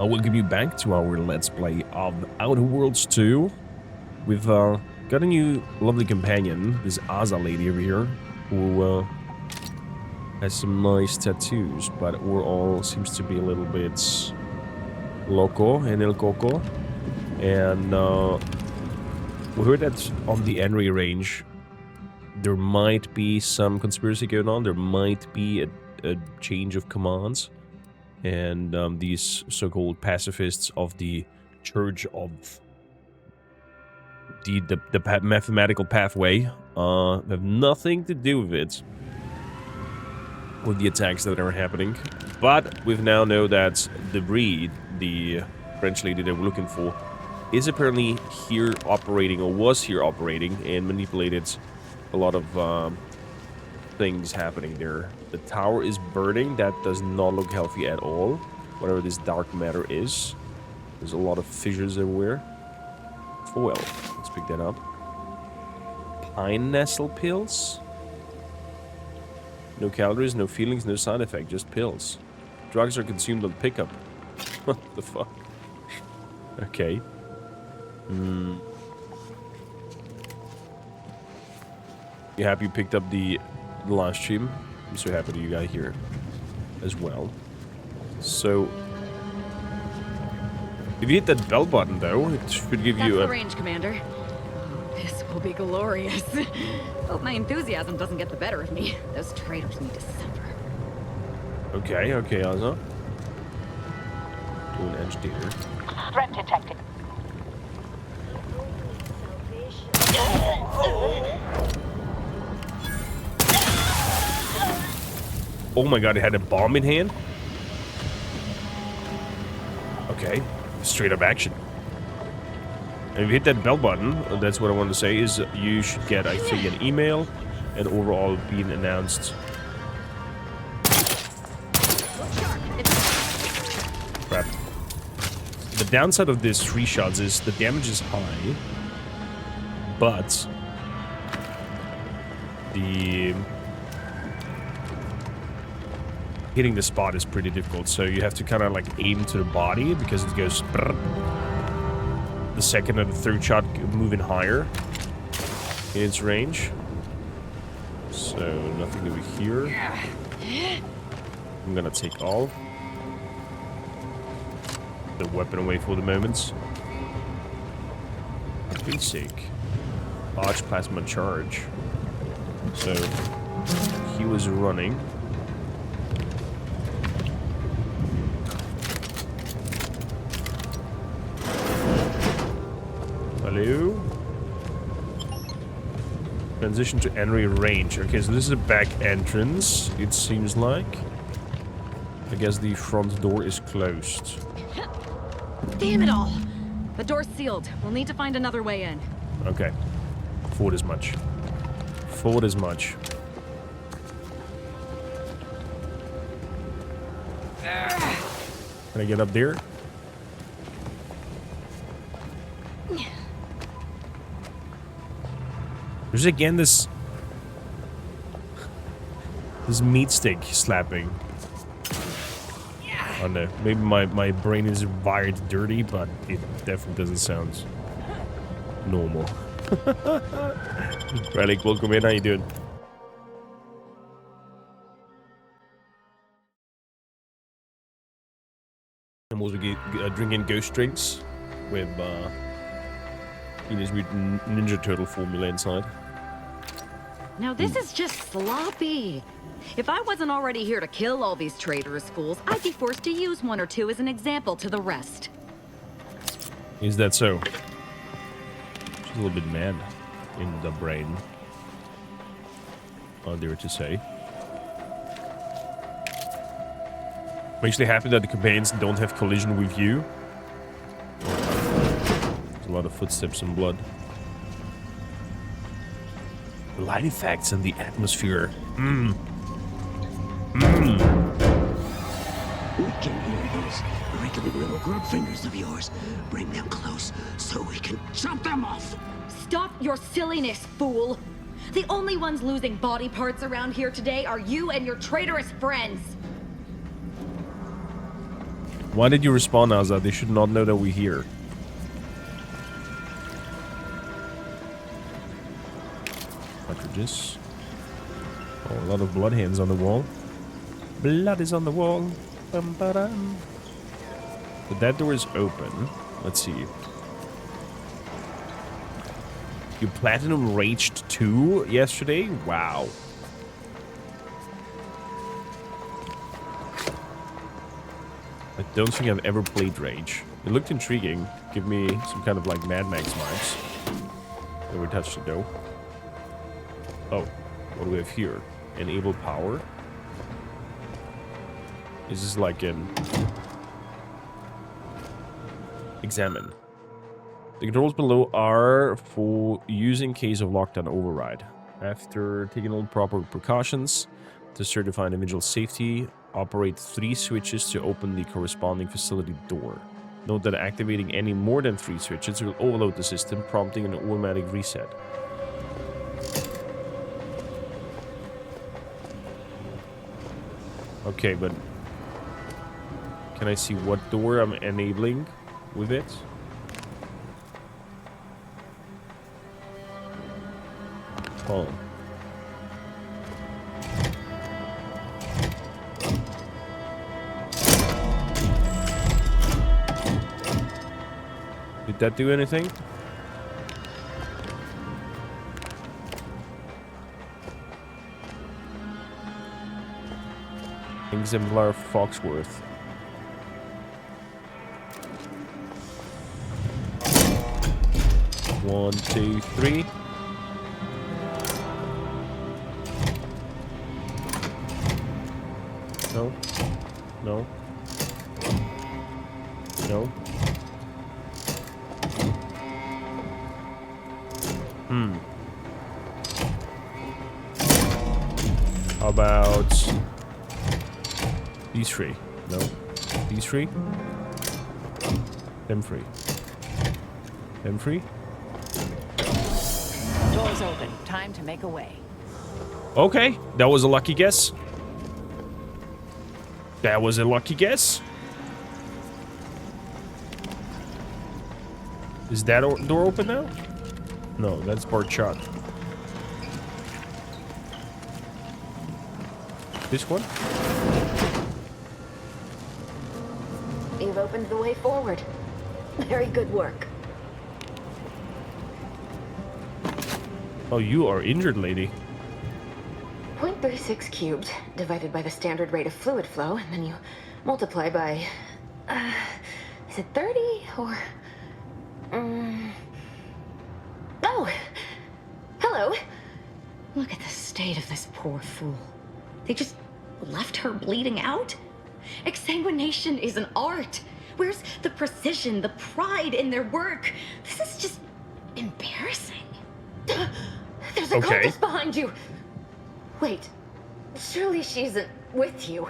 I will give you back to our Let's Play of Outer Worlds 2. We've got a new lovely companion, this Asa lady over here, who has some nice tattoos, but overall seems to be a little bit loco and el coco. And we heard that on the Henry range, there might be some conspiracy going on. There might be a change of commands. And these so-called pacifists of the Church of the mathematical pathway have nothing to do with it, with the attacks that are happening. But we now know that DeVries, the French lady that we're looking for, is apparently here operating, or was here operating, and manipulated a lot of things happening there. The tower is burning. That does not look healthy at all. Whatever this dark matter is. There's a lot of fissures everywhere. Foil. Let's pick that up. Pine nestle pills. No calories, no feelings, no side effect. Just pills. Drugs are consumed on pickup. What the fuck? Okay. You happy you picked up the live stream? I'm so happy that you got here as well. So, if you hit that bell button, though, it should give you a... That's the range, Commander. Oh, this will be glorious. Hope my enthusiasm doesn't get the better of me. Those traitors need to suffer. Okay, okay, Asa. Do an edge dealer. Threat detected. Oh my god, it had a bomb in hand? Okay, straight up action. And if you hit that bell button, that's what I wanted to say, is you should get, I think, an email and overall being announced. Crap. The downside of this 3 shots is the damage is high, but the hitting the spot is pretty difficult, so you have to kind of like aim to the body because it goes brrr. The second and the third shot moving higher in its range. So nothing over here. I'm gonna take all the weapon away for the moment. Basic large plasma charge. So he was running. Hello? Transition to Henry range. Okay, so this is a back entrance, it seems like. I guess the front door is closed. Damn it all! The door's sealed. We'll need to find another way in. Okay. Forward as much. Forward as much. Can I get up there? There's again this meat stick slapping. I don't know. Maybe my brain is wired dirty, but it definitely doesn't sound normal. Relic, welcome in. How you doing? I'm also drinking ghost drinks with Teenage Mutant Ninja Turtle formula inside. Now this is just sloppy. If I wasn't already here to kill all these traitorous fools, I'd be forced to use 1 or 2 as an example to the rest. Is that so? She's a little bit mad in the brain. I dare to say. I'm actually happy that the companions don't have collision with you. There's a lot of footsteps and blood. The light effects and the atmosphere. We can hear those wriggly little grub fingers of yours. Bring them close so we can chop them off. Stop your silliness, fool! The only ones losing body parts around here today are you and your traitorous friends. Why did you respawn, Azza? They should not know that we're here. Cartridges. Oh, a lot of blood hands on the wall. Blood is on the wall. Bum, ba-dum. But that door is open. Let's see. You platinum raged 2 yesterday? Wow. I don't think I've ever played Rage. It looked intriguing. Give me some kind of like Mad Max vibes. Never touched it though. Oh, what do we have here? Enable power. Is this like an... Examine. The controls below are for use in case of lockdown override. After taking all proper precautions to certify individual safety, operate 3 switches to open the corresponding facility door. Note that activating any more than 3 switches will overload the system, prompting an automatic reset. Okay, but can I see what door I'm enabling with it? Oh. Did that do anything? Exemplar Foxworth. One, two, three. No. No. No. How about these 3? No. These 3? Them 3. Them 3? Doors open. Time to make a way. Okay, that was a lucky guess. That was a lucky guess. Is that door open now? No, that's part shut. This one? You've opened the way forward. Very good work. Oh, you are injured, lady. 0.36 cubed divided by the standard rate of fluid flow, and then you multiply by... is it 30 or... Oh! Hello! Look at the state of this poor fool. They just left her bleeding out? Exsanguination is an art. Where's the precision, the pride in their work? This is just embarrassing. There's a cultist behind you! Wait, surely she isn't with you.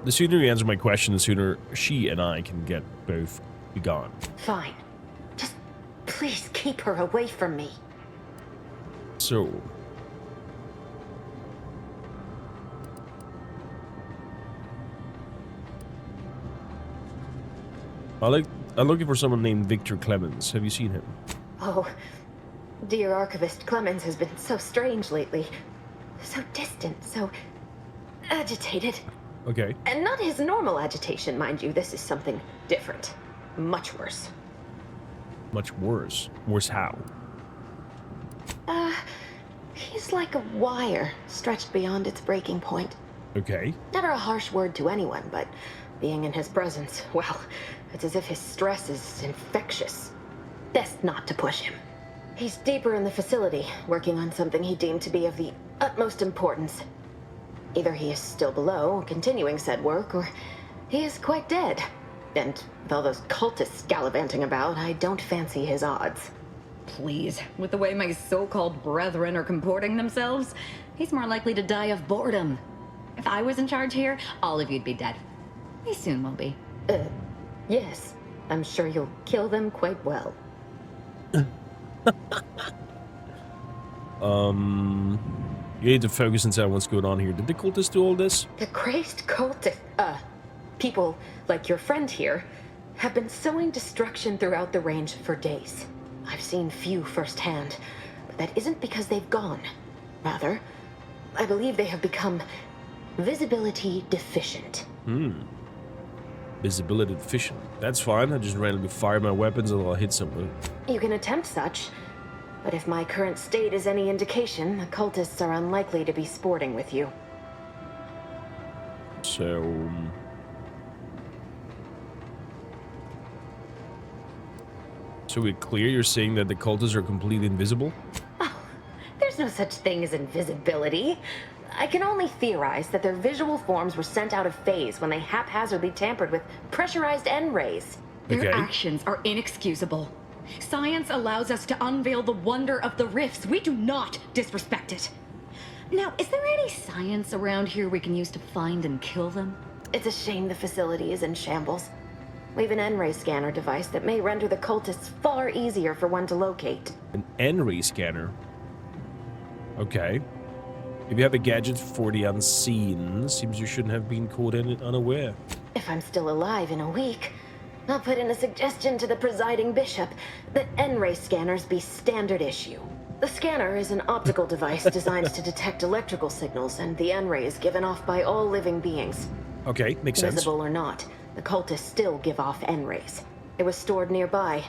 The sooner you answer my question, the sooner she and I can get both be gone. Fine. Just please keep her away from me. So... I'm looking for someone named Victor Clemens. Have you seen him? Oh, dear Archivist Clemens has been so strange lately. So distant, so agitated. Okay. And not his normal agitation, mind you. This is something different. Much worse. Much worse? Worse how? He's like a wire stretched beyond its breaking point. Okay. Never a harsh word to anyone, but being in his presence, well, it's as if his stress is infectious. Best not to push him. He's deeper in the facility, working on something he deemed to be of the utmost importance. Either he is still below, continuing said work, or he is quite dead. And with all those cultists gallivanting about, I don't fancy his odds. Please, with the way my so-called brethren are comporting themselves, he's more likely to die of boredom. If I was in charge here, all of you'd be dead. He soon will be. Yes. I'm sure you'll kill them quite well. You need to focus inside what's going on here. Did the cultists do all this? The crazed people like your friend here have been sowing destruction throughout the range for days. I've seen few firsthand, but that isn't because they've gone. Rather, I believe they have become visibility deficient. Visibility deficient. That's fine. I just randomly fire my weapons and I'll hit something. You can attempt such, but if my current state is any indication, the cultists are unlikely to be sporting with you. So... So we're clear? You're saying that the cultists are completely invisible? Oh, there's no such thing as invisibility. I can only theorize that their visual forms were sent out of phase when they haphazardly tampered with pressurized N-rays. Their actions are inexcusable. Science allows us to unveil the wonder of the rifts. We do not disrespect it. Now, is there any science around here we can use to find and kill them? It's a shame the facility is in shambles. We've an N-ray scanner device that may render the cultists far easier for one to locate. An N-ray scanner? Okay. If you have a gadget for the unseen, seems you shouldn't have been caught in it unaware. If I'm still alive in a week, I'll put in a suggestion to the presiding bishop that N-ray scanners be standard issue. The scanner is an optical device designed to detect electrical signals, and the N-ray is given off by all living beings. Okay, makes sense. Visible or not, the cultists still give off N-rays. It was stored nearby.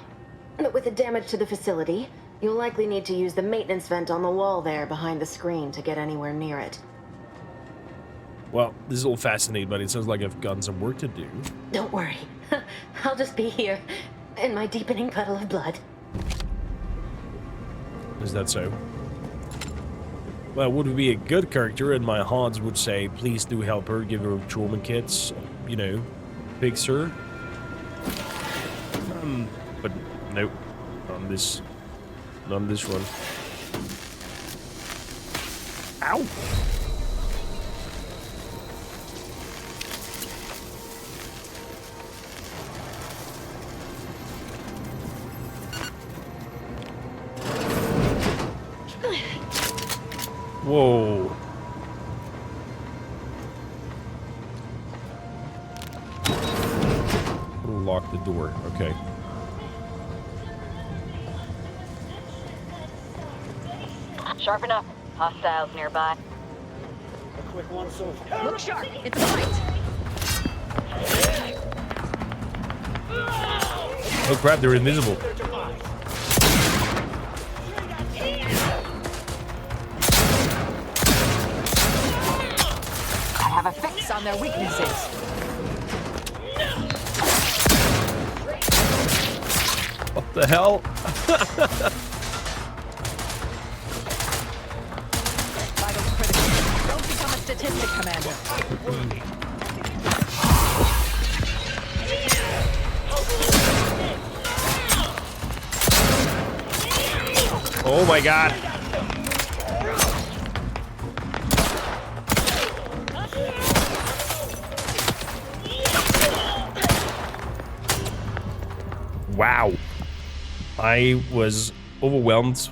But with the damage to the facility, you'll likely need to use the maintenance vent on the wall there behind the screen to get anywhere near it. Well, this is all fascinating, but it sounds like I've got some work to do. Don't worry. I'll just be here, in my deepening puddle of blood. Is that so? Well, would be a good character, and my hearts would say, please do help her, give her trauma kits, you know, fix her. But nope, not on this one. Ow! Whoa. Lock the door. Okay. Sharpen up. Hostiles nearby. A quick one, so Look sharp. It's a fight. Oh crap, they're invisible. I have a fix on their weaknesses. What the hell? Vital critical. Don't become a statistic, Commander. Oh my god. Wow. I was overwhelmed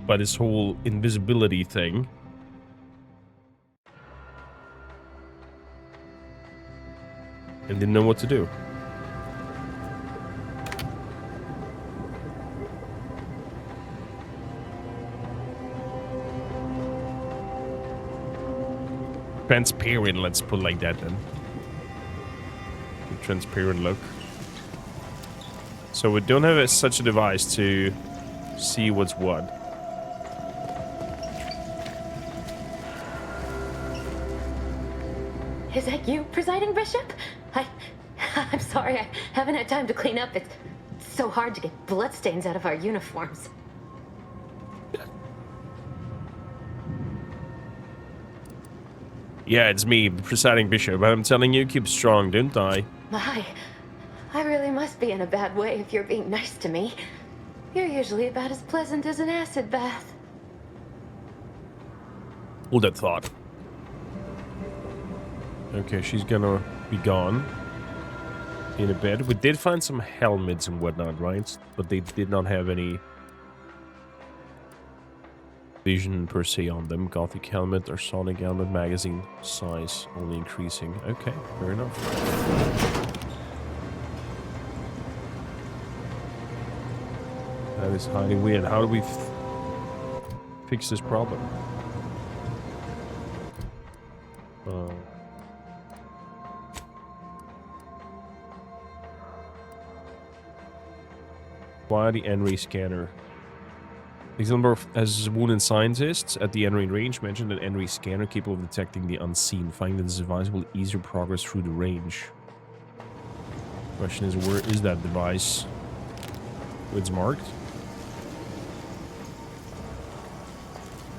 by this whole invisibility thing. And didn't know what to do. Transparent, let's put it like that then. A transparent look. So we don't have such a device to see what's what. Is that you, presiding bishop? I'm sorry, I haven't had time to clean up. It's so hard to get bloodstains out of our uniforms. Yeah, it's me, the presiding bishop. I'm telling you, keep strong, don't die. My, I really must be in a bad way if you're being nice to me. You're usually about as pleasant as an acid bath. Hold that thought. Okay, she's gonna be gone. In a bed. We did find some helmets and whatnot, right? But they did not have any vision per se on them. Gothic helmet or sonic helmet, magazine size only increasing. Okay, fair enough. That is highly weird. How do we fix this problem? Why the N-ray scanner? Example as wounded scientists at the N-ray range mentioned an N-ray scanner capable of detecting the unseen. Finding that this device will ease your progress through the range. Question is, where is that device? It's marked.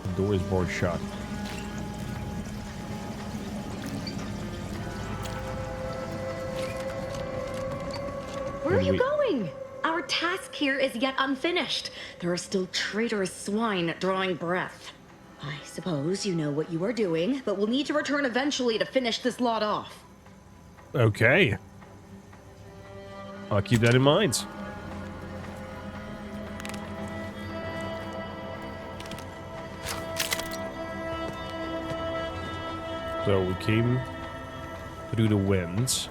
The door is barred shut. Where are you going? Our task here is yet unfinished. There are still traitorous swine drawing breath. I suppose you know what you are doing, but we'll need to return eventually to finish this lot off. Okay. I'll keep that in mind. So we came through the winds.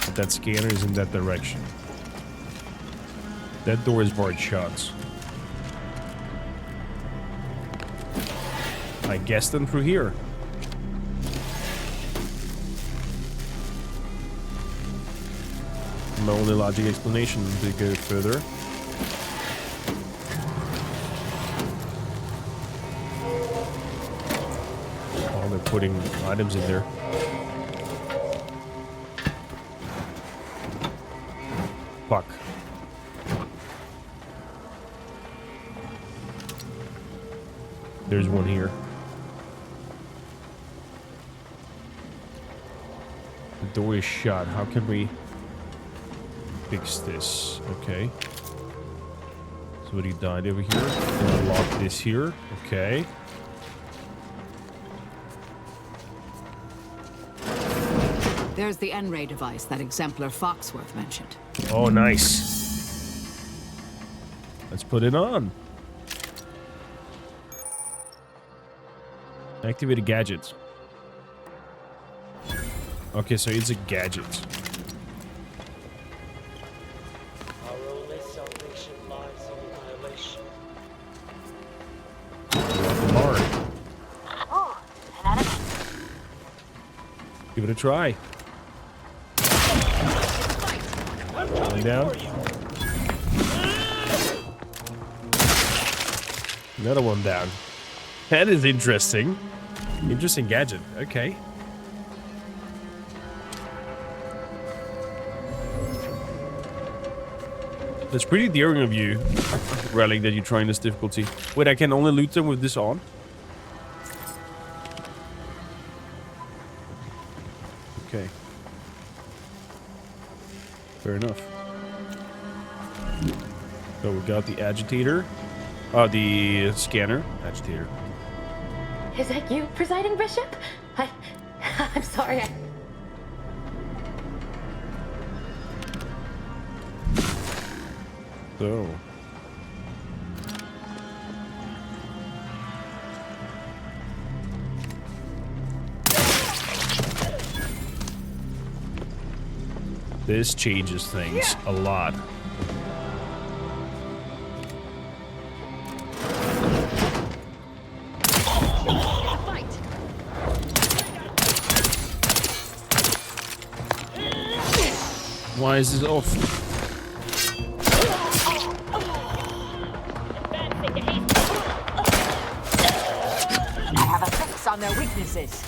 But that scanner is in that direction. That door is barred shut. I guess then through here. My only logic explanation to go further. Oh, they're putting items in there. Fuck. There's one here. The door is shut. How can we fix this? Okay. Somebody died over here. Unlock this here. Okay. There's the N-ray device that exemplar Foxworth mentioned. Oh, nice. Let's put it on. Activate a gadget. Okay, so it's a gadget. Our only salvation lies in annihilation. Mark. Oh, an enemy. Give it a try. Lie down. Another one down. That is interesting. Interesting gadget. Okay. That's pretty daring of you, Relic, that you're trying this difficulty. Wait, I can only loot them with this on? Okay. Fair enough. So we got the agitator. The scanner. Agitator. Is that you, Presiding Bishop? I'm sorry. So. This changes things a lot. Why is this off? I have a fix on their weaknesses.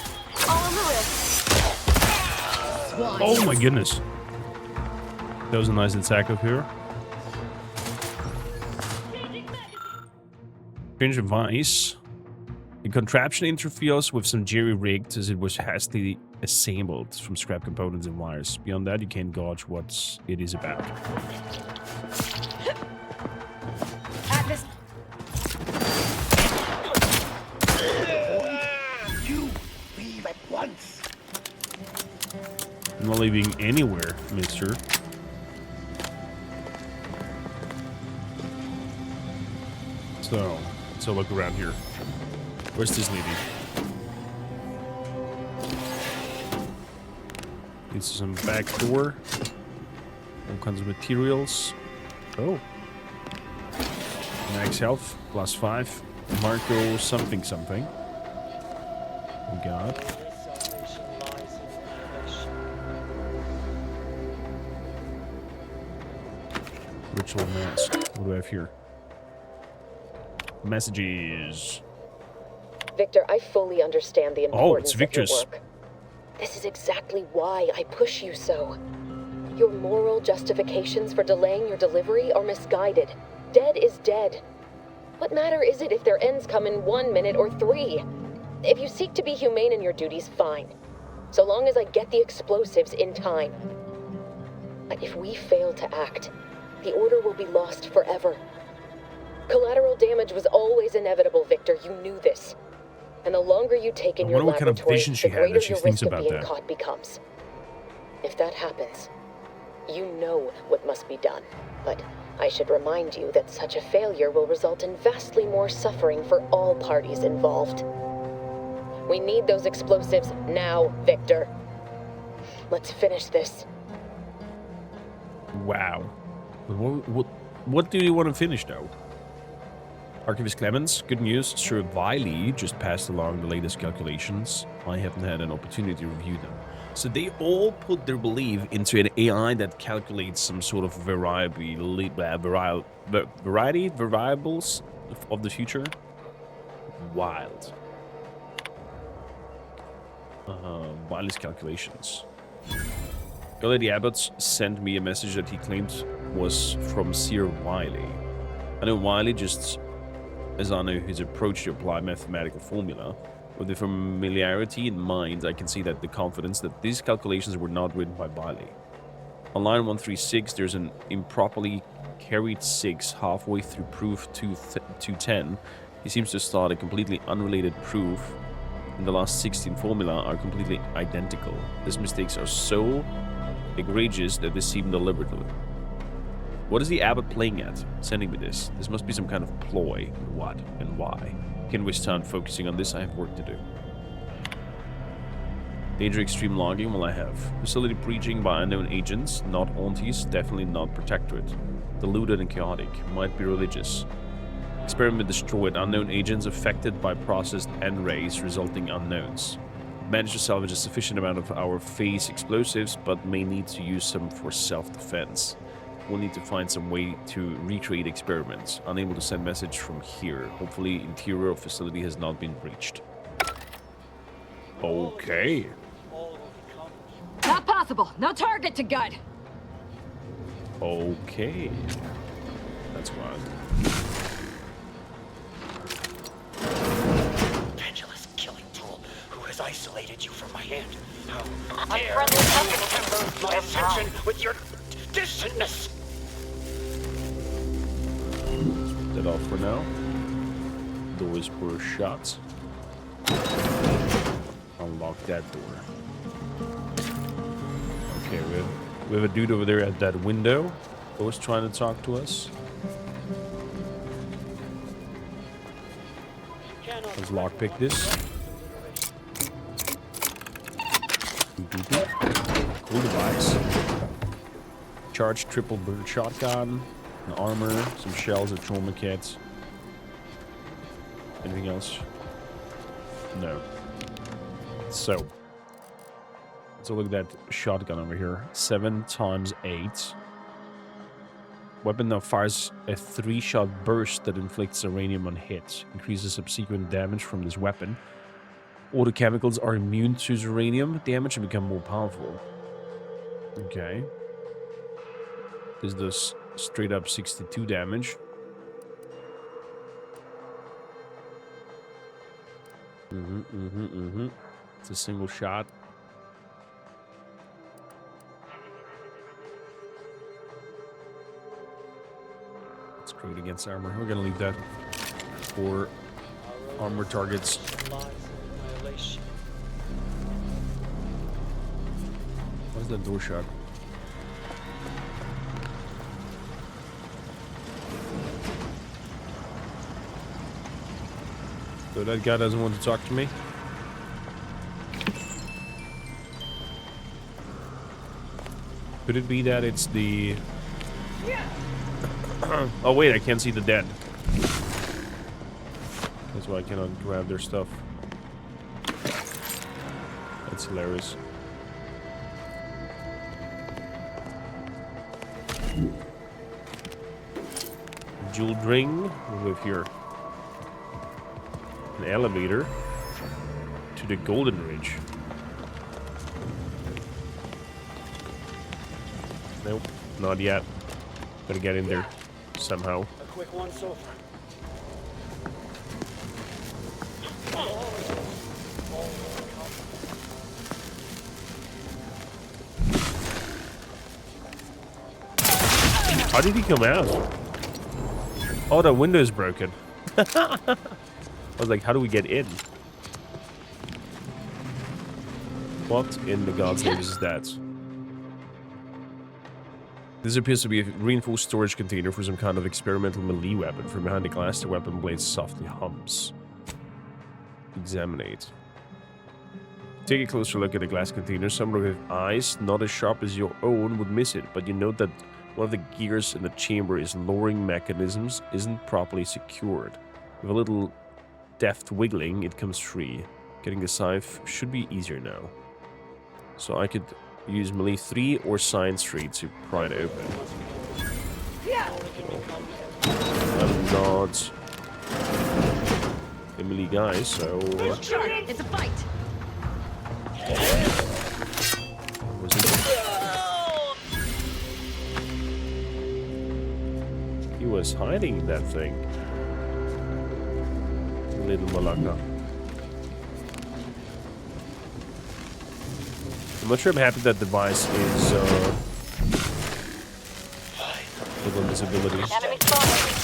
On the wrist. Oh my goodness. That was a nice attack up here. Strange device. The contraption interferes with some jerry-rigged as it was hastily assembled from scrap components and wires. Beyond that, you can't gauge what it is about. You leave at once. I'm not leaving anywhere, mister. So, let's have a look around here. Where's this lady? Needs some back door. All kinds of materials. Oh. Max health, +5. Marco something something. We got. Salvation lies in annihilation. Ritual mask. What do I have here? Messages. Victor, I fully understand the importance it's of your Victor's. work. This is exactly why I push you so. Your moral justifications for delaying your delivery are misguided. Dead is dead. What matter is it if their ends come in 1 minute or 3? If you seek to be humane in your duties, fine. So long as I get the explosives in time. But if we fail to act, the order will be lost forever. Collateral damage was always inevitable, Victor. You knew this. And the longer you take in I your wonder what kind of laboratory, vision she the had that greater she your thinks risk of about being that. caught becomes. If that happens, you know what must be done. But I should remind you that such a failure will result in vastly more suffering for all parties involved. We need those explosives now, Victor. Let's finish this. Wow. But what do you want to finish, though? Archivist Clemens, good news. Sir Wiley just passed along the latest calculations. I haven't had an opportunity to review them. So they all put their belief into an AI that calculates some sort of variety variables of the future. Wild. Wiley's calculations. Lady Abbott sent me a message that he claimed was from Sir Wiley. I know Wiley just as I know his approach to apply mathematical formula. With the familiarity in mind, I can see that the confidence that these calculations were not written by Wiley. On line 136, there's an improperly carried 6 halfway through proof 210. He seems to start a completely unrelated proof, and the last 16 formula are completely identical. These mistakes are so egregious that they seem deliberate. What is the Abbot playing at? Sending me this. This must be some kind of ploy. What and why? Can't waste time focusing on this. I have work to do. Danger extreme logging will I have. Facility breaching by unknown agents. Not aunties. Definitely not protectorate. Deluded and chaotic. Might be religious. Experiment destroyed. Unknown agents affected by processed N-rays resulting unknowns. Managed to salvage a sufficient amount of our phase explosives, but may need to use some for self-defense. We'll need to find some way to recreate experiments. Unable to send message from here. Hopefully interior of facility has not been breached. Okay. All will become Not possible. No target to gut. Okay. That's wild. Pendulous killing tool who has isolated you from my hand. How dare Unfriendly you customers lose my attention with your distantness? That off for now. Doors were shut. Unlock that door. Okay, we have a dude over there at that window. Who's trying to talk to us? Let's lockpick this. Cool device. Charged triple bird shotgun, an armor, some shells, a trauma kit. Anything else? No. So, let's look at that shotgun over here. 7x8. Weapon now fires a 3-shot burst that inflicts uranium on hit. Increases subsequent damage from this weapon. All the chemicals are immune to uranium damage and become more powerful. Okay. This does straight up 62 damage. It's a single shot. It's great against armor. We're gonna leave that for armor targets. lies in annihilation. What is that door shot? So that guy doesn't want to talk to me? Could it be that it's the... Oh wait, I can't see the dead. That's why I cannot grab their stuff. That's hilarious. Jeweled ring. What do we have here? An elevator to the Golden Ridge. Nope, not yet. Gotta get in there somehow. A quick once over. How did he come out? Oh, the window is broken. I was like, how do we get in? What in the God's name is that? This appears to be a reinforced storage container for some kind of experimental melee weapon. From behind the glass, the weapon blade softly hums. Examine it. Take a closer look at the glass container. Someone with eyes not as sharp as your own would miss it, but you note that one of the gears in the chamber is lowering mechanisms isn't properly secured. With a little deft wiggling, it comes free. Getting the scythe should be easier now. So I could use melee 3 or science 3 to pry it open. Gods. The melee guys, so... It's a fight. Was it? He was hiding that thing. Little Malaka. I'm not sure I'm happy that DeVries is with invisibility. Enemy spotted.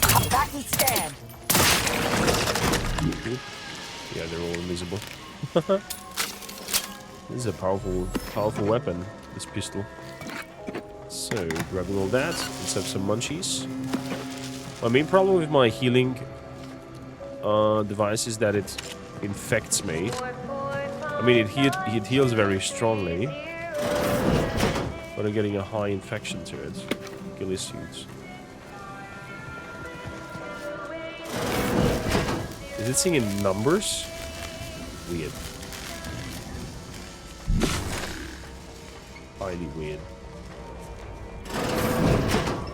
Come back and stand. Yeah, they're all invisible. This is a powerful weapon, this pistol. So, grabbing all that, let's have some munchies. My main problem with my healing device is that it infects me. I mean, it heals very strongly, but I'm getting a high infection to it. Ghillie suits. Is it seeing in numbers? Weird. Highly weird.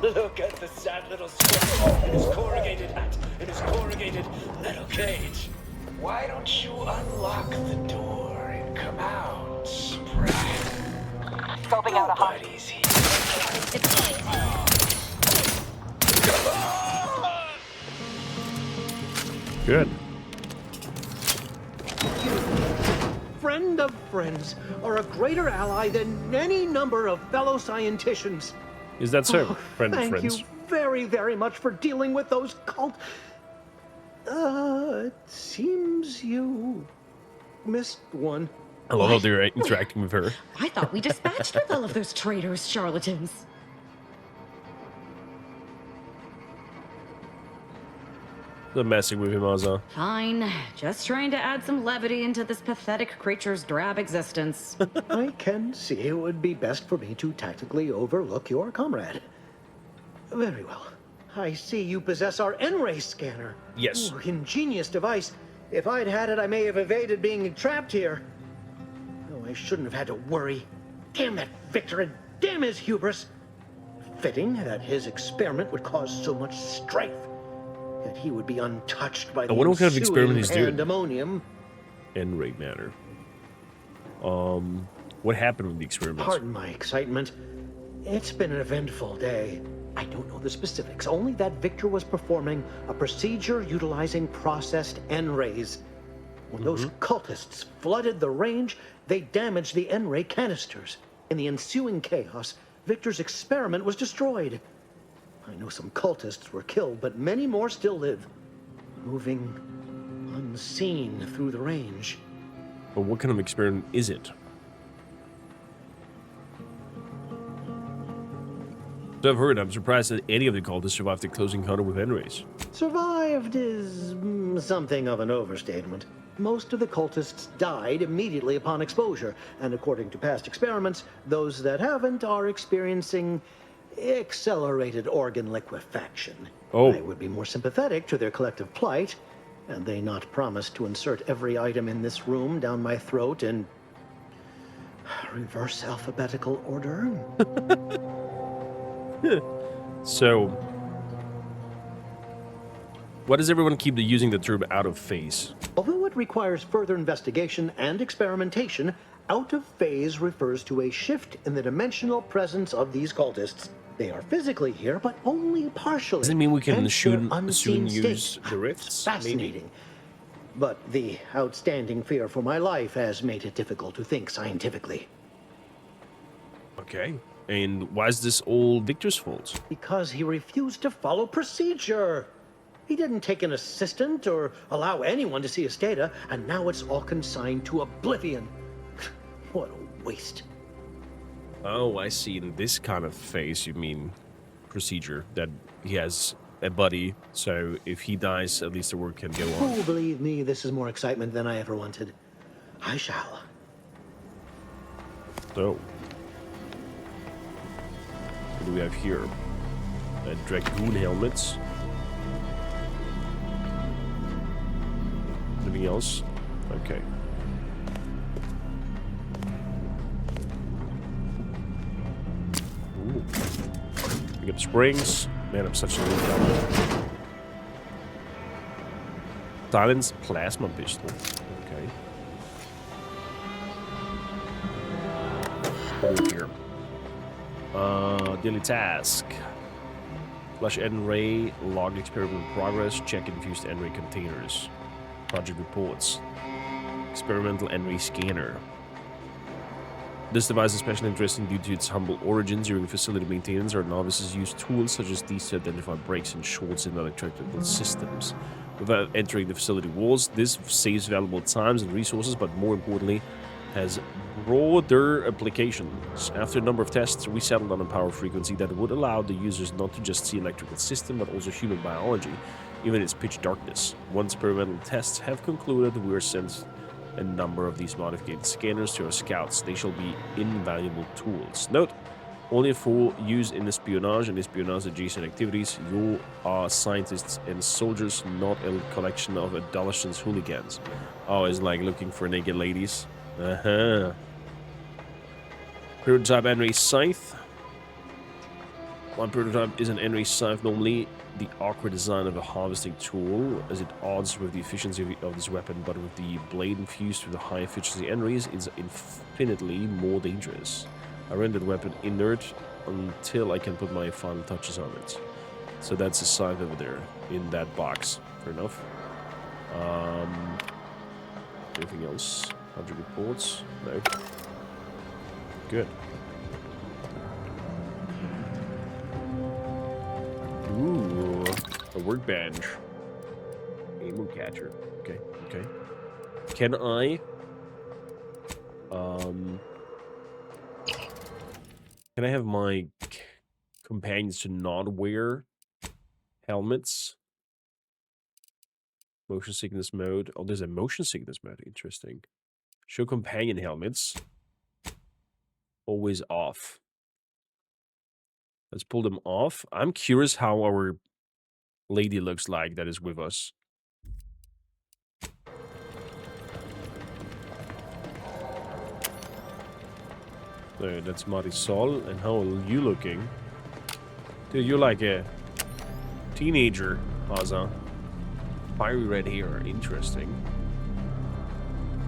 Look at the sad little squirrel in his corrugated hat, in his corrugated metal cage. Why don't you unlock the door and come out, Sprat? Scoping out a hunt. Nobody's here. Good. Friend of friends are a greater ally than any number of fellow scienticians. Is that so, friend of Thank friends? you very, very much for dealing with those cult... it seems you missed one. I love how they're interacting with her. I thought we dispatched with all of those traitors, charlatans. They're messing with him, Azza. Fine. Just trying to add some levity into this pathetic creature's drab existence. I can see it would be best for me to tactically overlook your comrade. Very well. I see you possess our N-ray scanner. Yes. Ooh, ingenious device. If I'd had it, I may have evaded being trapped here. Oh, I shouldn't have had to worry. Damn that Victor and damn his hubris. Fitting that his experiment would cause so much strife. That he would be untouched by the I wonder what kind of experiment he's doing. pandemonium. N-rate matter. What happened with the experiment? Pardon my excitement. It's been an eventful day. I don't know the specifics, only that Victor was performing a procedure utilizing processed N-rays. When those cultists flooded the range, they damaged the N-ray canisters. In the ensuing chaos, Victor's experiment was destroyed. I know some cultists were killed, but many more still live, moving unseen through the range. But what kind of experiment is it? So I've heard. I'm surprised that any of the cultists survived the close encounter with N-rays. Survived is something of an overstatement. Most of the cultists died immediately upon exposure, and according to past experiments, those that haven't are experiencing accelerated organ liquefaction. Oh. I would be more sympathetic to their collective plight, and they not promise to insert every item in this room down my throat in reverse alphabetical order. So, why does everyone keep using the term out of phase? Although it requires further investigation and experimentation, out of phase refers to a shift in the dimensional presence of these cultists. They are physically here, but only partially. Does it mean we can Hence soon their unseen use state. the rifts? It's fascinating. But the outstanding fear for my life has made it difficult to think scientifically. Okay. And why is this all Victor's fault? Because he refused to follow procedure. He didn't take an assistant or allow anyone to see his data, and now it's all consigned to oblivion. What a waste. Oh, I see. In this kind of phase, you mean procedure, that he has a buddy, so if he dies, at least the work can go on. Oh, believe me, this is more excitement than I ever wanted. I shall. So, what do we have here? Dragoon helmets. Anything else? Okay. Ooh. We got springs. Man, I'm such a little helmet. Silence plasma pistol. Okay. What do we have here? Daily task. Flush N-ray, log experiment progress, check infused N-ray containers. Project reports. Experimental N-ray scanner. This device is especially interesting due to its humble origins. During facility maintenance, our novices use tools such as these to identify breaks and shorts in electrical systems. Without entering the facility walls, this saves valuable times and resources, but more importantly, has broader applications. After a number of tests, we settled on a power frequency that would allow the users not to just see electrical system, but also human biology, even in its pitch darkness. Once experimental tests have concluded, we are sent a number of these modified scanners to our scouts. They shall be invaluable tools. Note, only for use in espionage and espionage-adjacent activities. You are scientists and soldiers, not a collection of adolescents hooligans. Oh, it's like looking for naked ladies. Uh-huh. Prototype N-ray scythe. One prototype is an N-ray scythe, normally the awkward design of a harvesting tool, as it odds with the efficiency of this weapon, but with the blade infused with the high efficiency N-rays, it's infinitely more dangerous. I rendered weapon inert until I can put my final touches on it. So that's a scythe over there in that box. Fair enough. Anything else? 100 reports? No. Good. Ooh, a workbench. Ammo catcher. Okay, okay. Can I... Can I have my companions to not wear helmets? Motion sickness mode. Oh, there's a motion sickness mode. Interesting. Show companion helmets. Always off. Let's pull them off. I'm curious how our lady looks like that is with us. So that's Marisol. And how are you looking? Dude, you're like a teenager, Haza. Fiery red hair. Interesting.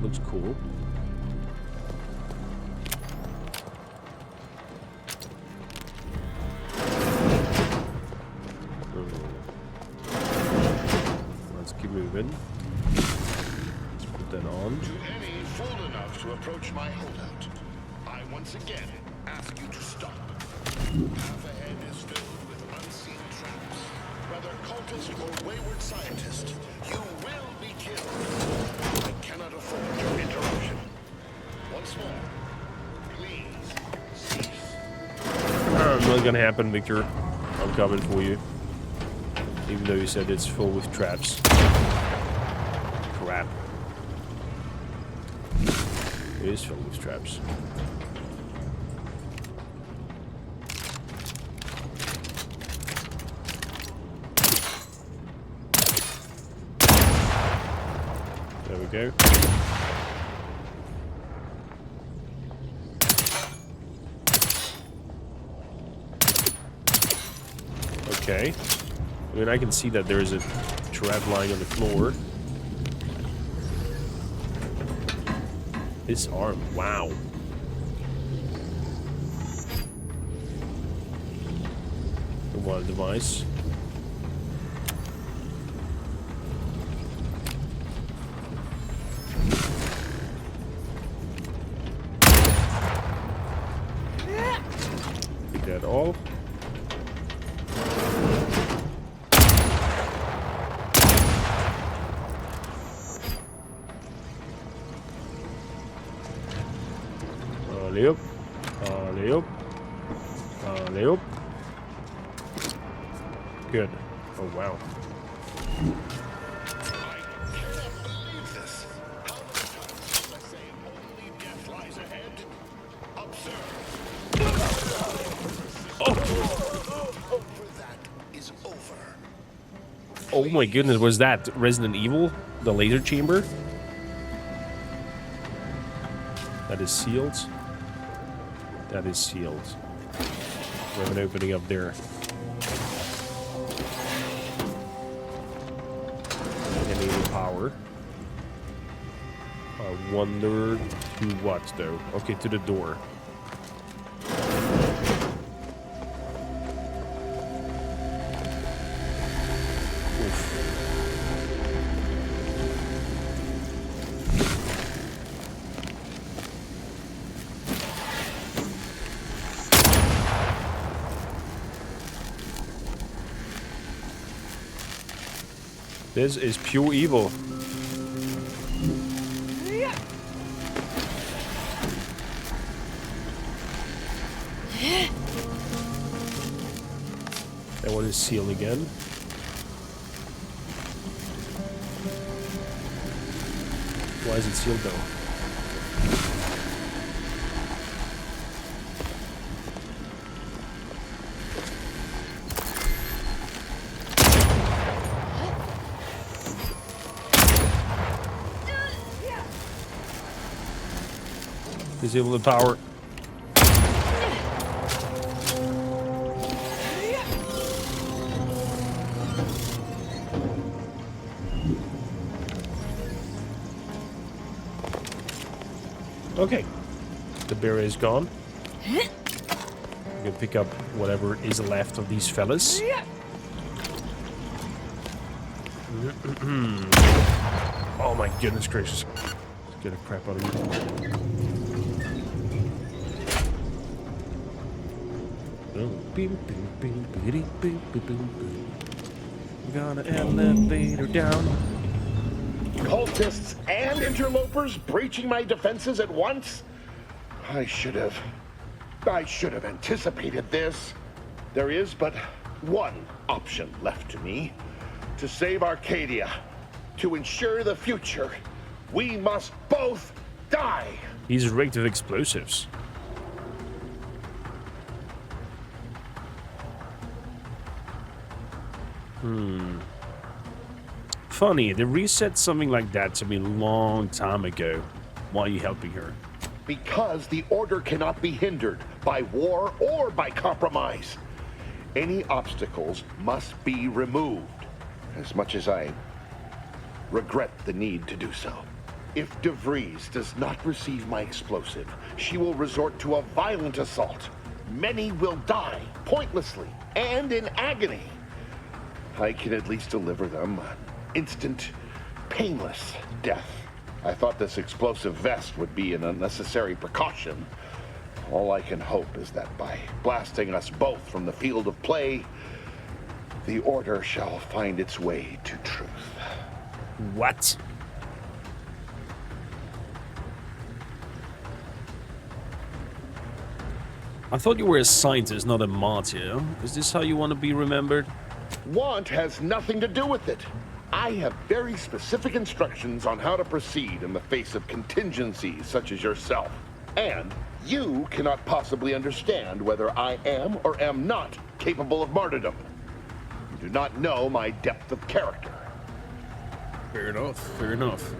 Looks cool. Let's keep moving. Let's put that on. To any fool enough to approach my holdout, I once again ask you to stop. Half ahead is filled with unseen traps. Whether cultist or wayward scientist, you will be killed. I cannot afford your interruption. Once more, please cease. I'm not not gonna happen, Victor. I'm coming for you. Even though you said it's full with traps. Crap. It is filled with traps. There we go. Okay. I mean, I can see that there is a trap lying on the floor. This arm, wow. What a device. Is that all? Alley-oop. Alley-oop. Alley-oop. Good. Oh, wow. Oh my goodness, was that Resident Evil? The laser chamber? That is sealed. That is sealed. We have an opening up there. Enable power. I wonder to what though? Okay, to the door. This is pure evil. That one is sealed again. Why is it sealed though? Disable the power. Okay. The barrier is gone. We can pick up whatever is left of these fellas. Oh my goodness gracious. Let's get a crap out of you. Got an elevator down. Cultists and interlopers breaching my defenses at once? I should have anticipated this. There is but one option left to me. To save Arcadia, to ensure the future, we must both die. He's rigged with explosives. Funny, they reset something like that to me a long time ago. Why are you helping her? Because the order cannot be hindered by war or by compromise. Any obstacles must be removed, as much as I regret the need to do so. If DeVries does not receive my explosive, she will resort to a violent assault. Many will die, pointlessly, and in agony. I can at least deliver them an instant, painless death. I thought this explosive vest would be an unnecessary precaution. All I can hope is that by blasting us both from the field of play, the order shall find its way to truth. What? I thought you were a scientist, not a martyr. Is this how you want to be remembered? Want has nothing to do with it. I have very specific instructions on how to proceed in the face of contingencies such as yourself. And you cannot possibly understand whether I am or am not capable of martyrdom. You do not know my depth of character. Fair enough, fair enough.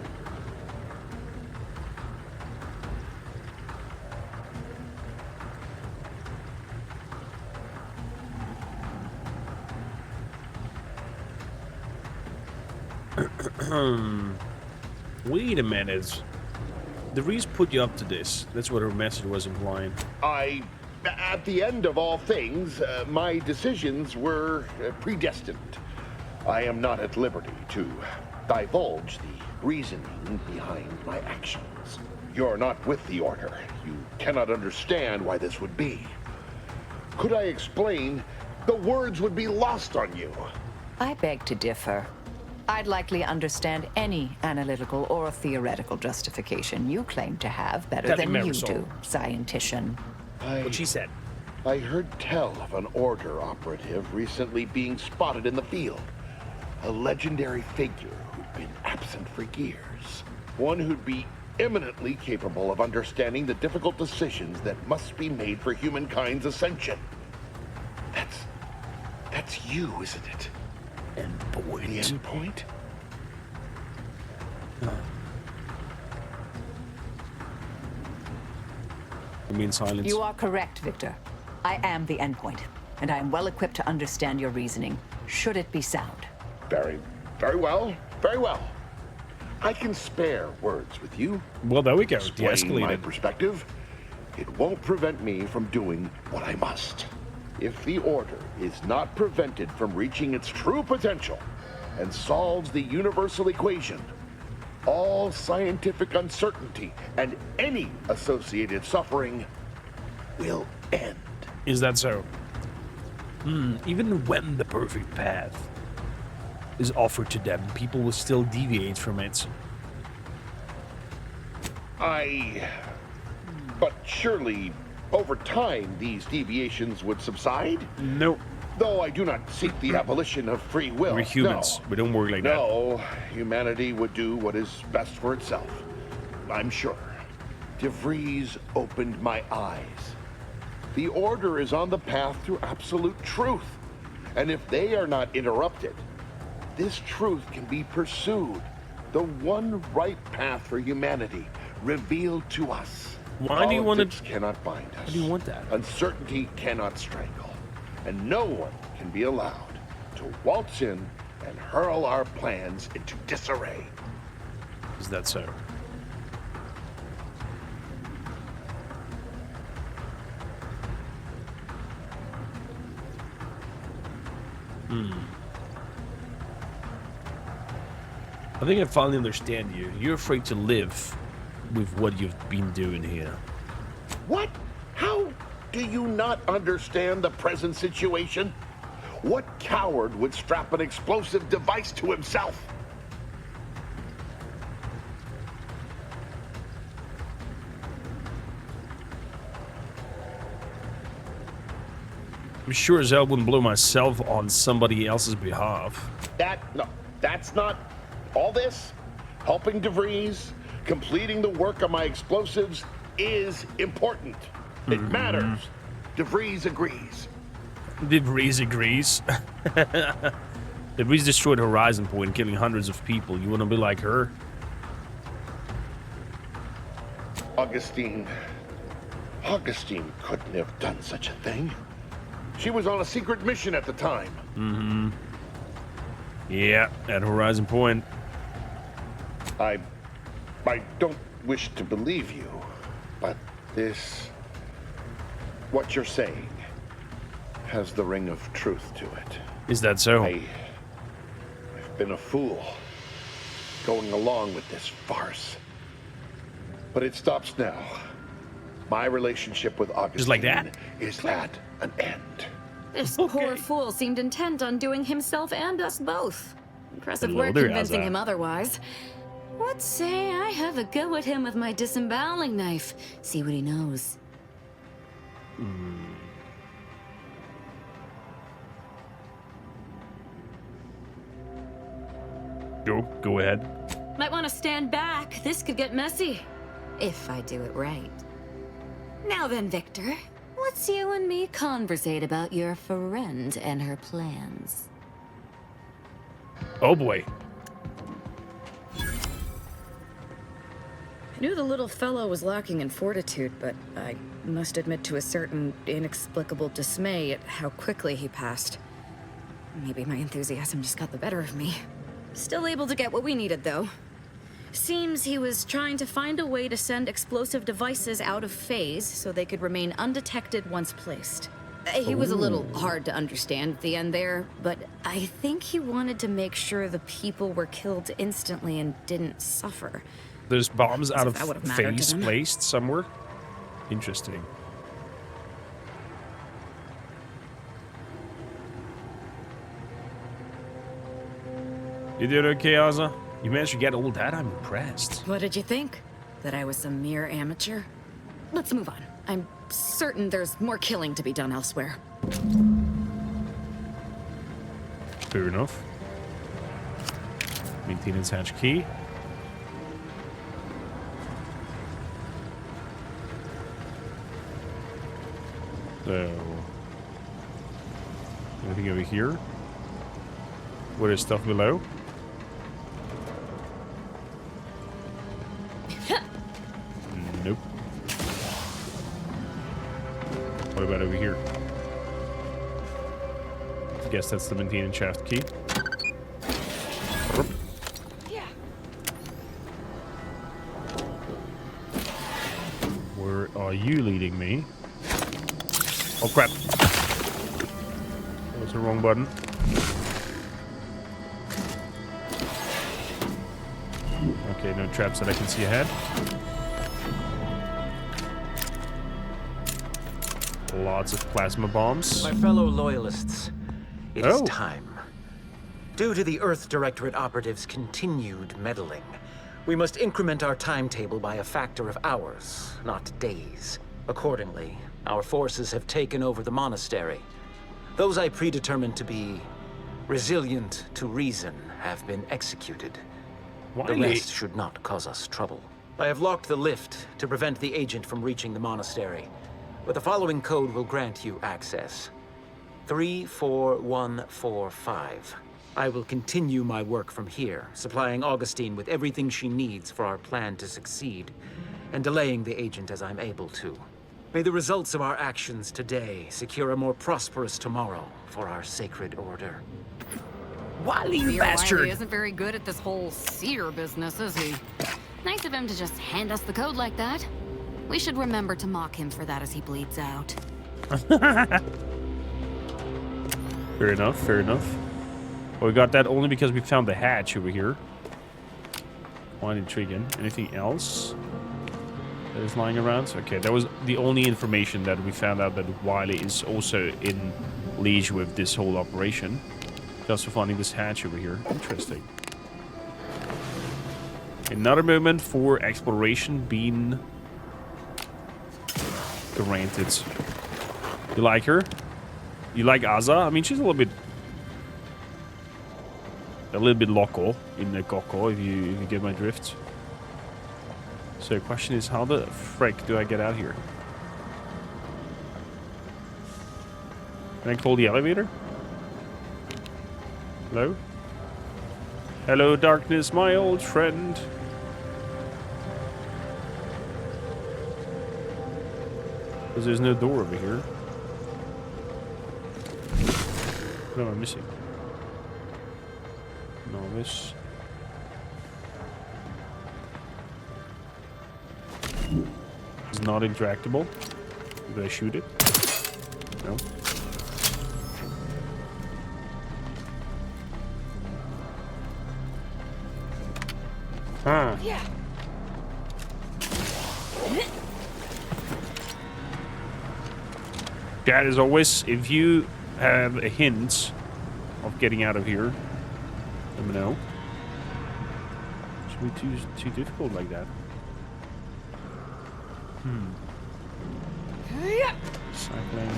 Wait a minute. DeVries put you up to this. That's what her message was implying. At the end of all things, my decisions were predestined. I am not at liberty to divulge the reasoning behind my actions. You're not with the Order. You cannot understand why this would be. Could I explain, the words would be lost on you. I beg to differ. I'd likely understand any analytical or theoretical justification you claim to have better than you do, scientician. What she said. I heard tell of an Order operative recently being spotted in the field. A legendary figure who'd been absent for years. One who'd be eminently capable of understanding the difficult decisions that must be made for humankind's ascension. That's you, isn't it? Endpoint. The endpoint? You mean silence? You are correct, Victor. I am the endpoint, and I am well equipped to understand your reasoning, should it be sound. Very well. Very well. I can spare words with you. Well, there we go. Explain my De-escalated. perspective. It won't prevent me from doing what I must. If the Order is not prevented from reaching its true potential and solves the universal equation, all scientific uncertainty and any associated suffering will end. Is that so? Even when the perfect path is offered to them, people will still deviate from it. But surely, over time, these deviations would subside? Nope. Though I do not seek the abolition of free will. We're humans. No. We don't work like that. No, humanity would do what is best for itself. I'm sure. DeVries opened my eyes. The Order is on the path to absolute truth. And if they are not interrupted, this truth can be pursued. The one right path for humanity revealed to us. Why do you want to... Politics cannot bind us. Why do you want that? Uncertainty cannot strangle. And no one can be allowed to waltz in and hurl our plans into disarray. Is that so? I think I finally understand you. You're afraid to live with what you've been doing here. What? How do you not understand the present situation? What coward would strap an explosive device to himself? I'm sure as hell wouldn't blow myself on somebody else's behalf. That's not all this. Helping DeVries, completing the work on my explosives is important. It matters. DeVries agrees. DeVries agrees. DeVries destroyed Horizon Point, killing hundreds of people. You want to be like her? Augustine couldn't have done such a thing. She was on a secret mission at the time. Yeah, at Horizon Point. I don't wish to believe you, but what you're saying has the ring of truth to it. Is that so? I've been a fool going along with this farce. But it stops now. My relationship with Augustine Just like that? is at an end. This poor fool seemed intent on doing himself and us both. Impressive Hello work there, convincing Azza. him otherwise. What say I have a go at him with my disemboweling knife? See what he knows. Go ahead. Might want to stand back. This could get messy. If I do it right. Now then, Victor. Let's you and me conversate about your friend and her plans. Oh boy. I knew the little fellow was lacking in fortitude, but I must admit to a certain inexplicable dismay at how quickly he passed. Maybe my enthusiasm just got the better of me. Still able to get what we needed, though. Seems he was trying to find a way to send explosive devices out of phase so they could remain undetected once placed. He was a little hard to understand at the end there, but I think he wanted to make sure the people were killed instantly and didn't suffer. There's bombs out of That would've mattered to phase them. placed somewhere. Interesting. You did okay, Ozza? You managed to get all that? I'm impressed. What did you think? That I was some mere amateur? Let's move on. I'm certain there's more killing to be done elsewhere. Fair enough. Maintenance hatch key. So, anything over here? What is stuff below? Nope. What about over here? I guess that's the maintenance shaft key. Yeah. Where are you leading me? Oh crap. That was the wrong button. Okay, no traps that I can see ahead. Lots of plasma bombs. My fellow loyalists, it is Oh. time. Due to the Earth Directorate operatives' continued meddling, we must increment our timetable by a factor of hours, not days. Accordingly, our forces have taken over the monastery. Those I predetermined to be resilient to reason have been executed. The rest should not cause us trouble. I have locked the lift to prevent the agent from reaching the monastery, but the following code will grant you access. 34145. I will continue my work from here, supplying Augustine with everything she needs for our plan to succeed, and delaying the agent as I'm able to. May the results of our actions today secure a more prosperous tomorrow for our sacred order. Wily, you Seer bastard! Wiley isn't very good at this whole seer business, is he? Nice of him to just hand us the code like that. We should remember to mock him for that as he bleeds out. Fair enough, fair enough. Well, we got that only because we found the hatch over here. Quite intriguing. Anything else that is lying around? Okay, that was the only information that we found out, that Wiley is also in liege with this whole operation. Just for finding this hatch over here. Interesting. Another moment for exploration being granted. You like her? You like Ozza? I mean, she's a little bit loco in the coco, if you get my drift. So the question is, how the frick do I get out here? Can I call the elevator? Hello? Hello, darkness, my old friend. Because there's no door over here. What am I missing? Novice. It's not interactable. Did I shoot it? No. Huh. Yeah. That is always, if you have a hint of getting out of here, let me know. Should be too difficult like that. Yeah. Cycling.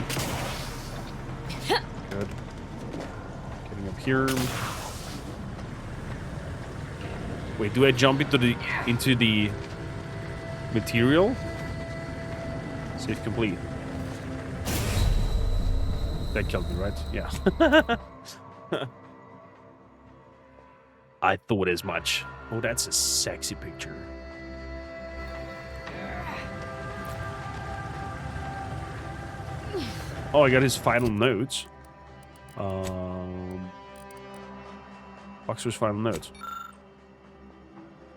Good. Getting up here. Wait, do I jump into the material? Save complete. That killed me, right? Yeah. I thought as much. Oh, that's a sexy picture. Oh, I got his final notes. Boxer's final notes.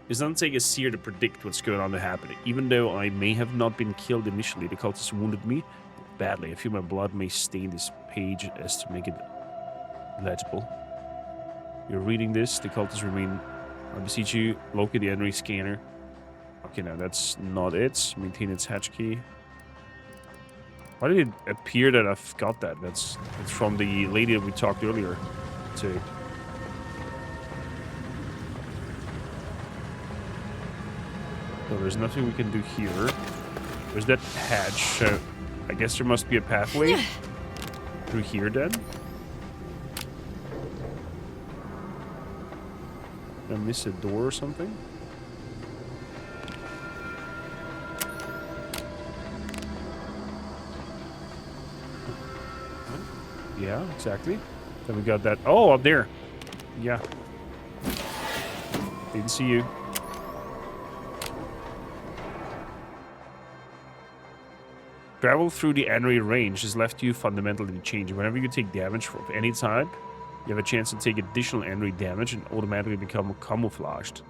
It doesn't take a seer to predict what's going on to happen. Even though I may have not been killed initially, the cultists wounded me badly. I feel my blood may stain this page as to make it legible. You're reading this. The cultists remain. I beseech you, locate the Henry scanner. Okay, now that's not it. Maintain its hatch key. Why did it appear that I've got that? It's from the lady that we talked earlier to. So there's nothing we can do here. There's that hatch. So I guess there must be a pathway through here then. Did I miss a door or something? Yeah, exactly. Then we got that. Oh, up there. Yeah. Didn't see you. Travel through the Henry range has left you fundamentally changed. Whenever you take damage of any type, you have a chance to take additional Henry damage and automatically become camouflaged.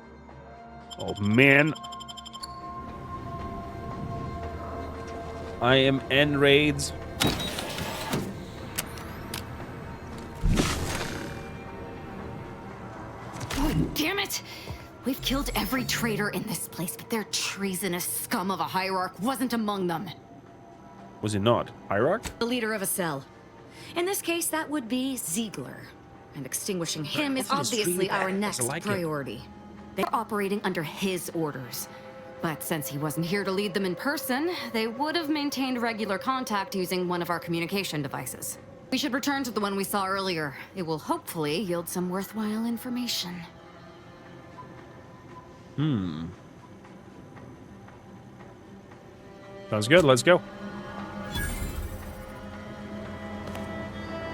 Oh man. I am N-Raids. Oh, damn it! We've killed every traitor in this place, but their treasonous scum of a hierarch wasn't among them. Was it not? Hierarch? The leader of a cell. In this case, that would be Ziegler. And extinguishing him is obviously our next priority. They're operating under his orders. But since he wasn't here to lead them in person, they would have maintained regular contact using one of our communication devices. We should return to the one we saw earlier. It will hopefully yield some worthwhile information. Sounds good, let's go.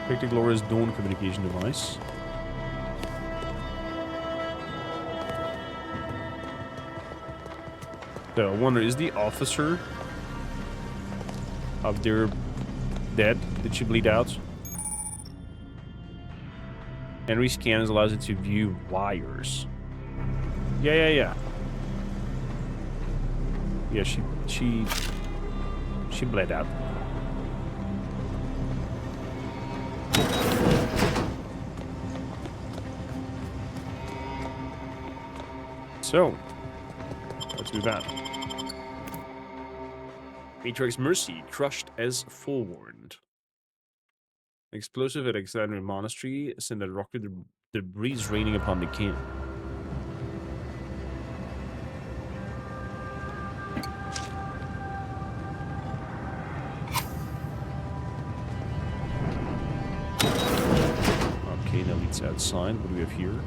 Pick the glorious Dawn communication device. So I wonder, is the officer up there dead? Did she bleed out? Henry scans allows it to view wires. Yeah. Yeah, she bled out. So, let's move on. Matrix Mercy, crushed as forewarned. Explosive at Alexandria Monastery sent a rocket debris raining upon the camp. Okay, that leads outside. What do we have here?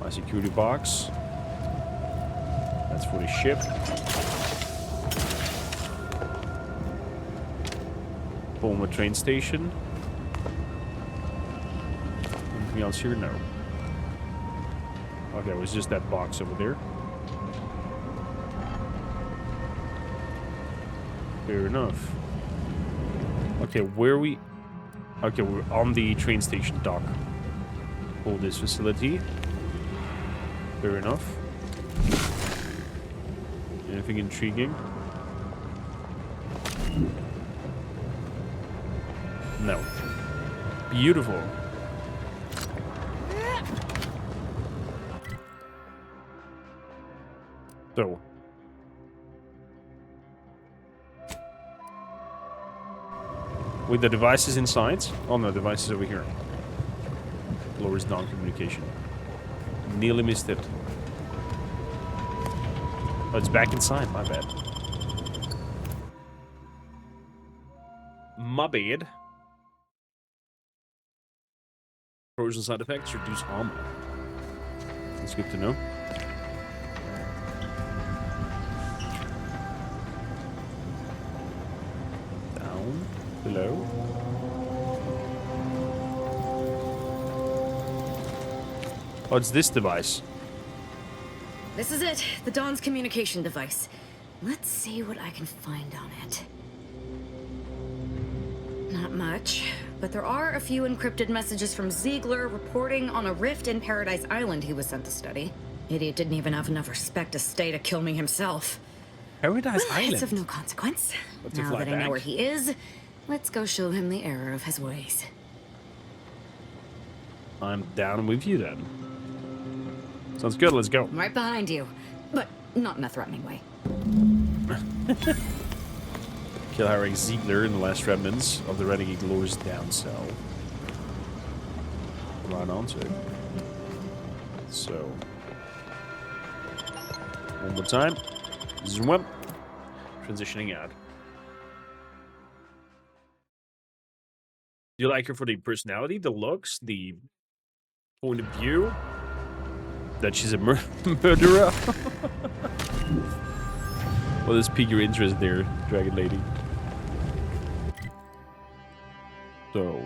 My security box. That's for the ship. Boma train station. Anything else here? No. Okay, it was just that box over there. Fair enough. Okay, where are we? Okay, we're on the train station dock. Hold this facility. Fair enough. Anything intriguing? No. Beautiful. So. With the devices inside? Oh no, devices over here. Lowers down communication. Nearly missed it. Oh, it's back inside. My bad. My bad. Corrosion side effects reduce armor. That's good to know. Down. Below. Oh, it's this device. This is it, the Dawn's communication device. Let's see what I can find on it. Not much, but there are a few encrypted messages from Ziegler reporting on a rift in Paradise Island he was sent to study. Idiot didn't even have enough respect to stay to kill me himself. Paradise Island? It's of no consequence. Now that I know where he is, let's go show him the error of his ways. I'm down with you then. Sounds good, let's go. I'm right behind you, but not in a threatening way. Kill Harry Ziegler in the last remnants of the Renegade Lord's down cell. Right on to it. So. One more time. Zoom up. Transitioning out. Do you like her for the personality, the looks, the point of view? That she's a murderer? Well, let's pique your interest there, Dragon Lady. So.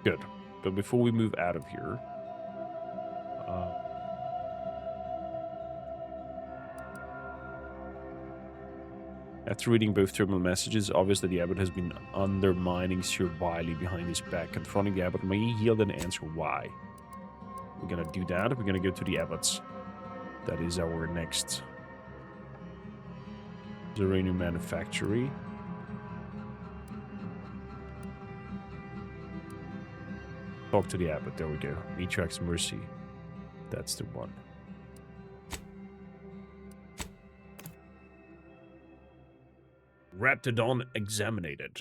Good. But before we move out of here, after reading both terminal messages, obvious that the Abbot has been undermining Sir Wiley behind his back. Confronting the Abbot may yield an answer why. We're gonna do that. We're gonna go to the Abbots. That is our next uranium manufactory. Talk to the Abbot. There we go. Mitrax Mercy. That's the one. Raptidon examinated.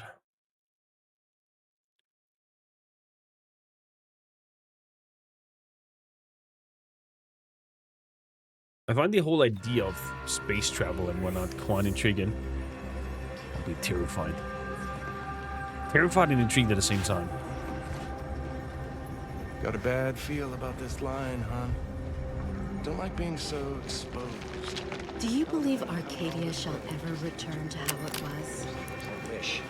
I find the whole idea of space travel and whatnot quite intriguing. I'll be terrified. Terrified and intrigued at the same time. Got a bad feel about this line, huh? Don't like being so exposed. Do you believe Arcadia shall ever return to how it was? I wish.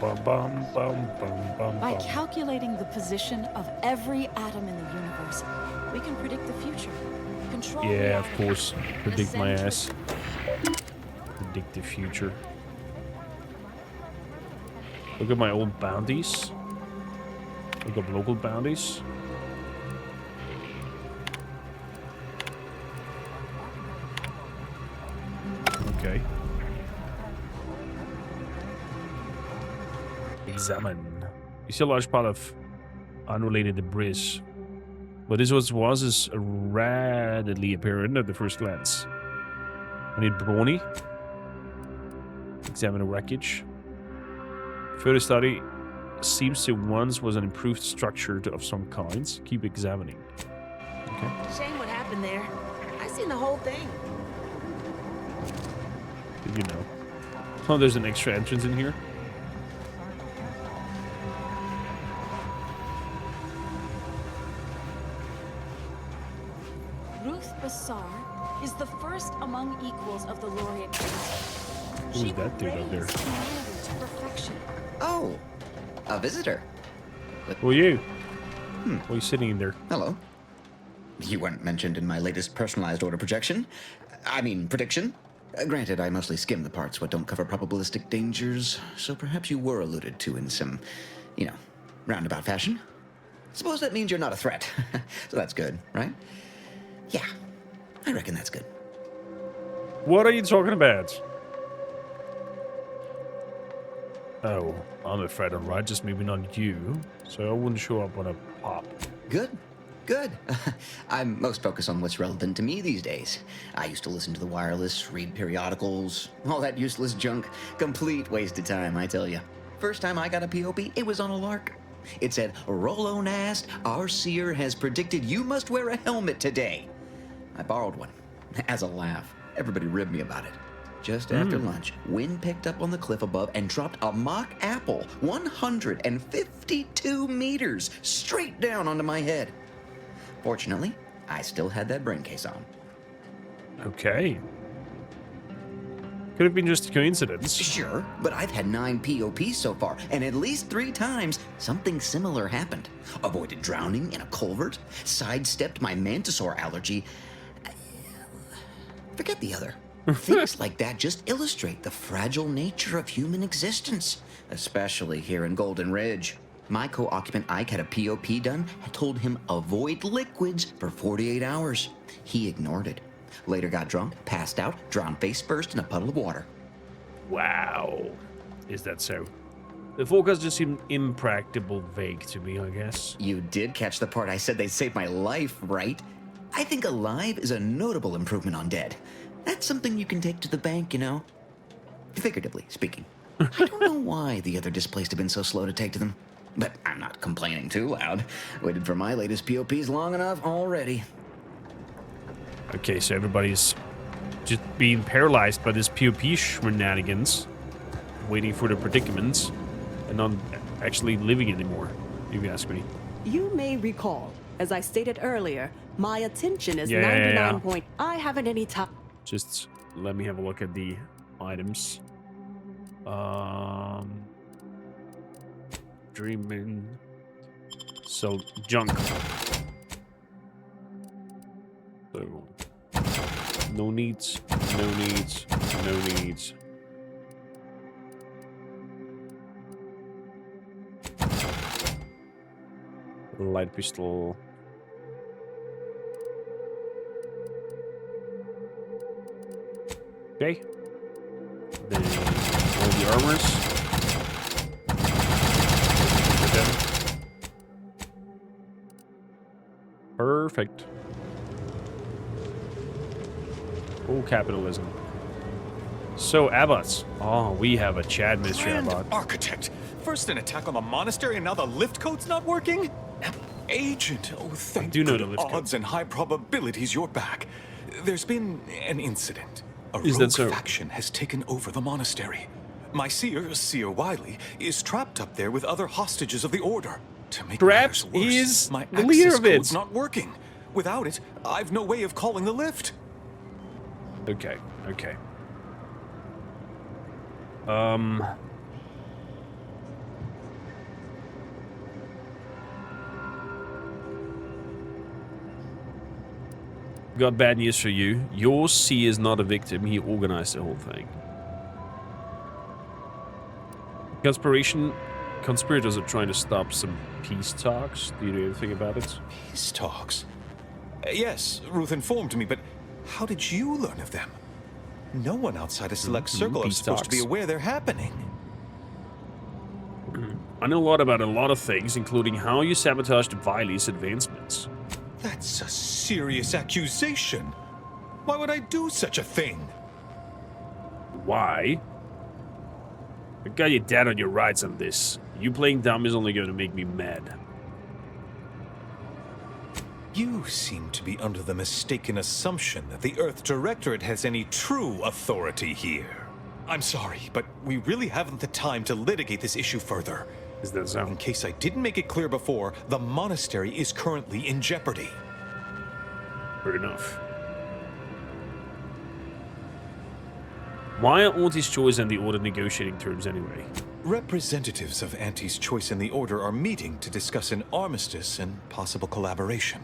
By calculating the position of every atom in the universe, we can predict the future. Control yeah, of course. Predict my ass. Predict the future. Look at my old bounties. Look up local bounties. Okay. Examine. You see a large pile of unrelated debris. What this was is readily apparent at the first glance. I need brawny. Examine the wreckage. Further study seems to once was an improved structure of some kinds. Keep examining. Okay. Shame what happened there. I seen the whole thing. Did you know? Oh, there's an extra entrance in here. Ruth Bassar is the first among equals of the Laureate class. Who's that dude up there? Humanity to perfection. Oh, a visitor. Who are you? Why are you sitting in there? Hello. You weren't mentioned in my latest personalized order projection. I mean, prediction. Granted, I mostly skim the parts what don't cover probabilistic dangers, so perhaps you were alluded to in some, roundabout fashion. Suppose that means you're not a threat. So that's good, right? Yeah, I reckon that's good. What are you talking about? Oh, I'm a threat, alright, just maybe not you. So I wouldn't show up on a pop. Good. Good. I'm most focused on what's relevant to me these days. I used to listen to the wireless, read periodicals, all that useless junk. Complete waste of time, I tell you. First time I got a POP, it was on a lark. It said, Rollo Nast, our seer has predicted you must wear a helmet today. I borrowed one, as a laugh. Everybody ribbed me about it. Just after lunch, wind picked up on the cliff above and dropped a mock apple 152 meters straight down onto my head. Fortunately, I still had that brain case on. Okay. Could have been just a coincidence. Sure, but I've had 9 POPs so far, and at least 3 times something similar happened. Avoided drowning in a culvert, sidestepped my mantisaur allergy. Forget the other. Things like that just illustrate the fragile nature of human existence, especially here in Golden Ridge. My co-occupant Ike had a POP done and told him avoid liquids for 48 hours. He ignored it. Later got drunk, passed out, drowned face first in a puddle of water. Wow. Is that so? The forecast just seemed impractical vague to me, I guess. You did catch the part I said they saved my life, right? I think alive is a notable improvement on dead. That's something you can take to the bank, you know? Figuratively speaking. I don't know why the other displaced have been so slow to take to them. But I'm not complaining too loud. Waited for my latest POPs long enough already. Okay, so everybody's just being paralyzed by this POP shenanigans, waiting for the predicaments, and not actually living anymore, if you ask me. You may recall, as I stated earlier, my attention is 99 I haven't any time. Just let me have a look at the items. Dreaming. So, junk. So, no needs, no needs, no needs. Light pistol. Okay. Then all the armors. Perfect. Oh, capitalism. So, Abbots. Oh, we have a Chad mystery, Abbot. Architect. First an attack on the monastery, and now the lift code's not working? Agent, oh, thank do know good the lift code. odds and high probabilities you're back. There's been an incident. A Is rogue that so? faction has taken over the monastery. My seer Wiley, is trapped up there with other hostages of the Order. To make Perhaps matters worse, he's my the leader access of it. code's not working. Without it, I've no way of calling the lift. Okay, okay. Got bad news for you. Your C is not a victim. He organized the whole thing. Conspirators are trying to stop some peace talks. Do you know anything about it? Peace talks? Yes, Ruth informed me, but how did you learn of them? No one outside a select circle is supposed to be aware they're happening. I know a lot about a lot of things, including how you sabotaged Wiley's advancements. That's a serious accusation. Why would I do such a thing? Why? I got your dad on your rights on this. You playing dumb is only going to make me mad. You seem to be under the mistaken assumption that the Earth Directorate has any true authority here. I'm sorry, but we really haven't the time to litigate this issue further. Is that so? In case I didn't make it clear before, the monastery is currently in jeopardy. Fair enough. Why are Auntie's Choice and the Order negotiating terms anyway? Representatives of Auntie's Choice and the Order are meeting to discuss an armistice and possible collaboration.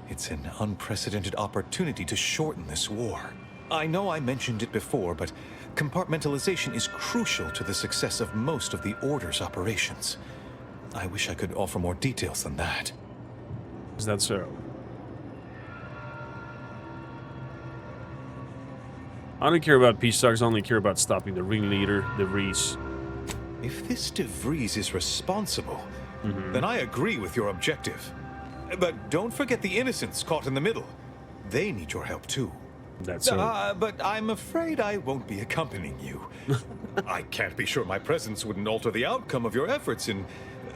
It's an unprecedented opportunity to shorten this war. I know I mentioned it before, but compartmentalization is crucial to the success of most of the Order's operations. I wish I could offer more details than that. Is that so? I don't care about peace talks, I only care about stopping the ringleader, DeVries. If this DeVries is responsible, then I agree with your objective. But don't forget the innocents caught in the middle. They need your help too. That's so. But I'm afraid I won't be accompanying you. I can't be sure my presence wouldn't alter the outcome of your efforts in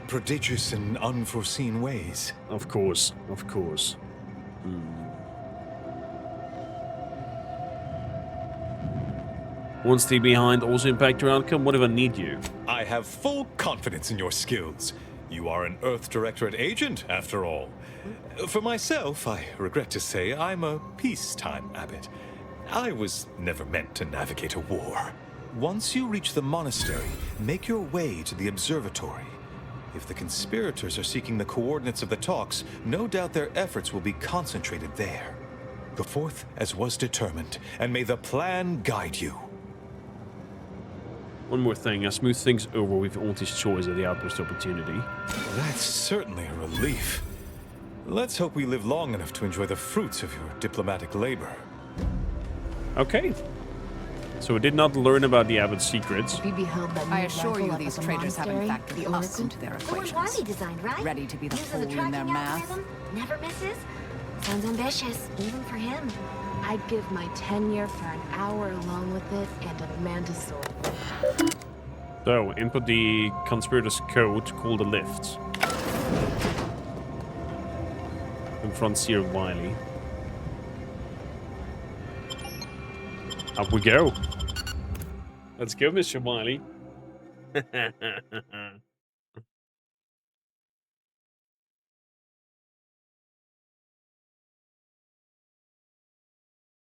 prodigious and unforeseen ways. Of course, of course. Won't stay behind also impact your outcome? What if I need you? I have full confidence in your skills. You are an Earth Directorate agent, after all. For myself, I regret to say I'm a peacetime abbot. I was never meant to navigate a war. Once you reach the monastery, make your way to the observatory. If the conspirators are seeking the coordinates of the talks, no doubt their efforts will be concentrated there. Go forth as was determined, and may the plan guide you. One more thing, I smooth things over with Alti's choice of the outpost opportunity. That's certainly a relief. Let's hope we live long enough to enjoy the fruits of your diplomatic labor. Okay. So we did not learn about the Abbot's secrets. I assure you these traitors haven't factored us into their equations. The one Wiley designed, right? Ready to be the Uses fool a in tracking their math. algorithm, never misses. Sounds ambitious, even for him. I'd give my tenure for an hour alone with it and a mantisaur. So, input the conspirators' code to call the lift. Confront Sir Wiley. Up we go. Let's go, Mr. Wiley.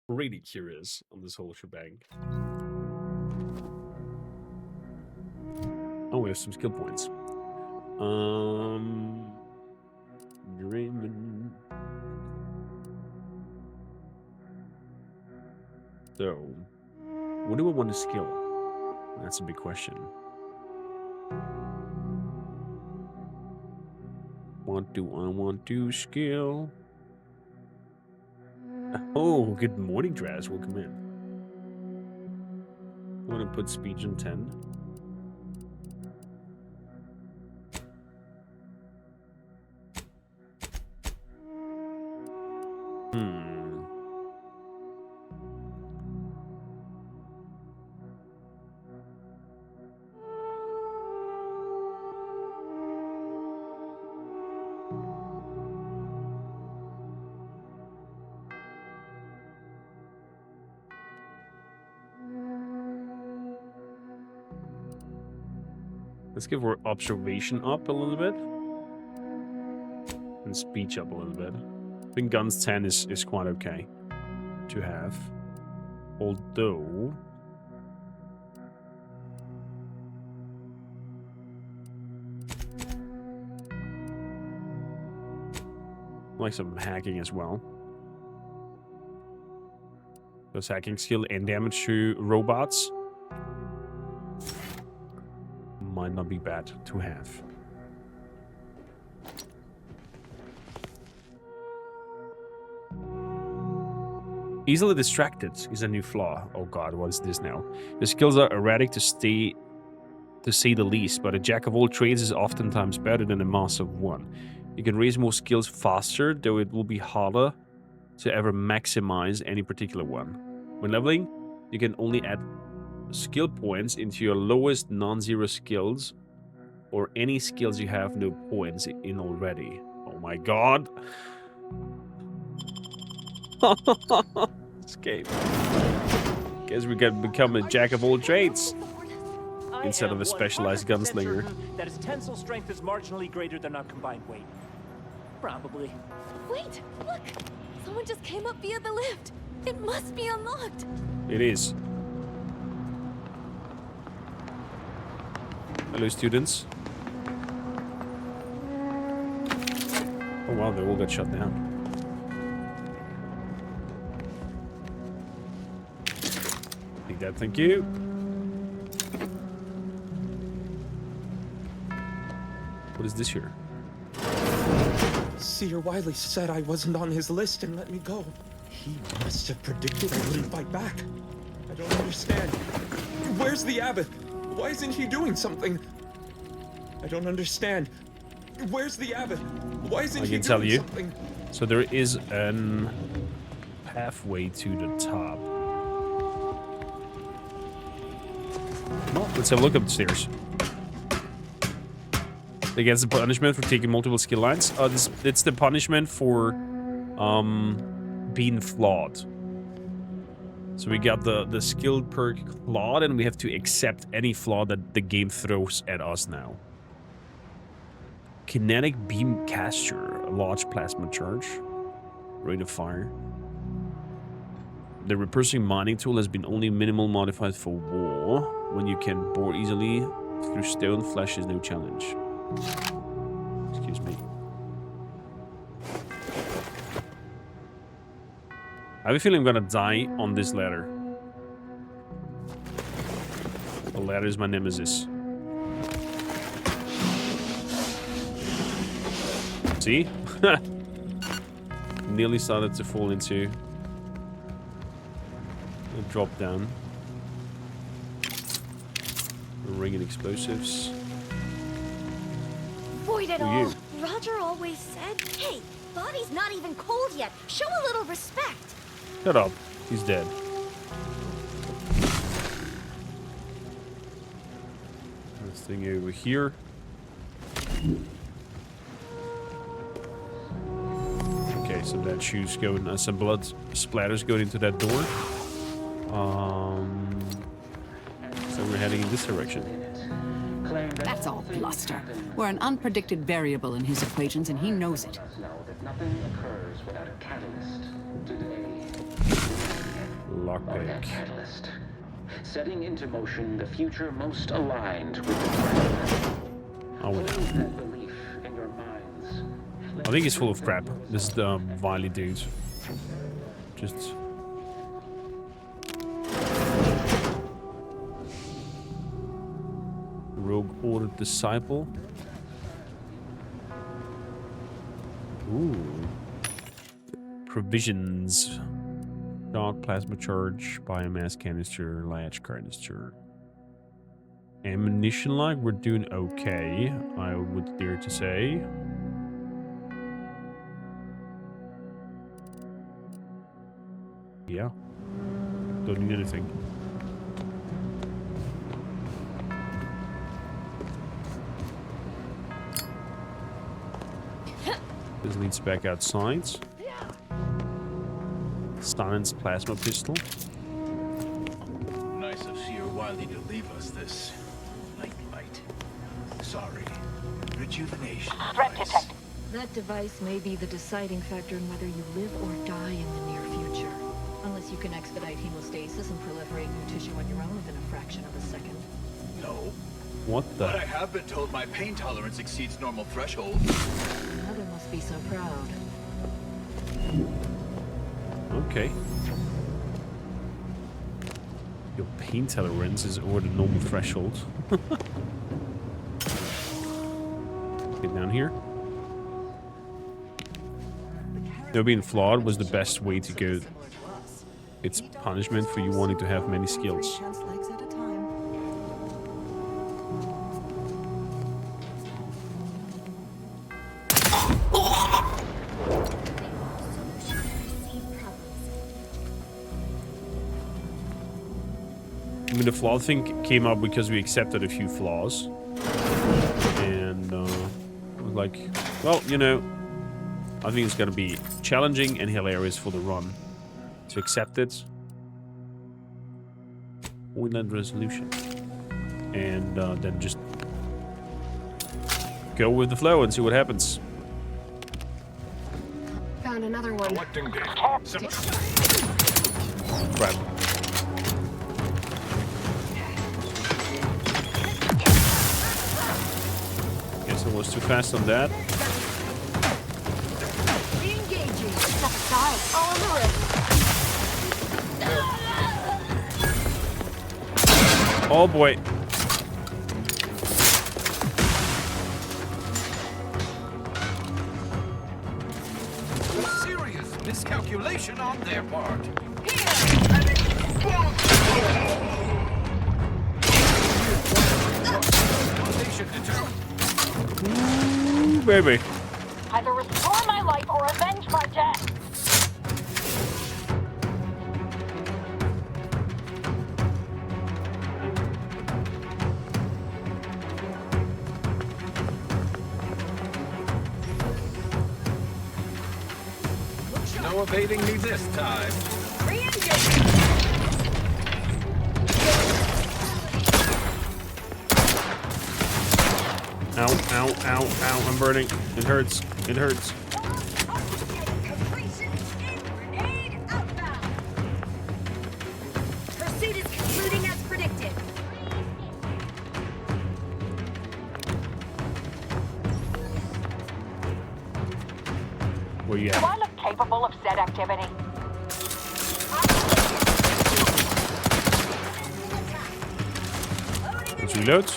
Really curious on this whole shebang. Oh, we have some skill points. Dreaming. So, what do I want to skill? That's a big question. What do I want to skill? Oh, good morning, Draz. Welcome in. I want to put speech on 10. Let's give our observation up a little bit. And speech up a little bit. I think guns 10 is quite okay to have. Although... like some hacking as well. Does hacking skill and damage to robots? Might not be bad to have. Easily distracted is a new flaw. Oh god, what is this now? The skills are erratic to say the least, but a jack of all trades is oftentimes better than a master of one. You can raise more skills faster, though it will be harder to ever maximize any particular one. When leveling, you can only add skill points into your lowest non-zero skills or any skills you have no points in already. Oh my god. Escape. Guess we can become a jack of all trades instead of a specialized gunslinger. That his tensile strength is marginally greater than our combined weight. Probably. Wait, look! Someone just came up via the lift. It must be unlocked. It is. Hello, students. Oh wow, they all got shut down. Take that, thank you. What is this here? Sir Wiley said I wasn't on his list and let me go. He must have predicted I wouldn't fight back. I don't understand. Where's the abbot? Why isn't he doing something? I don't understand. Where's the abbot? Why isn't I he can tell doing you. something? So there is an pathway to the top. Well, let's have a look upstairs. Against the punishment for taking multiple skill lines. It's the punishment for being flawed. So we got the skill perk clawed, and we have to accept any flaw that the game throws at us now. Kinetic beam caster, a large plasma charge, rate of fire. The repurposing mining tool has been only minimal modified for war. When you can bore easily through stone, flesh is no challenge. Excuse me. I have a feeling I'm gonna die on this ladder. The ladder is my nemesis. See? Nearly started to fall into a drop down. Ring and explosives. Void it Who all. you? Roger always said, hey, body's not even cold yet. Show a little respect. Shut up. He's dead. This thing over here. Okay, so that shoe's going, some blood splatters going into that door. So we're heading in this direction. That's all bluster. We're an unpredicted variable in his equations, and he knows it. Nothing occurs without a catalyst. Today, Lockpick. catalyst, setting into motion the future most aligned with the present. Oh, well. That belief in your minds. I think he's full of crap. This is the Wiley dude. Just... Rogue Order Disciple. Ooh. Provisions. Dark plasma charge, biomass canister, latch canister. Ammunition lag, we're doing okay, I would dare to say. Yeah. Don't need anything. This leads back outside. Silence plasma pistol. Nice of Sir Wiley to leave us this light. Sorry. Rejuvenation. Threat detected. That device may be the deciding factor in whether you live or die in the near future. Unless you can expedite hemostasis and proliferate new tissue on your own within a fraction of a second. No. What the? But I have been told my pain tolerance exceeds normal threshold. Mother must be so proud. Okay. Your pain tolerance is over the normal threshold. Get down here. No, being flawed was the best way to go. It's punishment for you wanting to have many skills. I mean, the flaw thing came up because we accepted a few flaws. And, I was like, well, you know, I think it's gonna be challenging and hilarious for the run to accept it. Win resolution. And, then just go with the flow and see what happens. Found another one. Crap. Guess I was too fast on that. Re-engaging. Step aside. All on the wrist. Oh boy. Serious miscalculation on their part. baby. Either restore my life or avenge my death. No evading me this time. Ow, ow, ow, ow, I'm burning. It hurts. It hurts. Pursuit is concluding as predicted. Where you Do at? I look capable of said activity? Let's reload.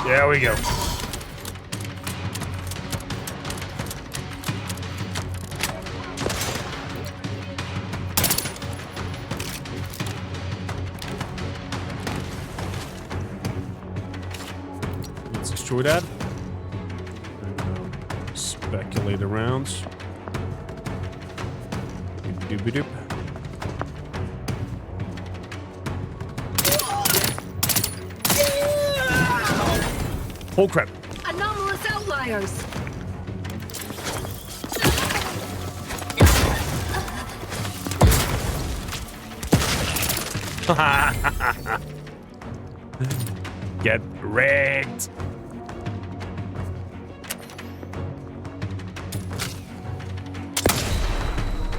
There we go. Let's destroy that. Speculate around. Doop-a-doop. Oh crap. Anomalous outliers. Get wrecked.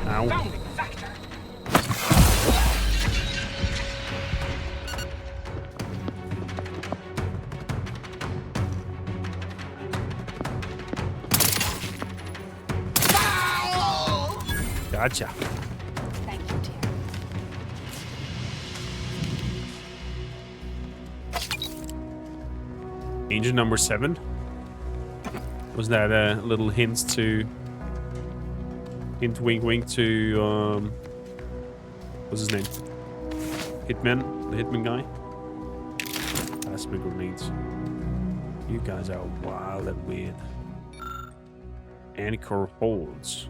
Ow. Gotcha. Thank you, dear. Agent number 7. Was that a little hint wink wink to what's his name? Hitman, the Hitman guy. Plasma grenades. You guys are wild and weird. Anchor holds.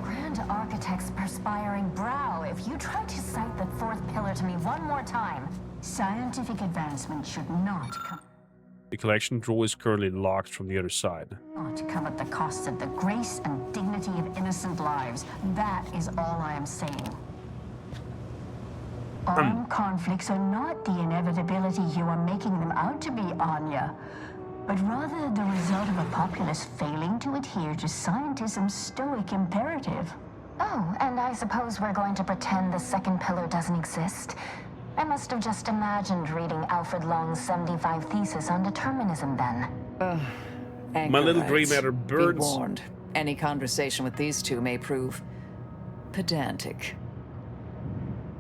Grand Architect's perspiring brow, if you try to cite the fourth pillar to me one more time, scientific advancement should not come. The collection drawer is currently locked from the other side. Not come at the cost of the grace and dignity of innocent lives. That is all I am saying. Armed conflicts are not the inevitability you are making them out to be, Anya, but rather the result of a populace failing to adhere to scientism's stoic imperative. Oh, and I suppose we're going to pretend the second pillar doesn't exist? I must have just imagined reading Alfred Long's 75 thesis on determinism then. My little gray Anchorites, matter be birds. warned. Any conversation with these two may prove pedantic.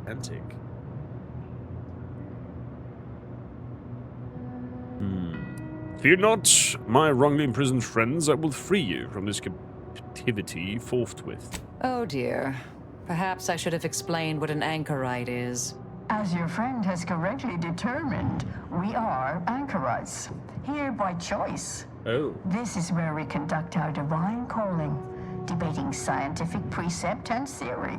Pedantic. Fear not, my wrongly imprisoned friends. I will free you from this captivity forthwith. Oh dear. Perhaps I should have explained what an anchorite is. As your friend has correctly determined, we are anchorites, here by choice. Oh. This is where we conduct our divine calling, debating scientific precept and theory.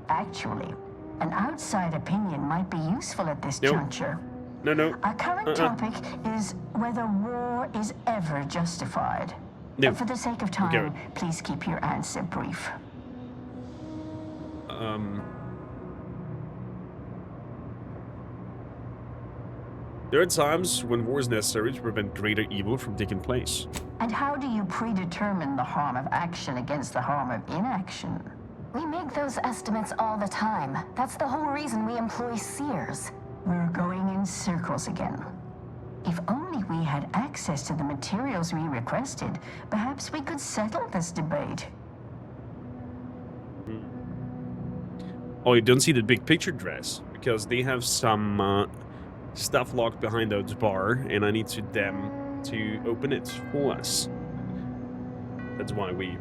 Actually, an outside opinion might be useful at this juncture. No. Our current topic is whether war is ever justified. No. For the sake of time, please keep your answer brief. There are times when war is necessary to prevent greater evil from taking place. And how do you predetermine the harm of action against the harm of inaction? We make those estimates all the time. That's the whole reason we employ seers. We're going in circles again. If only we had access to the materials we requested, perhaps we could settle this debate. Oh, you don't see the big picture dress because they have some stuff locked behind those bar, and I need them to open it for us. That's why we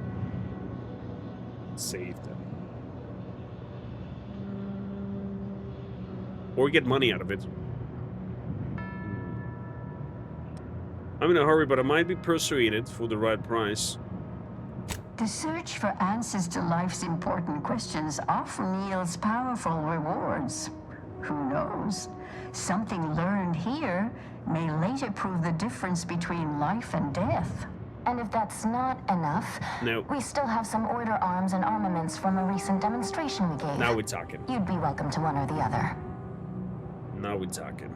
saved them. Or get money out of it. I'm in a hurry, but I might be persuaded for the right price. The search for answers to life's important questions often yields powerful rewards. Who knows? Something learned here may later prove the difference between life and death. And if that's not enough, we still have some order arms and armaments from a recent demonstration we gave. Now we're talking. You'd be welcome to one or the other. Now we're talking.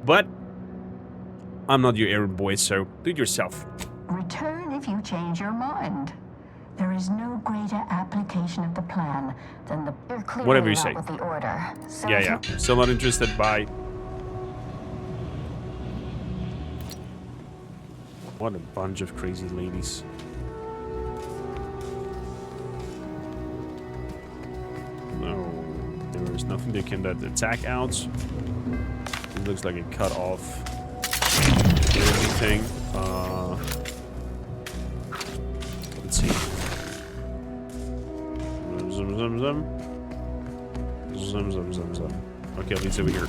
But I'm not your errand boy, so do it yourself. Return if you change your mind. There is no greater application of the plan than the whatever you say. With the order. So yeah. Still not interested. Bye. What a bunch of crazy ladies. No, there is nothing they can attack out. It looks like it cut off everything. Let's see. Zum. Okay, at least over here.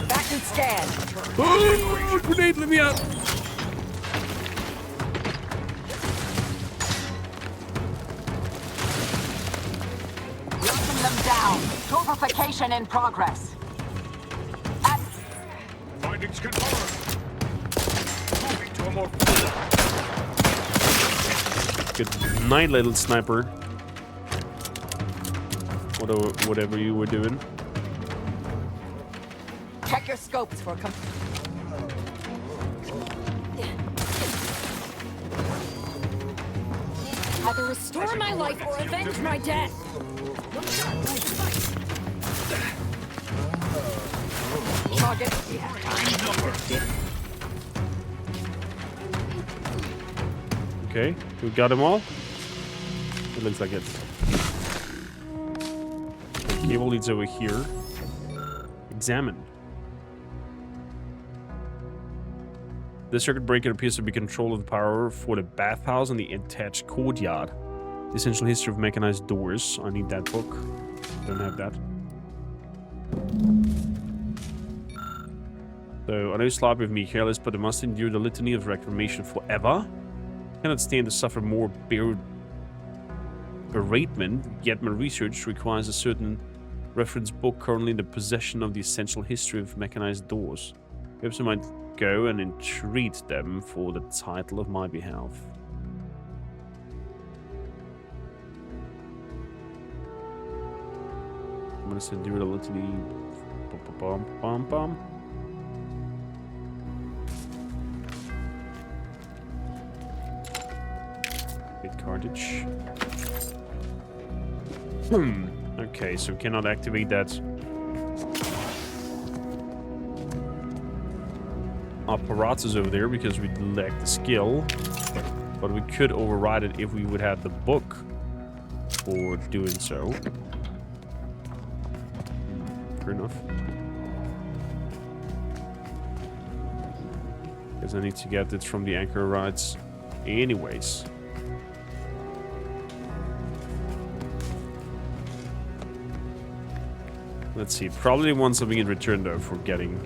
Back and stand. Oh, grenade, let me out. Locking them down. Torpification in progress. Findings confirmed. Moving to a more Good night, little sniper. Whatever you were doing. Check your scopes for Either restore my life or avenge my death. Target. Okay, we got them all. It looks like it. The cable leads over here. Examine. The circuit breaker appears to be control of the power for the bathhouse and the attached courtyard. The essential history of mechanized doors. I need that book. Don't have that. So, I know sloppy of me, careless, but I must endure the litany of reclamation forever. Cannot stand to suffer more beratement, yet my research requires a certain reference book currently in the possession of the essential history of mechanized doors. Perhaps I might go and entreat them for the title of my behalf. I'm gonna send you a litany. Bit cartridge. Okay, so we cannot activate that apparatus over there because we lack the skill. But we could override it if we would have the book for doing so. Fair enough. Because I need to get it from the anchor rides anyways. Let's see. Probably want something in return, though, for getting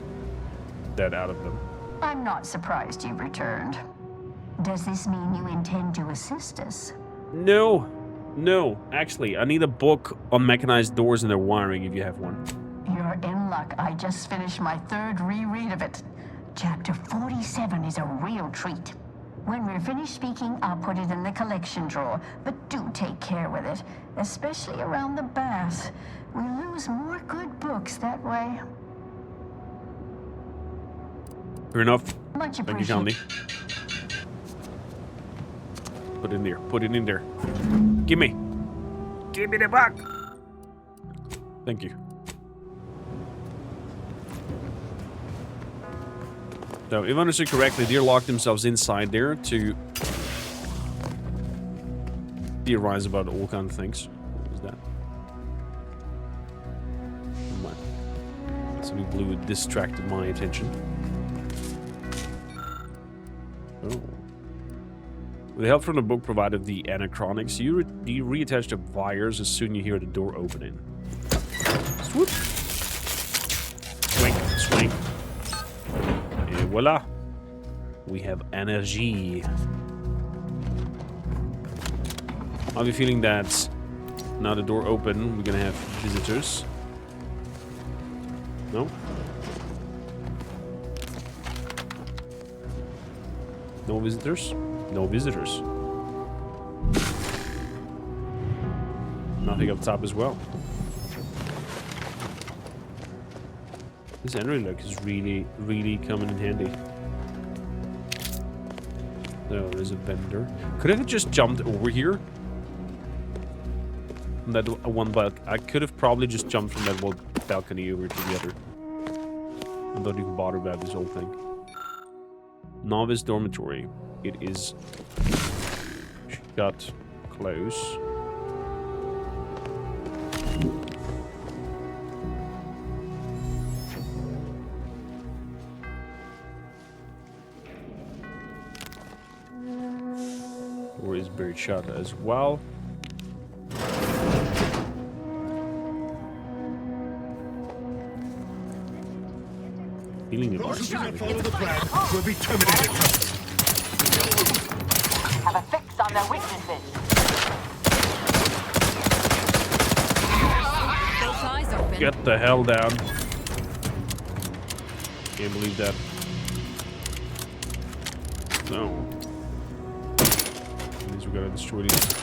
that out of them. I'm not surprised you returned. Does this mean you intend to assist us? No. No. Actually, I need a book on mechanized doors and their wiring if you have one. You're in luck. I just finished my third reread of it. Chapter 47 is a real treat. When we're finished speaking, I'll put it in the collection drawer. But do take care with it, especially around the bath. We lose more good books that way. Fair enough. Much Thank you, County. Put it in there. Put it in there. Gimme. Give me the book. Thank you. So, if I understood correctly, they locked themselves inside there to theorize about all kinds of things. What is that? Something blue distracted my attention. Oh. With the help from the book provided the anachronics, you reattach the wires as soon as you hear the door opening. Swoop! Swing, swing. Et voila! We have energy. I have a feeling that now the door open, we're gonna have visitors. No? No visitors? No visitors. Nothing up top as well. This entry look is really coming in handy. No, there's a vendor. Could I have just jumped over here? From that one balcony. I could have probably just jumped from that one balcony over to the other. I don't even bother about this whole thing. Novice dormitory. It is shut close. Door is very shut as well. Feeling it. Those who do not follow the plan will be terminated. Have a fix on their weaknesses. Both eyes open. Get the hell down. Can't believe that. No. That means we gotta destroy these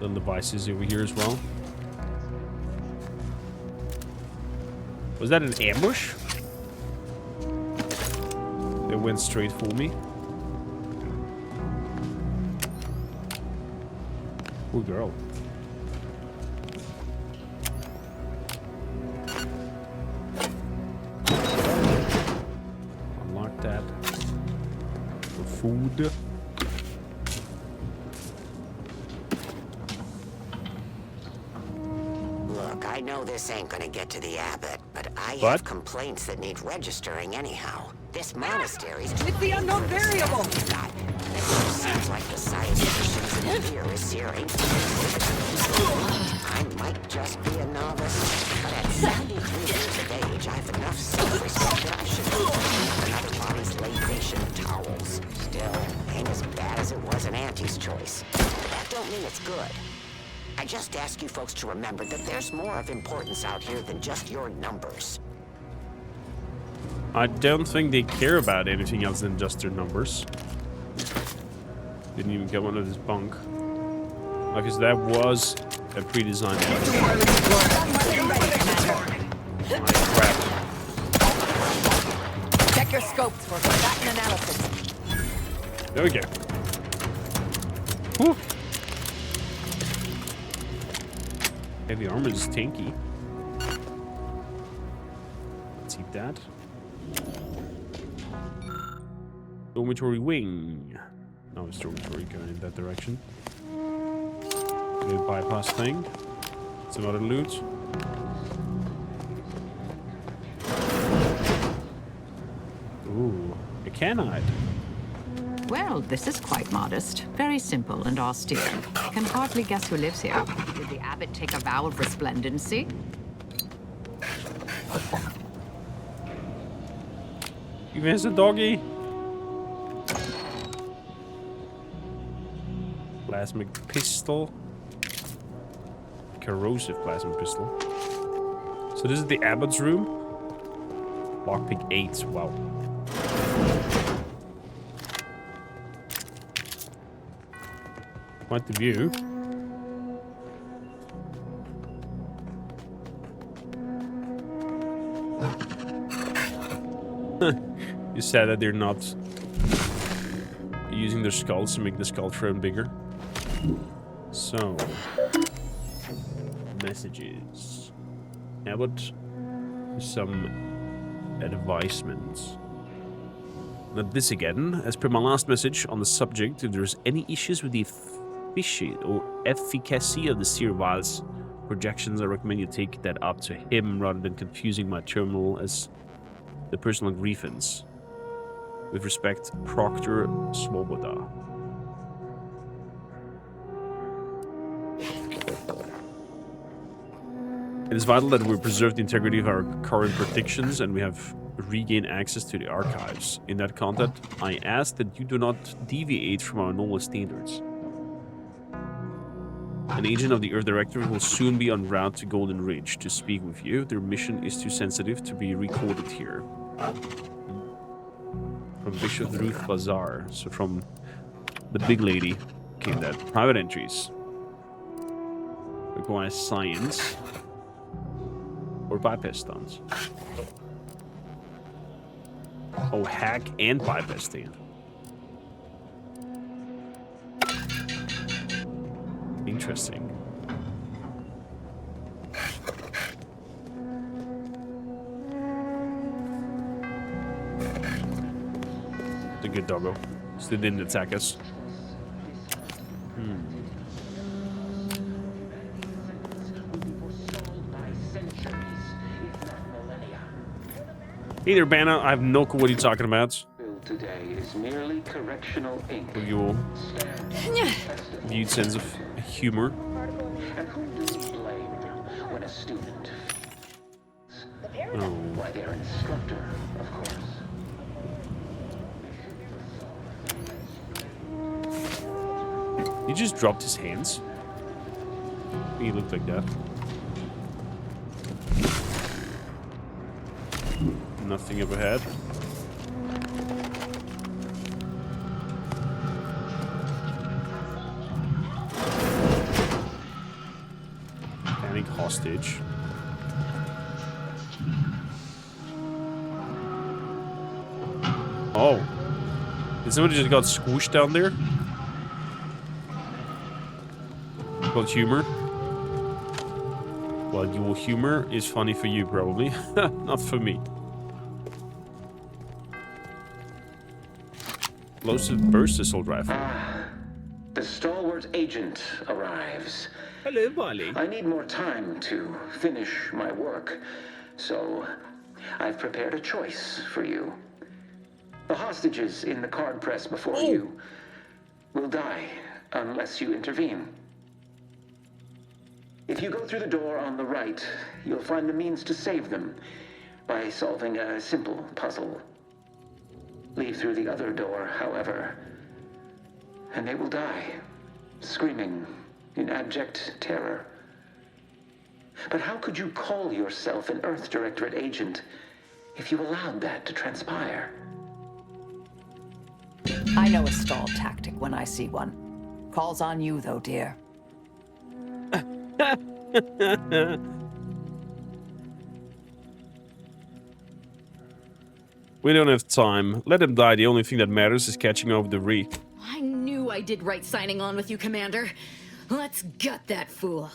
little devices over here as well. Was that an ambush? They went straight for me. Poor girl. Unlock that. For food. Look, I know this ain't gonna get to the abbot, but I have complaints that need registering anyhow. This monastery's too It's the unknown variable. Seems like the science fictions in here is searing. I might just be a novice, but at 73 years of age, I have enough self-respect that I should be another body's libation towels. Still, ain't as bad as it was in Auntie's choice. But that don't mean it's good. I just ask you folks to remember that there's more of importance out here than just your numbers. I don't think they care about anything else than just their numbers. Didn't even get one of this bunk. Because that was a pre-designed one. Oh, crap. Check your scopes for combatant analysis. There we go. Whew. Heavy armor is tanky. Let's eat that. Dormitory wing. No, it's dormitory going in that direction. Good bypass thing. Some other loot. Ooh, a canine. Well, this is quite modest. Very simple and austere. Can hardly guess who lives here. Did the abbot take a vow of resplendency? Give us a doggy. Plasmic pistol. Corrosive plasmic pistol. So this is the abbot's room. Lockpick 8. Wow. Quite the view. You said that they're not using their skulls to make the skull throne bigger. So, messages. How about some advisements? Not this again. As per my last message on the subject, if there's any issues with the efficiency or efficacy of the seer vials projections, I recommend you take that up to him rather than confusing my terminal as the personal grievance. With respect, Proctor Svoboda. It is vital that we preserve the integrity of our current predictions and we have regained access to the archives. In that context, I ask that you do not deviate from our normal standards. An agent of the Earth Directorate will soon be en route to Golden Ridge to speak with you. Their mission is too sensitive to be recorded here. From Bishop Ruth Bazaar, so from the big lady came that. Private entries. Requires science. Or bypass stunts. Oh, hack and bypass stand. Interesting. It's a good doggo. Still didn't attack us. Hey there, Banna. I have no clue what you're talking about. Today is merely correctional ink. With your viewed sense of humor. And who do we blame when a student? Oh. Why, their instructor, of course. He just dropped his hands. He looked like that. Nothing up ahead. Panic hostage. Oh. Did somebody just got squished down there? Called humor. Well, your humor is funny for you, probably. Not for me. Explosive burst assault rifle. The stalwart agent arrives. Hello, Molly. I need more time to finish my work, so I've prepared a choice for you. The hostages in the card press before you will die unless you intervene. If you go through the door on the right, you'll find the means to save them by solving a simple puzzle. Leave through the other door, however, and they will die, screaming in abject terror. But how could you call yourself an Earth Directorate agent if you allowed that to transpire? I know a stall tactic when I see one. Calls on you, though, dear. We don't have time. Let him die. The only thing that matters is catching over DeVries. I knew I did right signing on with you, Commander. Let's gut that fool.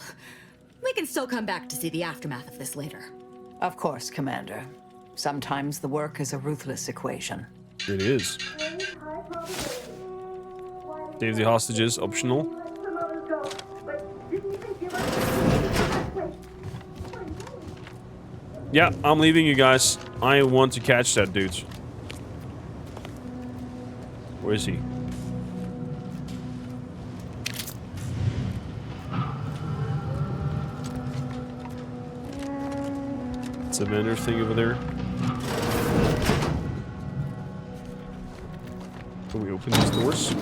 We can still come back to see the aftermath of this later. Of course, Commander. Sometimes the work is a ruthless equation. It is. Save the hostages, optional. Yeah, I'm leaving you guys. I want to catch that dude. Where is he? It's a vendor thing over there. Can we open these doors?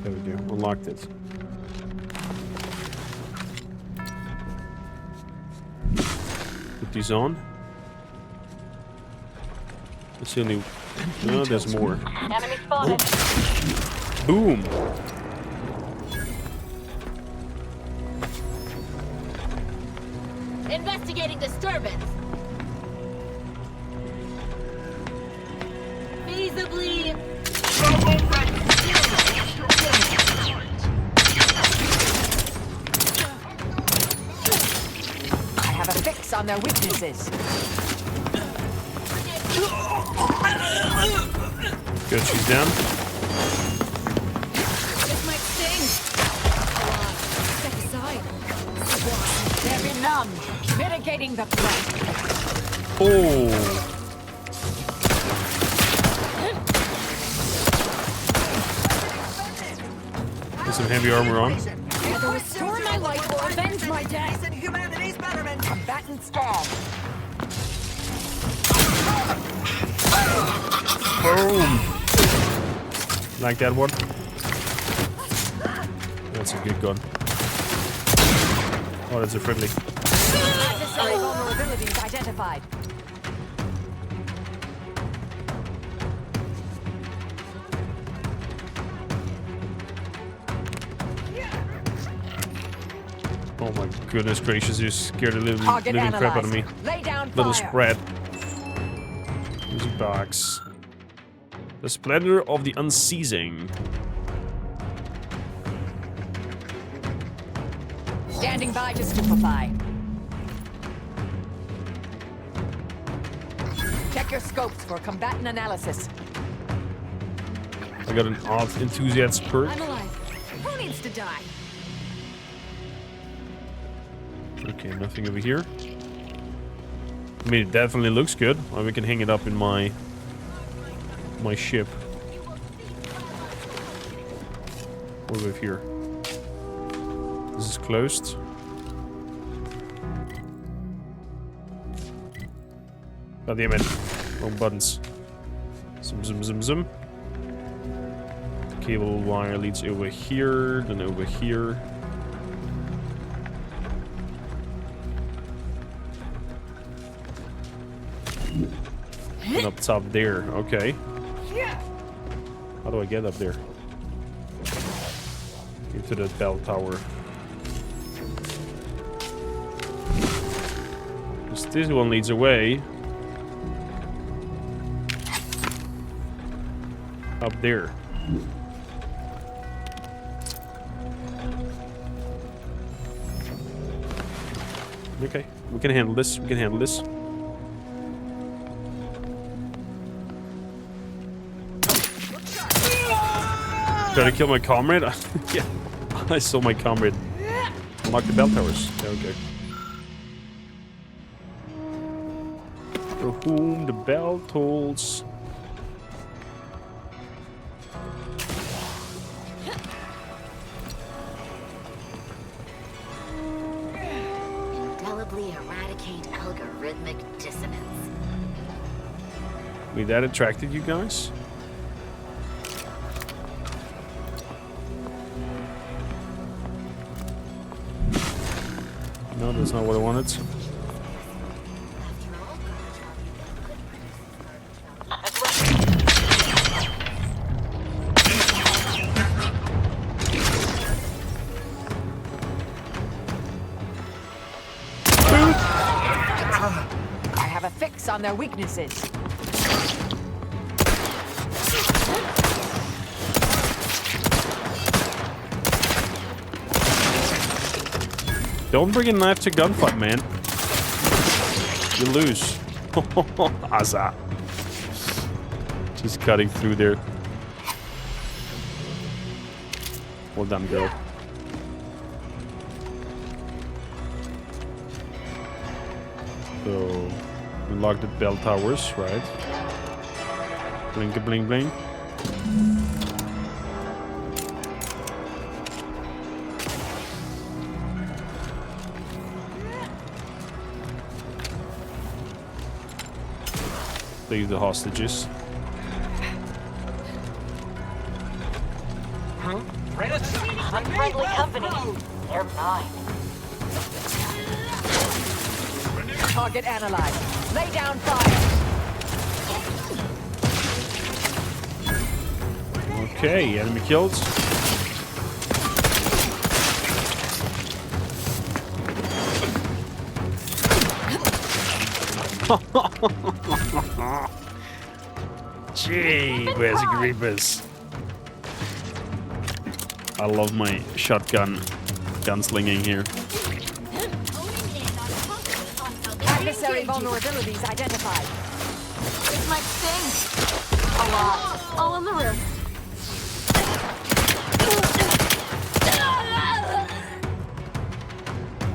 There we go. Unlocked it. Put these on. Let's see only. No, there's more. Enemy spotted. Boom. Investigating disturbance. Feasibly. I have a fix on their weaknesses. Good, she's down. This might sting. Step aside. They're benumbed, mitigating the threat. Oh. Put some heavy armor on. Either restore my life or avenge my death. Humanity's betterment. Combatant spawn. Boom. Like that one. That's a good gun. Oh, that's a friendly. Adversary vulnerabilities identified. Oh my goodness gracious, you scared the living crap out of me. Lay down Little fire. spread. There's a box. The Splendor of the Unceasing. Standing by to stupefy. Check your scopes for combatant analysis. I got an odd enthusiast perk. I'm alive. Who needs to die? Okay, nothing over here. I mean, it definitely looks good. Well, we can hang it up in my ship. What over here? This is closed. God damn it. Wrong buttons. Zoom, zoom, zoom, zoom. The cable wire leads over here, then over here. And up top there, okay. How do I get up there? Into the bell tower. This one leads away. Up there. Okay, we can handle this. We can handle this. Try to kill my comrade? Yeah, I saw my comrade unlock the bell towers. Okay. For whom the bell tolls. Indelibly eradicate algorithmic dissonance. Wait, that attracted you guys? No, that's not what I wanted. I have a fix on their weaknesses. Don't bring a knife to gunfight, man. You lose. Asa. Just cutting through there. Well done, girl. So, unlock the bell towers, right? Blink a bling bling. Leave the hostages. Unfriendly company. They're mine. Target analyzed. Lay down fire. Okay, enemy killed. Gee, where's the creepers? I love my shotgun gunslinging here. Adversary vulnerabilities identified. This might sting. A lot. All on the wrist.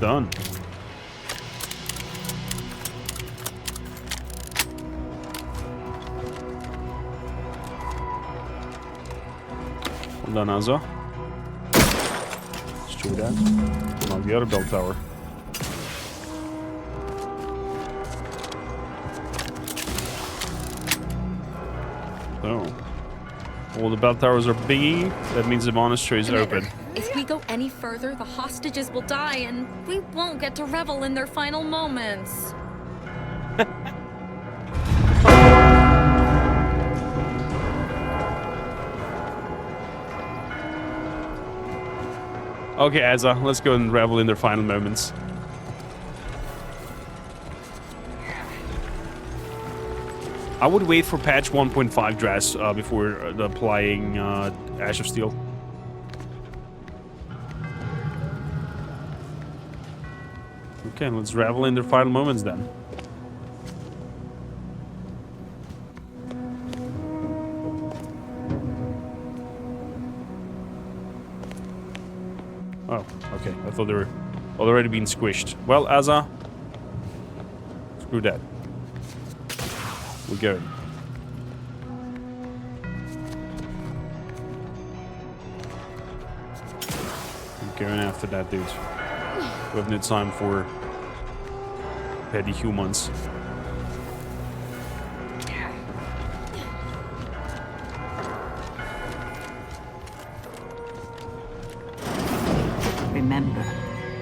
Done. Well done, Azza. Let's do that. Now the other bell tower. So, all the bell towers are biggie. That means the monastery is open. If we go any further, the hostages will die, and we won't get to revel in their final moments. Okay, Azza, let's go and revel in their final moments. I would wait for patch 1.5 dress before applying Ash of Steel. Okay, let's revel in their final moments then. Oh, okay. I thought they were already being squished. Well, Azza, screw that. We're going. We're going after that dude. We have no time for petty humans. Remember,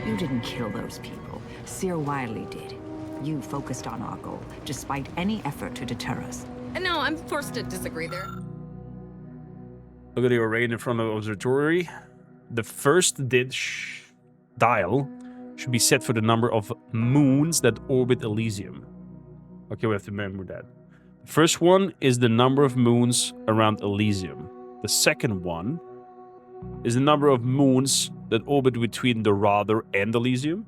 you didn't kill those people. Seer Wiley did. You focused on our goal, despite any effort to deter us. No, I'm forced to disagree there. Look at the array in front of the observatory. The first dial should be set for the number of moons that orbit Elysium. Okay, we have to remember that. The first one is the number of moons around Elysium. The second one is the number of moons that orbit between Dorado and Elysium.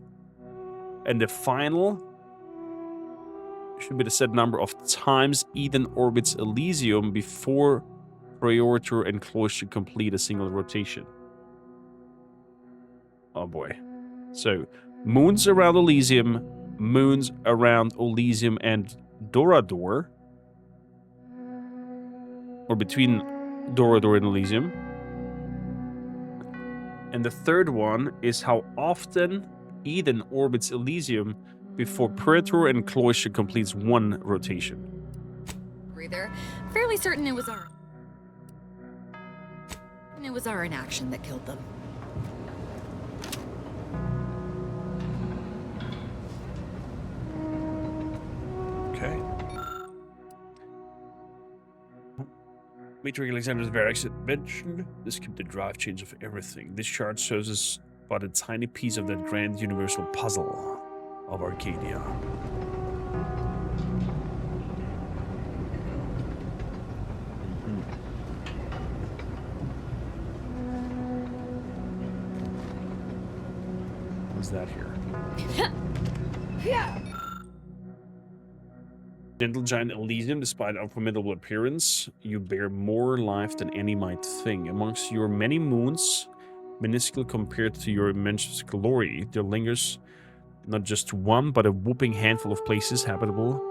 And the final should be the set number of times Eden orbits Elysium before Praetor and Cloister complete a single rotation. Oh boy. So, moons around Elysium, moons around Elysium and Dorador, or between Dorador and Elysium. And the third one is how often Eden orbits Elysium before Praetor and Cloister completes one rotation. There, fairly certain it was our inaction that killed them. Okay. Meeting Alexander's Varix mentioned this kept the drive chains of everything. This chart shows us but a tiny piece of that grand universal puzzle of Arcadia. What's that here? Gentle giant Elysium, despite our formidable appearance, you bear more life than any might think. Amongst your many moons, minuscule compared to your immense glory, there lingers not just one, but a whooping handful of places habitable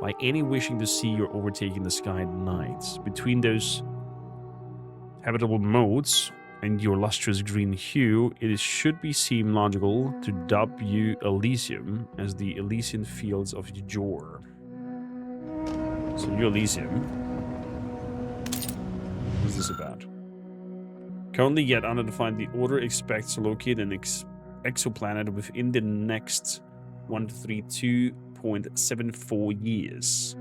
by any wishing to see your overtaking the sky at night. Between those habitable modes and your lustrous green hue, it should be seem logical to dub you Elysium as the Elysian fields of Jor. So you Elysium. What's this about? Currently yet undefined, the Order expects to locate an exoplanet within the next 132.74 years.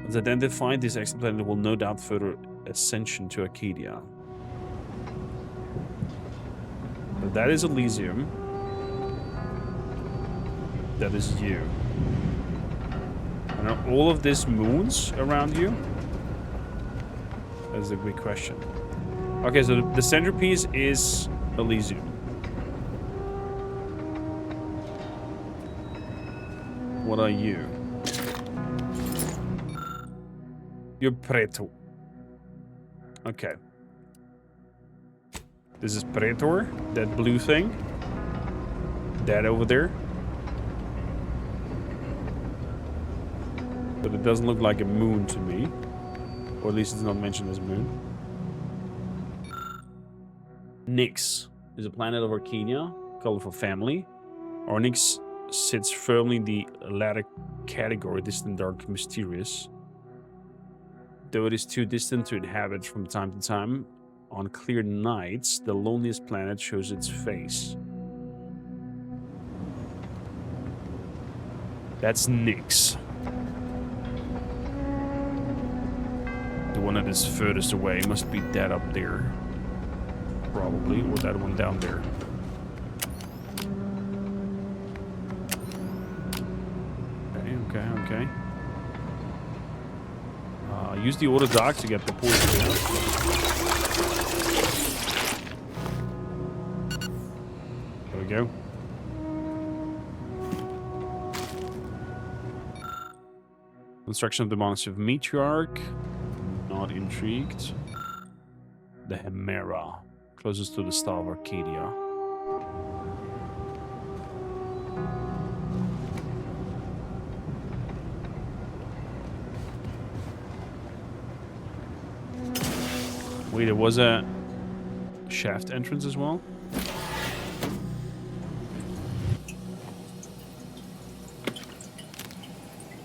Once identified, this exoplanet will no doubt further ascension to Arcadia. But that is Elysium. That is you. And are all of these moons around you? That's a big question. Okay, so the centerpiece is Elysium. What are you? You're Praetor. Okay. This is Praetor, that blue thing. that over there. But it doesn't look like a moon to me. Or at least it's not mentioned as a moon. Nyx is a planet of Arcadia, colorful family. Nyx sits firmly in the latter category, distant, dark, mysterious. Though it is too distant to inhabit from time to time, on clear nights, the loneliest planet shows its face. That's Nyx. The one that is furthest away must be that up there. Probably, or that one down there. Okay. Use the auto dock to get the poison out. There we go. Construction of the Monastery of Meteorarch. Not intrigued. The Hemera, closest to the Star of Arcadia. Wait, there was a shaft entrance as well?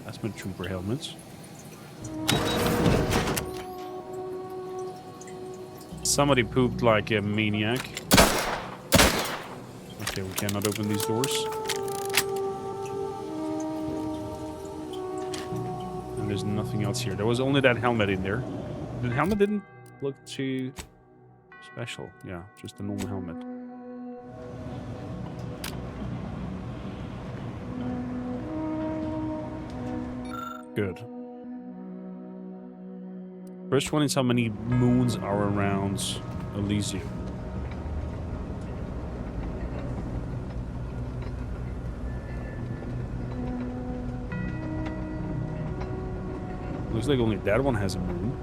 That's my trooper helmets. Somebody pooped like a maniac. Okay, we cannot open these doors. And there's nothing else here. There was only that helmet in there. The helmet didn't look too special. Yeah, just a normal helmet. Good. First one is how many moons are around Elysium. Looks like only that one has a moon.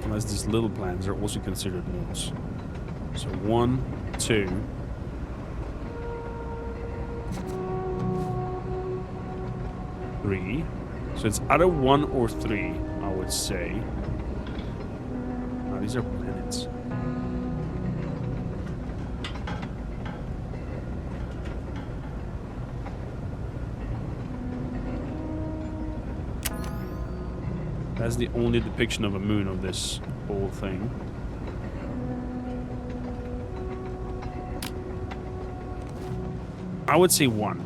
Unless these little planets are also considered moons. So 1, 2. 3. So it's either 1 or 3, I would say. Oh, these are planets. That's the only depiction of a moon of this whole thing. I would say 1.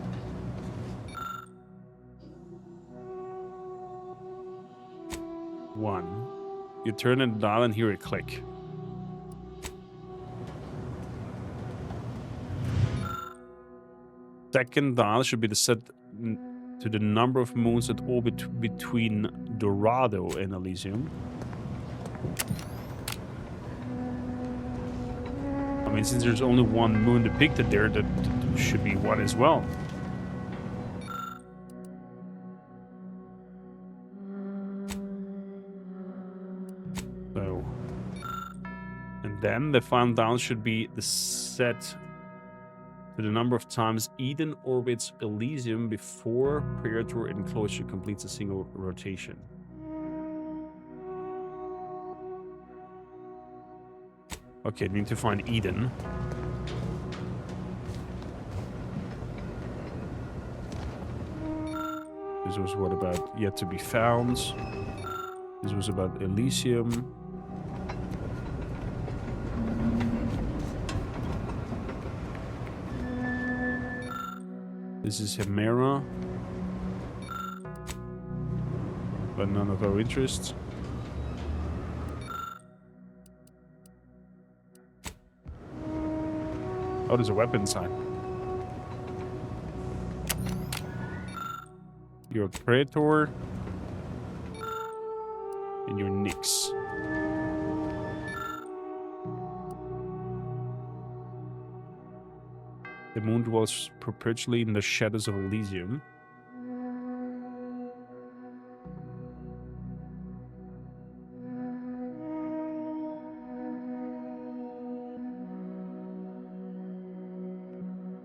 1. You turn the dial and hear it click. Second dial should be set to the number of moons that orbit between Dorado and Elysium. I mean, since there's only 1 moon depicted there, that should be 1 as well. So, and then the final down should be the set to the number of times Eden orbits Elysium before Praetor enclosure completes a single rotation. Okay, we need to find Eden. This was what about yet to be found. This was about Elysium. This is Hemera. But none of our interest. Oh, there's a weapon sign. You're a Praetor. And you're Nyx. The moon dwells perpetually in the shadows of Elysium.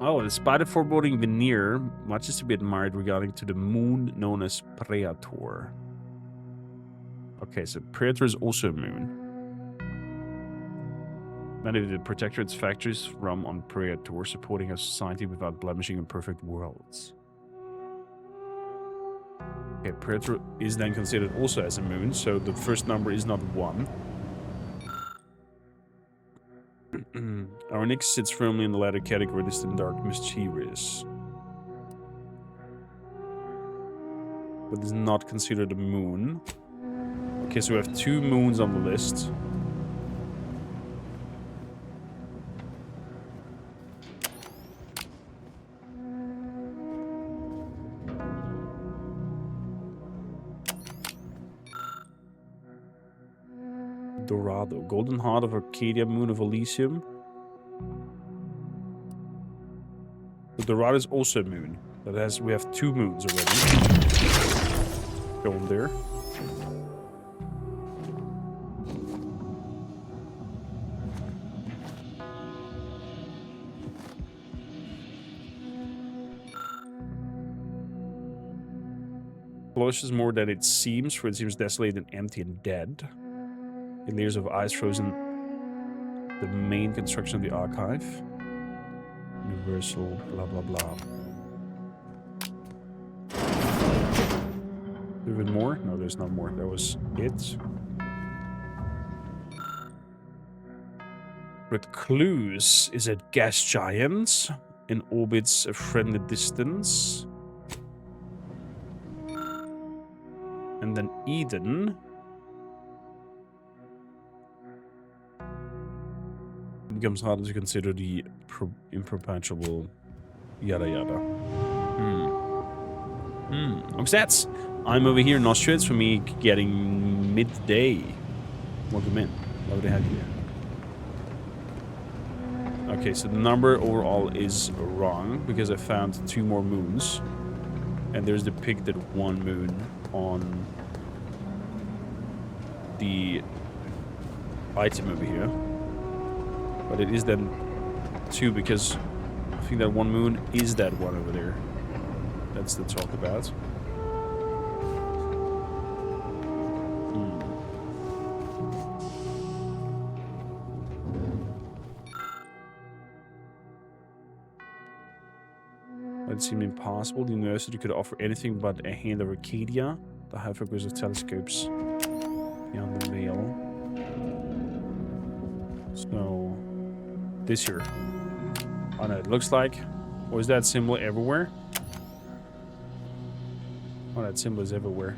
Oh, despite a foreboding veneer, much is to be admired regarding to the moon known as Praetor. Okay, so Praetor is also a moon. Many of the protectorate's factories run on Praetor, supporting a society without blemishing in perfect worlds. Okay, Praetor is then considered also as a moon, so the first number is not 1. Our Nyx sits firmly in the latter category, distant, dark, mischievous. But is not considered a moon. Okay, so we have 2 moons on the list. Dorado, Golden Heart of Arcadia, Moon of Elysium. The Dorado is also a moon. We have 2 moons already. Go on there. Close is more than it seems, for it seems desolate and empty and dead. In layers of ice frozen the main construction of the archive. Universal, blah blah blah. Even more? No, there's not more. That was it. Recluse is a gas giant in orbits a friendly distance. And then Eden becomes harder to consider the imperpetuable yada yada. Stats. I'm over here in Austria. It's for me getting midday. Welcome in. Love to have you. Okay, so the number overall is wrong because I found 2 more moons. And there's depicted 1 moon on the item over here. But it is then 2 because I think that 1 moon is that one over there. That's the talk about. It seemed impossible. The university could offer anything but a hand of Arcadia. The high focus of telescopes beyond the veil. So, this year. Oh no, it looks like. Was that symbol everywhere? Oh, that symbol is everywhere.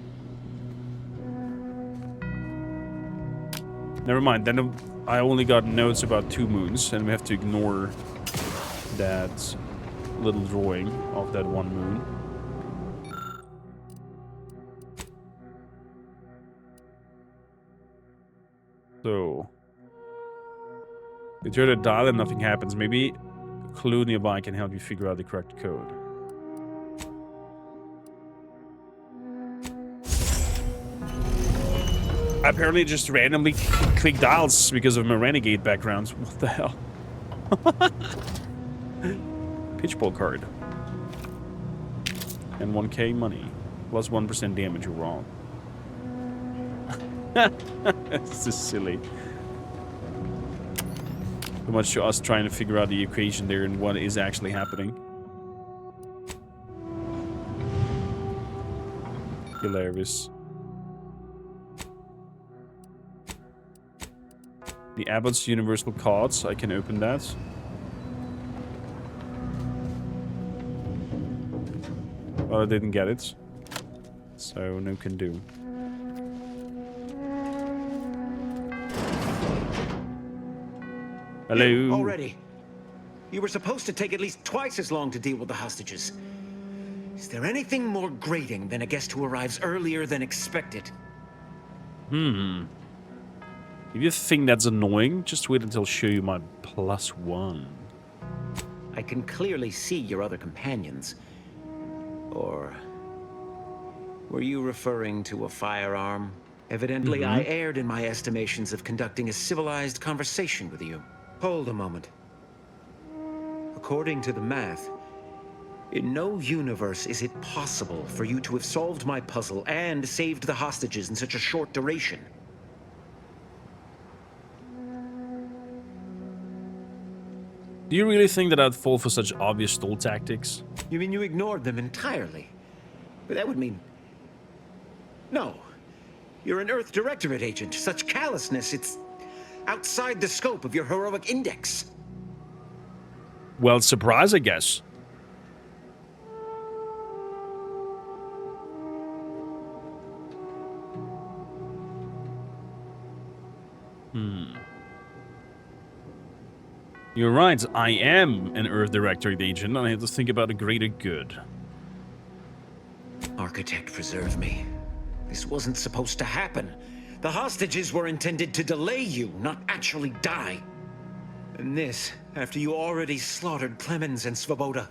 Never mind. Then I only got notes about 2 moons, and we have to ignore that little drawing of that 1 moon. So, you turn a dial and nothing happens. Maybe a clue nearby can help you figure out the correct code. I apparently just randomly click dials because of my renegade background. What the hell? Pitchball card. And 1k money. Plus 1% damage overall. This is silly. So much to us trying to figure out the equation there and what is actually happening. Hilarious. The Abbott's Universal Cards. I can open that. Well, I didn't get it. So, no can do. Hello. Already. You were supposed to take at least twice as long to deal with the hostages. Is there anything more grating than a guest who arrives earlier than expected? If you think that's annoying, just wait until I show you my +1. I can clearly see your other companions. Or were you referring to a firearm? Evidently, I erred in my estimations of conducting a civilized conversation with you. Hold a moment. A According to the math, in no universe is it possible for you to have solved my puzzle and saved the hostages in such a short duration. Do you really think that I'd fall for such obvious stall tactics? You mean you ignored them entirely? But that would mean... No. You're an Earth Directorate agent. Such callousness, it's outside the scope of your heroic index. Well, surprise, I guess. You're right, I am an Earth Directorate agent, and I have to think about the greater good. Architect, preserve me. This wasn't supposed to happen. The hostages were intended to delay you, not actually die. And this, after you already slaughtered Clemens and Svoboda.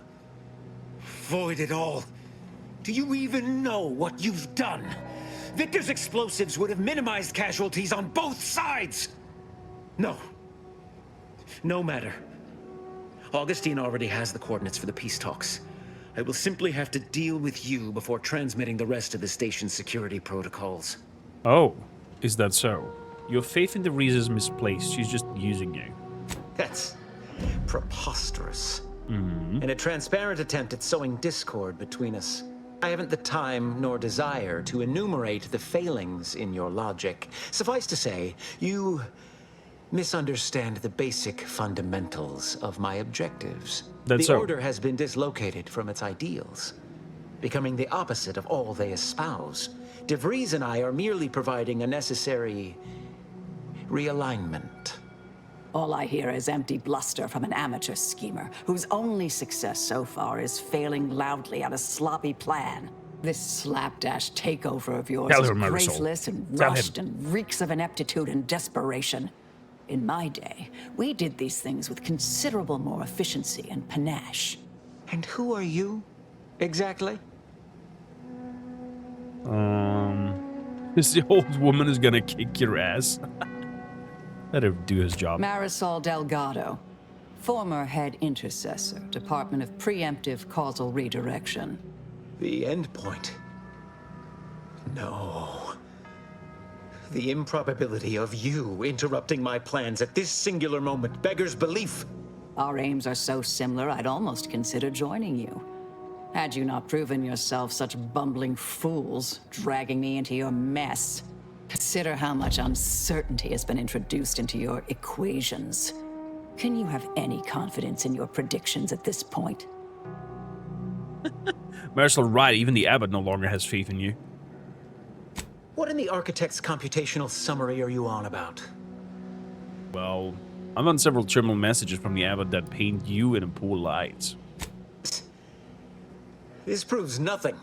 Void it all. Do you even know what you've done? Victor's explosives would have minimized casualties on both sides! No. No matter. Augustine already has the coordinates for the peace talks. I will simply have to deal with you before transmitting the rest of the station's security protocols. Oh, is that so? Your faith in DeVries is misplaced. She's just using you. That's preposterous. In a transparent attempt at sowing discord between us, I haven't the time nor desire to enumerate the failings in your logic. Suffice to say, you misunderstand the basic fundamentals of my objectives. That's the so. Order has been dislocated from its ideals, becoming the opposite of all they espouse. DeVries and I are merely providing a necessary realignment. All I hear is empty bluster from an amateur schemer whose only success so far is failing loudly at a sloppy plan. This slapdash takeover of yours is graceless and rushed and reeks of ineptitude and desperation. In my day, we did these things with considerable more efficiency and panache. And who are you, exactly? This old woman is gonna kick your ass. Let her do his job. Marisol Delgado, former head intercessor, Department of Preemptive Causal Redirection. The endpoint. No. The improbability of you interrupting my plans at this singular moment beggars belief. Our aims are so similar, I'd almost consider joining you. Had you not proven yourself such bumbling fools, dragging me into your mess. Consider how much uncertainty has been introduced into your equations. Can you have any confidence in your predictions at this point? Marisol, right, even the abbot no longer has faith in you. What in the architect's computational summary are you on about? Well, I've on several terminal messages from the abbot that paint you in a poor light. This proves nothing,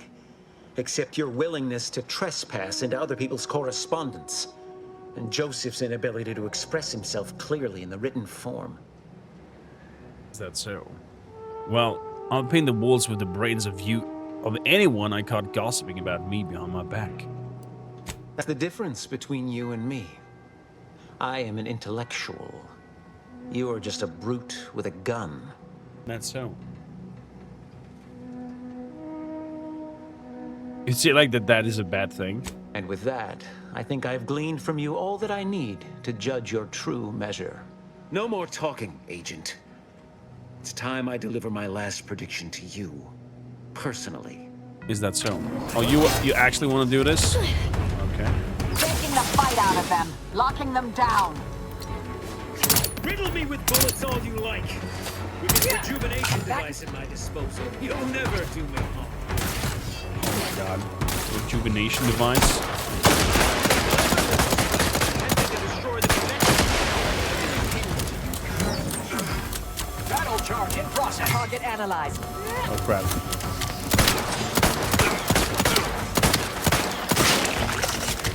except your willingness to trespass into other people's correspondence, and Joseph's inability to express himself clearly in the written form. Is that so? Well, I'll paint the walls with the brains of anyone I caught gossiping about me behind my back. That's the difference between you and me. I am an intellectual. You are just a brute with a gun. That's so. You see, like that is a bad thing. And with that, I think I've gleaned from you all that I need to judge your true measure. No more talking, Agent. It's time I deliver my last prediction to you, personally. Is that so? Oh, you actually want to do this? Okay. Taking the fight out of them, locking them down. Riddle me with bullets all you like. With this rejuvenation device at my disposal, you'll never do me harm. Oh my god. Rejuvenation device? Battle charge in process. Target analyzed. Oh crap.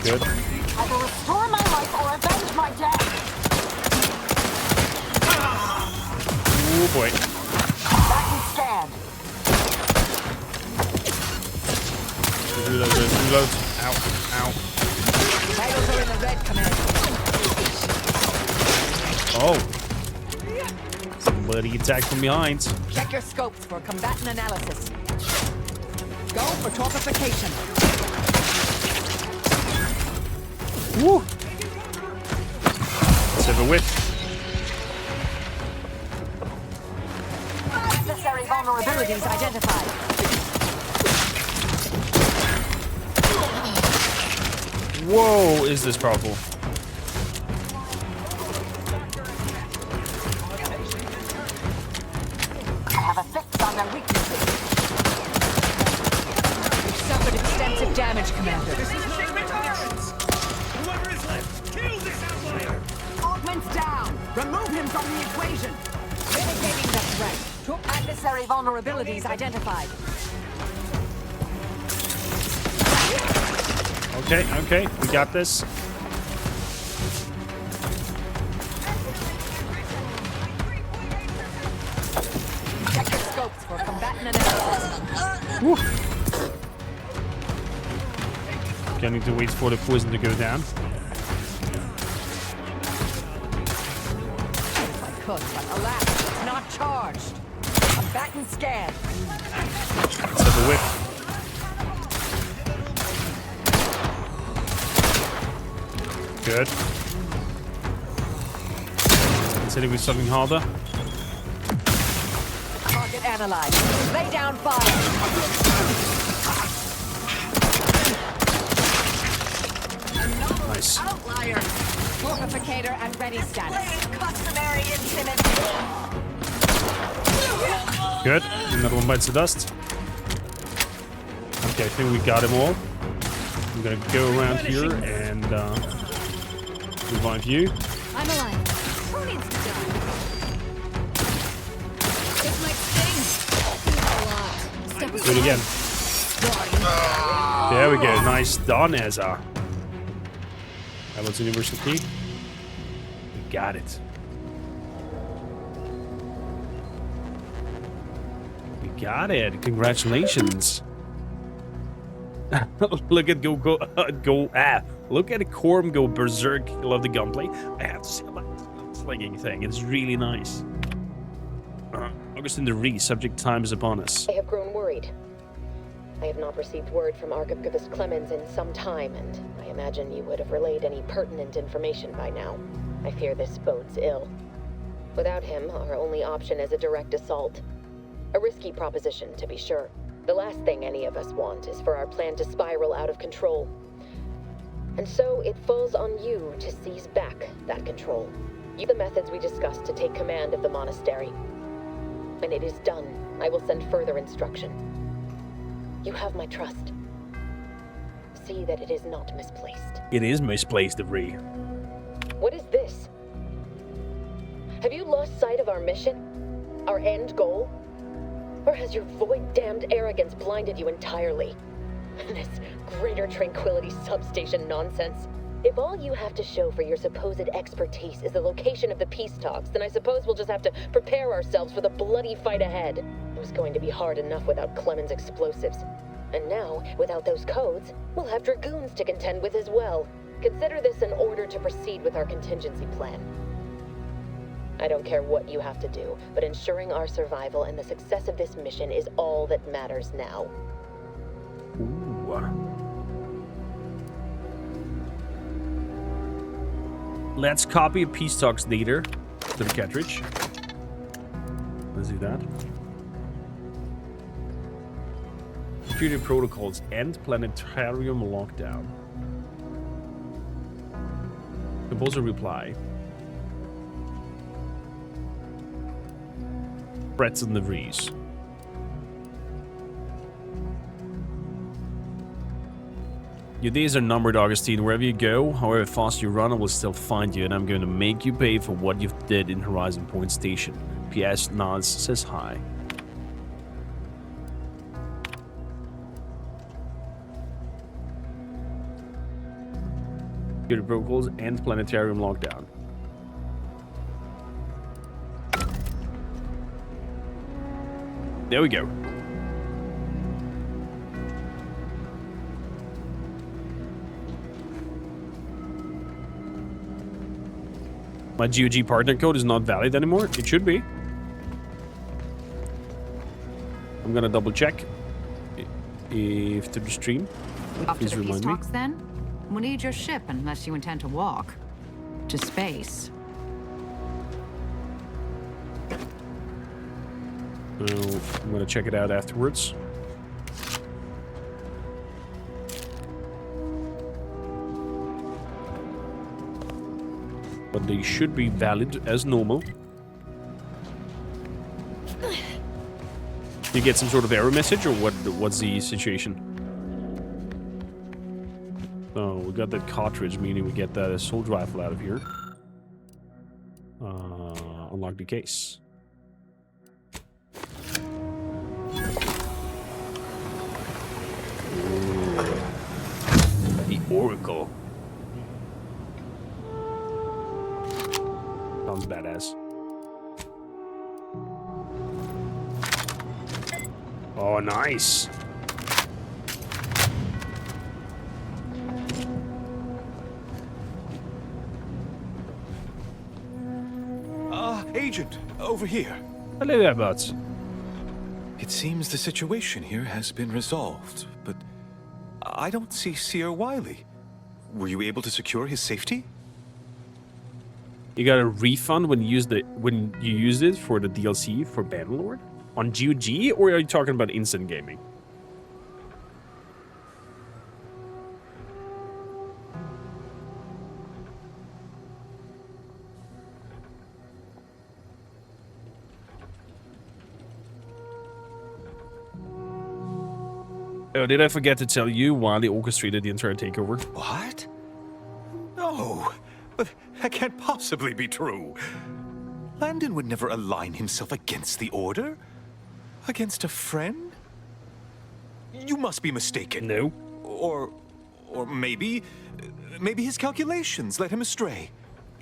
Good. I will restore my life or avenge my death. Oh boy. Back and stand. Reload. Ow. Ow. Vitals are in the red, Commander. Oh. Bloody attack from behind. Check your scopes for combatant analysis. Go for torpification. Woo! Let's have a whiff. Necessary vulnerabilities identified. Whoa, is this powerful? I have a fix on their weaknesses. You've suffered extensive damage, Commander. This is shipment arms! Whoever is left, kill this outlier! Augment's down. Remove him from the equation. Mitigating the threat. Two adversary vulnerabilities identified. Okay, we got this. Check your scopes for combatant analysis. Woo. Okay, I need to wait for the poison to go down. I could, but alas, it's not charged. Combatant scan. Let's have a whiff. Good. Let's hit it with something harder. Target analyzed. Lay down fire. Nice. Outlier. Fortificator at ready status. Customary incident. Good. Another one bites the dust. Okay, I think we got him all. I'm gonna go around here and revive you. I'm alive. Who needs to die? This might sting. A lot. Step Do it again. There we go. Nice done, Ezra. That was universal key. We got it. We got it. Congratulations. Look at look at Korm go berserk. I love the gunplay. I have to say about this gunslinging thing. It's really nice. Augustin DeVries, subject time is upon us. I have grown worried. I have not received word from Archivist Clemens in some time, and I imagine you would have relayed any pertinent information by now. I fear this bodes ill. Without him, our only option is a direct assault. A risky proposition, to be sure. The last thing any of us want is for our plan to spiral out of control. And so it falls on you to seize back that control. Use the methods we discussed to take command of the monastery. When it is done, I will send further instruction. You have my trust. See that it is not misplaced. It is misplaced, DeVries. What is this? Have you lost sight of our mission? Our end goal? Or has your void-damned arrogance blinded you entirely? This greater tranquility substation nonsense. If all you have to show for your supposed expertise is the location of the peace talks, then I suppose we'll just have to prepare ourselves for the bloody fight ahead. It was going to be hard enough without Clemens' explosives. And now, without those codes, we'll have dragoons to contend with as well. Consider this an order to proceed with our contingency plan. I don't care what you have to do, but ensuring our survival and the success of this mission is all that matters now. Ooh. Let's copy a peace talks data to the cartridge. Let's do that. Security protocols end planetarium lockdown. Composer reply. Threats on DeVries. Your days are numbered, Augustine. Wherever you go, however fast you run, I will still find you, and I'm going to make you pay for what you did in Horizon Point Station. P.S. Nods says hi. Security protocols and planetarium lockdown. There we go. My GOG partner code is not valid anymore. It should be. I'm gonna double check if to the stream. Off to Please the peace remind me. talks then? We'll need your ship unless you intend to walk. To space. I'm gonna check it out afterwards. But they should be valid as normal. You get some sort of error message, or what's the situation? Oh, we got that cartridge, meaning we get that assault rifle out of here. Unlock the case. Ooh. The Oracle. Sounds badass. Oh, nice. Agent, over here. Hello there, Butts. It seems the situation here has been resolved, but I don't see Seer Wiley. Were you able to secure his safety? You got a refund when you used it for the DLC for Bannerlord on GOG, or are you talking about instant gaming? Oh, did I forget to tell you Wiley orchestrated the entire takeover? What? No, but that can't possibly be true. Landon would never align himself against the Order? Against a friend? You must be mistaken. No. Or maybe his calculations led him astray.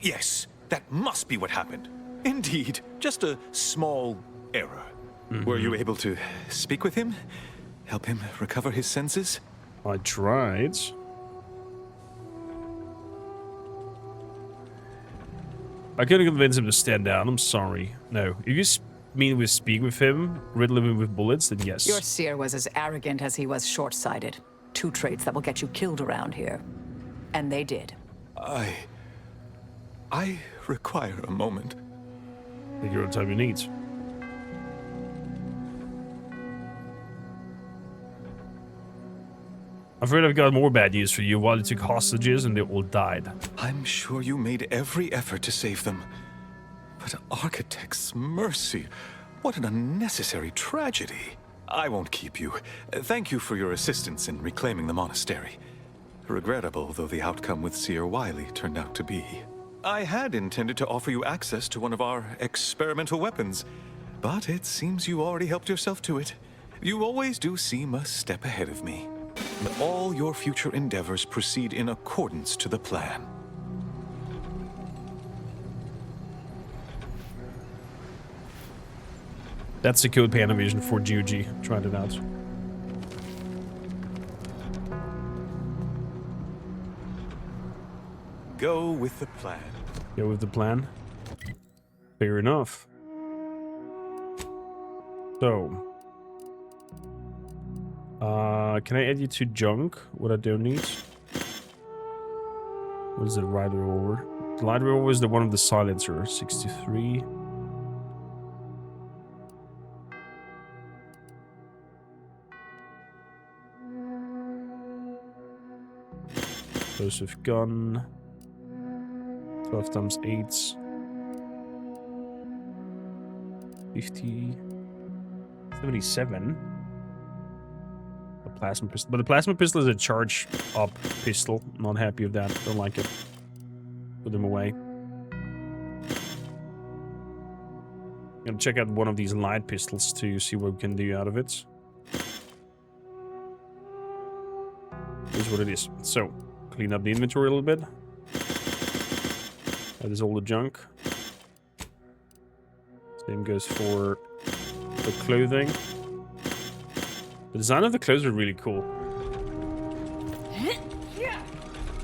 Yes, that must be what happened. Indeed, just a small error. Mm-hmm. Were you able to speak with him? Help him recover his senses? I tried. I couldn't convince him to stand down, I'm sorry. No, if you mean we speak with him, riddle him with bullets, then yes. Your seer was as arrogant as he was short-sighted. Two traits that will get you killed around here. And they did. I require a moment. Take your own time you need. I'm afraid I've got more bad news for you. While you took hostages and they all died. I'm sure you made every effort to save them. But Architect's mercy, what an unnecessary tragedy. I won't keep you. Thank you for your assistance in reclaiming the monastery. Regrettable though the outcome with Seer Wiley turned out to be. I had intended to offer you access to one of our experimental weapons, but it seems you already helped yourself to it. You always do seem a step ahead of me. And all your future endeavors proceed in accordance to the plan. That's the code Panavision for GOG. Tried it out. Go with the plan. Go with the plan. Fair enough. So. Can I add you to junk? What I don't need? What is the light revolver? The light revolver is the one with the silencer. 63. Explosive gun. 12 times 8. 50. 77. A plasma pistol. But the plasma pistol is a charge up pistol. Not happy with that. Don't like it. Put them away. Gonna check out one of these light pistols to see what we can do out of it. Here's what it is. So, clean up the inventory a little bit. That is all the junk. Same goes for the clothing. The design of the clothes are really cool.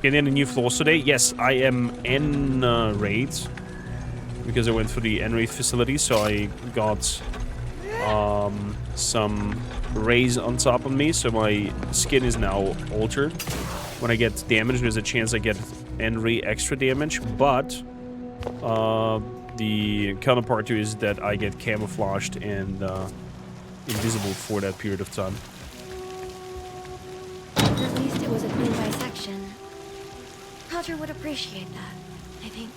Getting any new floors today? Yes, I am in raids. Because I went for the N-raid facility, so I got some rays on top of me, so my skin is now altered. When I get damage, there's a chance I get Henry extra damage, but the counterpart to is that I get camouflaged and invisible for that period of time. At least it was a clean dissection. Roger would appreciate that, I think.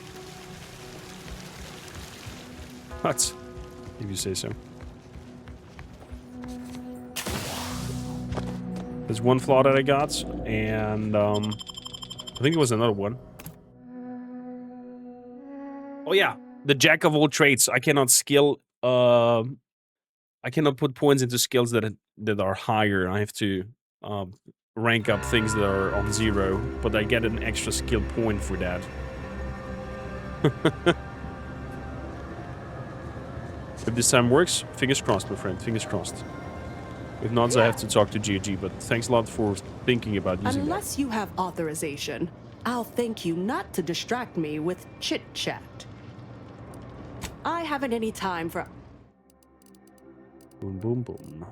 What? If you say so. There's one flaw that I got, and I think it was another one. Oh yeah, the jack of all trades. I cannot skill. I cannot put points into skills that are higher. I have to rank up things that are on 0, but I get an extra skill point for that. If this time works, fingers crossed, my friend. Fingers crossed. If not, I have to talk to GG, but thanks a lot for thinking about using that. Unless you have authorization, I'll thank you not to distract me with chit-chat. I haven't any time for... Boom, boom, boom.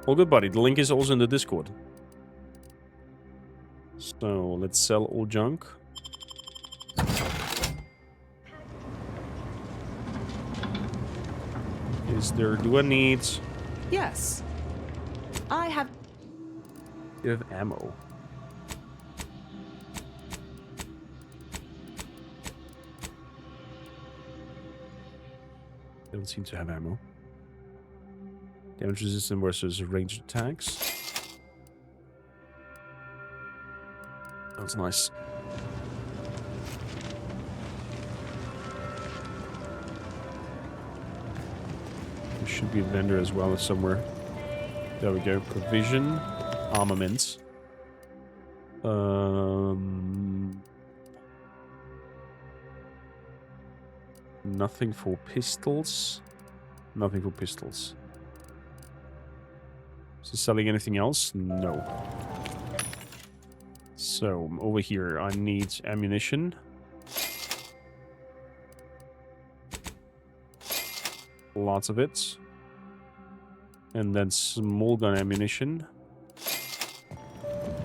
All good, buddy. The link is also in the Discord. So, let's sell all junk. Do I need... Yes. I have... You have ammo. They don't seem to have ammo. Damage resistant versus ranged attacks. That's nice. There should be a vendor as well somewhere. There we go. Provision. Armaments. Nothing for pistols. Nothing for pistols. Is he selling anything else? No. So, over here, I need ammunition. Lots of it. And then small gun ammunition.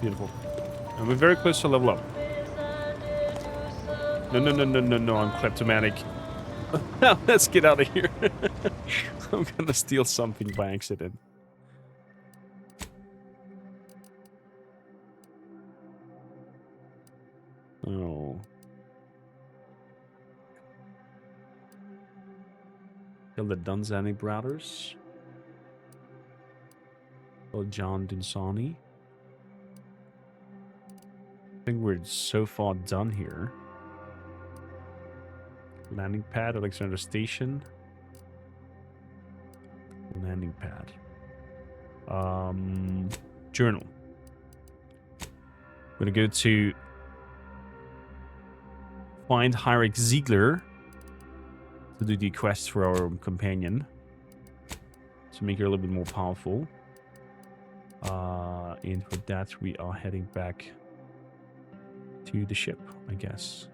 Beautiful. And we're very close to level up. No, I'm kleptomatic. Let's get out of here. I'm gonna steal something by accident. Oh. Kill the Dunzani brothers. Kill John Dunsani. I think we're so far done here. Landing pad, Alexander Station. Landing pad. Journal. I'm gonna go to find Heinrich Ziegler to do the quest for our companion to make her a little bit more powerful. And for that, we are heading back to the ship, I guess.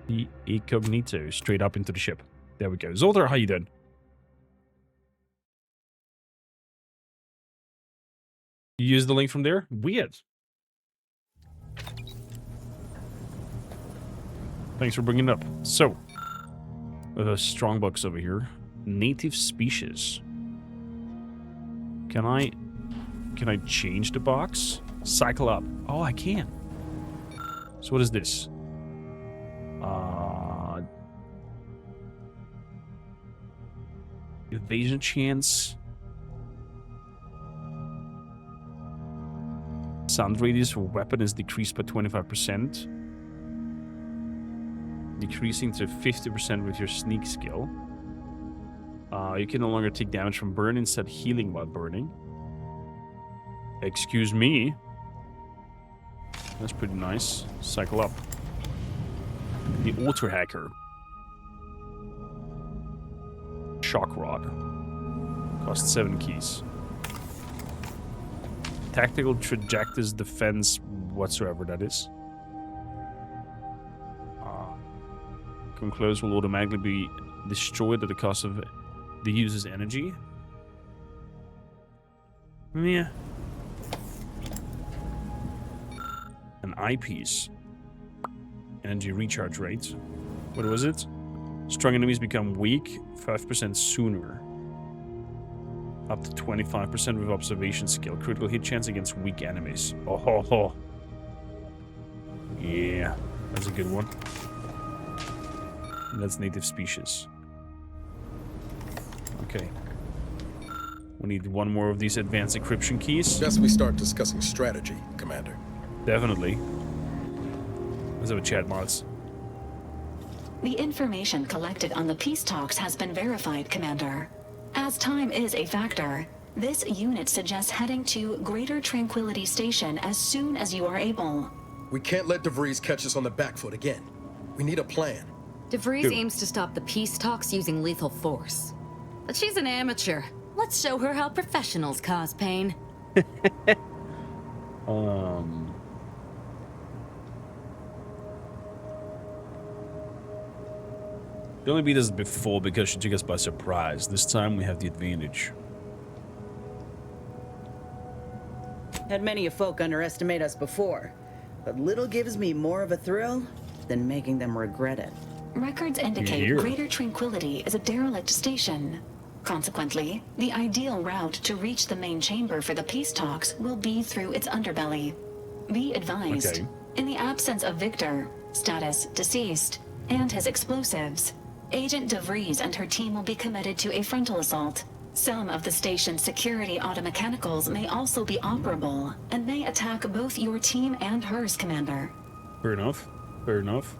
The incognito straight up into the ship. There we go. Zoltar, how you doing? You use the link from there? Weird. Thanks for bringing it up. So, a strong box over here. Native species. Can I change the box? Cycle up. Oh, I can. So what is this? Evasion chance. Sound radius for weapon is decreased by 25%. Decreasing to 50% with your sneak skill. You can no longer take damage from burn, instead healing while burning. Excuse me. That's pretty nice. Cycle up. The Auto Hacker. Shock Rod. Costs 7 keys. Tactical Trajectus Defense, whatsoever that is. Come close will automatically be destroyed at the cost of the user's energy. Yeah. An eyepiece. Energy recharge rate. What was it? Strong enemies become weak 5% sooner. Up to 25% with observation skill. Critical hit chance against weak enemies. Oh ho ho. Yeah, that's a good one. That's native species. Okay. We need one more of these advanced encryption keys. Just we start discussing strategy, Commander. Definitely. Let's have a chat, Mars. The information collected on the peace talks has been verified, Commander. As time is a factor, this unit suggests heading to Greater Tranquility Station as soon as you are able. We can't let DeVries catch us on the back foot again. We need a plan. DeVries aims to stop the peace talks using lethal force. But she's an amateur. Let's show her how professionals cause pain. We only beat us before because she took us by surprise. This time we have the advantage. Had many a folk underestimate us before, but little gives me more of a thrill than making them regret it. Records indicate Greater Tranquility is a derelict station. Consequently, the ideal route to reach the main chamber for the peace talks will be through its underbelly. Be advised, in the absence of Victor, status deceased, and his explosives, Agent DeVries and her team will be committed to a frontal assault. Some of the station's security automechanicals may also be operable, and may attack both your team and hers, Commander. Fair enough. Fair enough.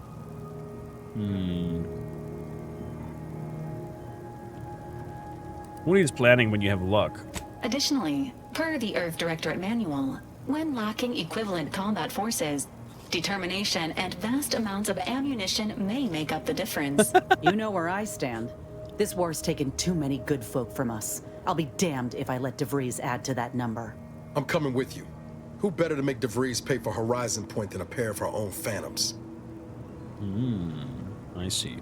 Who needs planning when you have luck? Additionally, per the Earth Directorate Manual, when lacking equivalent combat forces, determination and vast amounts of ammunition may make up the difference. You know where I stand. This war's taken too many good folk from us. I'll be damned if I let DeVries add to that number. I'm coming with you. Who better to make DeVries pay for Horizon Point than a pair of her own phantoms? I see.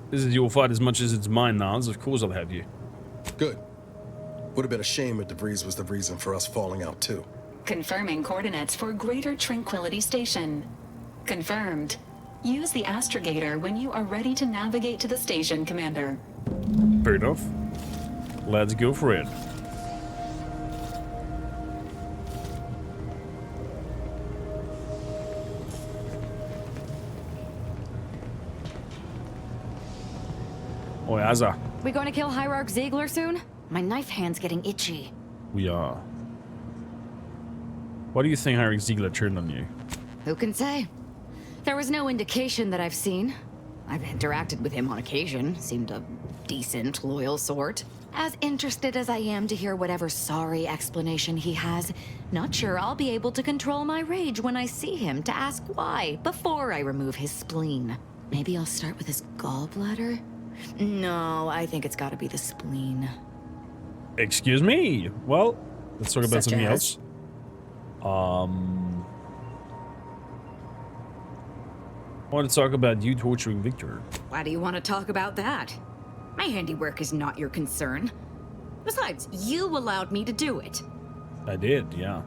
This is your fight as much as it's mine, Nars. Of course I'll have you. Good. Would have been a shame if DeVries was the reason for us falling out, too. Confirming coordinates for Greater Tranquility Station. Confirmed. Use the astrogator when you are ready to navigate to the station, Commander. Fair enough. Let's go for it. Oh, Azza. We going to kill Hierarch Ziegler soon? My knife hand's getting itchy. We are. Why do you think Hierarch Ziegler turned on you? Who can say? There was no indication that I've seen. I've interacted with him on occasion. Seemed a decent, loyal sort. As interested as I am to hear whatever sorry explanation he has, not sure I'll be able to control my rage when I see him to ask why before I remove his spleen. Maybe I'll start with his gallbladder? No, I think it's gotta be the spleen. Excuse me. Well, let's talk about something else. I want to talk about you torturing Victor. Why do you want to talk about that? My handiwork is not your concern. Besides, you allowed me to do it. I did, yeah.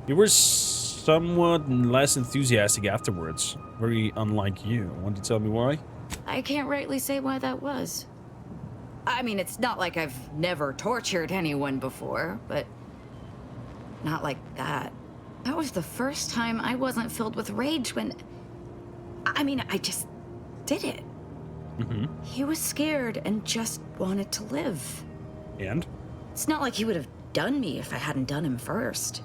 You were somewhat less enthusiastic afterwards. Very unlike you. Want to tell me why? I can't rightly say why that was. I mean, it's not like I've never tortured anyone before, but not like that. That was the first time I wasn't filled with rage when... I mean, I just did it. He was scared and just wanted to live. And? It's not like he would have done me if I hadn't done him first.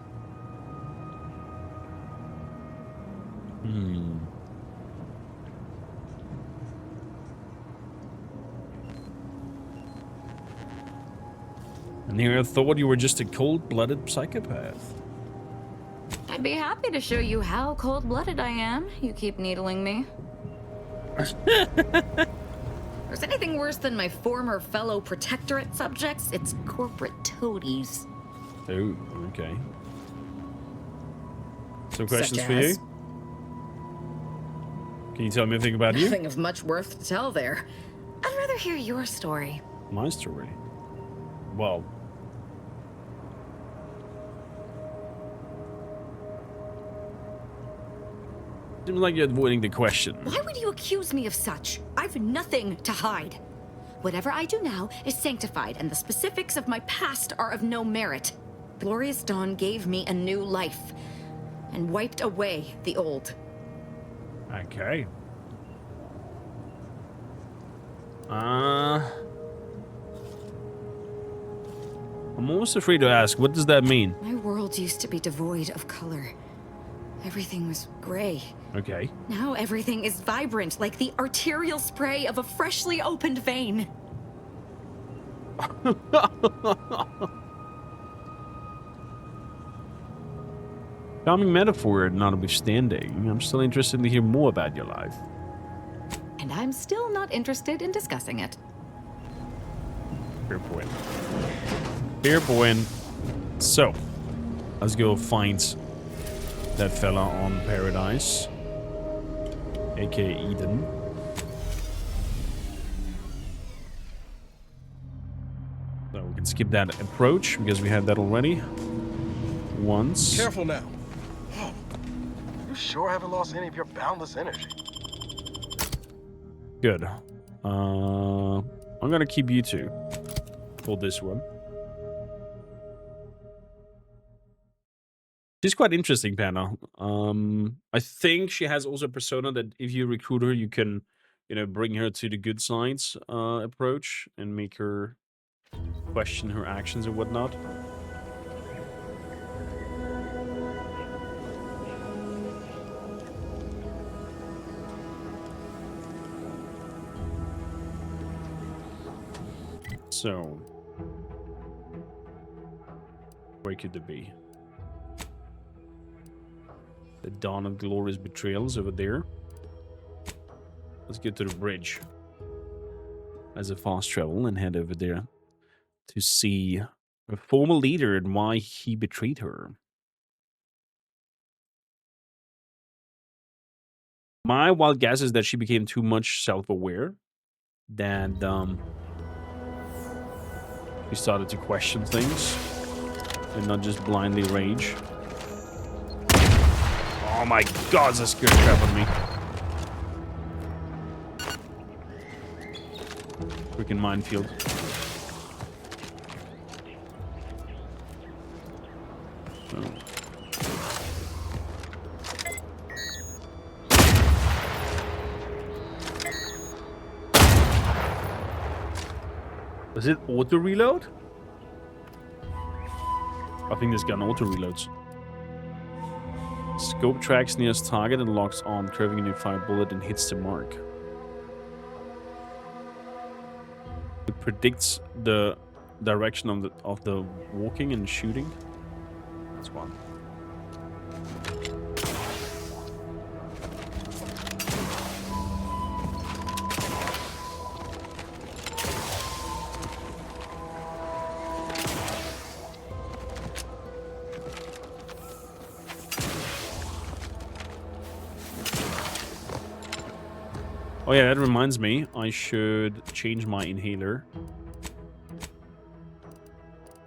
And here I thought you were just a cold-blooded psychopath. I'd be happy to show you how cold-blooded I am. You keep needling me. there's anything worse than my former fellow protectorate subjects, it's corporate toadies. Oh, okay. Some questions for you? Can you tell me anything about you? Nothing of much worth to tell there. I'd rather hear your story. My story? Well... Seems like you're avoiding the question. Why would you accuse me of such? I've nothing to hide. Whatever I do now is sanctified, and the specifics of my past are of no merit. Glorious Dawn gave me a new life, and wiped away the old. Okay. I'm almost afraid to ask, what does that mean? My world used to be devoid of color. Everything was gray. Okay. Now everything is vibrant, like the arterial spray of a freshly opened vein. Charming metaphor notwithstanding, I'm still interested to hear more about your life. And I'm still not interested in discussing it. Fair point. Fair point. So, let's go find that fella on Paradise, aka Eden. So we can skip that approach because we had that already once. Careful now. Oh, you sure haven't lost any of your boundless energy. Good. I'm gonna keep you two for this one. She's quite interesting, Panna. I think she has also a persona that if you recruit her, you can, you know, bring her to the good sides approach and make her question her actions and whatnot. So, where could it be? The Dawn of Glorious Betrayals over there. Let's get to the bridge as a fast travel and head over there to see a former leader and why he betrayed her. My wild guess is that she became too much self-aware, that she started to question things and not just blindly rage. Oh my god, that scared the crap out of me. Freaking minefield. So. Does it auto reload? I think this gun auto reloads. Scope tracks nearest target and locks on, curving a new fire bullet and hits the mark. It predicts the direction of the walking and shooting. That's one. Oh yeah, that reminds me, I should change my inhaler.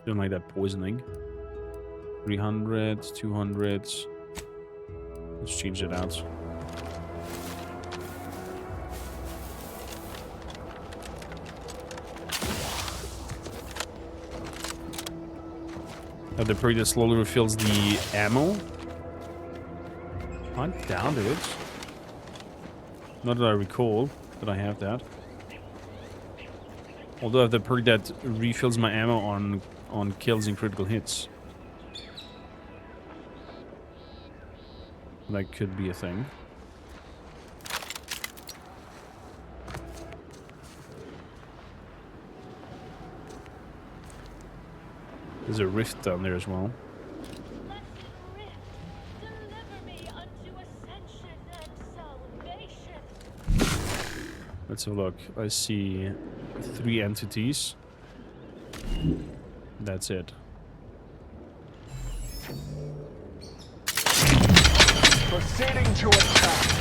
Don't like that poisoning. 300, 200. Let's change it out. The perk that slowly refills the ammo. I'm down to it. Not that I recall that I have that. Although I have the perk that refills my ammo on kills and critical hits. That could be a thing. There's a rift down there as well. Let's have a look. I see 3 entities. That's it. Proceeding to attack.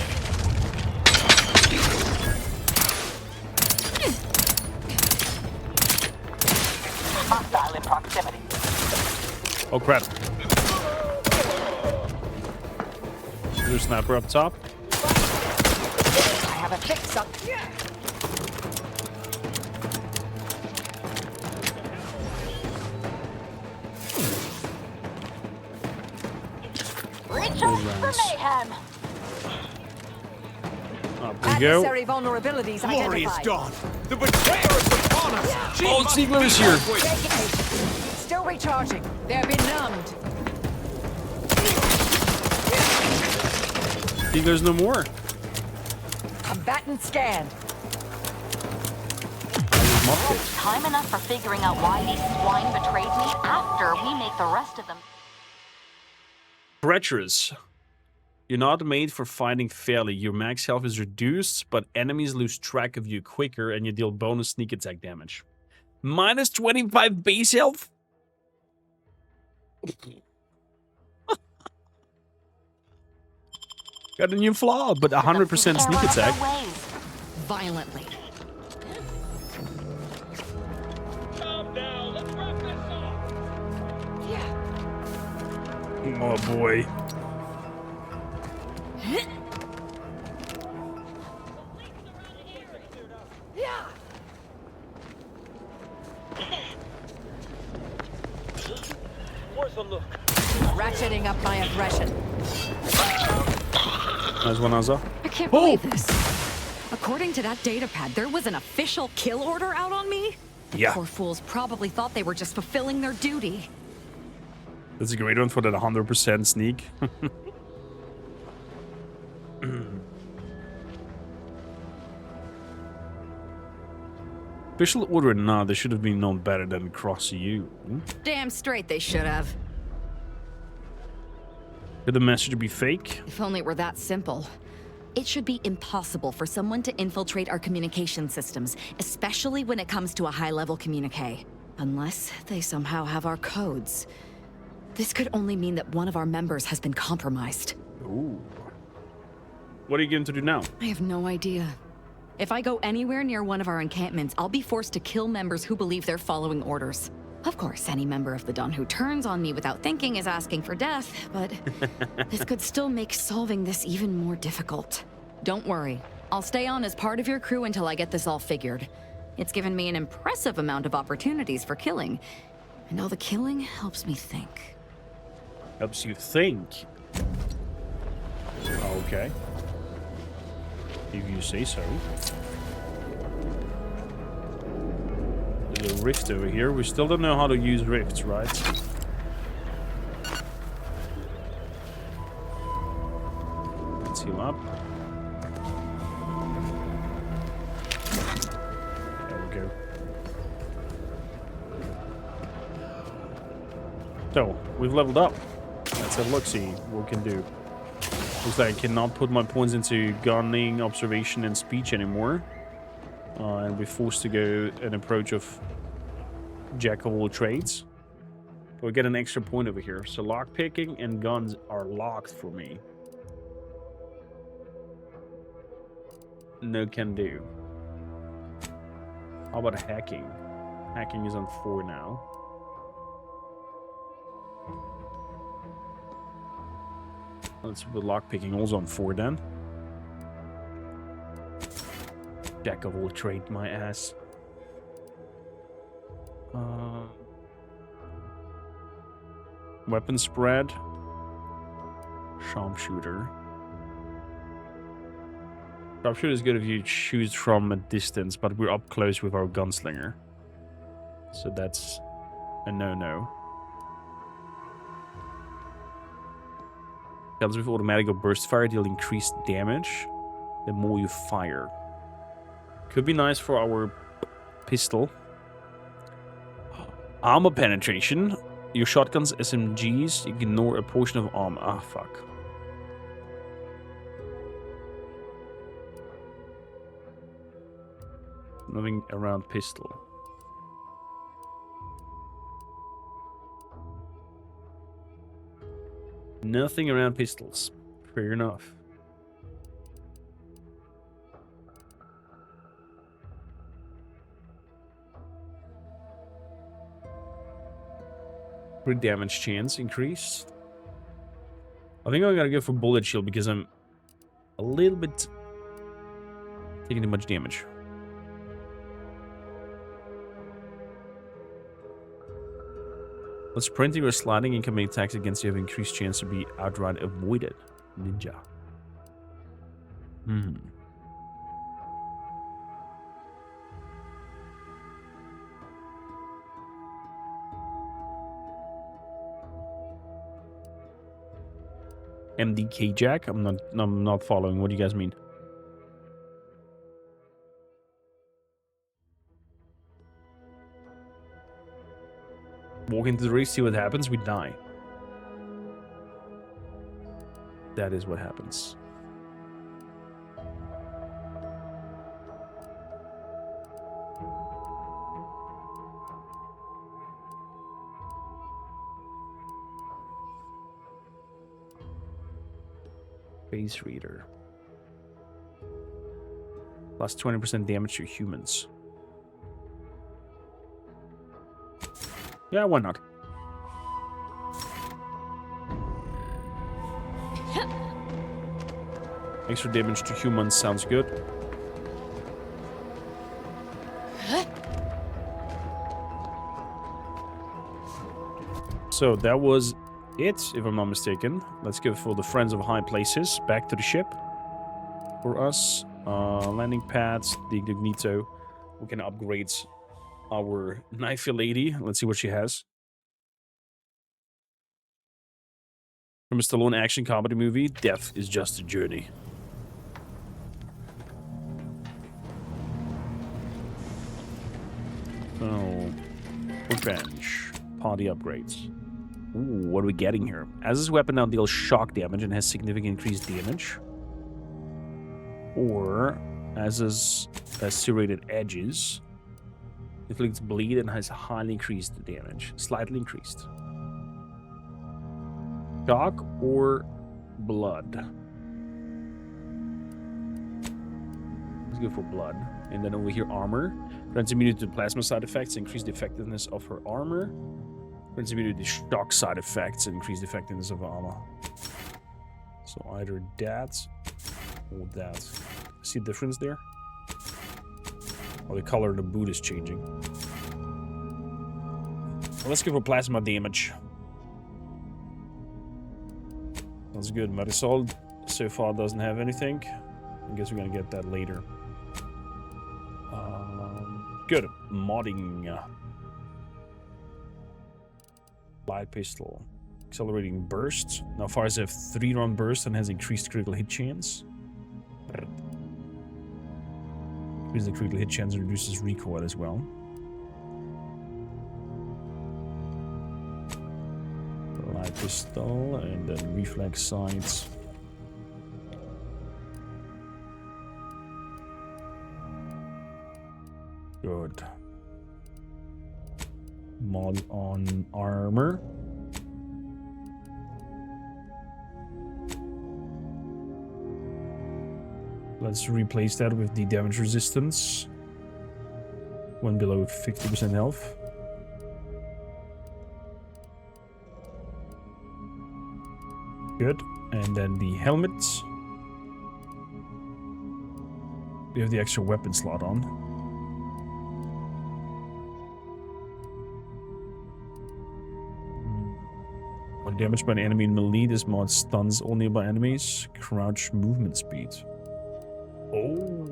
Hostile in proximity. Oh crap. There's a sniper up top. I have a fix up. Reach out for mayhem. Up we go. Adversary vulnerabilities Glorious identified. dawn. The betrayer is upon us. She Oh, must Ziegler be is here. Still recharging. They're benumbed. See, there's no more. Combatant scanned. Time enough for figuring out why these swine betrayed me after we make the rest of them. Treacherous. You're not made for fighting fairly. Your max health is reduced, but enemies lose track of you quicker and you deal bonus sneak attack damage. Minus 25 base health? Got a new flaw, but 100% sneak attack. Violently. Oh boy. Worth a look. Ratcheting up my aggression. Nice one, Azza. I can't believe this. According to that data pad, there was an official kill order out on me? The Yeah. poor fools probably thought they were just fulfilling their duty. That's a great one for that 100% sneak. Official order or not, they should have been known better than cross you. Damn straight they should have. Could the message be fake? If only it were that simple. It should be impossible for someone to infiltrate our communication systems, especially when it comes to a high-level communique. Unless they somehow have our codes. This could only mean that one of our members has been compromised. Ooh. What are you going to do now? I have no idea. If I go anywhere near one of our encampments, I'll be forced to kill members who believe they're following orders. Of course, any member of the Dawn who turns on me without thinking is asking for death, but this could still make solving this even more difficult. Don't worry. I'll stay on as part of your crew until I get this all figured. It's given me an impressive amount of opportunities for killing, and all the killing helps me think. Helps you think? Okay. If you say so. There's a rift over here. We still don't know how to use rifts, right? Let's heal up. There we go. So, we've leveled up. Let's have a look-see what we can do. Looks like I cannot put my points into gunning, observation, and speech anymore. And we're forced to go an approach of jack of all trades. But we get an extra point over here. So lockpicking and guns are locked for me. No can do. How about hacking? Hacking is on 4 now. Let's put lockpicking also on 4 then. Jack of all trade, my ass. Weapon spread. Sharpshooter. Sharpshooter is good if you shoot from a distance, but we're up close with our gunslinger. So that's a no-no. Guns with automatic or burst fire deal increased damage the more you fire. Could be nice for our pistol. Armor penetration. Your shotguns, SMGs, ignore a portion of armor. Ah, fuck. Nothing around pistol. Nothing around pistols. Fair enough. Crit damage chance increased. I think I'm gonna go for bullet shield because I'm a little bit taking too much damage. When sprinting or sliding, incoming attacks against you have increased chance to be outright avoided. Ninja. MDK Jack? I'm not following. What do you guys mean? Walk into the race, see what happens, we die. That is what happens. Face reader. Plus 20% damage to humans. Yeah, why not? Extra damage to humans sounds good. So that was it, if I'm not mistaken. Let's go for the Friends of High Places. Back to the ship. For us. Landing pads, the Incognito. We can upgrade our knifey lady. Let's see what she has. From a Stallone action comedy movie, Death is Just a Journey. Oh, revenge. Party upgrades. Ooh, what are we getting here? As this weapon now deals shock damage and has significantly increased damage. Or, as is serrated edges, inflicts bleed and has highly increased damage. Slightly increased. Shock or blood? Let's go for blood. And then over here, armor. Grants immunity to plasma side effects, increase the effectiveness of her armor. Grants immunity to shock side effects, and increase the effectiveness of her armor. So either that or that. See the difference there? Or the color of the boot is changing. Well, let's go for plasma damage. That's good. Marisol so far doesn't have anything. I guess we're gonna get that later. Good. Modding. Light pistol. Accelerating burst. Now fires a 3-round burst and has increased critical hit chance. Increases the critical hit chance and reduces recoil as well. Light pistol and then reflex sights. Good. Mod on armor. Let's replace that with the damage resistance. When below 50% health. Good. And then the helmet. We have the extra weapon slot on. When damaged by an enemy in melee, this mod stuns all nearby enemies. Crouch movement speed. Oh.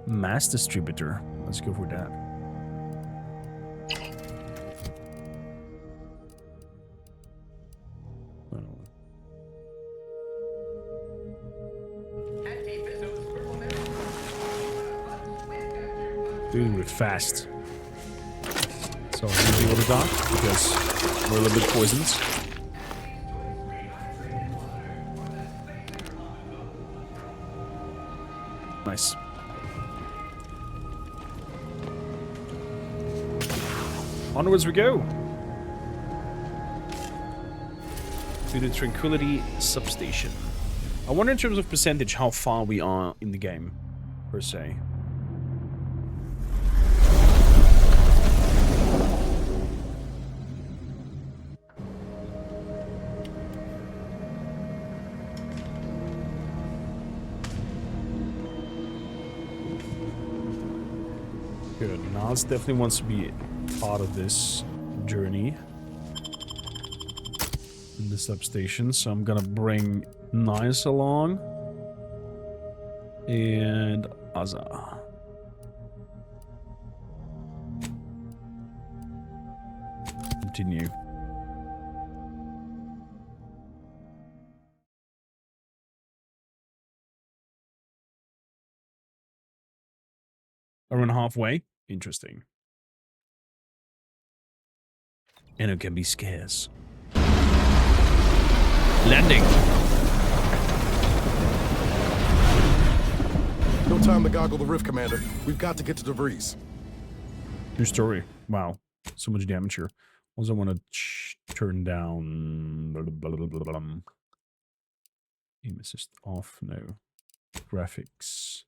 Mass distributor. Let's go for that. Doing it fast. So we'll be able to die because we're a little bit poisoned. Nice. Onwards we go. To the Tranquility substation. I wonder in terms of percentage how far we are in the game, per se. Good. Niles definitely wants to be part of this journey in the substation, so I'm gonna bring Niles along and Azza. Continue. Around halfway. Interesting. And it can be scarce. Landing. No time to goggle the rift, Commander. We've got to get to DeVries. New story. Wow. So much damage here. Also want to turn down... Aim assist off. No. Graphics.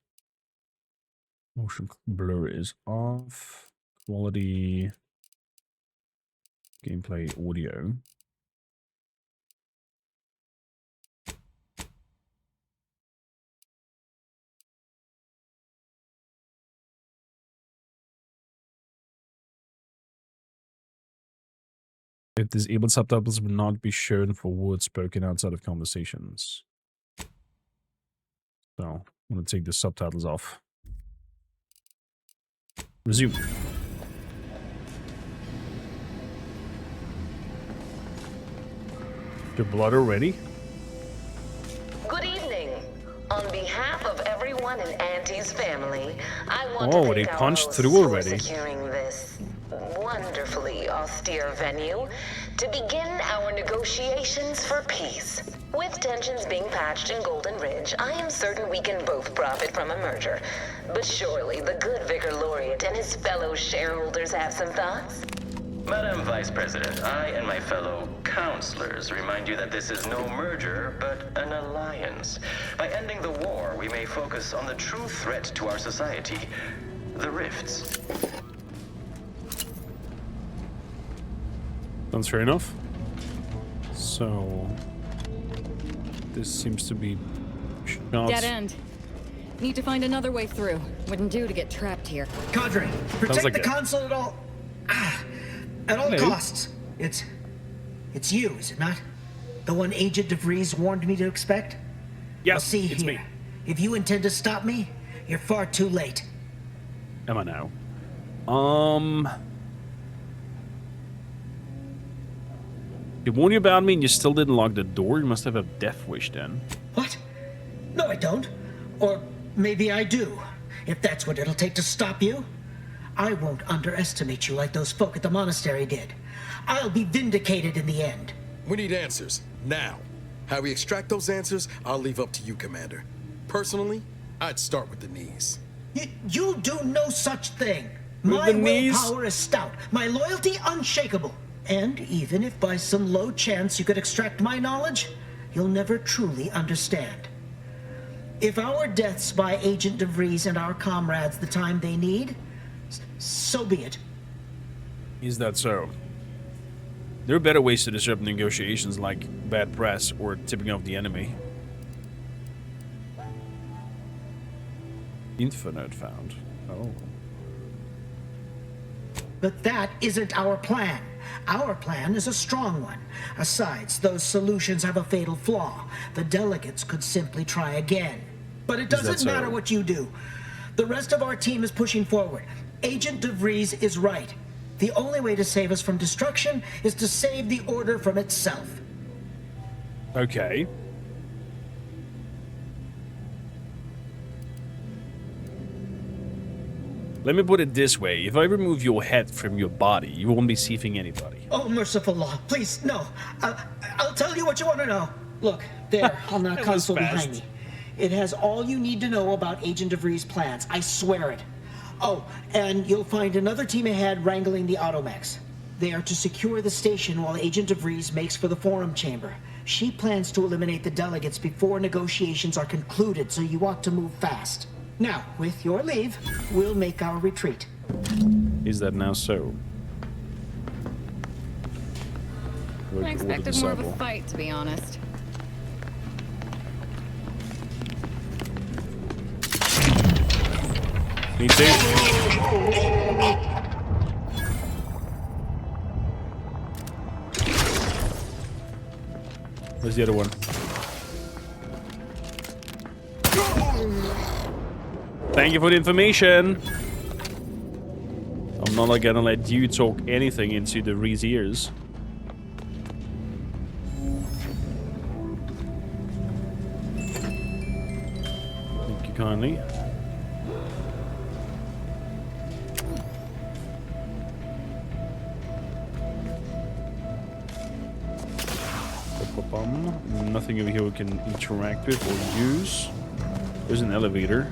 Motion blur is off. Quality. Gameplay audio. If disabled subtitles will not be shown for words spoken outside of conversations. So, I'm going to take the subtitles off. Resume. Your blood already? Good evening. On behalf of everyone in Auntie's family, I want to they thank punched our through host already. for securing this wonderfully austere venue to begin our negotiations for peace. With tensions being patched in Golden Ridge, I am certain we can both profit from a merger. But surely the good Vicar Laureate and his fellow shareholders have some thoughts? Madam Vice President, I and my fellow counselors remind you that this is no merger, but an alliance. By ending the war, we may focus on the true threat to our society, the rifts. Sounds fair enough. So... this seems to be... Dead end. Need to find another way through. Wouldn't do to get trapped here. Cadre, protect like the it. console at all... at all costs. It's you, is it not? The one Agent DeVries warned me to expect? Yes, I'll see it's here. me. If you intend to stop me, you're far too late. Am I now? They warned you about me and you still didn't lock the door? You must have a death wish then. What? No, I don't. Or maybe I do, if that's what it'll take to stop you. I won't underestimate you like those folk at the monastery did. I'll be vindicated in the end. We need answers, now. How we extract those answers, I'll leave up to you, Commander. Personally, I'd start with the knees. You do no such thing. With My the knees? willpower is stout, my loyalty unshakable. And even if by some low chance you could extract my knowledge, you'll never truly understand. If our deaths by Agent DeVries and our comrades the time they need, so be it. Is that so? There are better ways to disrupt negotiations, like bad press or tipping off the enemy. Info note found. Oh. But that isn't our plan. Our plan is a strong one. Besides, those solutions have a fatal flaw. The delegates could simply try again. But it doesn't matter what you do. The rest of our team is pushing forward. Agent DeVries is right. The only way to save us from destruction is to save the Order from itself. Okay. Let me put it this way. If I remove your head from your body, you won't be deceiving anybody. Oh, merciful law. Please, no. I'll tell you what you want to know. Look, there, on that console behind me. It has all you need to know about Agent DeVries' plans. I swear it. Oh, and you'll find another team ahead wrangling the automechs. They are to secure the station while Agent DeVries makes for the forum chamber. She plans to eliminate the delegates before negotiations are concluded, so you ought to move fast. Now, with your leave, we'll make our retreat. Is that now so? I expected more of a fight, to be honest. Me too. Where's the other one? Thank you for the information. I'm not gonna let you talk anything into the Ree's ears. Thank you kindly. Nothing over here we can interact with or use. There's an elevator.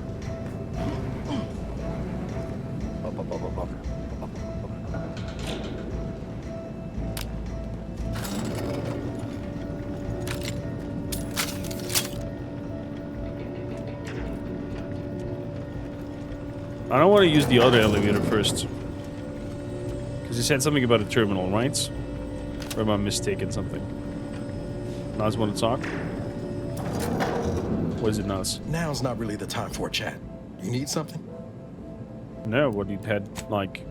I don't want to use the other elevator first. Because you said something about a terminal, right? Or am I mistaken something? Nas want to talk? What is it, Nas? Now's not really the time for a chat. You need something? No, what you had, like...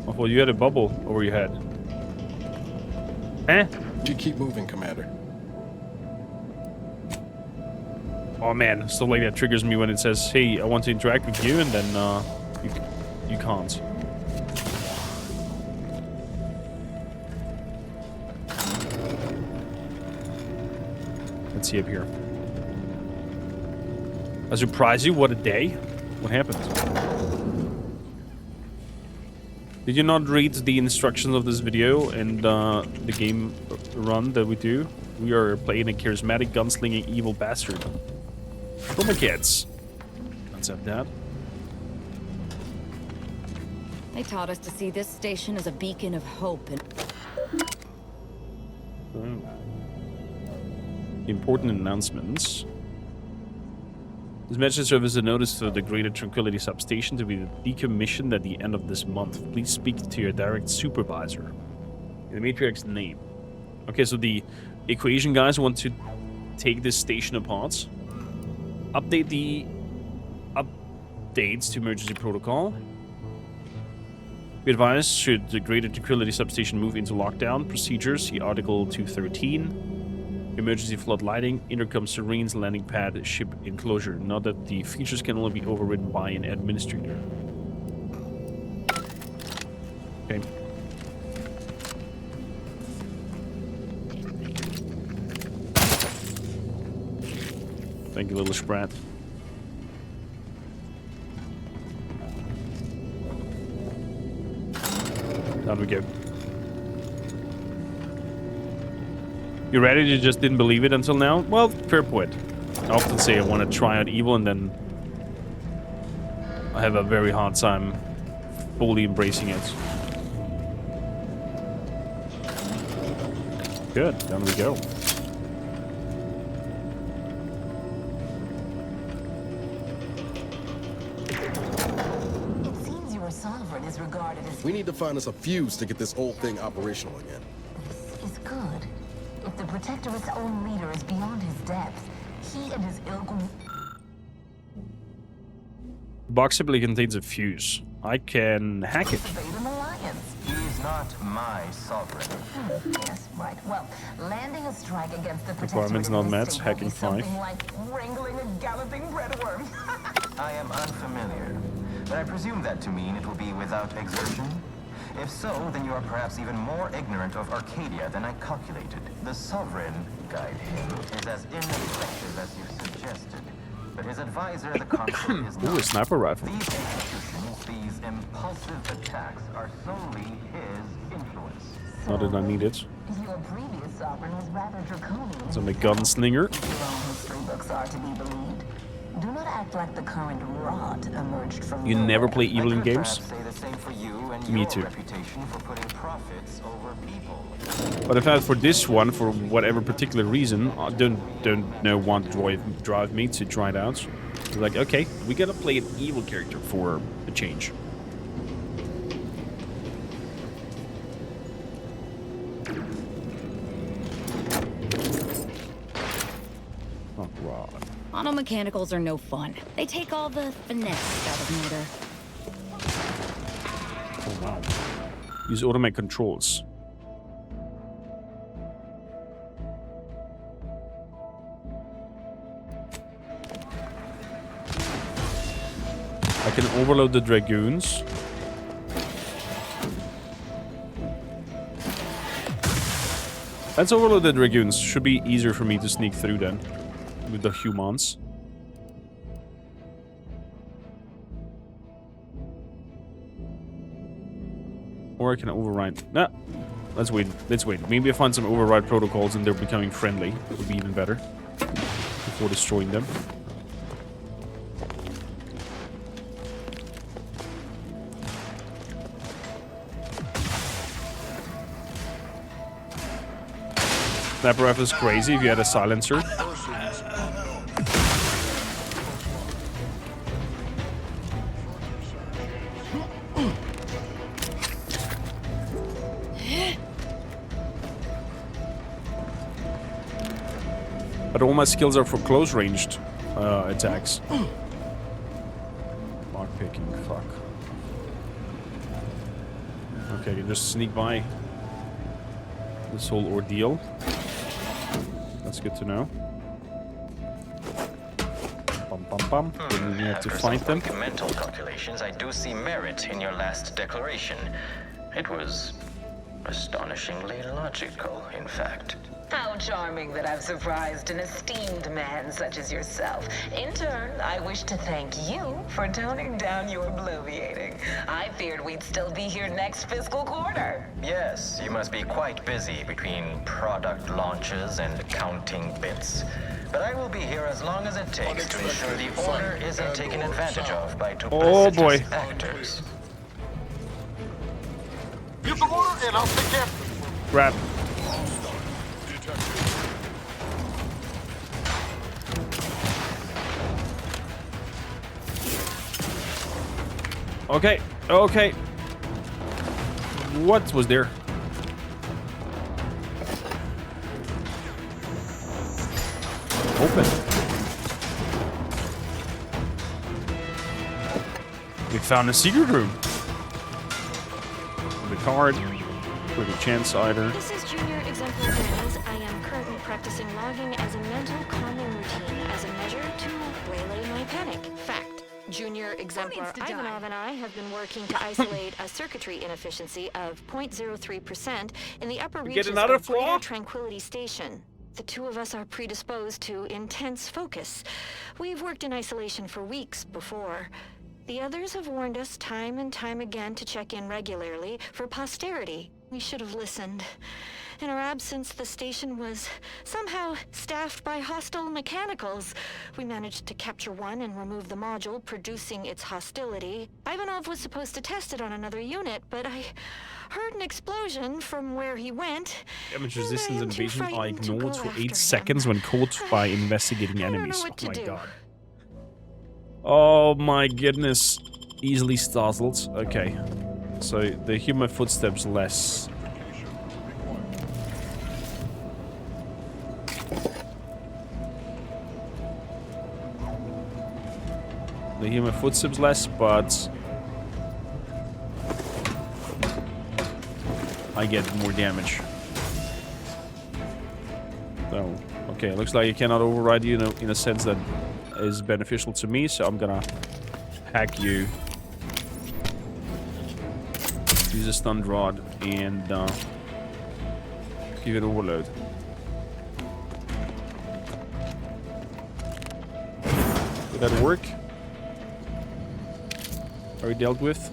Oh, well, you had a bubble over your head. Eh? You keep moving, Commander. Oh man, stuff like that triggers me when it says, hey, I want to interact with you, and then you can't. Let's see up here. I surprise you? What a day. What happened? Did you not read the instructions of this video and the game run that we do? We are playing a charismatic gunslinging evil bastard. For my kids. Let's have that. They taught us to see this station as a beacon of hope and... Important announcements. This message serves as a notice for the Greater Tranquility substation to be decommissioned at the end of this month. Please speak to your direct supervisor. In the Matriarch's name. Okay, so the equation guys want to take this station apart. Update the updates to emergency protocol. Be advised, should the Greater Tranquility substation move into lockdown procedures, see Article 213. Emergency flood lighting, intercom sirens, landing pad, ship enclosure. Note that the features can only be overridden by an administrator. Okay. Thank you, little sprat. Down we go. You ready? You just didn't believe it until now? Well, fair point. I often say I want to try out evil and then I have a very hard time fully embracing it. Good, down we go. It seems your sovereign is regarded as... We need to find us a fuse to get this whole thing operational again. This is good. If the Protectorate's own leader is beyond his depth, he and his ilk... The box simply contains a fuse. I can hack it. He's not my sovereign. Yes, right. Well, landing a strike against the Requirements not met. Hacking 5. Like wrangling a galloping breadworm. I am unfamiliar, but I presume that to mean it will be without exertion. If so, then you are perhaps even more ignorant of Arcadia than I calculated. The Sovereign, guide him, is as ineffective as you suggested. but his advisor, the consul, is Ooh, not. a sniper rifle. These executions, these impulsive attacks, are solely his influence. Not that I need it. Your previous sovereign was rather draconian. So I'm a gunslinger. Your own history books are to be believed. Do not act like the current rot emerged from You nowhere. never play evil in games? Say the same for you and Me your too. reputation for putting profits over people. But in fact, for this one, for whatever particular reason, I don't know what drive me to try it out. So like, okay, we gotta play an evil character for a change. Oh, God. Auto mechanicals are no fun. They take all the finesse out of murder. Oh, wow. Use automatic controls. I can overload the dragoons. Let's overload the dragoons. Should be easier for me to sneak through then. With the humans. Or I can override. Nah. Let's wait. Let's wait. Maybe I find some override protocols and they're becoming friendly. It would be even better. Before destroying them. Sniper rifle is crazy if you had a silencer. But all my skills are for close-ranged attacks. Lock picking, fuck. Okay, I can just sneak by this whole ordeal. That's good to know. Bum bum bum. Then you have to fight them. After some quick mental calculations, I do see merit in your last declaration. It was astonishingly logical, in fact. How charming that I've surprised an esteemed man such as yourself. In turn, I wish to thank you for toning down your bloviating. I feared we'd still be here next fiscal quarter. Yes, you must be quite busy between product launches and counting bits. But I will be here as long as it takes to ensure the order isn't taken advantage of by duplicitous actors. Give the order and I'll take care. Grab. Okay, okay. What was there? Open. We found a secret room. The card. With a chance cider. This is Junior Exemplar Brands. I am currently practicing logging as a mental calming routine as a measure to waylay my panic. Fact. Junior Exemplar Ivanov and I have been working to isolate a circuitry inefficiency of 0.03% in the upper reaches of Greater Tranquility Station. The two of us are predisposed to intense focus. We've worked in isolation for weeks before. The others have warned us time and time again to check in regularly for posterity. We should have listened. In our absence, the station was somehow staffed by hostile mechanicals. We managed to capture one and remove the module producing its hostility. Ivanov was supposed to test it on another unit, but I heard an explosion from where he went. Damage resistance invasion are ignored for 8 seconds when caught by investigating enemies. Oh my god. Oh my goodness. Easily startled. Okay. So the human footsteps less. The human footsteps less, but I get more damage. So, okay, looks like you cannot override you, in a sense that is beneficial to me, so I'm gonna hack you. Use a stunned rod and give it overload. Did that work? Are we dealt with?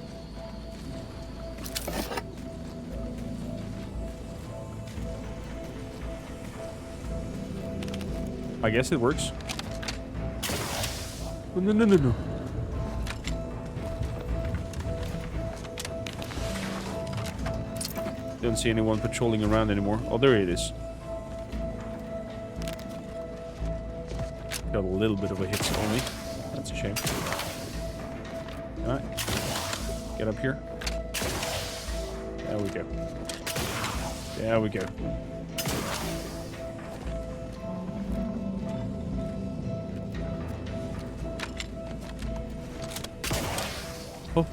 I guess it works. No. Don't see anyone patrolling around anymore. Oh, there it is. Got a little bit of a hit only. That's a shame. Can I get up here? There we go. There we go. Oh.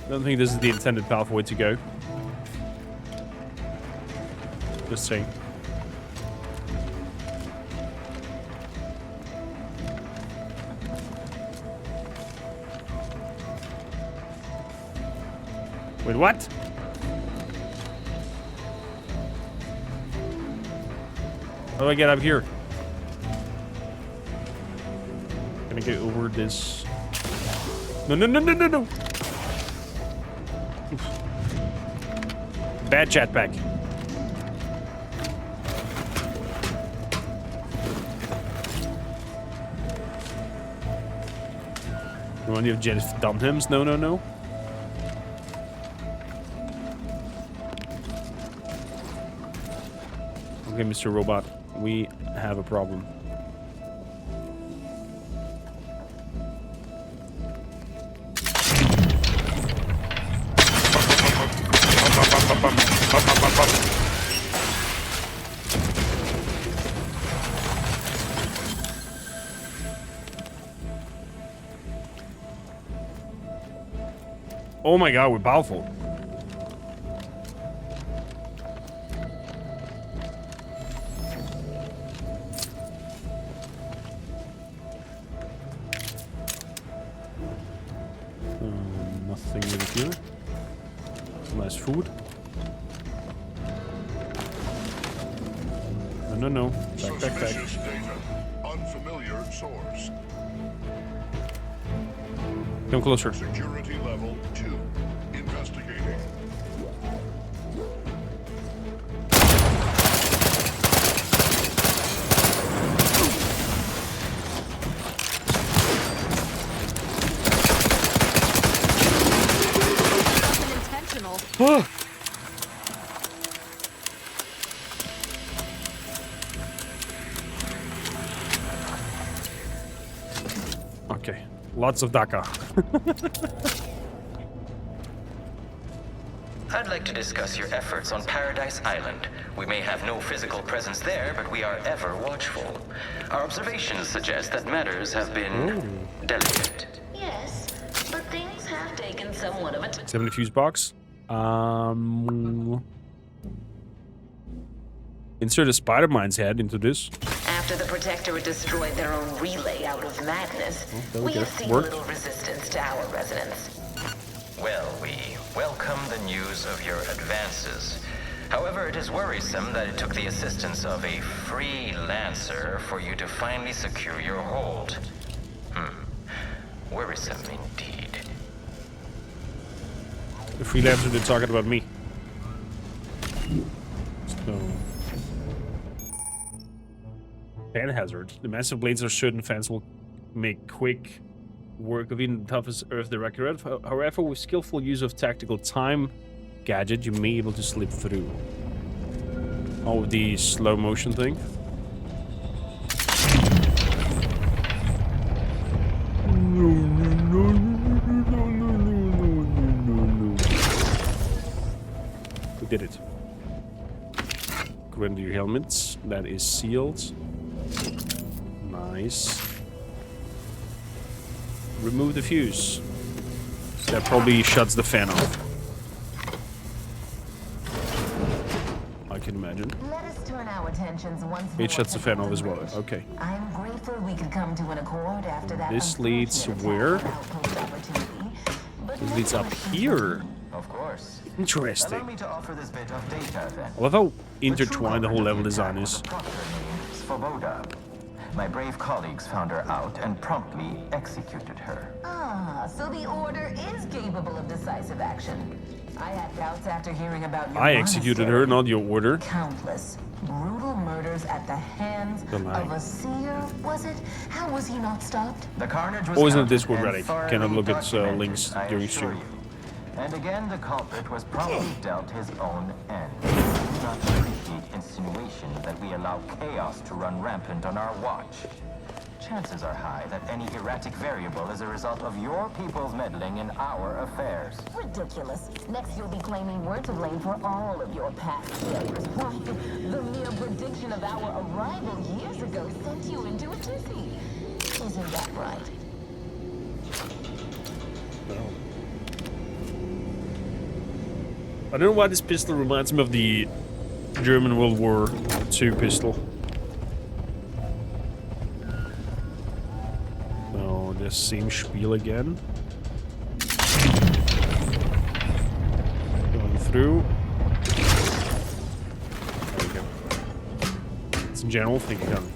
I don't think this is the intended pathway to go. Just saying. Wait, what? How do I get up here? Can I get over this? No. Oof. Bad jetpack. You want to have jet dump-hims? No. Okay, Mr. Robot, we have a problem. Oh my god, we're powerful. Nothing really here. Nice food. No. Back. Unfamiliar source. Come closer. Security level 2. Investigating. Intentional. Okay, lots of DACA. I'd like to discuss your efforts on Paradise Island. We may have no physical presence there, but we are ever watchful. Our observations suggest that matters have been delicate. Yes, but things have taken somewhat of a 70 fuse box. Insert a Spider-Man's head into this. After the Protectorate destroyed their own relay out of madness, we have seen little resistance to our resonance. Well, we welcome the news of your advances. However, it is worrisome that it took the assistance of a freelancer for you to finally secure your hold. Worrisome indeed. The freelancer did talking about me. So... Fan hazard. The massive blades of certain fans will make quick work of even the toughest Earth Directorate. However, with skillful use of tactical time gadget, you may be able to slip through. Oh, the slow motion thing. We did it. Go into your helmets. That is sealed. Nice. Remove the fuse. That probably shuts the fan off. I can imagine. Let us turn our attentions once more. It shuts the fan off as well. Okay. I'm grateful we could come to an accord after that. This leads where? This leads up here. Of course. Interesting. Allow me to offer this bit of data then. I love how intertwined the whole level design is. Svoboda. My brave colleagues found her out and promptly executed her. Ah, so the Order is capable of decisive action. I had doubts after hearing about your I executed her, not your order. Countless brutal murders at the hands of a seer, was it? How was he not stopped? The carnage was Always in the counted Discord, and Reddit. thoroughly Cannot look at documented, links I during assure stream. you. And again, the culprit was probably dealt his own end. Do not appreciate insinuations that we allow chaos to run rampant on our watch. Chances are high that any erratic variable is a result of your people's meddling in our affairs. Ridiculous. Next you'll be claiming we're to blame for all of your past failures. Why, the mere prediction of our arrival years ago sent you into a tizzy. Isn't that right? No. I don't know why this pistol reminds me of the German World War II pistol. So, the same spiel again. Going through. There we go. It's a general thing gun.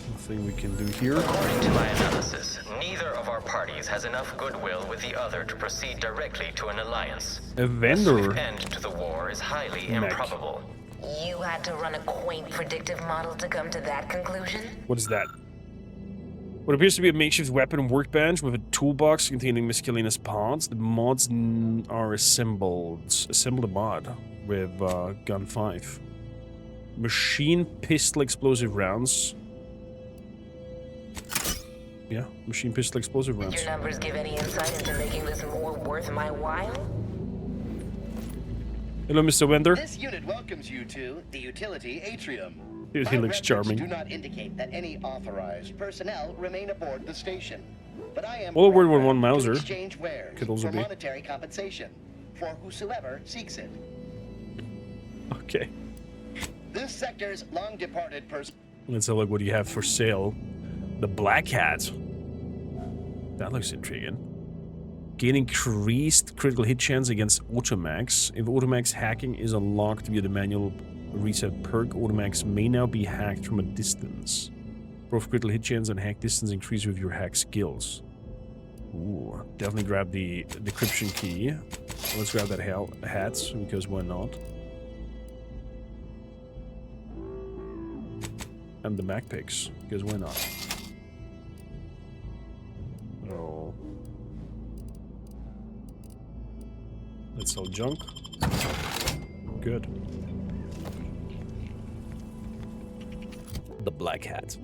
Nothing we can do here. According to my analysis, neither of our parties has enough goodwill with the other to proceed directly to an alliance. A vendor. A swift end to the war is highly improbable. You had to run a quaint predictive model to come to that conclusion? What is that? What appears to be a makeshift weapon workbench with a toolbox containing miscellaneous parts. The mods are assembled. Assemble the mod with gun 5. Machine pistol explosive rounds. Yeah, machine pistol explosive rounds. Did your numbers give any insight into making this more worth my while? Hello, Mr. Wender. This unit welcomes you to the utility atrium. Dude, he looks charming. Do not indicate that any authorized personnel remain aboard the station. But I am Well, a word with one to Mauser exchange wares could also for be. monetary compensation for whosoever seeks it. Okay. This sector's long departed person. Let's have a look. What do you have for sale? The Black Hat. That looks intriguing. Gain increased critical hit chance against Automax. If Automax hacking is unlocked via the manual reset perk, Automax may now be hacked from a distance. Both critical hit chance and hack distance increase with your hack skills. Ooh, definitely grab the decryption key. Let's grab that hat, because why not? And the Mac picks, because why not? Oh. Let's sell junk. Good. The Black Hat.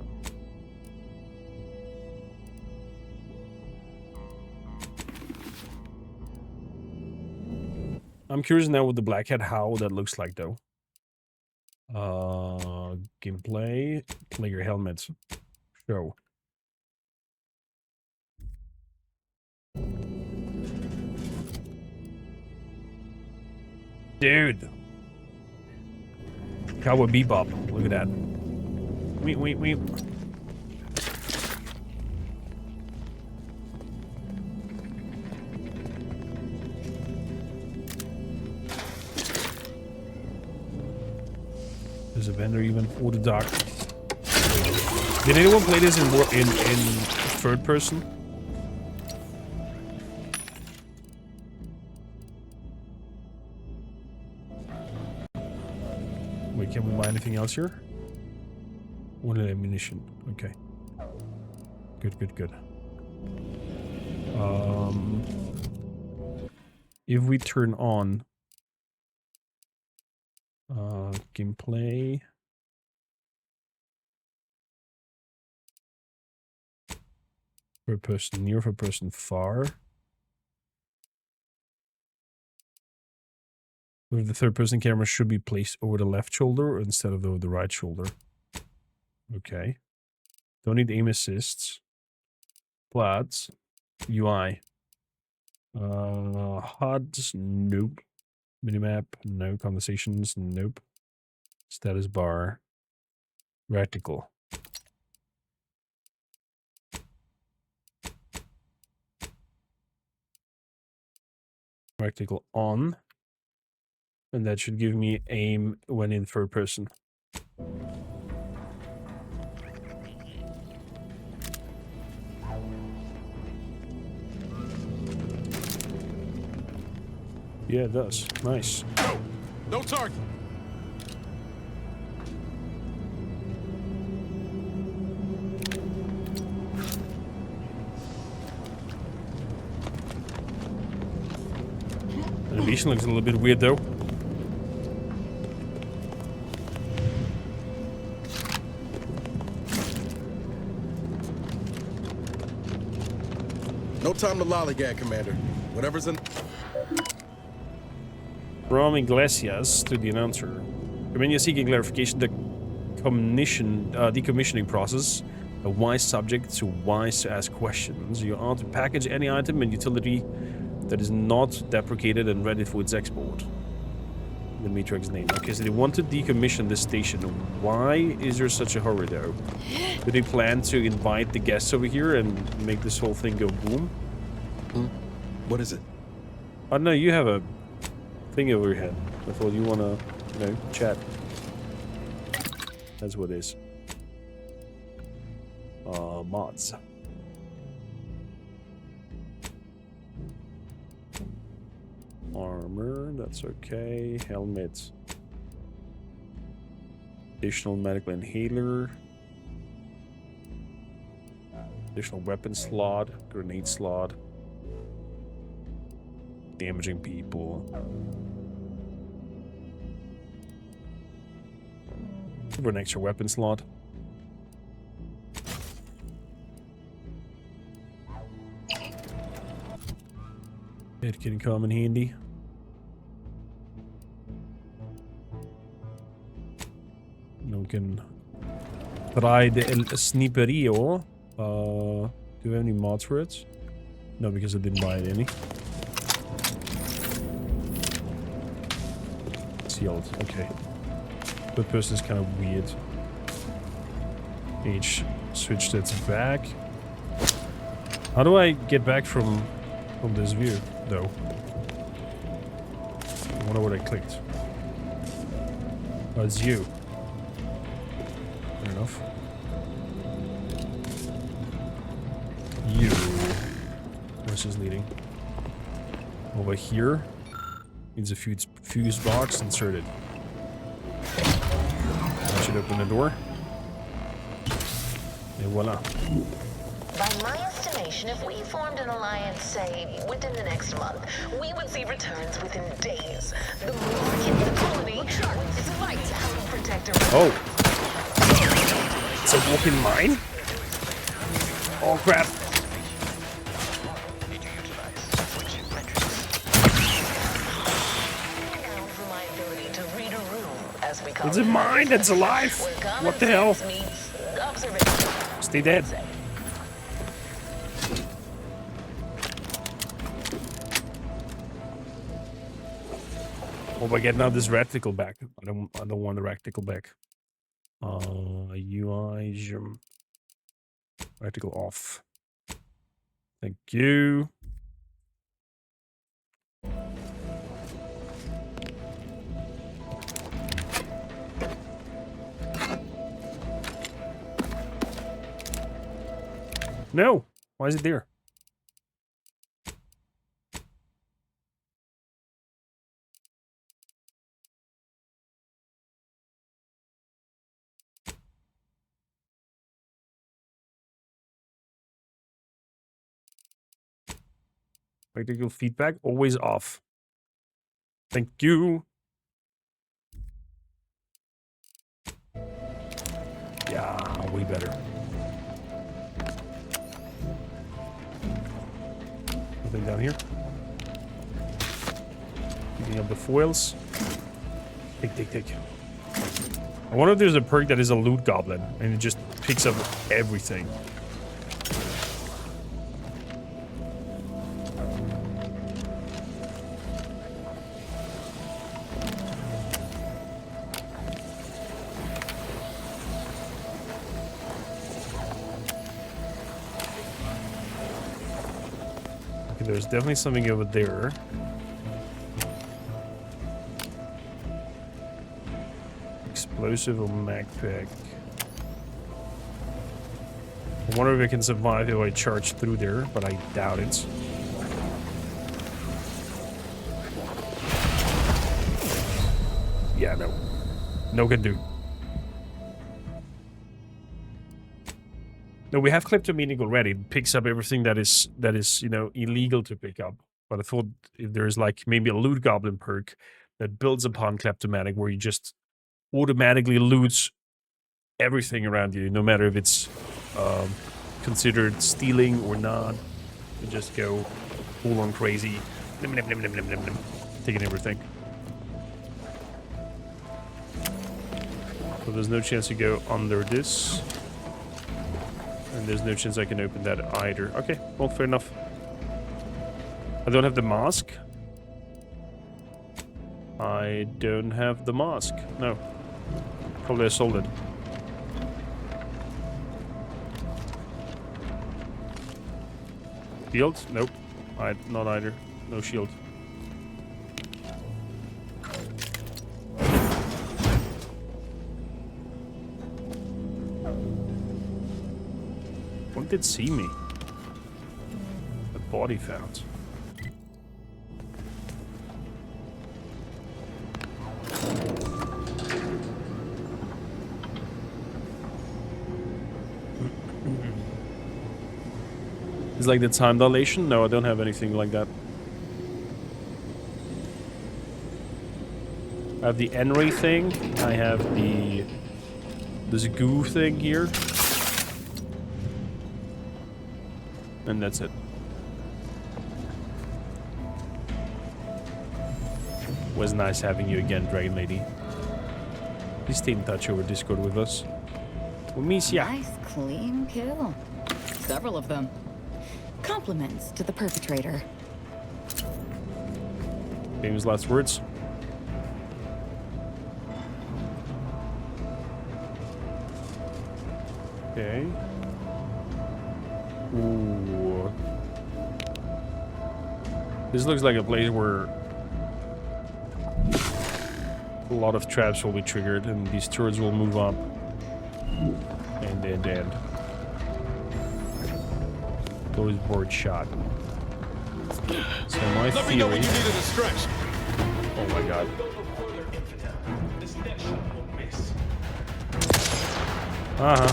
I'm curious now with the Black Hat how that looks like though. Gameplay. Player helmets. Show. Dude. Cowboy Bebop. Look at that. Wait. There's a vendor even for the dock. Did anyone play this in third person? Wait, can we buy anything else here? One ammunition. Okay. Good. If we turn on gameplay, third person near, third person far. The third person camera should be placed over the left shoulder instead of over the right shoulder. Okay. Don't need aim assists. Plats. UI. HUDs. Nope. Minimap. No. Conversations. Nope. Status bar. Vertical. Practical on. And that should give me aim when in third person. Yeah, it does. Nice. Go! No target! Animation looks a little bit weird though. No time to lollygag, Commander. Whatever's in... From Iglesias to the announcer. Commander seeking clarification the decommissioning process. A wise subject to wise to ask questions. You are to package any item and utility that is not deprecated and ready for its export. The Matrix name. Okay, so they want to decommission this station. Why is there such a hurry though? Do they plan to invite the guests over here and make this whole thing go boom? What is it? I don't know, you have a thing over your head. I thought you wanna, you know, chat. That's what it is. Mods. Armor, that's okay. Helmet. Additional medical inhaler. Additional weapon slot. Grenade slot. Damaging people. For an extra weapon slot. It can come in handy. No, we can try the El Sniperio. Do we have any mods for it? No, because I didn't buy it any. Sealed, okay. Third person is kind of weird. H switch to its back. How do I get back from this view, though? I wonder what I clicked. Oh, it's you. Fair enough. You. Where's this leading? Over here. Needs a fuse box inserted. I should open the door. And voila. By my estimation, if we formed an alliance, say, within the next month, we would see returns within days. The more in the colony would fight how to protect our... Oh. It's a walking mine? Oh crap. It's a mine that's alive. What the hell? Stay dead. Oh, by getting out this reticle back. I don't want the reticle back. UI reticle off. Thank you. No. Why is it there? Practical feedback always off. Thank you. Yeah, way better. Nothing down here. Picking up the foils. Take. I wonder if there's a perk that is a loot goblin and it just picks up everything. There's definitely something over there. Explosive or mag pack. I wonder if I can survive if I charge through there, but I doubt it. Yeah, no. No can do. No, we have kleptomaniac already. It picks up everything that is, you know, illegal to pick up. But I thought if there's like maybe a loot goblin perk that builds upon kleptomaniac where you just automatically loot everything around you, no matter if it's considered stealing or not. You just go full on crazy, taking everything. So there's no chance to go under this. And there's no chance I can open that either. Okay, well, fair enough. I don't have the mask. I don't have the mask. No. Probably I sold it. Shield? Nope. Not either. No shield. One did see me. A body found. It's like the time dilation? No, I don't have anything like that. I have the N-ray thing. I have this goo thing here. And that's it. Was nice having you again, Dragon Lady. Please stay in touch over Discord with us. We miss ya. Nice, clean kill. Several of them. Compliments to the perpetrator. Famous last words. Okay. Ooh. This looks like a place where a lot of traps will be triggered and these turrets will move up. And goes board shot. So my Let theory... me know when you need a distraction. Oh my god. Uh-huh.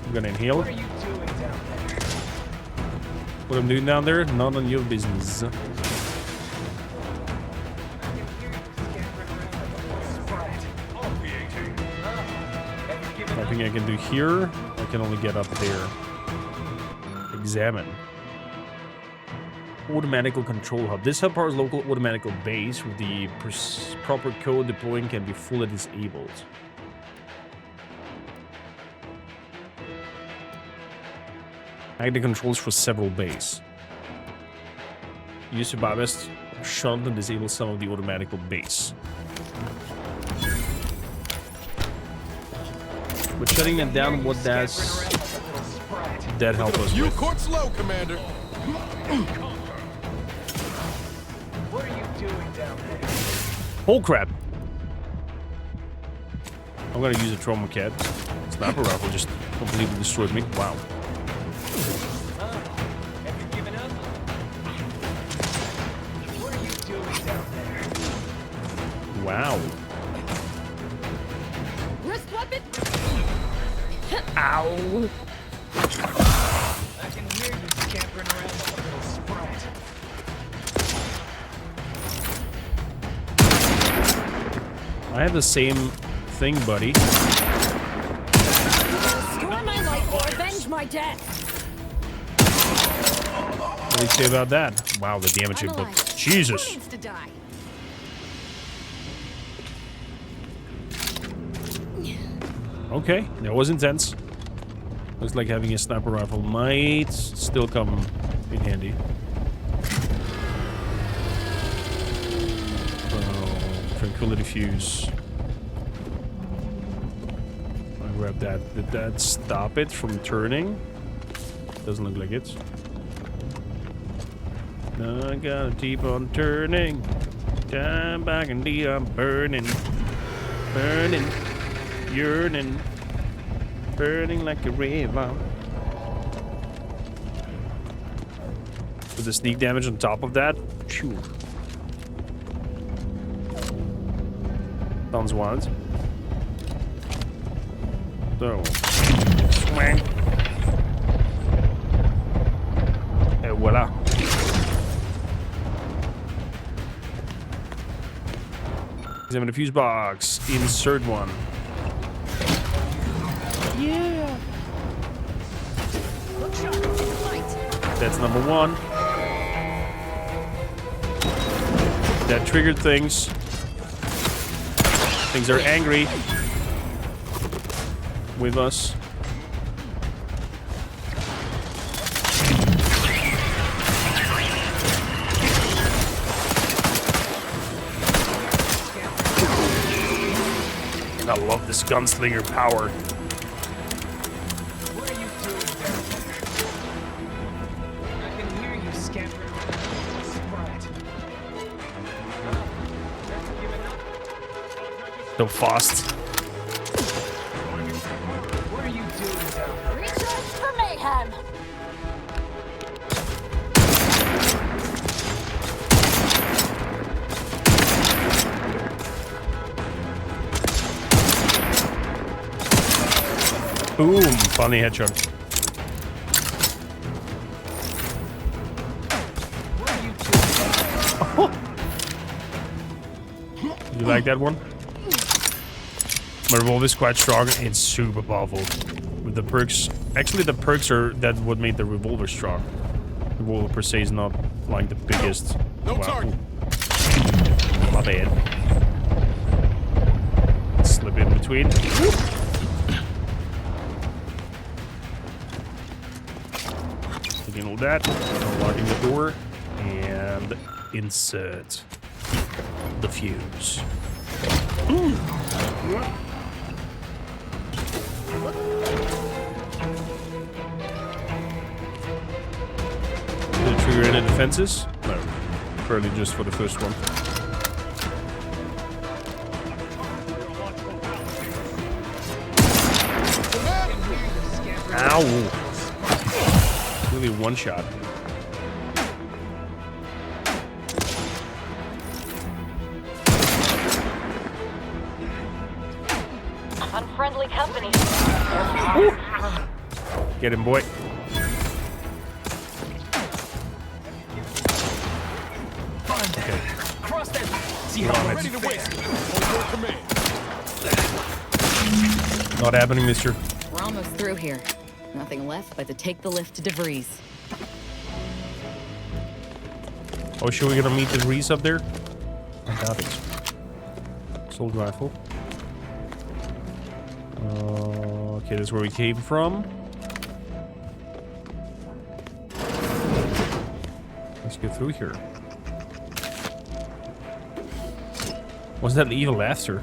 I'm gonna inhale. What are you doing down there? What I'm doing down there? None of your business. Nothing I can do here. I can only get up there. Examine. Automatical control hub. This hub powers local automatical base with the proper code deploying can be fully disabled. Active controls for several bays. Use your best shunt and disable some of the automatical base. But shutting them down, what does that help us You with? court slow, Commander. What are you doing down there? Oh crap! I'm gonna use a trauma cat. Sniper rifle just completely destroyed me. Wow. Have you given up? What are you doing down there? Wow. Wrist weapon! Ow! I can hear you scampering around like a little sprat. I have the same thing, buddy. Store my life or avenge my death! What do you say about that? Wow, the damage it took. Jesus! Who needs to die? Okay, that was intense. Looks like having a sniper rifle might still come in handy. Tranquility fuse. I'll grab that. Did that stop it from turning? Doesn't look like it. No, I gotta keep on turning. Time back in the burning, burning, yearning, burning like a river. With the sneak damage on top of that, phew. Sounds wild. So, swang. Et voila. Examine the fuse box. Insert one. Yeah. That's number one. That triggered things. Things are angry with us. I love this gunslinger power. What are you doing there? I can hear you scampering. So fast. What are you doing down there? Recharge for mayhem. Boom! Funny headshot. You like that one? My revolver is quite strong. It's super powerful. With the perks, actually the perks are that what made the revolver strong. The revolver per se is not like the biggest. No target. My bad. Slip in between. Taking all that, unlocking the door, and insert the fuse. Did it trigger any defenses? No. Probably just for the first one. Ow! Really one shot. Unfriendly company. Get him, boy. Okay. Cross that. See how I'm ready to waste. Not happening, mister. We're almost through here. Nothing left but to take the lift to DeVries. Oh, sure we're gonna meet DeVries up there? I doubt it. Assault rifle. Okay, that's where we came from. Let's go through here. Was that evil laughter?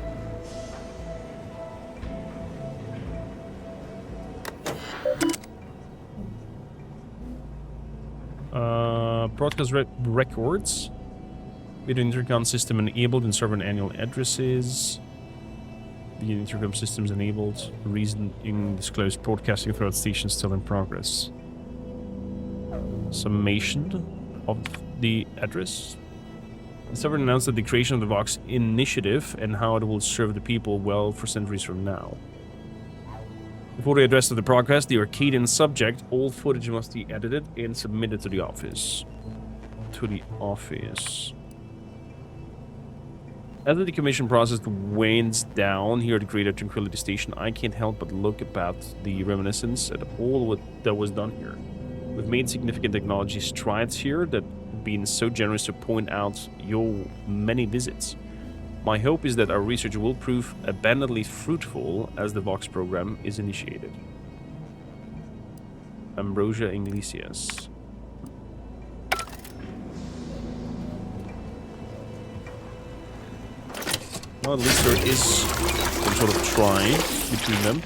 Broadcast records. Video intercom system enabled and server annual addresses. The intercom systems enabled. Reasoning disclosed broadcasting throughout stations still in progress. Summation of the address. The server announced that the creation of the Vox initiative and how it will serve the people well for centuries from now. Before the address of the broadcast, the Arcadian subject, all footage must be edited and submitted to the office. As the decommission process winds down here at the Greater Tranquility Station, I can't help but look about the reminiscence at all that was done here. We've made significant technology strides here that have been so generous to point out your many visits. My hope is that our research will prove abundantly fruitful as the Vox program is initiated. Ambrosia Iglesias. Well, at least there is some sort of try between them.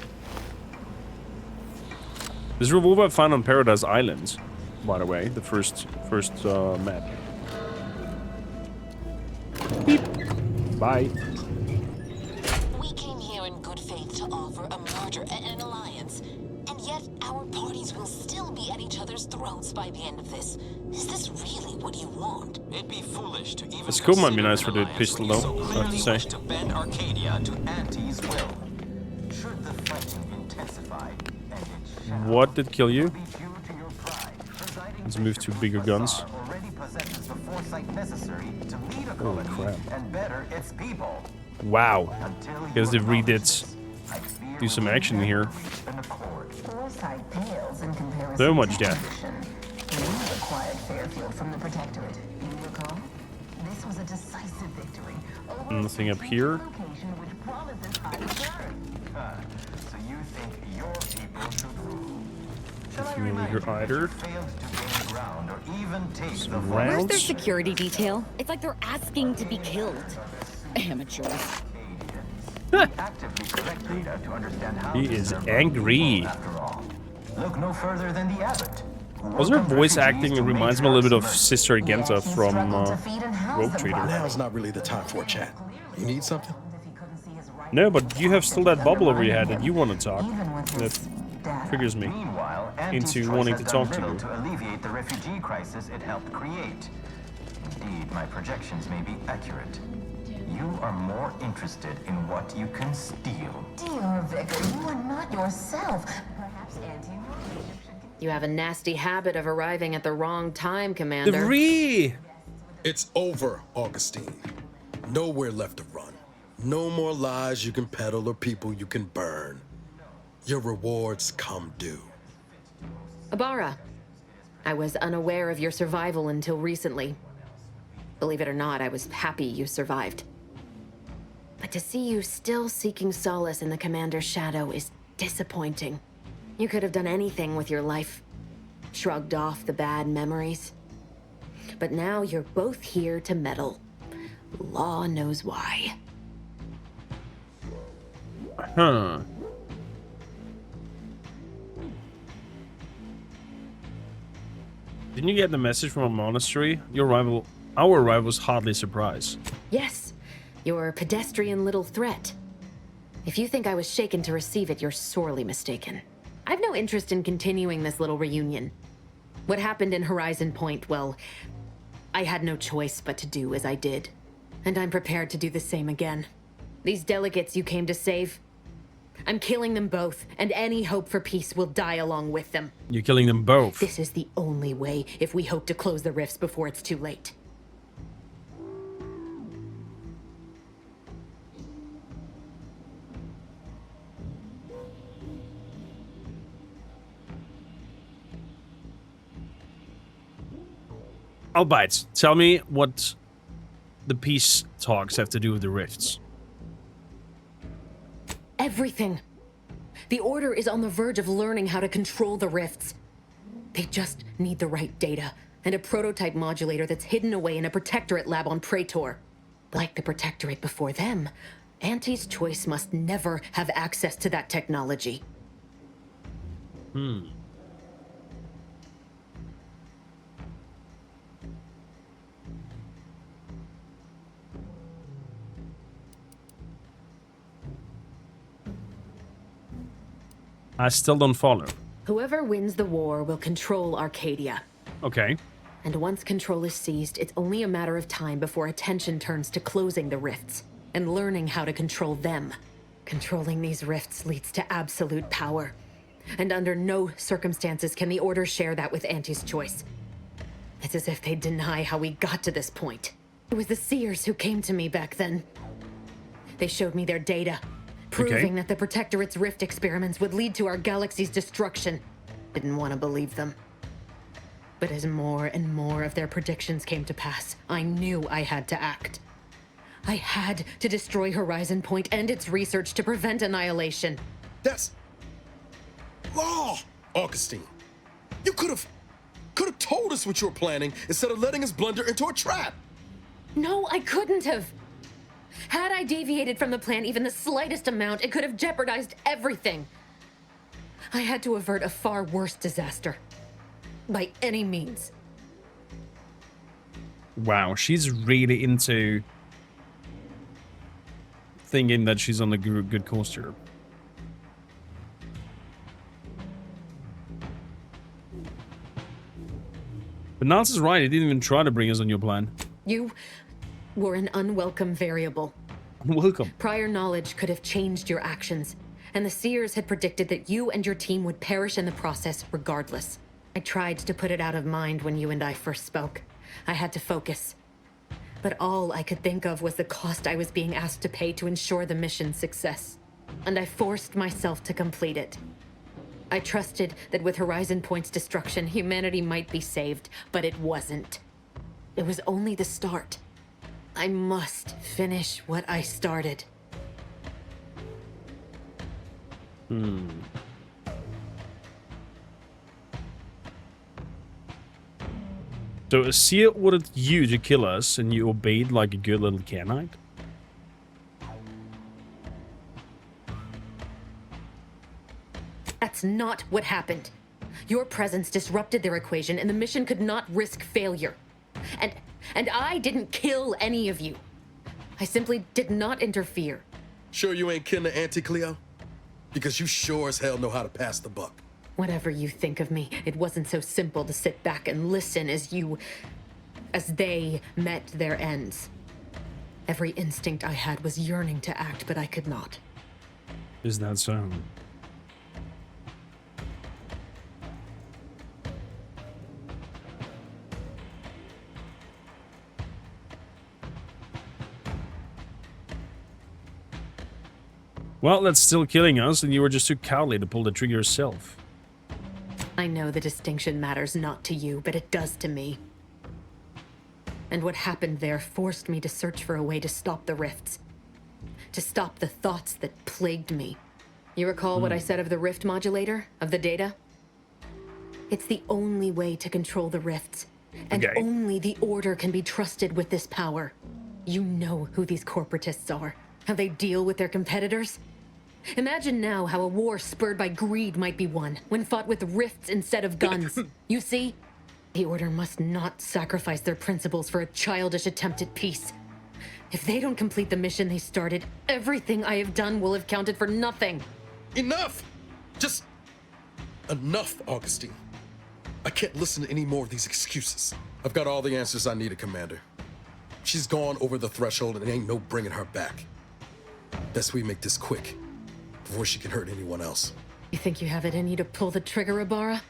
This revolver I found on Paradise Island, by the way, the first map. Beep. Bye. We came here in good faith to offer a merger and an alliance, and yet our parties will still be at each other's throats by the end of this. Is this really what you want? It'd be foolish to even The scope might be consider nice an for the alliance pistol, when you though, so I have to clearly say. wish to bend Arcadia to Auntie's will. Should the fighting intensify, and it shall, What did kill you? be due to your pride. Presiding Let's move to bigger guns. already possesses the foresight necessary to lead a Holy colony crap. and better its people. Wow. Guess they've redid do some action here. Foresight pales in comparison So much to death. ambition. We acquired Fairfield from the Protectorate. You recall? This was a decisive victory over Nothing up here. location which promises high return. So you think your people should rule? Shall I Nothing over remind here you that either. you failed to gain ground or even take the Some vote? Where's their rounds. security detail? It's like they're asking to be killed. Amateurs. Actively collect data to understand how He to is serve angry. after all. Look no further than the abbot. Also, her voice acting reminds me a little bit of Sister Agenta from Rogue Trader. Now's not really the time for a chat. You need something? No, but you have still that bubble over your head that you want to talk. That triggers me Meanwhile, into Anti's wanting choice to has talk to done you. little to alleviate the refugee crisis it helped create. Indeed, my projections may be accurate. You are more interested in what you can steal. Dear Vicar, you are not yourself. Perhaps Auntie You have a nasty habit of arriving at the wrong time, Commander. DeVries! It's over, Augustine. Nowhere left to run. No more lies you can peddle or people you can burn. Your rewards come due. Ibarra, I was unaware of your survival until recently. Believe it or not, I was happy you survived. But to see you still seeking solace in the Commander's shadow is disappointing. You could have done anything with your life. Shrugged off the bad memories. But now you're both here to meddle. Law knows why. Huh. Didn't you get the message from a monastery? Our arrival was hardly a surprise. Yes, your pedestrian little threat. If you think I was shaken to receive it, you're sorely mistaken. I've no interest in continuing this little reunion. What happened in Horizon Point, well, I had no choice but to do as I did. And I'm prepared to do the same again. These delegates you came to save, I'm killing them both, and any hope for peace will die along with them. You're killing them both. This is the only way if we hope to close the rifts before it's too late. Albeit, tell me what the peace talks have to do with the rifts. Everything. The Order is on the verge of learning how to control the rifts. They just need the right data, and a prototype modulator that's hidden away in a Protectorate lab on Praetor. Like the Protectorate before them, Auntie's Choice must never have access to that technology. I still don't follow. Whoever wins the war will control Arcadia. Okay. And once control is seized, it's only a matter of time before attention turns to closing the rifts and learning how to control them. Controlling these rifts leads to absolute power. And under no circumstances can the Order share that with Auntie's Choice. It's as if they deny how we got to this point. It was the Seers who came to me back then. They showed me their data, proving that the Protectorate's rift experiments would lead to our galaxy's destruction. Didn't want to believe them. But as more and more of their predictions came to pass, I knew I had to act. I had to destroy Horizon Point and its research to prevent annihilation. That's law, Augustine. You could have told us what you were planning instead of letting us blunder into a trap. No, I couldn't have. Had I deviated from the plan even the slightest amount, it could have jeopardized everything. I had to avert a far worse disaster. By any means. Wow, she's really into thinking that she's on a good course here. But Niles is right. He didn't even try to bring us on your plan. You were an unwelcome variable. Unwelcome? Prior knowledge could have changed your actions, and the Seers had predicted that you and your team would perish in the process regardless. I tried to put it out of mind when you and I first spoke. I had to focus. But all I could think of was the cost I was being asked to pay to ensure the mission's success. And I forced myself to complete it. I trusted that with Horizon Point's destruction, humanity might be saved, but it wasn't. It was only the start. I must finish what I started. So a seer ordered you to kill us, and you obeyed like a good little canine? That's not what happened. Your presence disrupted their equation, and the mission could not risk failure. And I didn't kill any of you. I simply did not interfere. Sure you ain't kin to Auntie Cleo? Because you sure as hell know how to pass the buck. Whatever you think of me, it wasn't so simple to sit back and listen as they met their ends. Every instinct I had was yearning to act, but I could not. Is that so? Well, that's still killing us, and you were just too cowardly to pull the trigger yourself. I know the distinction matters not to you, but it does to me. And what happened there forced me to search for a way to stop the rifts. To stop the thoughts that plagued me. You recall what I said of the rift modulator, of the data? It's the only way to control the rifts. And only the Order can be trusted with this power. You know who these corporatists are. How they deal with their competitors. Imagine now how a war spurred by greed might be won, when fought with rifts instead of guns. You see? The Order must not sacrifice their principles for a childish attempt at peace. If they don't complete the mission they started, everything I have done will have counted for nothing. Enough! Just enough, Augustine. I can't listen to any more of these excuses. I've got all the answers I needed, Commander. She's gone over the threshold and ain't no bringing her back. Best we make this quick, before she can hurt anyone else. You think you have it in you to pull the trigger, Ibarra?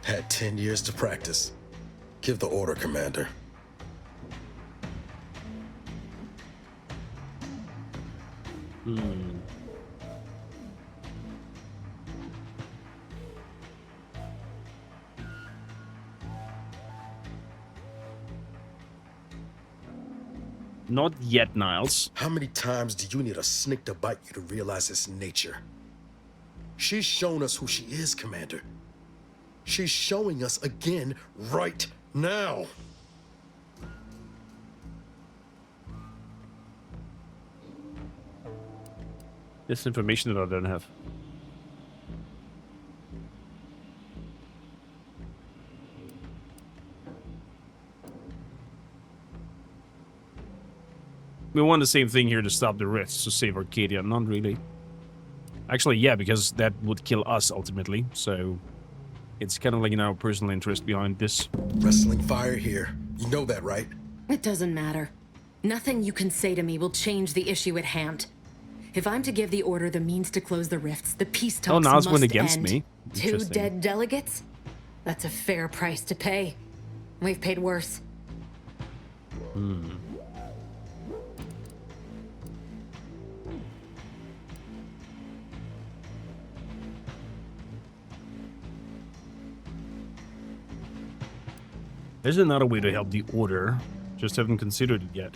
Had 10 years to practice. Give the order, Commander. Not yet, Niles. How many times do you need a snake to bite you to realize its nature? She's shown us who she is, Commander. She's showing us again right now. This information that I don't have. We want the same thing here to stop the rifts, to save Arcadia. Not really. Actually, yeah, because that would kill us ultimately, so it's kind of like in our personal interest behind this. Wrestling fire here. You know that, right? It doesn't matter. Nothing you can say to me will change the issue at hand. If I'm to give the Order the means to close the rifts, the peace talks Niles must went against end. me. 2 dead delegates? That's a fair price to pay. We've paid worse. There's another way to help the Order. Just haven't considered it yet.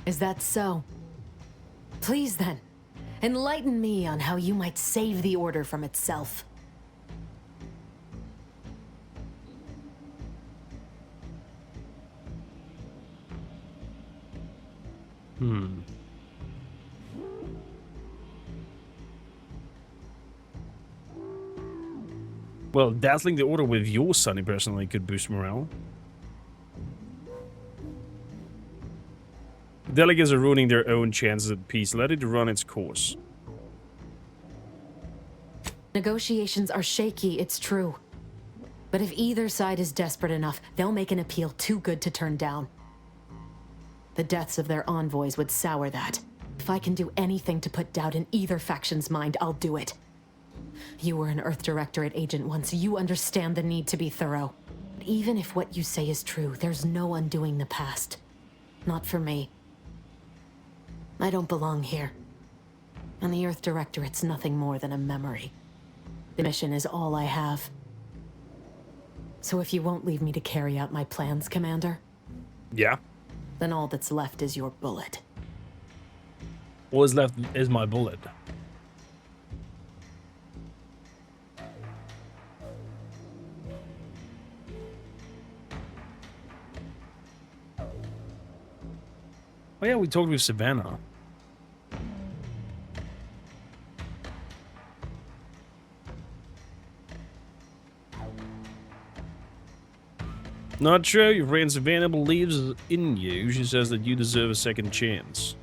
Is that so? Please then, enlighten me on how you might save the Order from itself. Well, dazzling the Order with your sunny personally could boost morale. Delegates are ruining their own chances at peace. Let it run its course. Negotiations are shaky, it's true. But if either side is desperate enough, they'll make an appeal too good to turn down. The deaths of their envoys would sour that. If I can do anything to put doubt in either faction's mind, I'll do it. You were an Earth Directorate agent once. You understand the need to be thorough. But even if what you say is true, there's no undoing the past. Not for me. I don't belong here. And the Earth Directorate's nothing more than a memory. The mission is all I have. So if you won't leave me to carry out my plans, Commander, Yeah. then all that's left is your bullet. All is left is my bullet. Oh yeah, we talked with Savannah. Not true, your friend Savannah believes in you. She says that you deserve a second chance.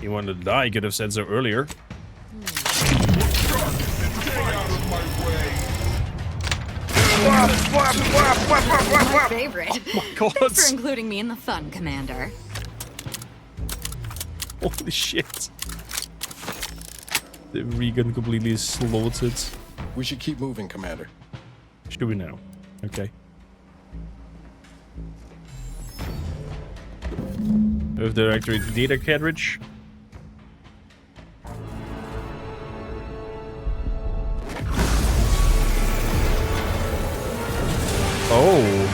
He wanted to die, he could have said so earlier. My favorite. Oh my god. Thanks for including me in the fun, Commander. Holy shit. The Regan completely slaughtered. We should keep moving, Commander. Should we now? Okay. Earth Directorate data cartridge. Oh.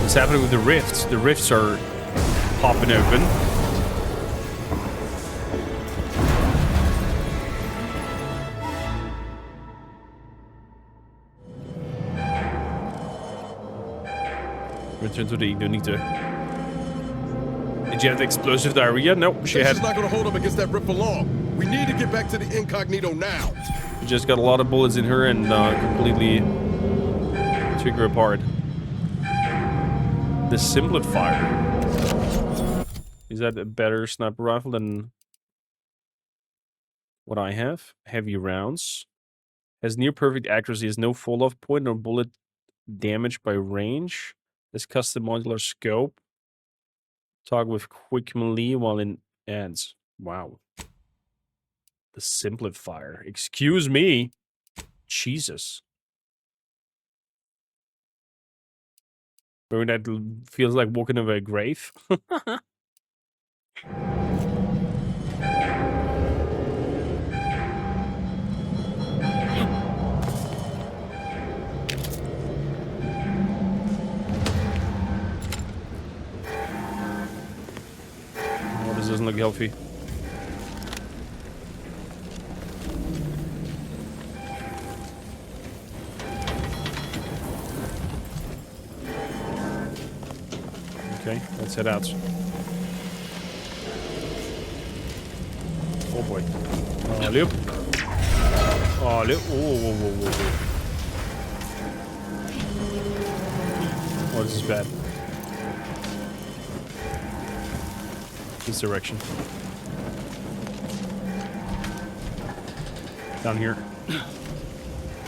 What's happening with the rifts? The rifts are popping open. Return to the Ignonita. Did you have the explosive diarrhea? Nope, she had. She's not going to hold up against that rip for long. We need to get back to the incognito now. She just got a lot of bullets in her and completely took her apart. The simplifier. Is that a better sniper rifle than what I have? Heavy rounds. Has near perfect accuracy. Has no fall-off point nor bullet damage by range. Has custom modular scope. Target with quick melee while in ads. Wow. The simplifier. Excuse me. Jesus. Bro, that feels like walking over a grave. Oh, this doesn't look healthy. Okay, let's head out. Oh boy. Loop. Oh, loop. Whoa, whoa, whoa, whoa, whoa. Oh, this is bad. This direction. Down here.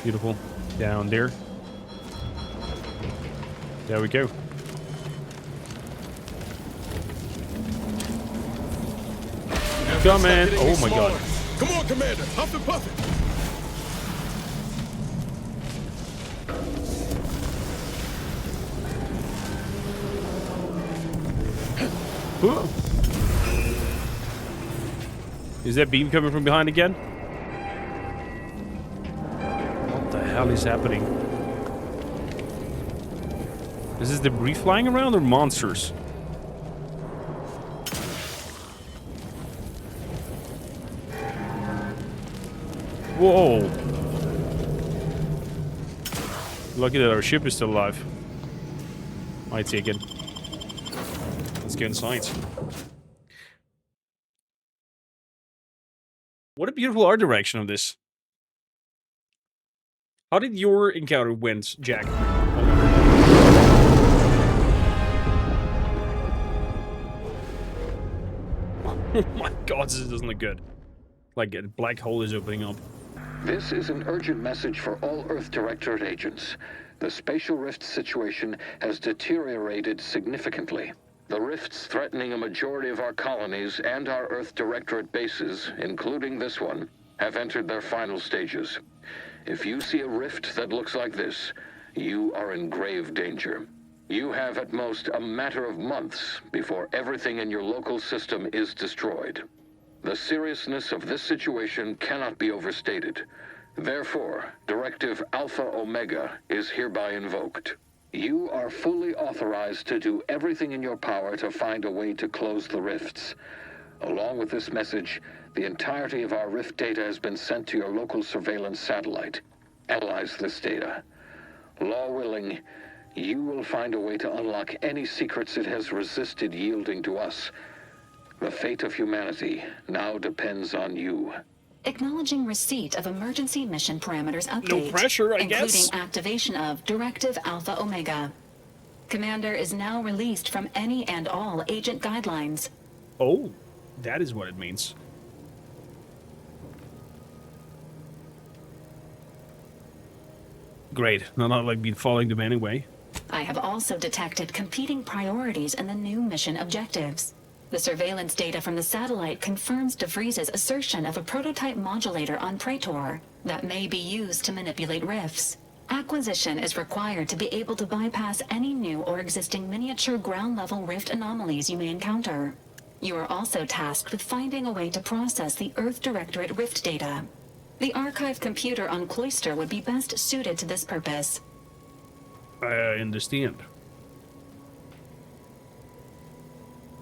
Beautiful. Down there. There we go. Coming! Oh my god. Come on, Commander! Huff and puff it! Is that beam coming from behind again? What the hell is happening? Is this debris flying around or monsters? Whoa! Lucky that our ship is still alive. I take it. Let's go inside. What a beautiful art direction of this. How did your encounter went, Jack? Oh my god, this doesn't look good. Like a black hole is opening up. This is an urgent message for all Earth Directorate agents. The spatial rift situation has deteriorated significantly. The rifts threatening a majority of our colonies and our Earth Directorate bases, including this one, have entered their final stages. If you see a rift that looks like this, you are in grave danger. You have at most a matter of months before everything in your local system is destroyed. The seriousness of this situation cannot be overstated. Therefore, Directive Alpha Omega is hereby invoked. You are fully authorized to do everything in your power to find a way to close the rifts. Along with this message, the entirety of our rift data has been sent to your local surveillance satellite. Analyze this data. Law willing, you will find a way to unlock any secrets it has resisted yielding to us. The fate of humanity now depends on you. Acknowledging receipt of emergency mission parameters update. No pressure, I guess. Including activation of Directive Alpha Omega. Commander is now released from any and all agent guidelines. Oh, that is what it means. Great. Not like been following them anyway. I have also detected competing priorities in the new mission objectives. The surveillance data from the satellite confirms DeVries' assertion of a prototype modulator on Praetor that may be used to manipulate rifts. Acquisition is required to be able to bypass any new or existing miniature ground-level rift anomalies you may encounter. You are also tasked with finding a way to process the Earth Directorate rift data. The archive computer on Cloister would be best suited to this purpose. I understand.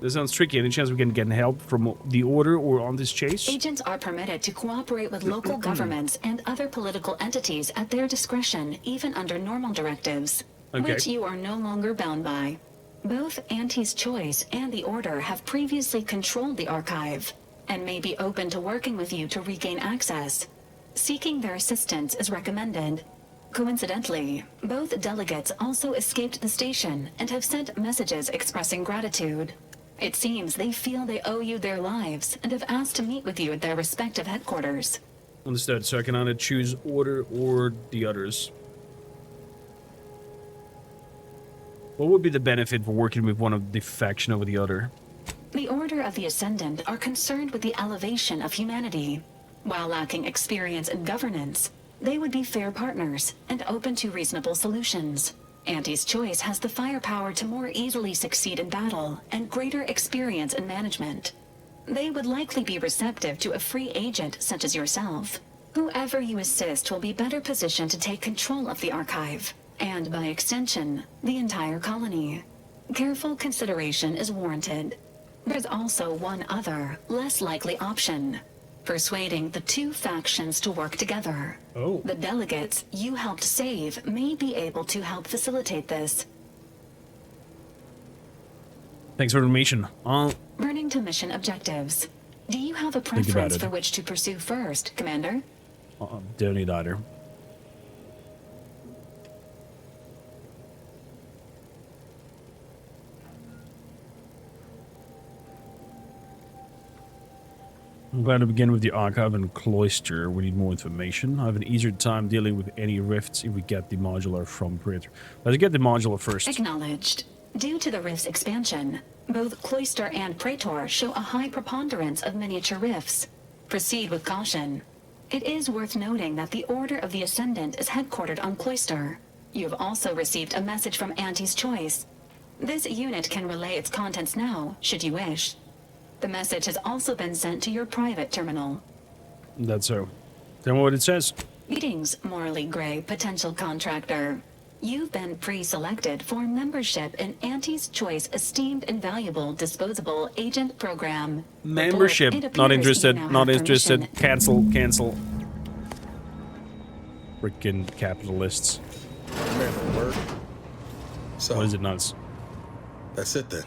This sounds tricky. Any chance we can get help from the Order or on this chase? Agents are permitted to cooperate with local governments and other political entities at their discretion, even under normal directives, which you are no longer bound by. Both Auntie's Choice and the Order have previously controlled the archive, and may be open to working with you to regain access. Seeking their assistance is recommended. Coincidentally, both delegates also escaped the station and have sent messages expressing gratitude. It seems they feel they owe you their lives and have asked to meet with you at their respective headquarters. Understood. So I can either choose Order or the others. What would be the benefit for working with one of the faction over the other? The Order of the Ascendant are concerned with the elevation of humanity. While lacking experience in governance, they would be fair partners and open to reasonable solutions. Auntie's Choice has the firepower to more easily succeed in battle and greater experience in management. They would likely be receptive to a free agent such as yourself. Whoever you assist will be better positioned to take control of the archive, and by extension, the entire colony. Careful consideration is warranted. There's also one other, less likely option. Persuading the two factions to work together. Oh. The delegates you helped save may be able to help facilitate this. Thanks for the information. Burning to mission objectives. Do you have a preference for which to pursue first, Commander? Don't need either. I'm glad to begin with the archive and Cloister. We need more information. I have an easier time dealing with any rifts if we get the modular from Praetor. Let's get the modular first. Acknowledged. Due to the rift's expansion, both Cloister and Praetor show a high preponderance of miniature rifts. Proceed with caution. It is worth noting that the Order of the Ascendant is headquartered on Cloister. You have also received a message from Auntie's Choice. This unit can relay its contents now, should you wish. The message has also been sent to your private terminal. That's so. Tell me what it says. Greetings, morally gray potential contractor. You've been pre-selected for membership in Auntie's Choice Esteemed and Valuable Disposable Agent Program. Membership. Not interested. Not interested. Cancel. Cancel. Freaking capitalists. So, what is it, nuts? That's it then.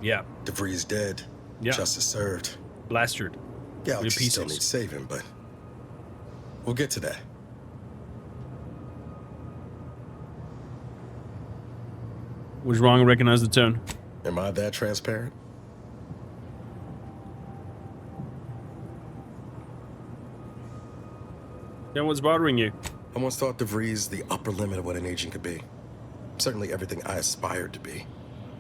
Yeah. DeVries dead. Yeah. Justice served. Blasted. Galaxy still needs saving, but we'll get to that. Was wrong, recognize the tone. Am I that transparent? Then what's bothering you? I once thought DeVries the upper limit of what an agent could be. Certainly everything I aspired to be.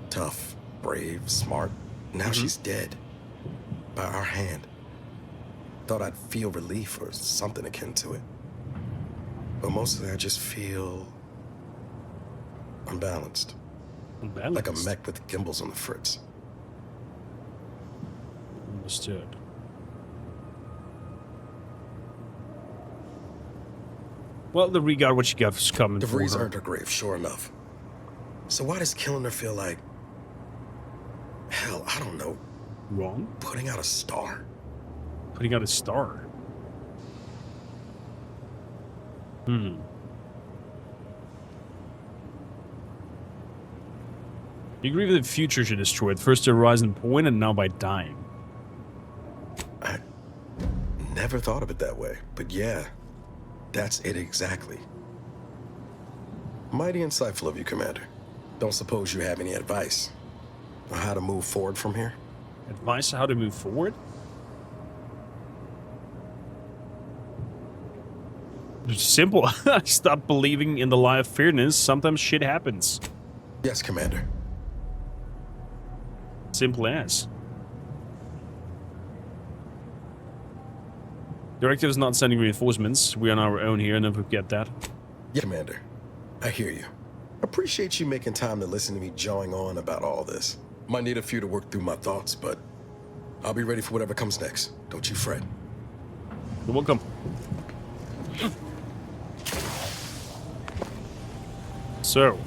Tough, brave, smart. Now she's dead. By our hand. Thought I'd feel relief or something akin to it. But mostly I just feel unbalanced. Like a mech with gimbals on the fritz. Understood. Well, the regard what she got was coming for DeVries her. earned her grave, sure enough. So why does killing her feel like... hell, I don't know. Wrong? Putting out a star? Putting out a star? You agree that the future should destroy it, first to Horizon Point and now by dying. I never thought of it that way, but yeah, that's it exactly. Mighty insightful of you, Commander. Don't suppose you have any advice on how to move forward from here? Advice on how to move forward? It's simple. Stop believing in the lie of fairness. Sometimes shit happens. Yes, Commander. Simple as. Directive is not sending reinforcements. We are on our own here, never forget that. Yeah, Commander. I hear you. Appreciate you making time to listen to me jawing on about all this. Might need a few to work through my thoughts, but I'll be ready for whatever comes next. Don't you fret. You're welcome. So.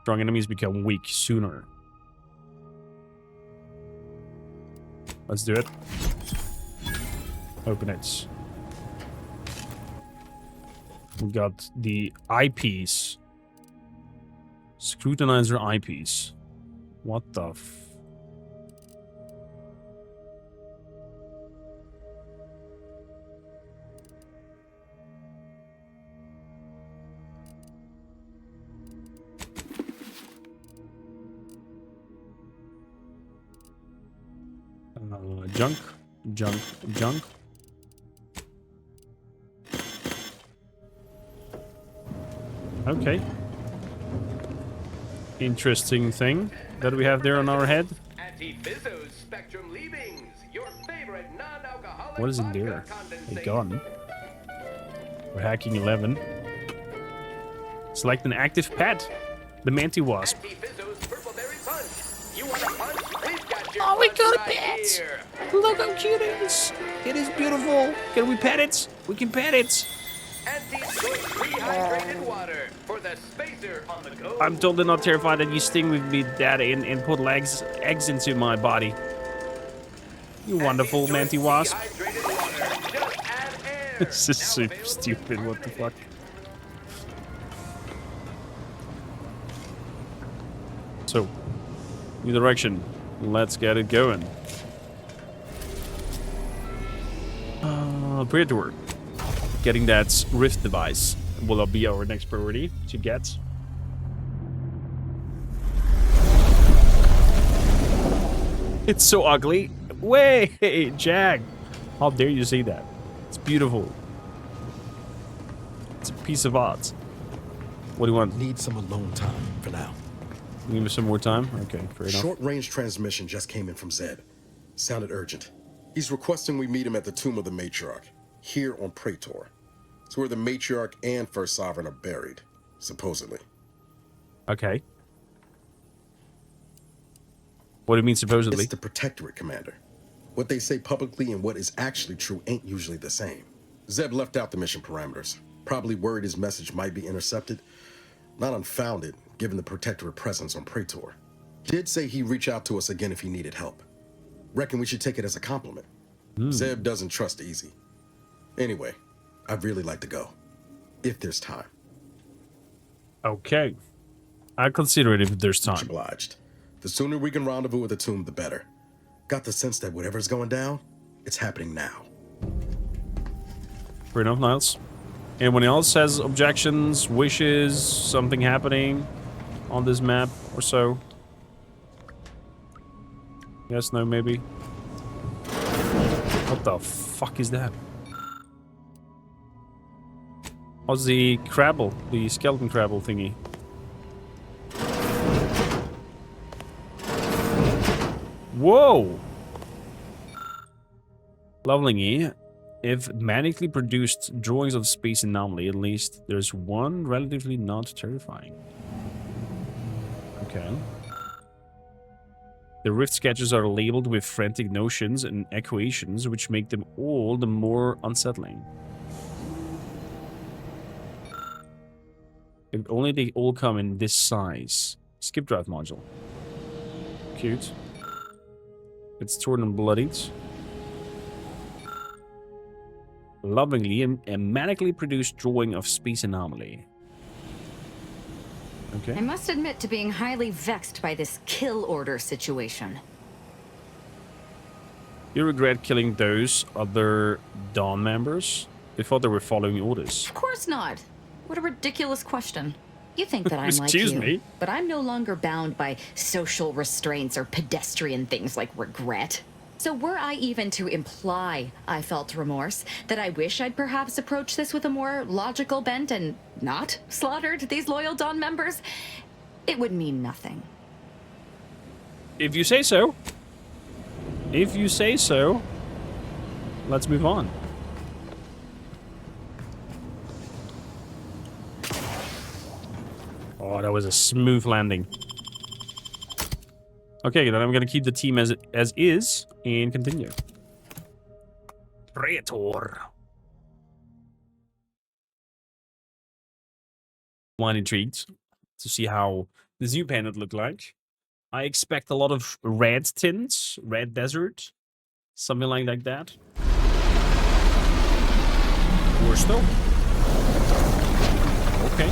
Strong enemies become weak sooner. Let's do it. Open it. We got the eyepiece. Scrutinizer eyepiece. What the f... junk. Okay. Interesting thing that we have there on our head. What is in there? A gun. We're hacking 11. Select an active pet. The Manti Wasp. Oh, we got a pet! Look how cute it is! It is beautiful! Can we pet it? We can pet it! I'm totally not terrified that you sting with me, Dad, and put eggs into my body. You wonderful Manti Wasp. This is super stupid, what the fuck? So, new direction. Let's get it going. Predator. Getting that rift device will be our next priority to get. It's so ugly. Wait, Jag. How dare you say that? It's beautiful. It's a piece of art. What do you want? Need some alone time for now. Give me some more time? Okay, fair enough. Short-range transmission just came in from Zeb. Sounded urgent. He's requesting we meet him at the tomb of the Matriarch, here on Praetor. It's where the Matriarch and First Sovereign are buried, supposedly. Okay. What do you mean, supposedly? It's the Protectorate, Commander. What they say publicly and what is actually true ain't usually the same. Zeb left out the mission parameters, probably worried his message might be intercepted. Not unfounded, given the Protectorate presence on Praetor. Did say he'd reach out to us again if he needed help. Reckon we should take it as a compliment. Zeb doesn't trust easy. Anyway, I'd really like to go. If there's time. Okay. I'll consider it if there's time. Much obliged. The sooner we can rendezvous with the tomb, the better. Got the sense that whatever's going down, it's happening now. Fair enough, Niles. Anyone else has objections, wishes, something happening on this map or so? Yes, no, maybe? What the fuck is that? What's the crabble? The skeleton crabble thingy? Whoa! Lovely. If manically produced drawings of space anomaly, at least there's one relatively not terrifying. Okay. The rift sketches are labeled with frantic notions and equations, which make them all the more unsettling. If only they all come in this size. Skip drive module. Cute. It's torn and bloodied. Lovingly, a manically produced drawing of space anomaly. Okay. I must admit to being highly vexed by this kill order situation. You regret killing those other Dawn members? They thought they were following orders. Of course not. What a ridiculous question. You think that I'm like Excuse you, me? but I'm no longer bound by social restraints or pedestrian things like regret. So were I even to imply I felt remorse, that I wish I'd perhaps approached this with a more logical bent and not slaughtered these loyal Dawn members, it would mean nothing. If you say so. If you say so. Let's move on. Oh, that was a smooth landing. Okay, then I'm gonna keep the team as is and continue. Praetor. I'm intrigued to see how this new planet look like. I expect a lot of red tints, red desert, something like that. Or still. Okay.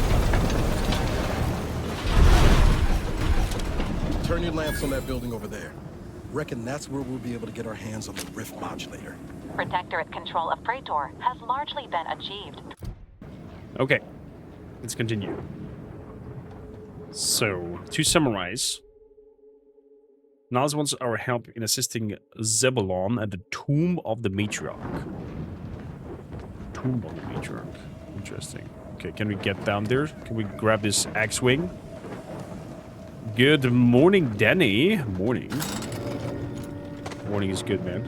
Turn your lamps on that building over there. Reckon that's where we'll be able to get our hands on the rift modulator. Protectorate control of Praetor has largely been achieved. Okay. Let's continue. So, to summarize, Niles wants our help in assisting Zebulon at the Tomb of the Matriarch. Tomb of the Matriarch. Interesting. Okay, can we get down there? Can we grab this X-Wing? Good morning, Danny. Morning. Morning is good, man.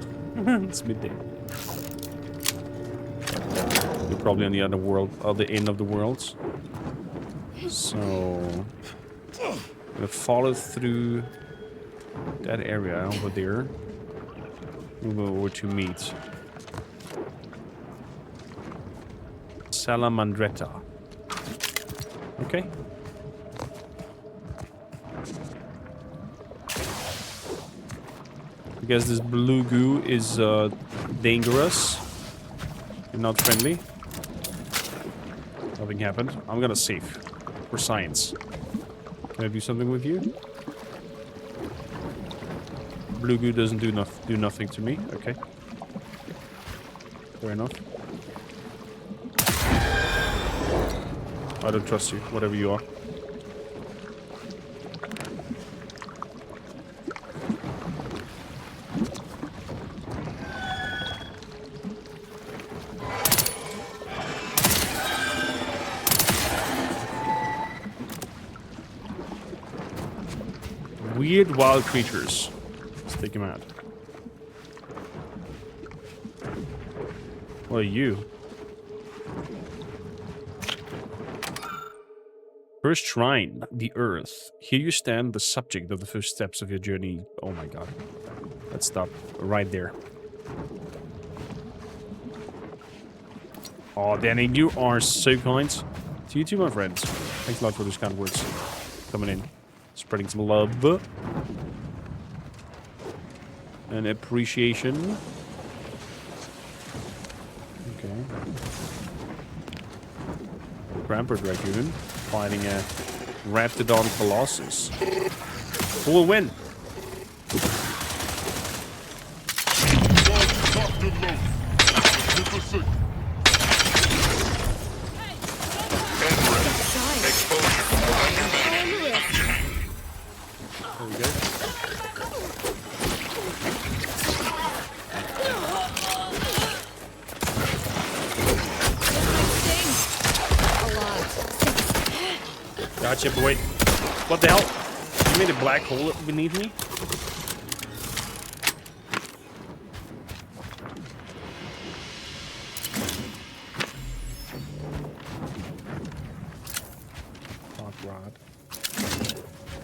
It's midday. You're probably on the other world, other end of the world. So, I'm gonna follow through that area over there. Move over to meet Salamandretta. Okay. I guess this blue goo is dangerous and not friendly. Nothing happened. I'm gonna save for science. Can I do something with you? Blue goo doesn't do nothing to me. Okay. Fair enough. I don't trust you, whatever you are. Weird wild creatures. Let's take him out. What are you? First shrine, the earth. Here you stand, the subject of the first steps of your journey. Oh my god. Let's stop right there. Oh, Danny, you are so kind. To you too, my friends. Thanks a lot for those kind words. Coming in. Spreading some love. And appreciation. Okay. Rampart Raccoon fighting a Raptidon Colossus. Who will win? There we go. Gotcha, but wait. What the hell? You made a black hole beneath me? Hot rod.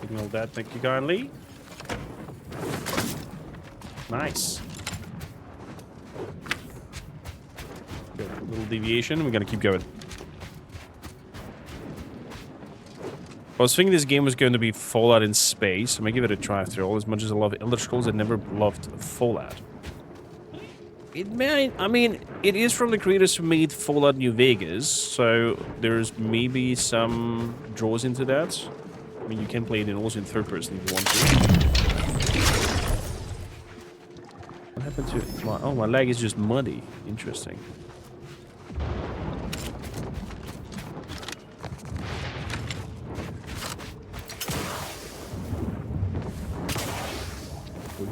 Ignore that, thank you kindly. Nice. Good. A little deviation. We're gonna keep going. I was thinking this game was going to be Fallout in space. I may give it a try after all. As much as I love Elder Scrolls, I never loved Fallout. It may, I mean, it is from the creators who made Fallout New Vegas, so there's maybe some draws into that. I mean, you can play it also in third person if you want to. What happened to it? My leg is just muddy. Interesting.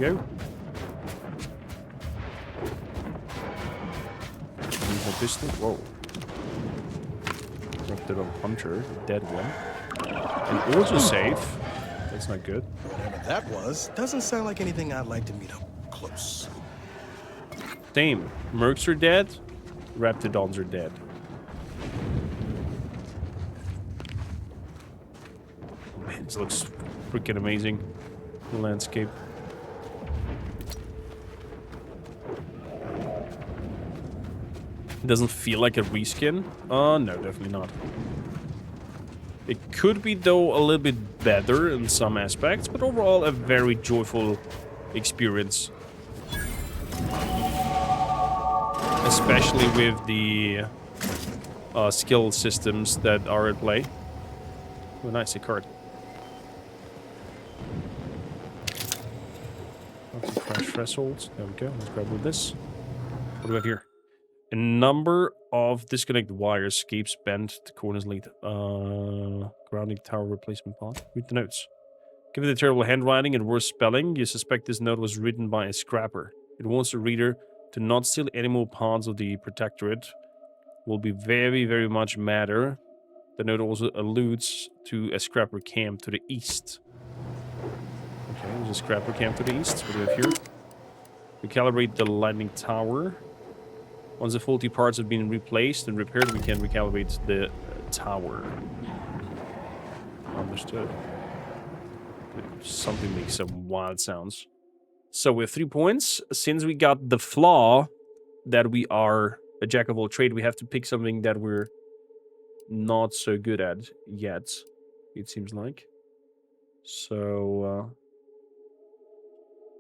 Go. Use a pistol. Whoa. Dropped it on Hunter, the dead one. And also safe. That's not good. Whatever that was, doesn't sound like anything I'd like to meet up close. Same. Mercs are dead. Raptidons are dead. Oh, man, this looks freaking amazing. The landscape. It doesn't feel like a reskin. No, definitely not. It could be, though, a little bit better in some aspects, but overall a very joyful experience. Especially with the skill systems that are at play. Oh, nice, a card. Lots of crash thresholds. There we go. Let's grab with this. What do we have here? A number of disconnected wires, escapes bent, the corners linked, grounding tower replacement part. Read the notes. Given the terrible handwriting and worse spelling, you suspect this note was written by a scrapper. It warns the reader to not steal any more parts of the protectorate. Will be very, very much matter. The note also alludes to a scrapper camp to the east. Okay, there's a scrapper camp to the east. What do we have here? Recalibrate the lightning tower. Once the faulty parts have been replaced and repaired, we can recalibrate the tower. Understood. Something makes some wild sounds. So with 3 points, since we got the flaw that we are a jack of all trades, we have to pick something that we're not so good at yet, it seems like. So,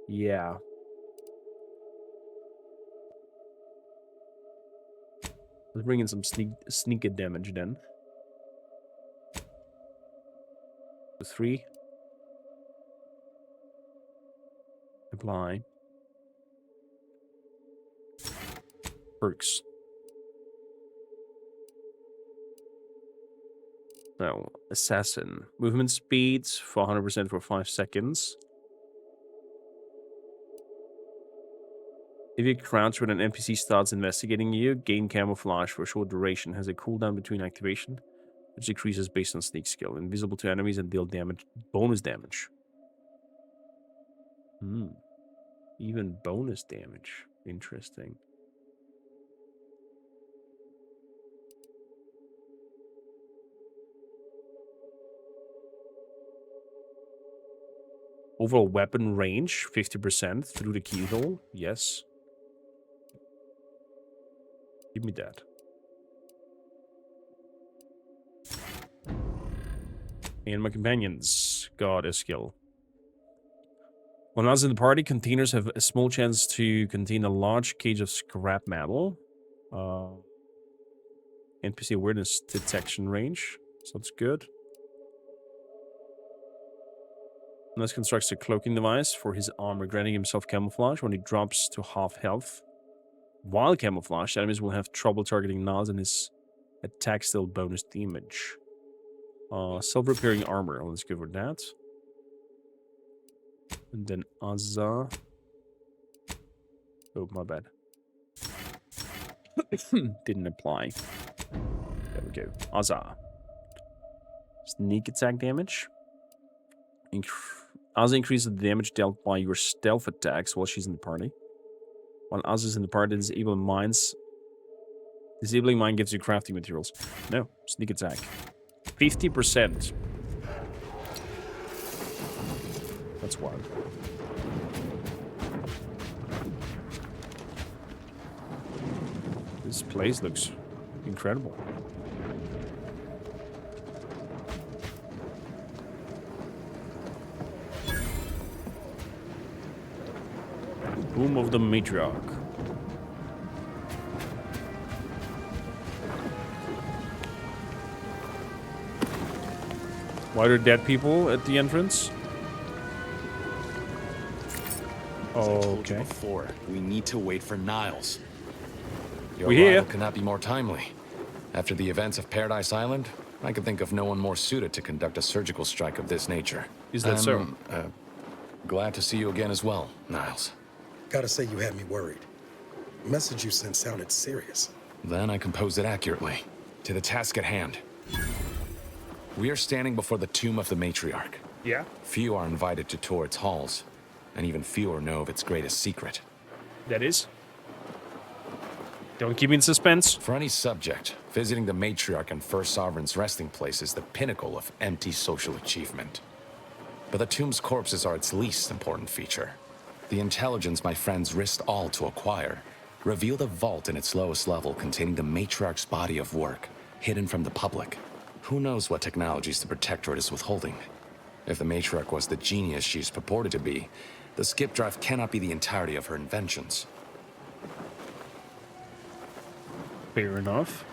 yeah. Let's bring in some sneaker damage then. 3. Apply. Perks. Now, Assassin. Movement speed for 100% for 5 seconds. If you crouch when an NPC starts investigating you, gain camouflage for a short duration. Has a cooldown between activation, which decreases based on sneak skill. Invisible to enemies and deal damage, bonus damage. Even bonus damage. Interesting. Overall weapon range, 50% through the keyhole. Yes. Give me that. And my companions got a skill. When I was in the party, containers have a small chance to contain a large cage of scrap metal. NPC awareness detection range. So that's good. Nas constructs a cloaking device for his armor, granting himself camouflage when he drops to half health. While camouflaged, enemies will have trouble targeting Nas, and his attack still bonus damage. Self-repairing armor. Let's go for that. And then Azza. Oh, my bad. Didn't apply. There we go. Azza. Sneak attack damage. Azza increases the damage dealt by your stealth attacks while she's in the party. While Azza is in the party, disabling mine gives you crafting materials. No, sneak attack. 50%. That's wild. This place looks incredible. Room of the Matriarch. Why are there dead people at the entrance? As I told you before, we need to wait for Niles. Your We here. arrival cannot be more timely. After the events of Paradise Island, I could think of no one more suited to conduct a surgical strike of this nature. Is that so? Glad to see you again as well, Niles. Gotta say you had me worried. The message you sent sounded serious. Then I composed it accurately. To the task at hand. We are standing before the tomb of the Matriarch. Yeah. Few are invited to tour its halls, and even fewer know of its greatest secret. That is? Don't keep me in suspense. For any subject, visiting the Matriarch and First Sovereign's resting place is the pinnacle of empty social achievement. But the tomb's corpses are its least important feature. The intelligence my friends risked all to acquire revealed a vault in its lowest level containing the Matriarch's body of work, hidden from the public. Who knows what technologies the Protectorate is withholding? If the Matriarch was the genius she's purported to be, the skip drive cannot be the entirety of her inventions. Fair enough.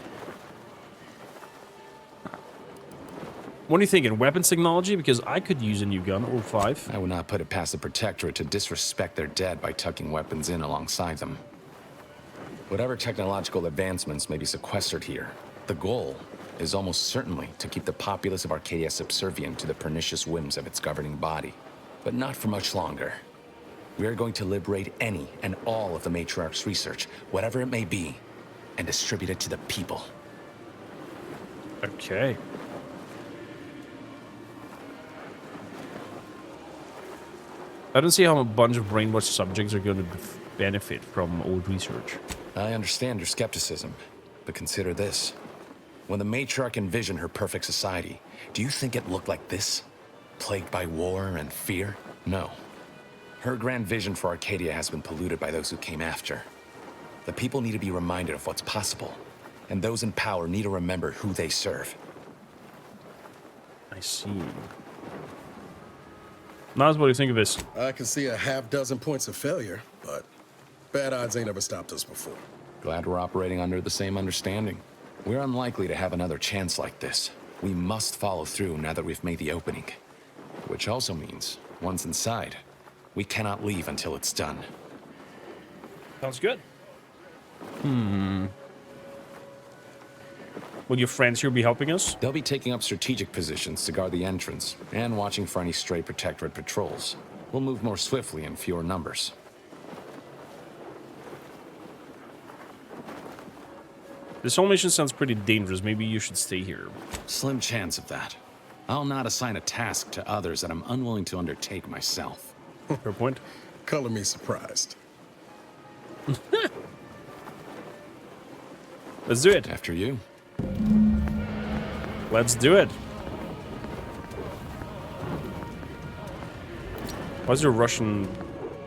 What are you thinking? Weapons technology? Because I could use a new gun or 5. I would not put it past the Protectorate to disrespect their dead by tucking weapons in alongside them. Whatever technological advancements may be sequestered here, the goal is almost certainly to keep the populace of Arcadia subservient to the pernicious whims of its governing body. But not for much longer. We are going to liberate any and all of the Matriarch's research, whatever it may be, and distribute it to the people. Okay. I don't see how a bunch of brainwashed subjects are going to benefit from old research. I understand your skepticism, but consider this. When the Matriarch envisioned her perfect society, do you think it looked like this? Plagued by war and fear? No. Her grand vision for Arcadia has been polluted by those who came after. The people need to be reminded of what's possible, and those in power need to remember who they serve. I see. Nas, what do you think of this? I can see a half-dozen points of failure, but bad odds ain't ever stopped us before. Glad we're operating under the same understanding. We're unlikely to have another chance like this. We must follow through now that we've made the opening. Which also means, once inside, we cannot leave until it's done. Sounds good. Will your friends here be helping us? They'll be taking up strategic positions to guard the entrance and watching for any stray Protectorate patrols. We'll move more swiftly in fewer numbers. This whole mission sounds pretty dangerous. Maybe you should stay here. Slim chance of that. I'll not assign a task to others that I'm unwilling to undertake myself. Fair point. Color me surprised. Let's do it. After you. Let's do it. Why's your Russian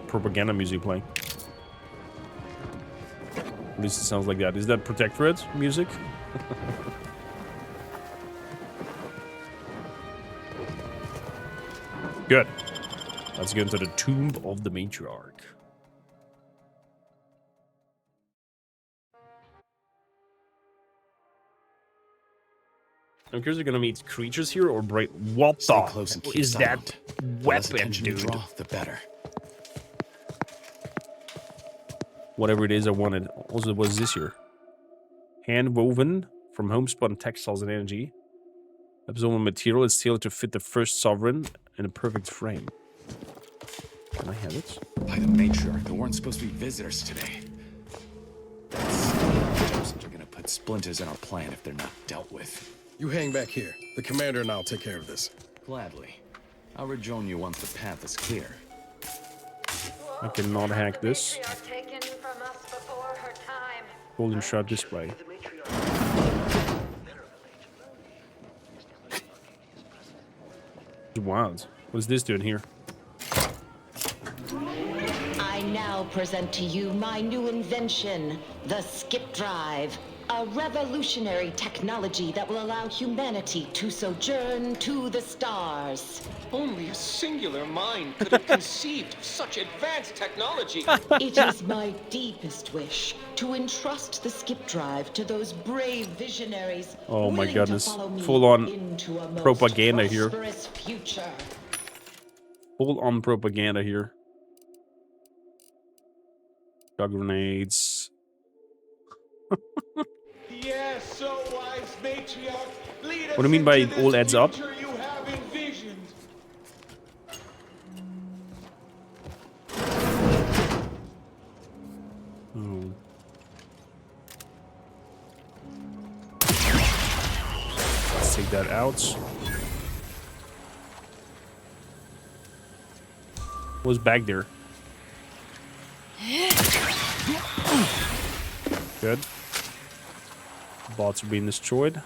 propaganda music playing? At least it sounds like that. Is that Protectorate music? Good. Let's get into the tomb of the Matriarch. I'm curious, are gonna meet creatures here or break? What the close and hell keep is silent. that The less weapon, attention you dude? draw, the better. Whatever it is I wanted. Also, what is this here? Hand woven from homespun textiles and energy. Absorbable material is tailored to fit the first sovereign in a perfect frame. Can I have it? By the matriarch, there weren't supposed to be visitors today. Those are gonna put splinters in our plan if they're not dealt with. You hang back here. The commander and I'll take care of this. Gladly. I'll rejoin you once the path is clear. I cannot hack this. Golden shot display. Wild. What is this doing here? I now present to you my new invention, the skip drive. A revolutionary technology that will allow humanity to sojourn to the stars. Only a singular mind could have conceived such advanced technology. It is my deepest wish to entrust the skip drive to those brave visionaries. Oh my willing goodness. to follow me Full on into a most propaganda here. prosperous future. Full on propaganda here. Got grenades. Yes, so wise matriarch. Lead us What do you mean by into it all this adds up? future you have envisioned. Oh. Let's take that out. What was back there? Good. Bots are being destroyed.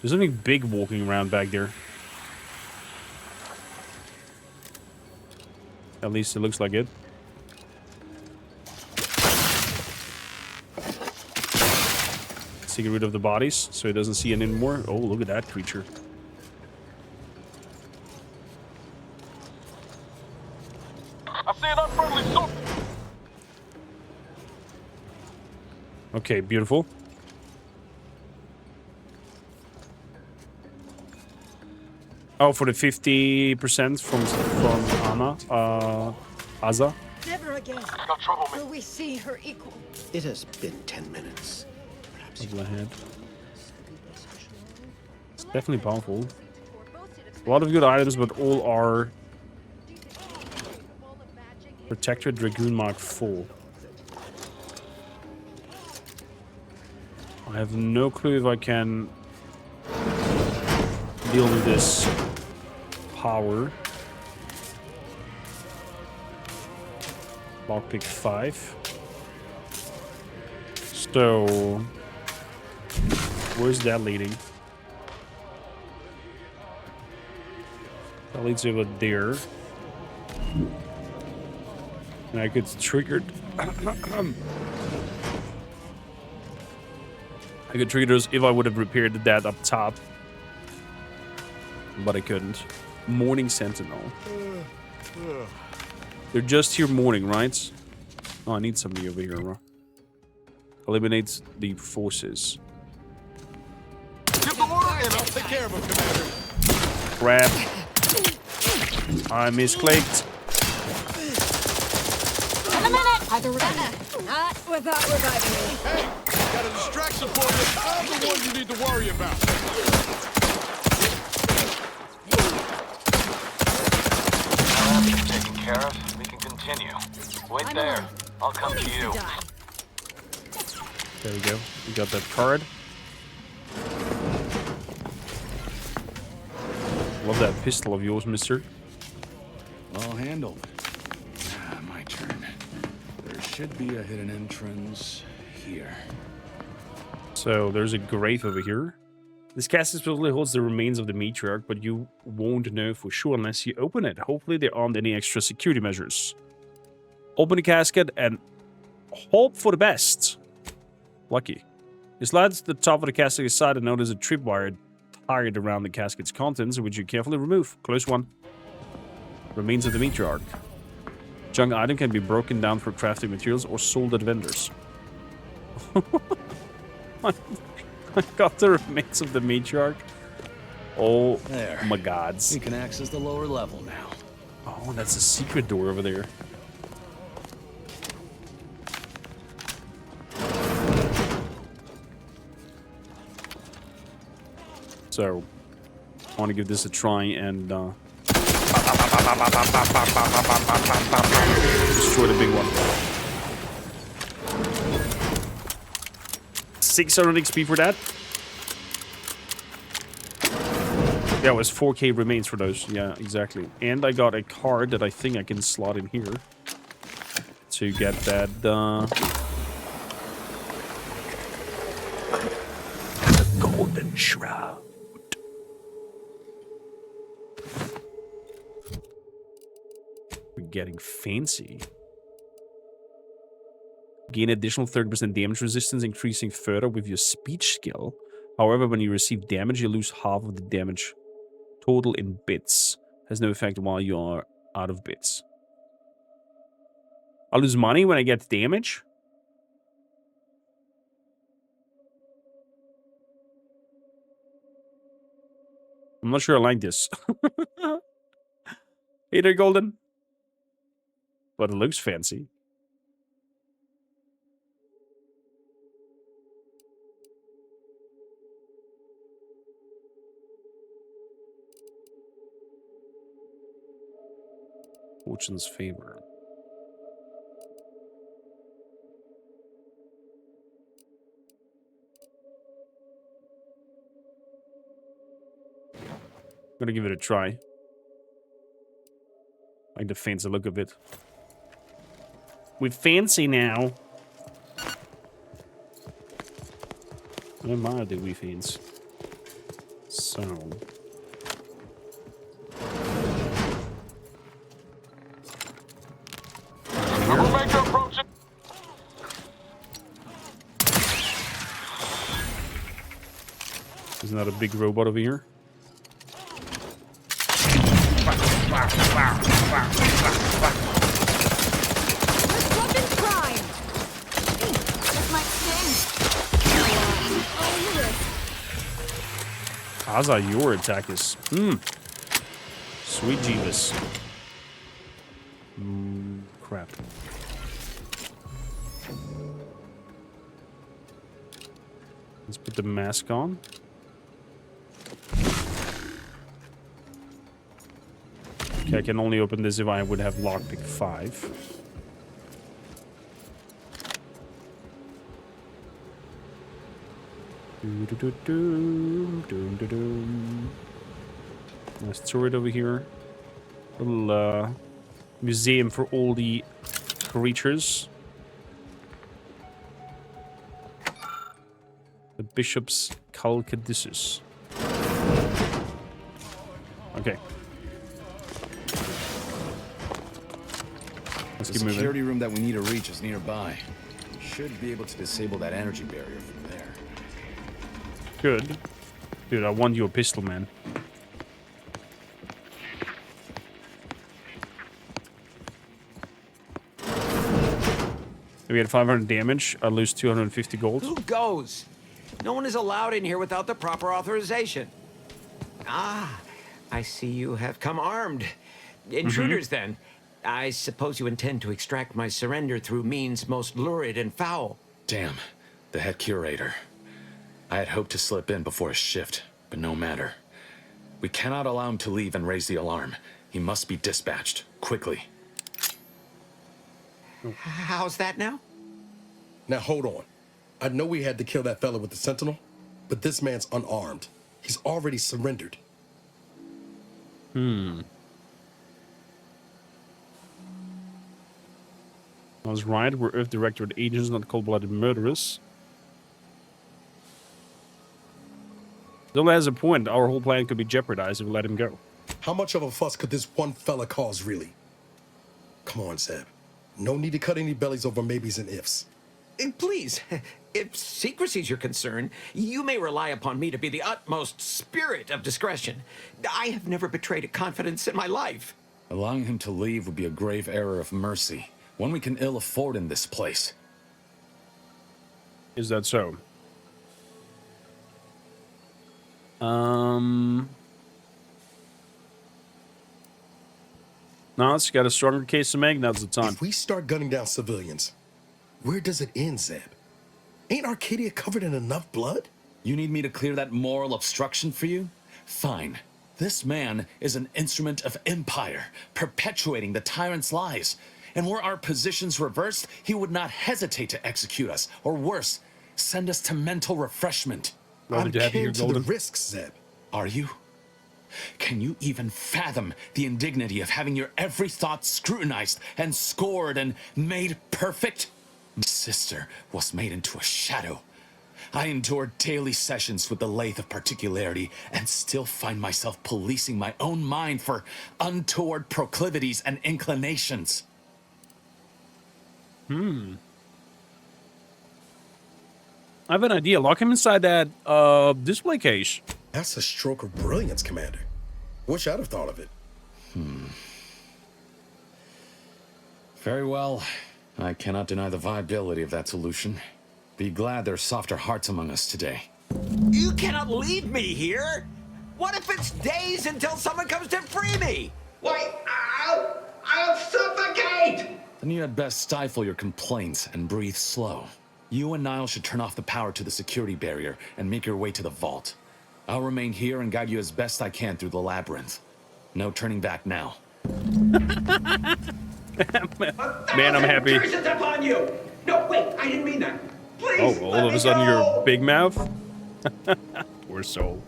There's something big walking around back there. At least it looks like it. Let's get rid of the bodies so he doesn't see it anymore. Oh, look at that creature. I see an unfriendly soldier. Okay, beautiful. Oh, for the 50% from Aza. Never again will we see her equal. It has been 10 minutes. That's what I had. It's definitely powerful. A lot of good items, but all are Protector Dragoon Mark 4. I have no clue if I can deal with this power. Lockpick 5. So, where's that leading? That leads over there. And I could trigger. I could trigger those if I would have repaired that up top. But I couldn't. Morning Sentinel. They're just here morning, right? Oh, I need somebody over here, bro. Eliminate the forces. Give the order and I'll take care of him, Commander. Crap. I misclicked. In a minute! Either way. Not without reviving me. Hey, got a distraction for you. I'm the one you need to worry about. Now after you're taken care of, we can continue. Wait there. I'll come to you. There we go. We got that card. Love that pistol of yours, mister. Well handled. My turn. There should be a hidden entrance here. So there's a grave over here. This casket supposedly holds the remains of the matriarch, but you won't know for sure unless you open it. Hopefully there aren't any extra security measures. Open the casket and hope for the best. Lucky. You slide to the top of the casket aside and notice a tripwire tied around the casket's contents, which you carefully remove. Close one. Remains of the matriarch. Junk item can be broken down for crafting materials or sold at vendors. I got the remains of the matriarch. Oh There. my gods. We can access the lower level now. Oh, that's a secret door over there. So, I want to give this a try and destroy the big one. 600 XP for that. Yeah, it was 4k remains for those. Yeah, exactly. And I got a card that I think I can slot in here to get that the golden shroud. We're getting fancy. Gain additional 30% damage resistance, increasing further with your speech skill. However, when you receive damage, you lose half of the damage total in bits. Has no effect while you are out of bits. I lose money when I get damage? I'm not sure I like this. Hey there, Golden. But it looks fancy. Fortune's favor. I'm gonna give it a try. Like the fancy look of it. We're fancy now. I admire the wee fiends. So. There's not a big robot over here. How's your attack is? Sweet Jeebus. Crap. Let's put the mask on. Okay, I can only open this if I would have lockpick 5. Nice turret over here. Little museum for all the creatures. The Bishop's Calcadissus. Okay. Let's keep The moving. security room that we need to reach is nearby. Should be able to disable that energy barrier from there. Good. Dude, I want you a pistol, man. We had 500 damage. I lose 250 gold. Who goes? No one is allowed in here without the proper authorization. Ah, I see you have come armed. Intruders, then. I suppose you intend to extract my surrender through means most lurid and foul. Damn, the head curator. I had hoped to slip in before his shift, but no matter. We cannot allow him to leave and raise the alarm. He must be dispatched, quickly. How's that now? Now hold on. I know we had to kill that fella with the Sentinel, but this man's unarmed. He's already surrendered. I was right. We're Earth Directorate agents, not cold-blooded murderers. Zola has a point. Our whole plan could be jeopardized if we let him go. How much of a fuss could this one fella cause, really? Come on, Zeb. No need to cut any bellies over maybes and ifs. Please, if secrecy's your concern, you may rely upon me to be the utmost spirit of discretion. I have never betrayed a confidence in my life. Allowing him to leave would be a grave error of mercy, one we can ill afford in this place. Is that so? No, it's got a stronger case to make. Now's the time. If we start gunning down civilians, where does it end, Zeb? Ain't Arcadia covered in enough blood? You need me to clear that moral obstruction for you? Fine. This man is an instrument of empire, perpetuating the tyrant's lies. And were our positions reversed, he would not hesitate to execute us, or worse, send us to mental refreshment. I'm keen to the risks, Zeb. Are you? Can you even fathom the indignity of having your every thought scrutinized and scored and made perfect? My sister was made into a shadow. I endured daily sessions with the lathe of particularity and still find myself policing my own mind for untoward proclivities and inclinations. I have an idea. Lock him inside that display case. That's a stroke of brilliance, Commander. Wish I'd have thought of it. Very well. I cannot deny the viability of that solution. Be glad there's softer hearts among us today. You cannot leave me here! What if it's days until someone comes to free me? Why, I'll suffocate! Then you had best stifle your complaints and breathe slow. You and Niall should turn off the power to the security barrier and make your way to the vault. I'll remain here and guide you as best I can through the labyrinth. No turning back now. Man, I'm happy. Curses upon you! No, wait, I didn't mean that. Please, Oh, all of a sudden you're big mouth? Poor soul.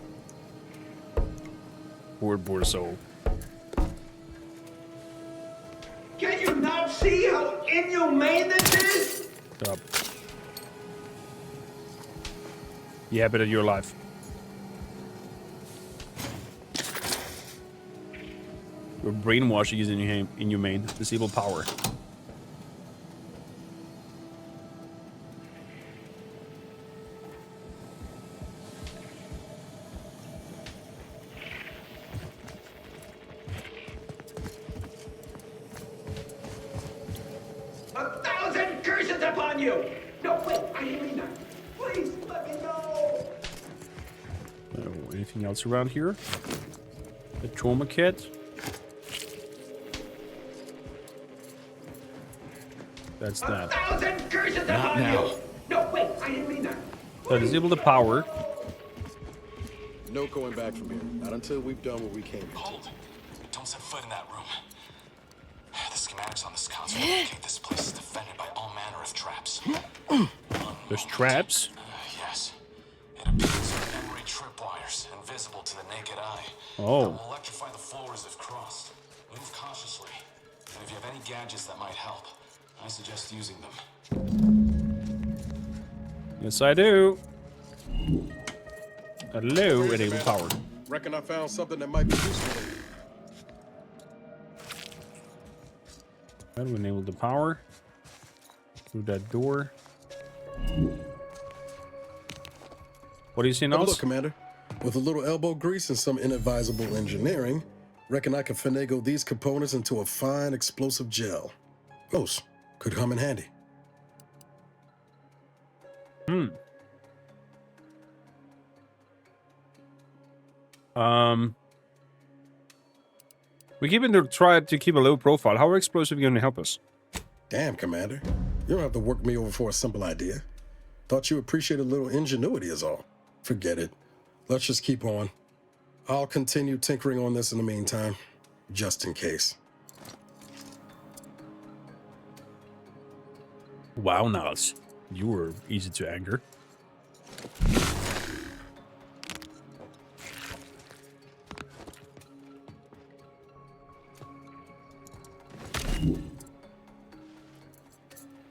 Poor soul. Can you not see how inhumane this is? Stop. Yeah, but you're alive. Your brainwashing is inhumane. Disable power. Curses upon you! No, wait, I didn't mean that. Please, let me know! Oh, anything else around here? The trauma kit? That's that. Curses Not upon now. you! No, wait, I didn't mean that. So disable the power. No going back from here. Not until we've done what we came to. Hold. Don't set foot in that room. The schematics on this console indicate this place is defended by all manner of traps. There's traps? Yes. It appears are memory tripwires, invisible to the naked eye. Oh. That will electrify the floors if crossed. Move cautiously. And if you have any gadgets that might help, I suggest using them. Yes, I do. Hello, enable power. Reckon I found something that might be useful. How do we enable the power? Through that door. What do you see now? Look, Commander. With a little elbow grease and some inadvisable engineering, reckon I can finagle these components into a fine explosive gel. Ghost could come in handy. We keep in the try to keep a low profile. How are explosive going to help us? Damn, Commander. You don't have to work me over for a simple idea. Thought you appreciated a little ingenuity is all. Forget it. Let's just keep on. I'll continue tinkering on this in the meantime, just in case. Wow, Niles. You were easy to anger.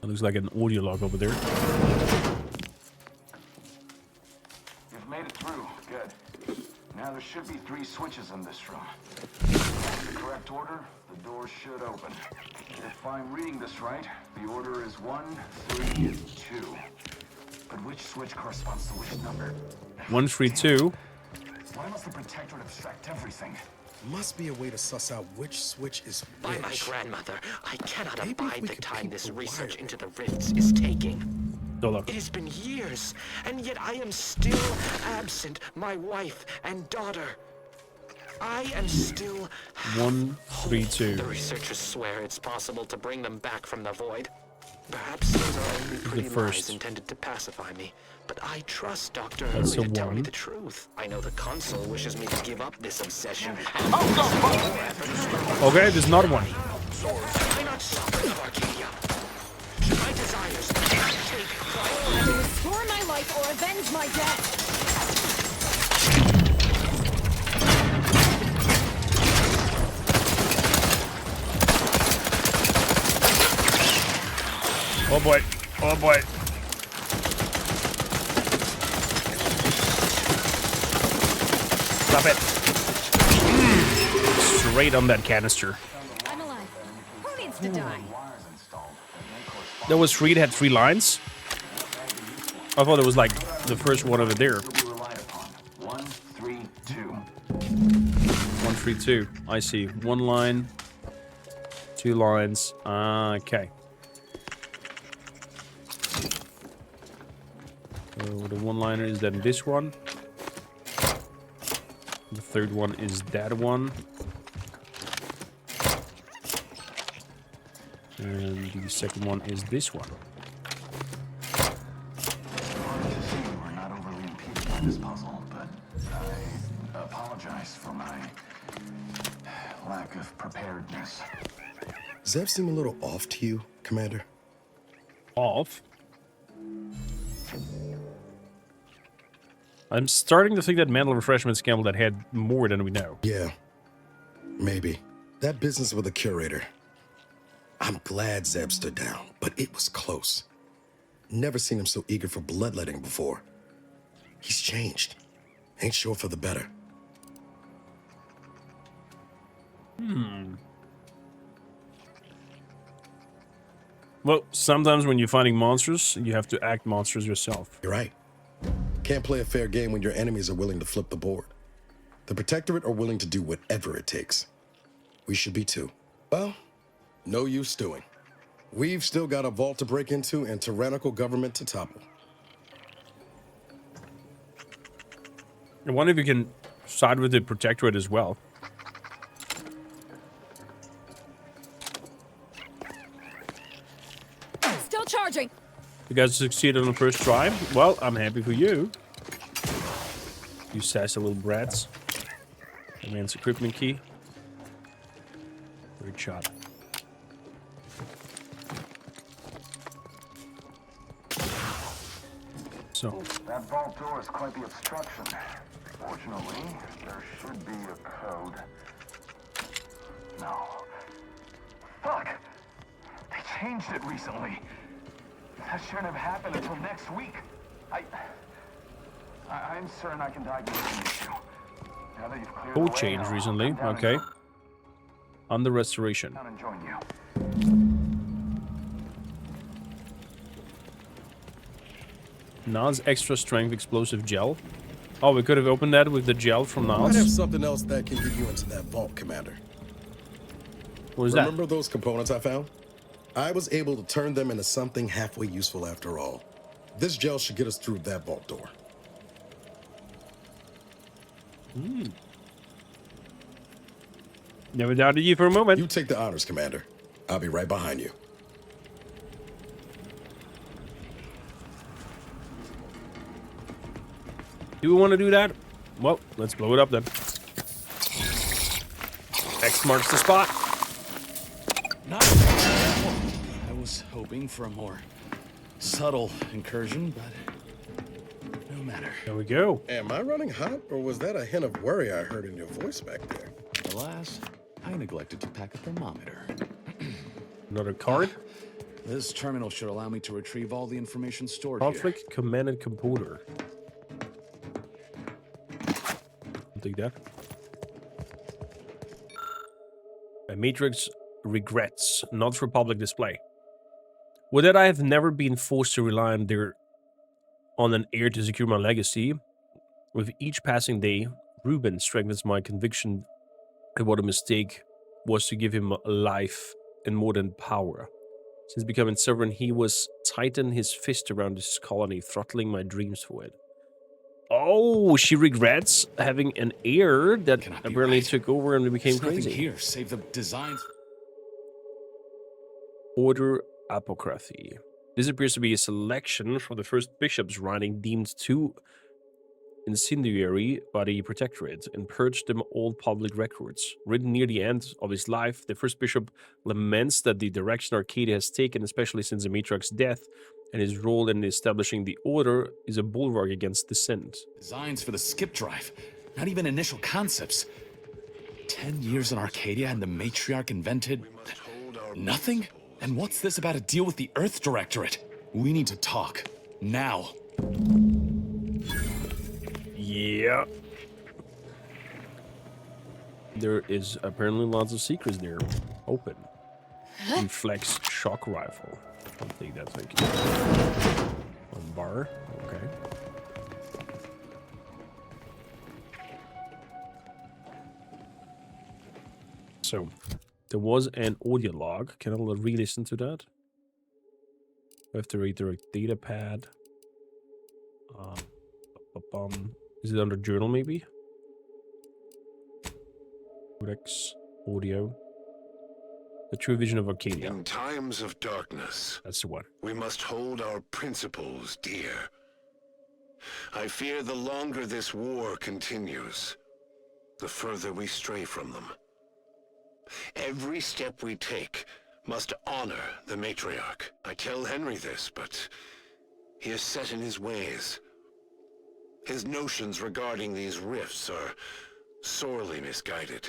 That looks like an audio log over there. You've made it through. Good. Now there should be 3 switches in this room. In the correct order, the door should open. If I'm reading this right, the order is 1, 3, 2. But which switch corresponds to which number? 132. Why must the Protectorate abstract everything? Must be a way to suss out which switch is By my which. grandmother, I cannot Maybe if abide we the could time peep this the research wiring. into the rifts is taking. look. It has been years, and yet I am still absent my wife and daughter. I am still 132. The researchers swear it's possible to bring them back from the void. Perhaps those are only pretty lies intended to pacify me. But I trust Dr. Hurley to tell me the truth. I know the console wishes me to give up this obsession. Okay, there's another one. Why not suffer of Arcadia? Should my desires take priority? Either restore my life or avenge my death. Oh boy. Oh boy. Stop it. Straight on that canister. I'm alive. Who needs to die? That was free. It had 3 lines. I thought it was like the first one over there. 132. I see. 1 line. 2 lines. Okay. So the 1-liner is then this one. The 3rd one is that one. And the 2nd one is this one. We're not overly impeded by this puzzle, but I apologize for my lack of preparedness. Does that seem a little off to you, Commander? Off? I'm starting to think that mental refreshment scandal that had more than we know. Yeah, maybe. That business with the curator. I'm glad Zeb stood down, but it was close. Never seen him so eager for bloodletting before. He's changed. Ain't sure for the better. Well, sometimes when you're fighting monsters, you have to act monsters yourself. You're right. Can't play a fair game when your enemies are willing to flip the board. The Protectorate are willing to do whatever it takes. We should be too. Well, no use stewing. We've still got a vault to break into and tyrannical government to topple. I wonder if you can side with the Protectorate as well. Still charging. You guys succeeded on the first try? Well, I'm happy for you. You sassy little brats. Advanced equipment key. Great shot. So. That vault door is quite the obstruction. Fortunately, there should be a code. No. Fuck! They changed it recently. That shouldn't have happened until next week. I'm certain I can diagnose the issue. Now that you've cleared the way, Code change recently. Okay. On the restoration. I'll join you. Nas extra strength explosive gel. Oh, we could have opened that with the gel from I might have Nas. something else that can get you into that vault, Commander. What was that? Remember those components I found? I was able to turn them into something halfway useful after all. This gel should get us through that vault door. Never doubted you for a moment. You take the honors, Commander. I'll be right behind you. Do we want to do that? Well, let's blow it up then. X marks the spot. Not I was hoping for a more subtle incursion, but no matter. There we go. Am I running hot, or was that a hint of worry I heard in your voice back there? Alas, I neglected to pack a thermometer. Another card. This terminal should allow me to retrieve all the information stored Conflict commanded computer. I'll take that. A Matrix regrets, not for public display. With that, I have never been forced to rely on an heir to secure my legacy. With each passing day, Ruben strengthens my conviction that what a mistake was to give him life and more than power. Since becoming sovereign, he was tightening his fist around his colony, throttling my dreams for it. Oh, she regrets having an heir that apparently took over and became There's crazy. nothing here save the designs. Order Apocryphy. This appears to be a selection from the first bishop's writing deemed too incendiary by the Protectorate and purged them all public records. Written near the end of his life, the first bishop laments that the direction Arcadia has taken, especially since the Matriarch's death, and his role in establishing the order is a bulwark against dissent. Designs for the skip drive. Not even initial concepts. 10 years in Arcadia and the Matriarch invented nothing? And what's this about a deal with the Earth Directorate? We need to talk. Now. Yeah. There is apparently lots of secrets there. Open. Reflex shock rifle. I'll take that, thank you. One bar. Okay. So, there was an audio log. Can I re-listen to that? I have to redirect data pad. Is it under journal, maybe? Codex, audio. The true vision of Arcadia. In times of darkness, that's the one. We must hold our principles dear. I fear the longer this war continues, the further we stray from them. Every step we take must honor the Matriarch. I tell Henry this, but he is set in his ways. His notions regarding these rifts are sorely misguided.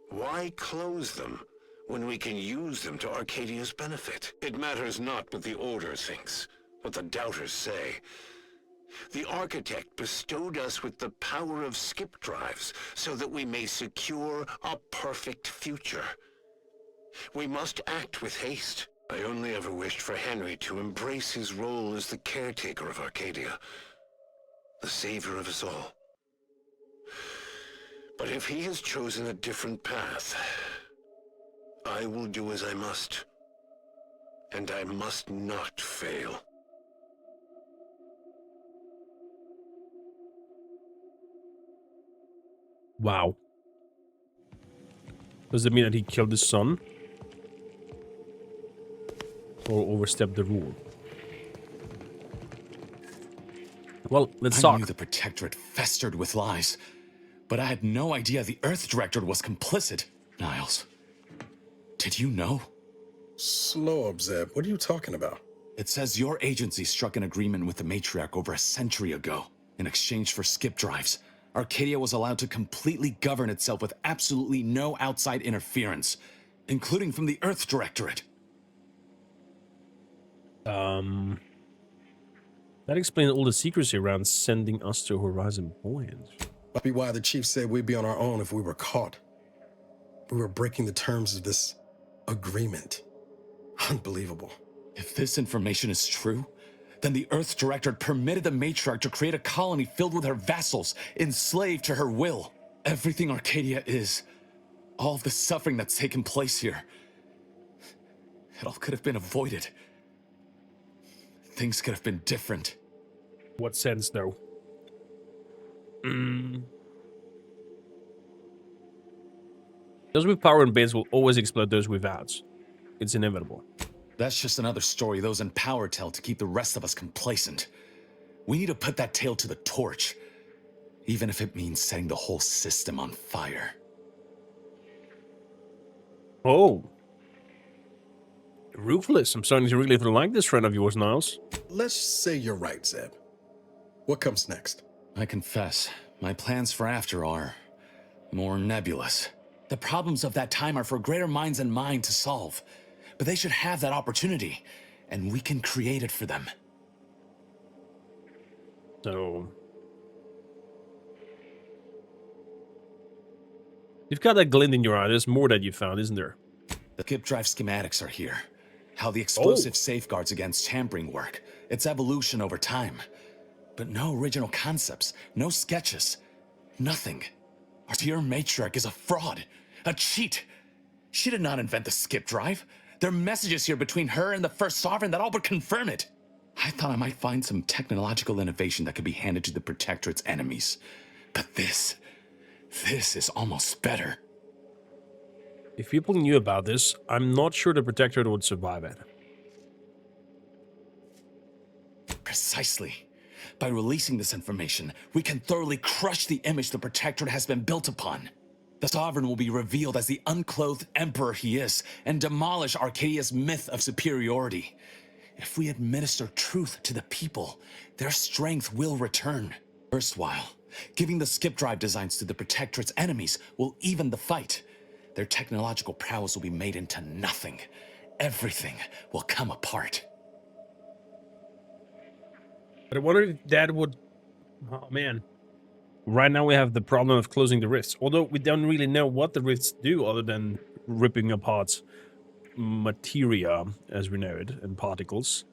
Why close them when we can use them to Arcadia's benefit? It matters not what the Order thinks, what the doubters say. The Architect bestowed us with the power of skip drives so that we may secure a perfect future. We must act with haste. I only ever wished for Henry to embrace his role as the caretaker of Arcadia, the savior of us all. But if he has chosen a different path, I will do as I must. And I must not fail. Wow. Does it mean that he killed his son? Or overstepped the rule? Well, let's talk. I knew the Protectorate festered with lies, but I had no idea the Earth Directorate was complicit. Niles, did you know? Slow up, Zeb. What are you talking about? It says your agency struck an agreement with the Matriarch over a century ago. In exchange for skip drives, Arcadia was allowed to completely govern itself with absolutely no outside interference, including from the Earth Directorate. That explains all the secrecy around sending us to Horizon Point. Might be why the chief said we'd be on our own if we were caught. We were breaking the terms of this agreement. Unbelievable. If this information is true, then the Earth Directorate permitted the Matriarch to create a colony filled with her vassals, enslaved to her will. Everything Arcadia is, all of the suffering that's taken place here, it all could have been avoided. Things could have been different. What sense, though? Those with power and base will always exploit those without. It's inevitable. That's just another story those in power tell to keep the rest of us complacent. We need to put that tale to the torch, even if it means setting the whole system on fire. Oh. Ruthless. I'm starting to really like this friend of yours, Niles. Let's say you're right, Zeb. What comes next? I confess, my plans for after are more nebulous. The problems of that time are for greater minds than mine to solve, but they should have that opportunity, and we can create it for them. So... you've got that glint in your eye. There's more that you found, isn't there? The skip drive schematics are here. How the explosive safeguards against tampering work, its evolution over time. But no original concepts, no sketches, nothing. Our dear Matriarch is a fraud, a cheat. She did not invent the skip drive. There are messages here between her and the First Sovereign that all but confirm it. I thought I might find some technological innovation that could be handed to the Protectorate's enemies. But this is almost better. If people knew about this, I'm not sure the Protectorate would survive it. Precisely. By releasing this information, we can thoroughly crush the image the Protectorate has been built upon. The Sovereign will be revealed as the unclothed emperor he is, and demolish Arcadia's myth of superiority. If we administer truth to the people, their strength will return. Erstwhile, giving the skip drive designs to the Protectorate's enemies will even the fight. Their technological prowess will be made into nothing. Everything will come apart. But I wonder if that would... Oh, man. Right now we have the problem of closing the rifts. Although we don't really know what the rifts do other than ripping apart materia, as we know it, and particles.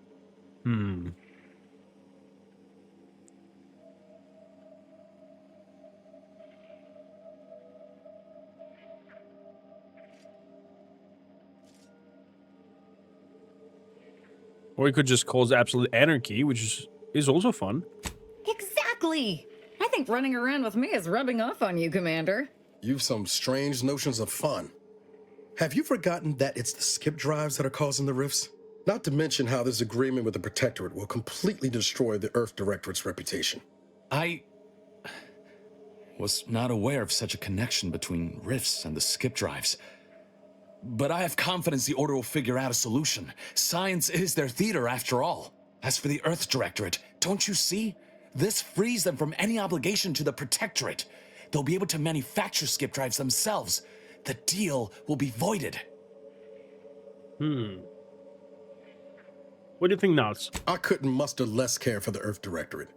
Or it could just cause absolute anarchy, which is also fun. Exactly! I think running around with me is rubbing off on you, Commander. You've some strange notions of fun. Have you forgotten that it's the skip drives that are causing the rifts? Not to mention how this agreement with the Protectorate will completely destroy the Earth Directorate's reputation. I was not aware of such a connection between rifts and the skip drives. But I have confidence the Order will figure out a solution. Science is their theater, after all. As for the Earth Directorate, don't you see? This frees them from any obligation to the Protectorate. They'll be able to manufacture skip drives themselves. The deal will be voided. What do you think, Nuts? I couldn't muster less care for the Earth Directorate.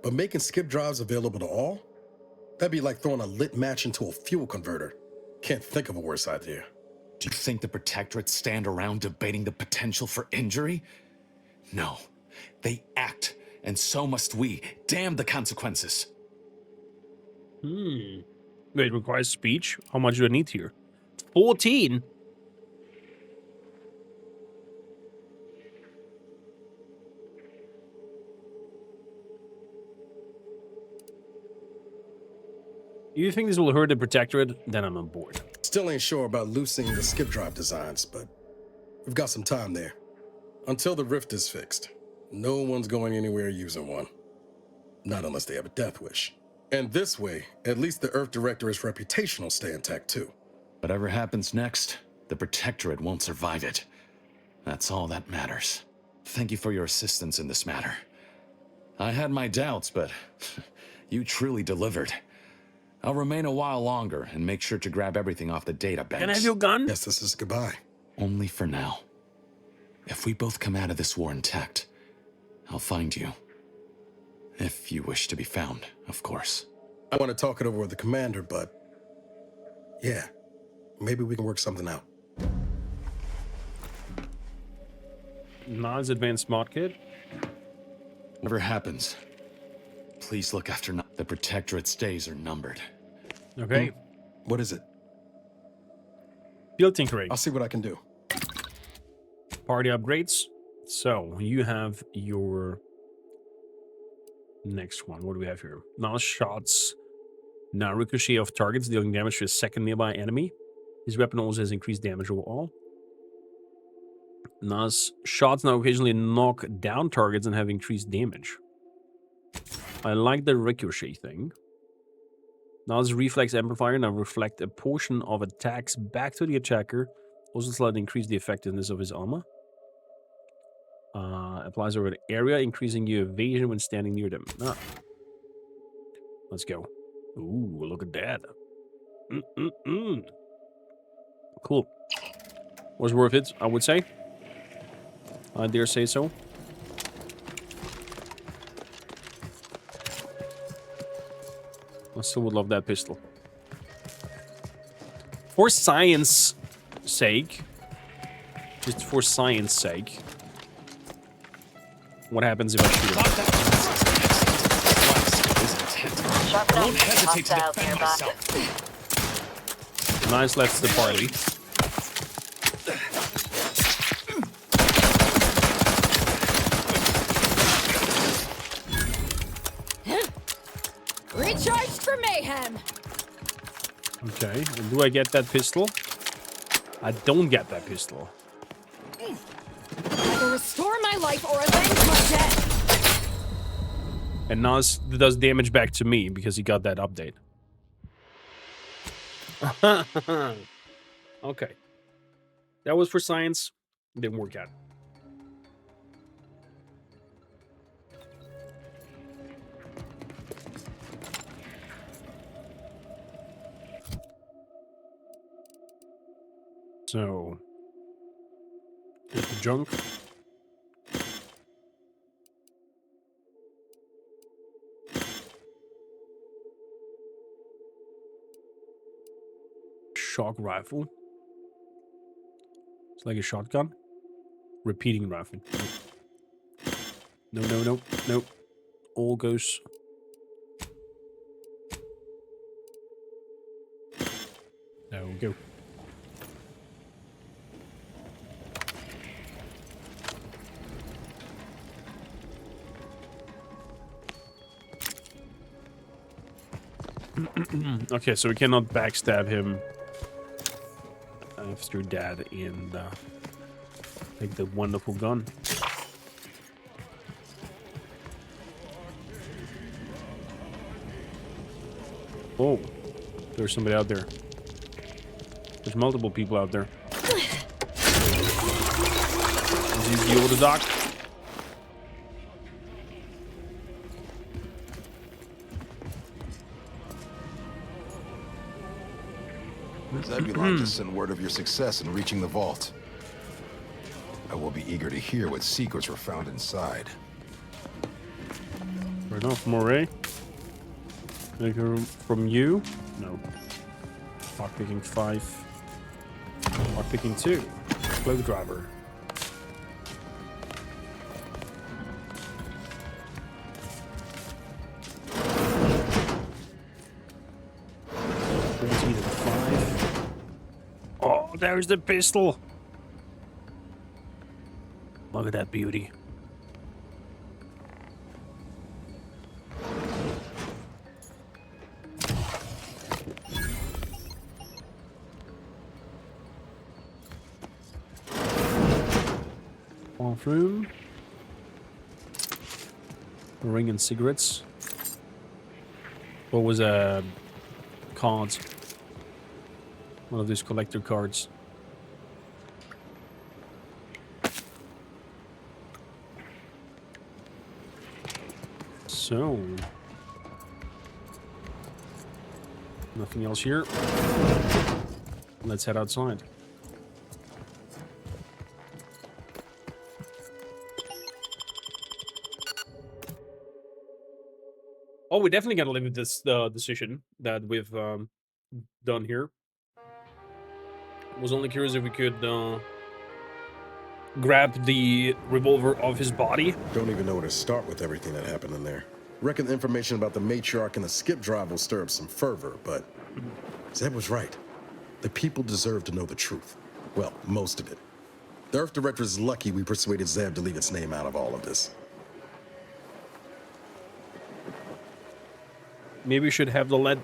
But making skip drives available to all? That'd be like throwing a lit match into a fuel converter. Can't think of a worse idea. Do you think the Protectorate stand around debating the potential for injury? No. They act, and so must we. Damn the consequences. Wait, it requires speech? How much do I need here? 14? You think this will hurt the Protectorate? Then I'm on board. Still ain't sure about loosening the skip drive designs, but we've got some time there. Until the rift is fixed, no one's going anywhere using one. Not unless they have a death wish. And this way, at least the Earth Directorate's reputation will stay intact too. Whatever happens next, the Protectorate won't survive it. That's all that matters. Thank you for your assistance in this matter. I had my doubts, but you truly delivered. I'll remain a while longer and make sure to grab everything off the data banks. Can I have your gun? Yes, this is goodbye. Only for now. If we both come out of this war intact, I'll find you. If you wish to be found, of course. I want to talk it over with the commander, but yeah, maybe we can work something out. Nice advanced smart kit. Whatever happens, please look after the Protectorate's days are numbered. Okay. What is it? Field tinkering. I'll see what I can do. Party upgrades. So, you have your next one. What do we have here? Now shots. Now ricochet of targets, dealing damage to a second nearby enemy. His weapon also has increased damage overall. Nas shots now occasionally knock down targets and have increased damage. I like the ricochet thing. Nas reflex amplifier now reflect a portion of attacks back to the attacker. Also slightly increase the effectiveness of his armor. Applies over the area, increasing your evasion when standing near them. Let's go. Ooh, look at that. Cool. Was worth it, I would say. I dare say so. I still would love that pistol. For science sake, just for science sake, what happens if I shoot him? I won't hesitate to defend myself. Nice, left the party. can. Okay, and do I get that pistol? I don't get that pistol. Either restore my life or avenge my death. And Nas does damage back to me because he got that update. Okay. That was for science. Didn't work out. So, here's the junk. Shock rifle. It's like a shotgun. Repeating rifle. No, no, no, no. All goes. There we go. Okay, so we cannot backstab him after that and take the wonderful gun. Oh, there's somebody out there. There's multiple people out there. Let's use the older doc. Zebulon just sent word of your success in reaching the vault. I will be eager to hear what secrets were found inside. Right off, Moray. From you? No. Lockpicking 5. Lockpicking 2. Cloak driver. Oh, there's the pistol. Look at that beauty. Bathroom. A ring and cigarettes. What was cards? One of these collector cards. So, nothing else here. Let's head outside. Oh, we definitely gotta live with this decision that we've done here. Was only curious if we could grab the revolver off his body. Don't even know where to start with everything that happened in there. Reckon the information about the matriarch and the skip drive will stir up some fervor, but Zeb was right. The people deserve to know the truth. Well, most of it. The Earth Director is lucky we persuaded Zeb to leave its name out of all of this. Maybe we should have let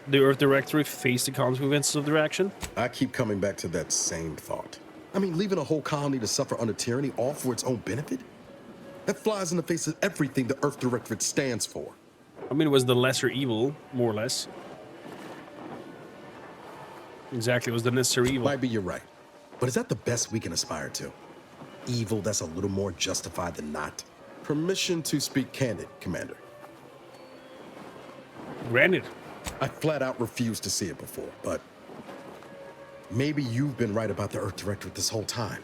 the Earth Directorate face the consequences of their action. I keep coming back to that same thought. I mean, leaving a whole colony to suffer under tyranny all for its own benefit? That flies in the face of everything the Earth Directorate stands for. I mean, it was the lesser evil, more or less. Exactly, it was the necessary evil. Might be you're right. But is that the best we can aspire to? Evil that's a little more justified than not? Permission to speak candid, Commander. Granted. I flat out refuse to see it before, but maybe you've been right about the Earth Directorate this whole time.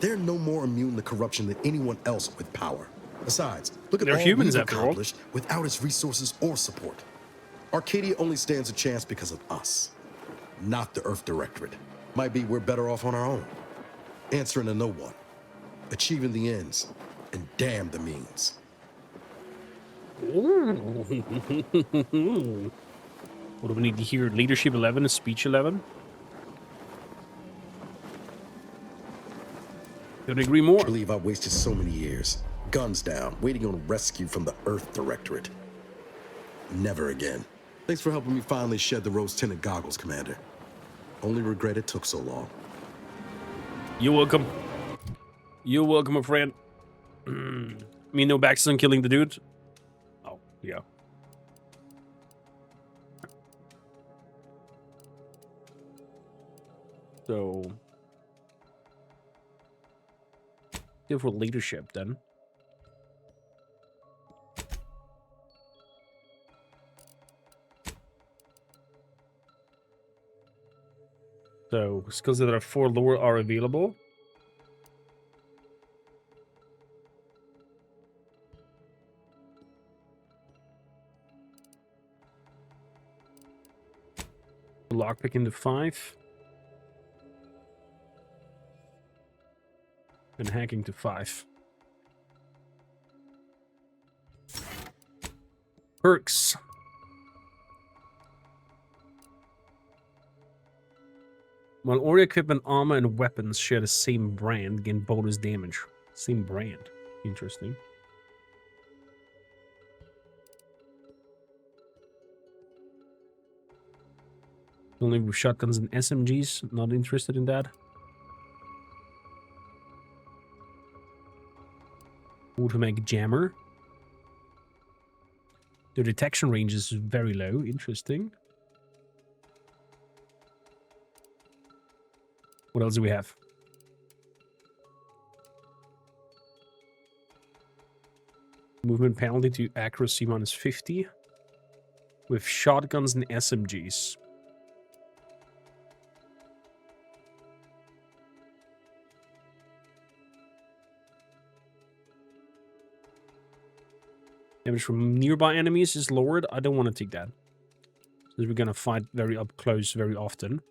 They're no more immune to corruption than anyone else with power. Besides, look at all we've accomplished without its resources or support. Arcadia only stands a chance because of us, not the Earth Directorate. Might be we're better off on our own, answering to no one, achieving the ends, and damn the means. What do we need to hear? Leadership 11 and Speech 11? Couldn't agree more. I believe I wasted so many years, guns down, waiting on rescue from the Earth Directorate. Never again. Thanks for helping me finally shed the rose-tinted goggles, Commander. Only regret it took so long. You're welcome. You're welcome, my friend. Me no backs on killing the dude. Oh, yeah. So, go for leadership then. So, skills that are 4 lower are available. Lockpick into 5. And hacking to 5. Perks. While all equipment, armor, and weapons share the same brand, gain bonus damage. Same brand. Interesting. Only with shotguns and SMGs. Not interested in that. Automatic jammer. The detection range is very low. Interesting. What else do we have? Movement penalty to accuracy minus 50. With shotguns and SMGs. Damage from nearby enemies is lowered. I don't want to take that. Because we're going to fight very up close very often.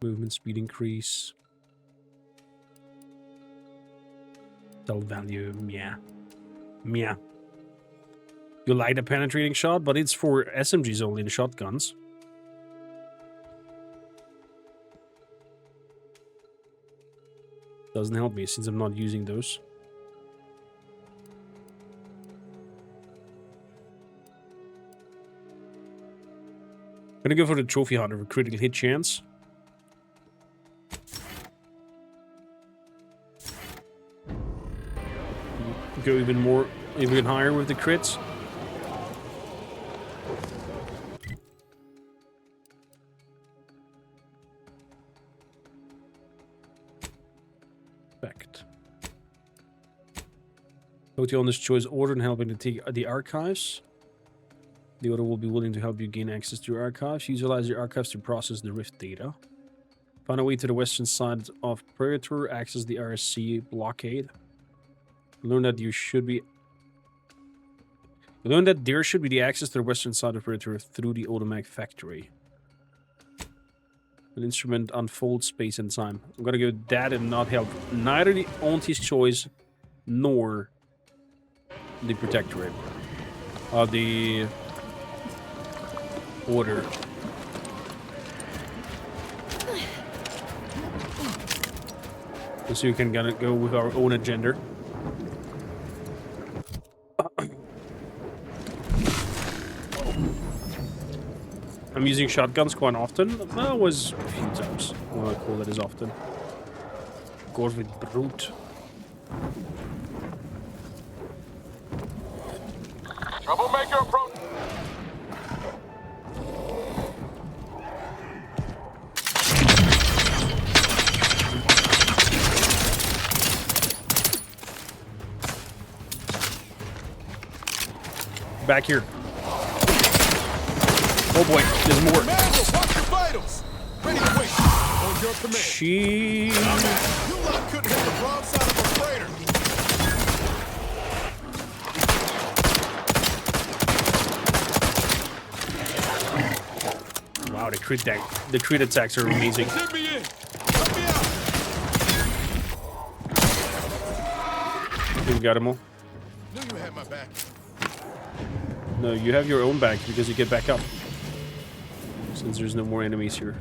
Movement speed increase. Stealth value, yeah. Yeah. You like a penetrating shot, but it's for SMGs only and shotguns. Doesn't help me since I'm not using those. Gonna go for the trophy hunter for critical hit chance. Go even higher with the crits. Vote on this choice order and helping to take the archives. The order will be willing to help you gain access to your archives. Utilize your archives to process the Rift data. Find a way to the western side of Predator. Access the RSC blockade. Learn that there should be the access to the western side of Predator through the automatic factory. An instrument unfolds space and time. I'm gonna go that and not help neither the Auntie's choice nor the protectorate. The order. So you can go with our own agenda. I'm using shotguns quite often. That was a few times. I don't call it as often. Goes with brute. Troublemaker approach. Back here. Oh boy, there's more. Commander, watch your vitals. Ready to wait. On your command. She. You lot couldn't hit the wrong side of a freighter. Wow, the crit attacks are amazing. Send me in. Let me out. You got him all. Knew you had my back. No, you have your own back because you get back up. Since there's no more enemies here.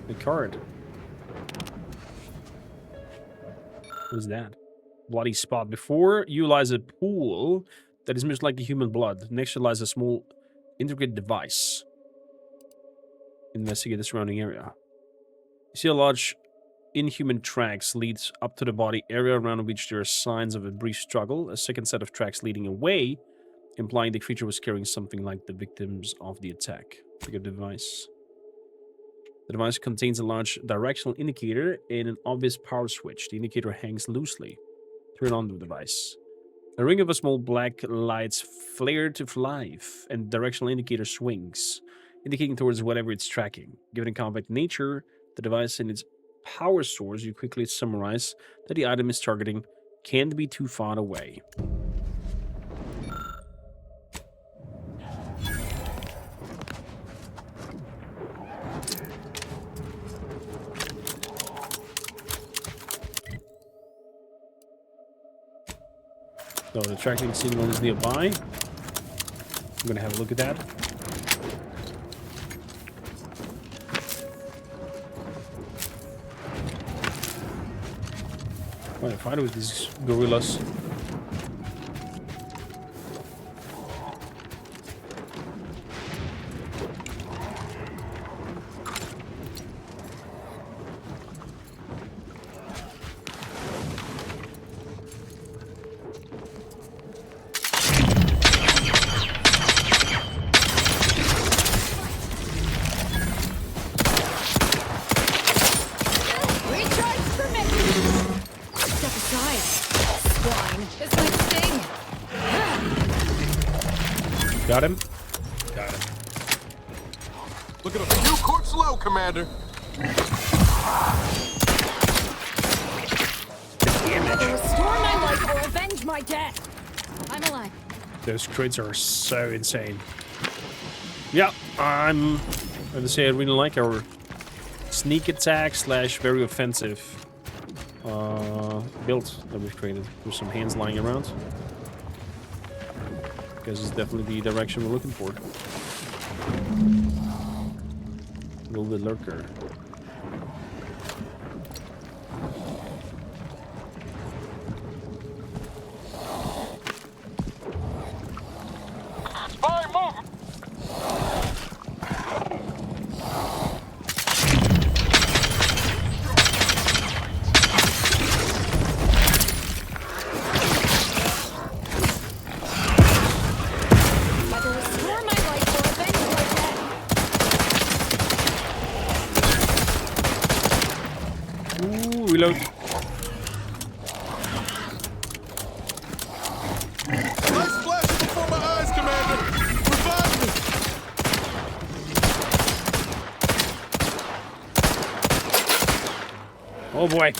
A card. What's that? Bloody spot. Before you lies a pool that is much like human blood. Next to lies a small, intricate device. Investigate the surrounding area. You see a large inhuman tracks leads up to the body area around which there are signs of a brief struggle. A second set of tracks leading away, implying the creature was carrying something like the victims of the attack. Pick up the device. The device contains a large directional indicator and an obvious power switch. The indicator hangs loosely. Turn on the device. A ring of a small black lights flare to life, and the directional indicator swings, indicating towards whatever it's tracking. Given a compact nature, the device and its power source, you quickly summarize that the item is targeting can't be too far away. So the tracking signal is nearby. I'm gonna have a look at that. I'm gonna fight with these gorillas. Got him. Got him. Look at him. You corpse low, Commander. Restore my life or avenge my death. I'm alive. Those crits are so insane. Yeah, I'm going to say I really like our sneak attack / very offensive build that we've created with some hands lying around. Because it's definitely the direction we're looking for. A little bit lurker. Spy move! Reload. Nice flashing before my eyes, Commander! Revive me! Oh boy.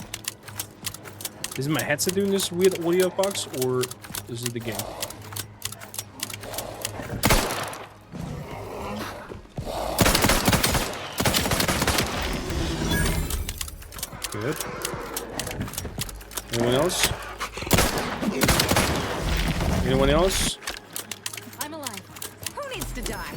Is my headset doing this weird audio box, or is it the game? Good. Anyone else? Anyone else? I'm alive. Who needs to die?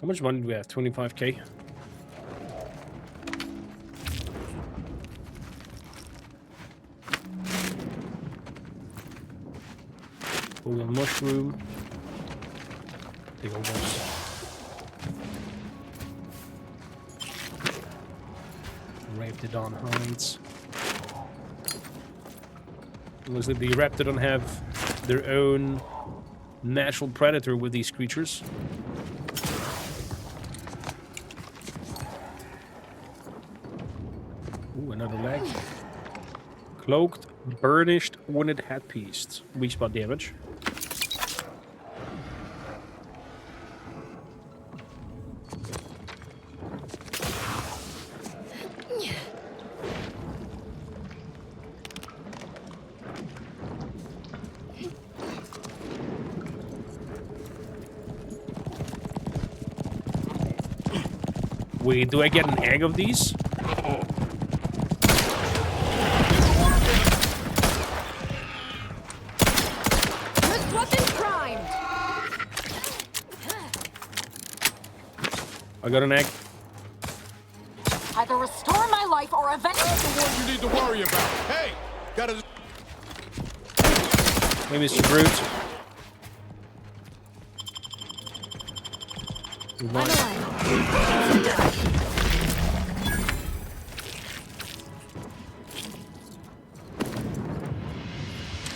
How much money do we have? 25k? Pull a mushroom. Big old boss. Raptidon hides. Looks like the Raptidon have their own natural predator with these creatures. Ooh, another leg. Cloaked, burnished, wounded headpiece. Weak spot damage. Wait, do I get an egg of these? I got an egg. Either restore my life or eventually... That's the one you need to worry about. Hey, gotta... Hey, Mr. Brute.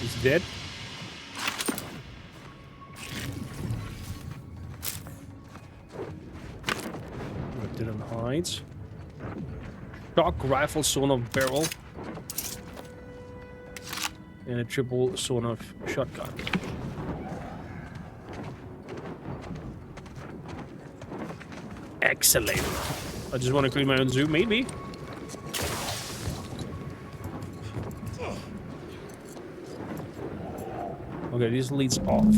He's dead. Didn't hide. Shock rifle sawn-off barrel. And a triple sawn-off shotgun. Excellent. I just want to clean my own zoo, maybe. Okay, this leads off.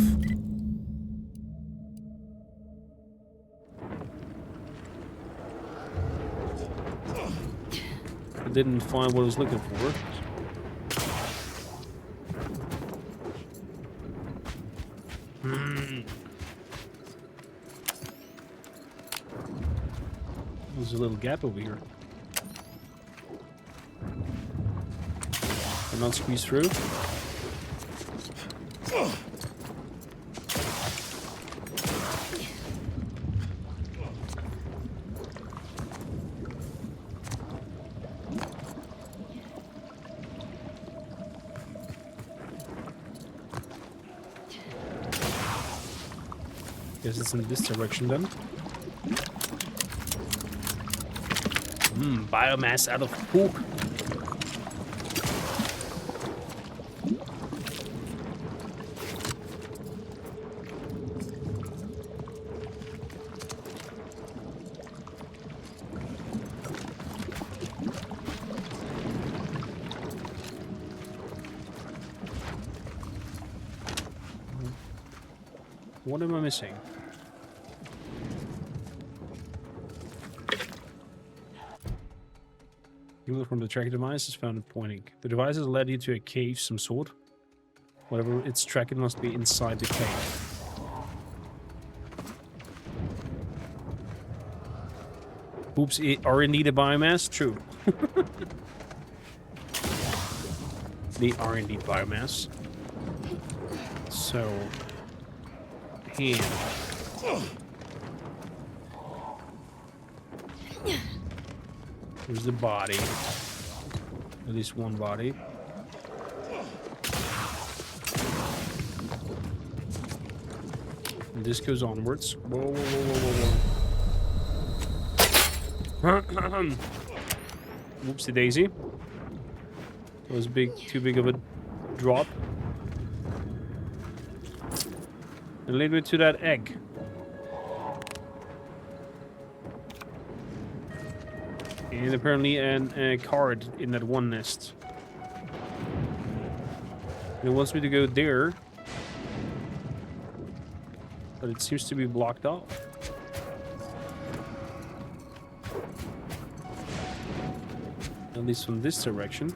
I didn't find what I was looking for. There's a little gap over here. Cannot squeeze through. Guess it's in this direction then. Biomass out of poop. What am I missing? Fuel from the tracking device is found in pointing. The device has led you to a cave, some sort. Whatever it's tracking must be inside the cave. Oops, are indeed a biomass? True. They are indeed biomass. So, here. Here's the body. At least one body. And this goes onwards. Whoa, whoa, whoa, whoa, whoa. Whoopsie daisy. That was too big of a drop. And lead me to that egg. And apparently a card in that one nest. And it wants me to go there. But it seems to be blocked off. At least from this direction.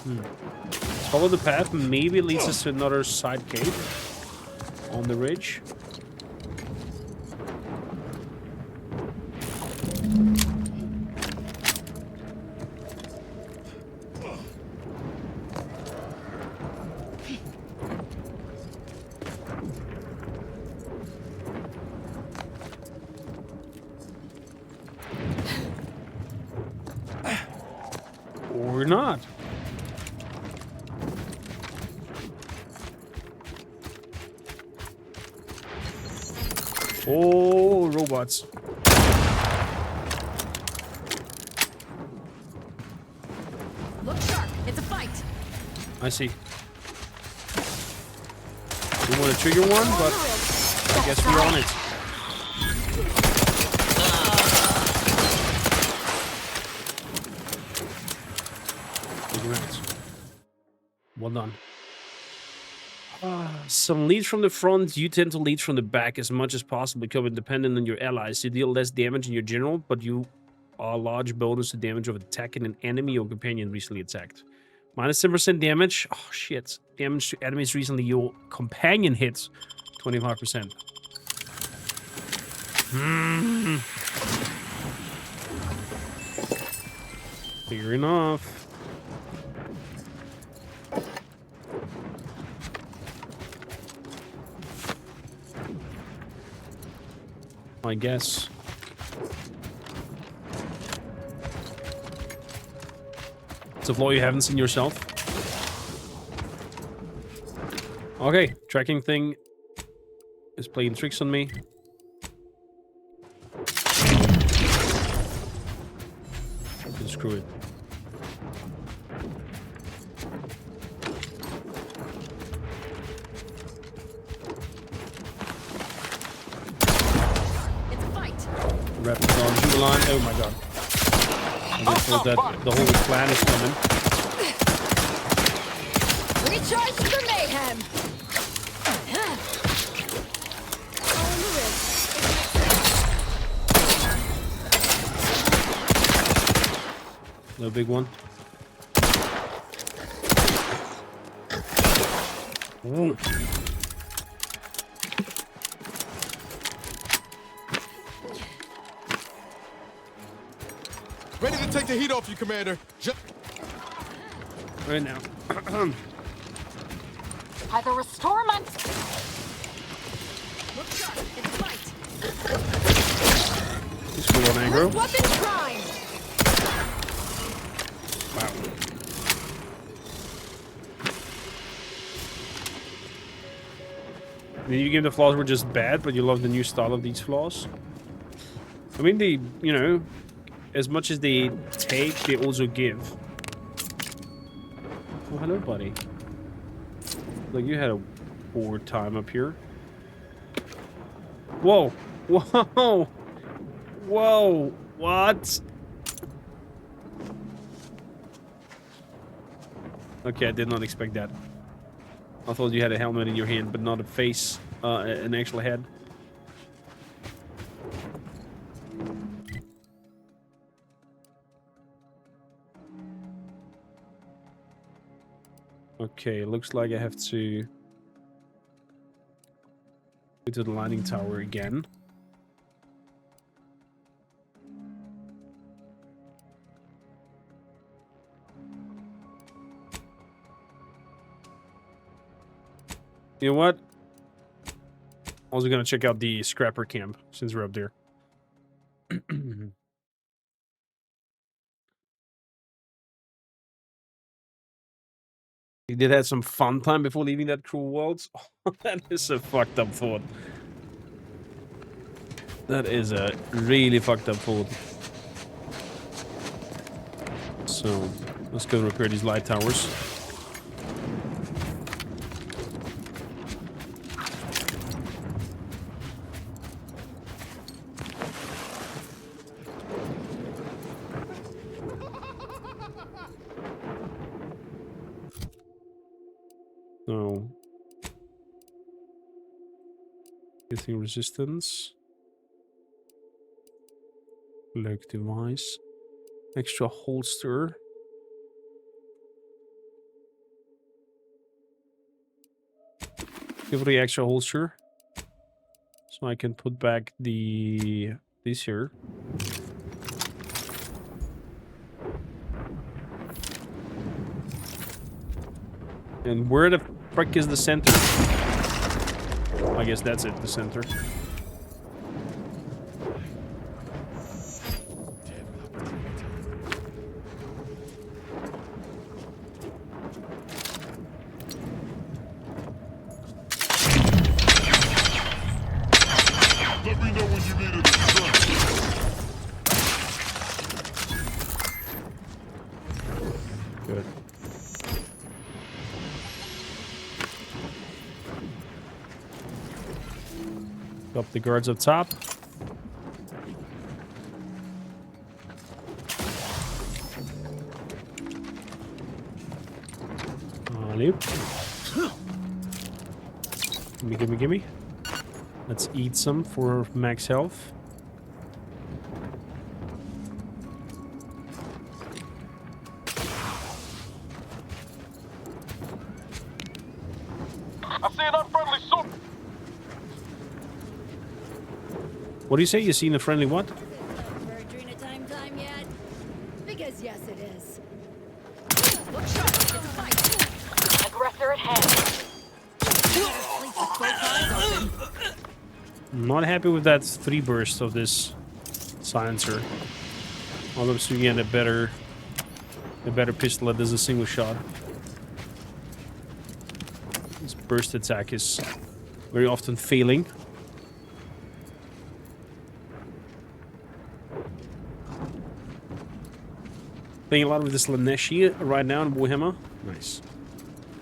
Let's follow the path. Maybe it leads us to another side cave on the ridge. Or not. Oh, robots. Look sharp. It's a fight. I see. We want to trigger one, but I guess we're on it. Well done. Some leads from the front, you tend to lead from the back as much as possible, becoming dependent on your allies. You deal less damage in your general, but you are a large bonus to damage of attacking an enemy or companion recently attacked. Minus 10% damage. Oh shit. Damage to enemies recently your companion hits. 25%. Fair enough. I guess. It's a flaw you haven't seen yourself. Okay, tracking thing is playing tricks on me. Just screw it. Rapid on shoot line. Oh my god. I just thought that the whole clan is coming. Recharge the mayhem. No big one. Ooh. Ready to take the heat off you, Commander. Right now. Either restore my... Look sharp. It's light. He's full on aggro. Weapon prime. Wow. I mean, you give the flaws were just bad, but you love the new style of these flaws. I mean, they, you know, as much as they take, they also give. Oh, hello, buddy. Like, you had a poor time up here. Whoa! Whoa! Whoa! What? Okay, I did not expect that. I thought you had a helmet in your hand, but not a face, an actual head. Okay, looks like I have to go to the landing tower again. You know what? Also gonna check out the scrapper camp since we're up there. You did have some fun time before leaving that cruel world. Oh, that is a fucked up thought. That is a really fucked up thought. So, let's go repair these light towers. So, getting resistance, leg device, extra holster. Give it the extra holster, so I can put back this here. And where the frick is the center? I guess that's it, the center. Let me know when you need it. Good. Up the guards up top. Loop. Gimme, gimme, gimme. Let's eat some for max health. I see an unfriendly soldier. What do you say? You seen a friendly what? Time yet? Because yes, it is. Look sharp. It's a fight. Aggressor at hand. I'm not happy with that 3 burst of this silencer. Although so you get a better pistol that does a single shot. This burst attack is very often failing. Playing a lot with this Laneshi right now in Warhammer. Nice.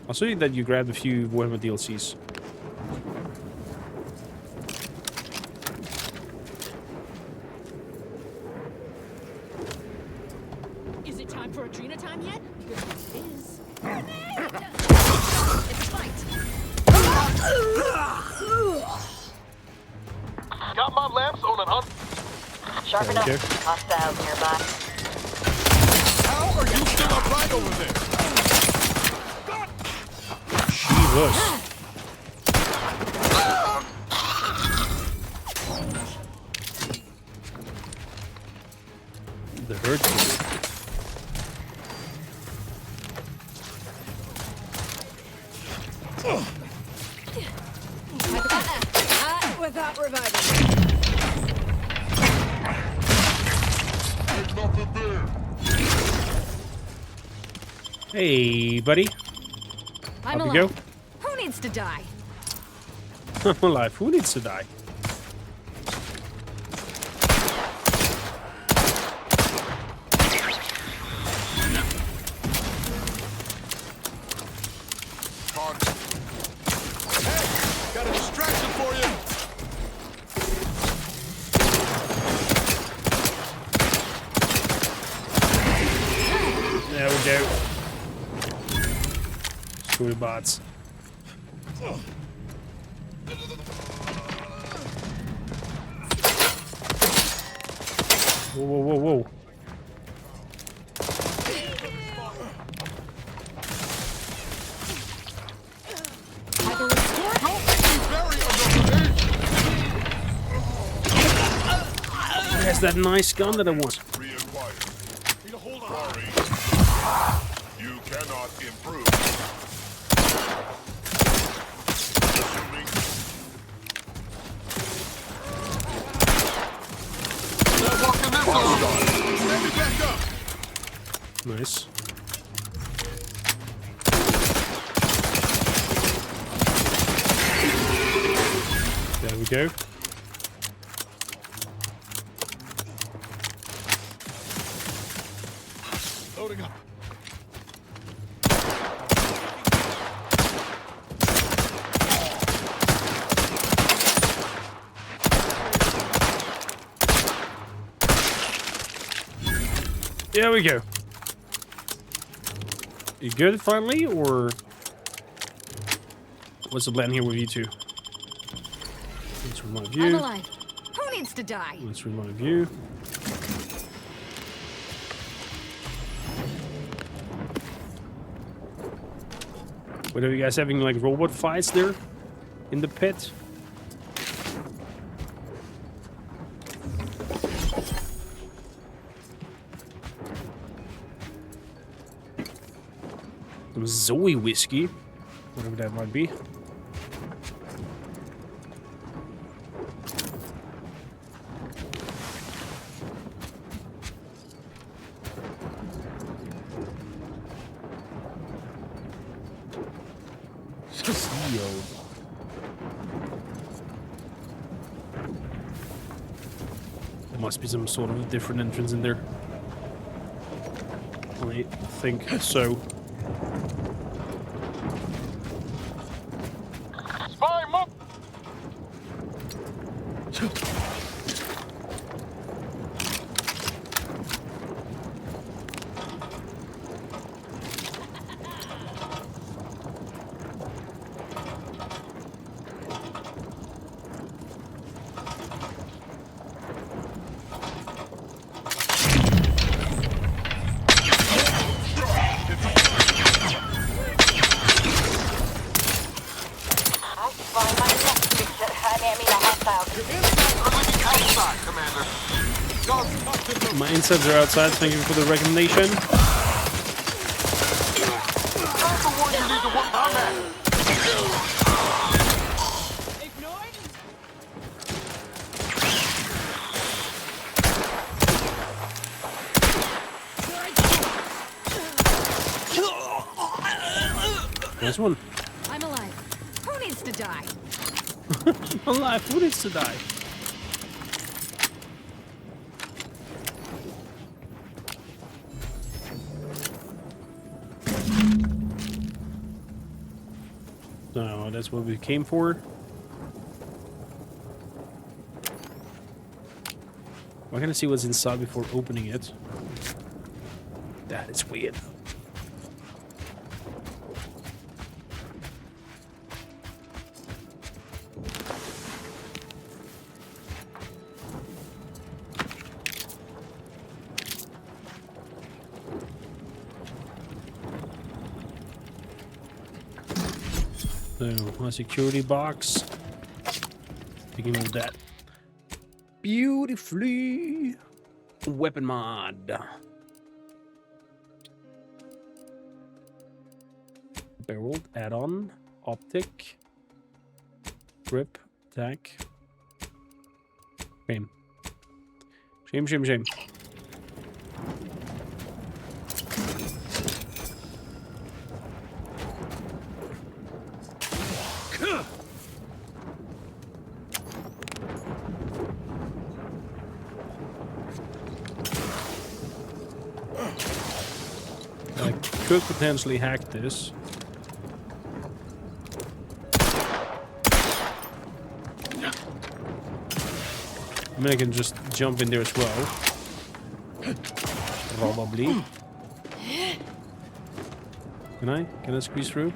I'll show you that you grabbed a few Warhammer DLCs. Is it time for Adrena time yet? Because it is. It's fight. Got my lamps on an Sharp enough. Hostiles nearby. How are you still upright over there? Jesus. The hurt. Without reviving. There's nothing there. Hey, buddy. I'm Up you alive. Who needs to die? go. I'm alive. Who needs to die? Hey, got a distraction for you. There we go. Screw bots. Whoa, whoa, whoa, whoa. There's that nice gun that I want. You cannot improve. Nice. There we go. Loading up. There we go. You good finally, or what's the plan here with you two? Let's revive you. I'm alive. Who needs to die? Let's revive you. What are you guys having, like robot fights there in the pit? Some Zoe whiskey, whatever that might be. There must be some sort of different entrance in there. I think so. Spy move. I spy my next picture. I mean, Outside, Commander. My insides are outside. Thank you for the recommendation. That's the one you need to work on that. Nice one. I'm alive. Who needs to die? Alive. Who needs to die? So that's what we came for. We're gonna see what's inside before opening it. That is weird. So, a security box. Picking up that beautifully. Weapon mod. Barreled add-on. Optic. Grip. Attack. Shame. Shame, shame, shame. I could potentially hack this. I mean, I can just jump in there as well. Probably. Can I? Can I squeeze through?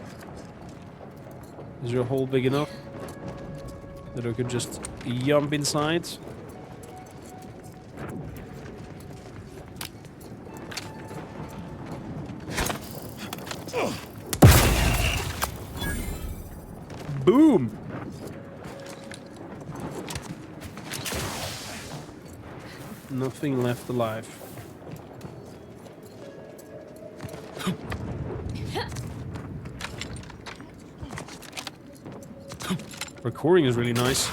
Is your hole big enough that I could just jump inside? Boom! Nothing left alive. Recording is really nice.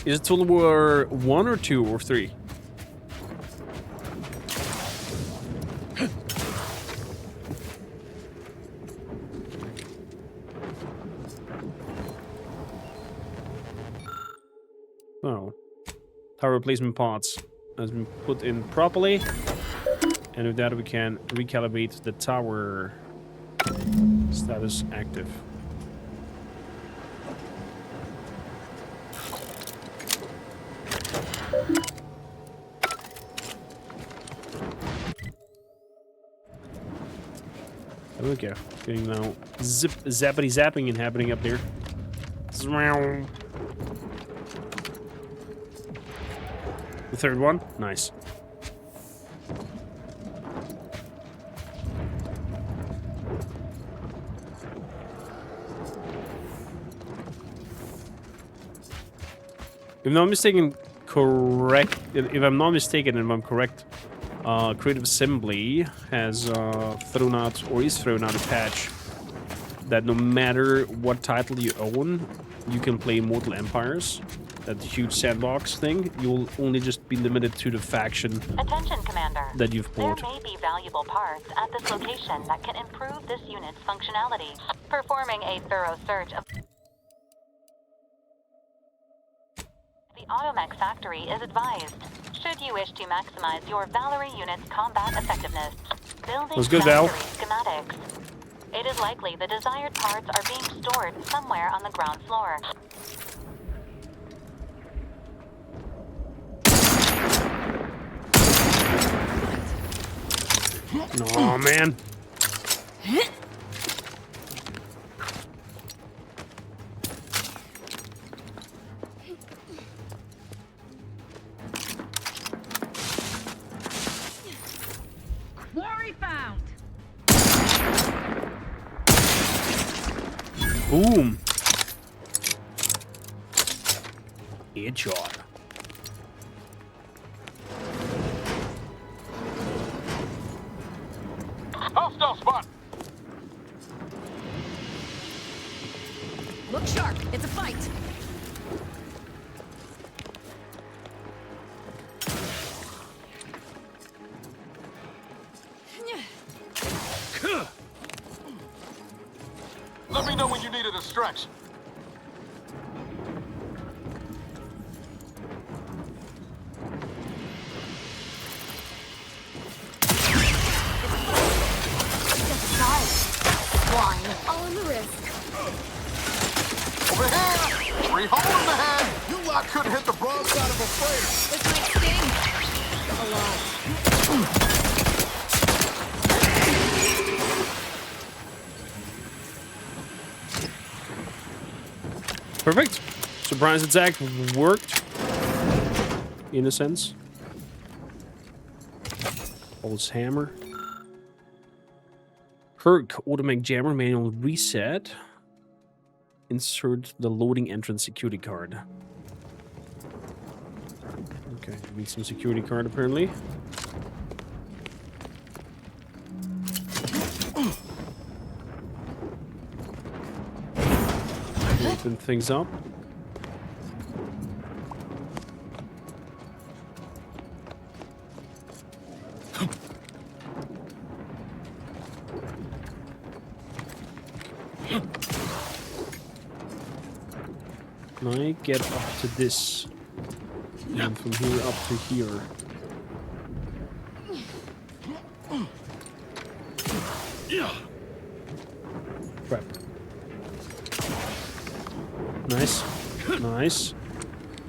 Is it Total War 1 or 2 or 3? Oh. Tower replacement parts has been put in properly. And with that we can recalibrate the tower. Status active. There we go. Getting now zappity zapping happening up there. The third one, nice. If I'm not mistaken, if I'm not mistaken, and if I'm correct, Creative Assembly has thrown out, or is thrown out, a patch that no matter what title you own, you can play Mortal Empires. That huge sandbox thing. You'll only just be limited to the faction Attention, Commander. that you've bought. There may be valuable parts at this location that can improve this unit's functionality. Performing a thorough search of the Automech factory is advised. Should you wish to maximize your Valerie unit's combat effectiveness, building Let's go, Val. factory schematics. It is likely the desired parts are being stored somewhere on the ground floor. Oh man. Quarry found. Boom. Headshot. Hostile spot. Look sharp. It's a fight. Let me know when you need a distraction. All in the wrist. Over here! 3 hole in the head! You lot couldn't hit the broadside of a freighter. This might sting. A lot. Perfect. Surprise attack worked. In a sense. Holds hammer. Herc, automatic jammer, manual reset. Insert the loading entrance security card. Okay, need some security card apparently. Open things up. Can I get up to this? And from here up to here. Crap. Nice. Nice.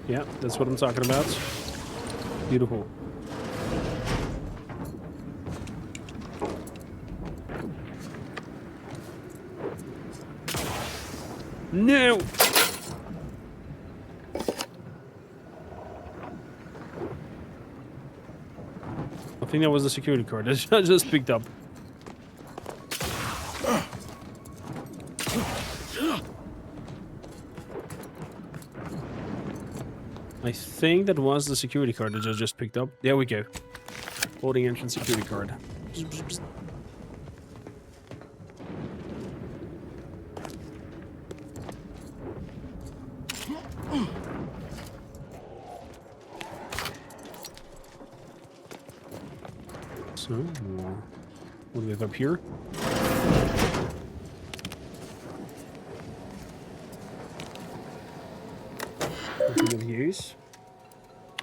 Yeah, that's what I'm talking about. Beautiful. No! I think that was the security card that I just picked up. I think that was the security card that I just picked up. There we go. Loading entrance security card. So, what do we have up here? Nothing of use.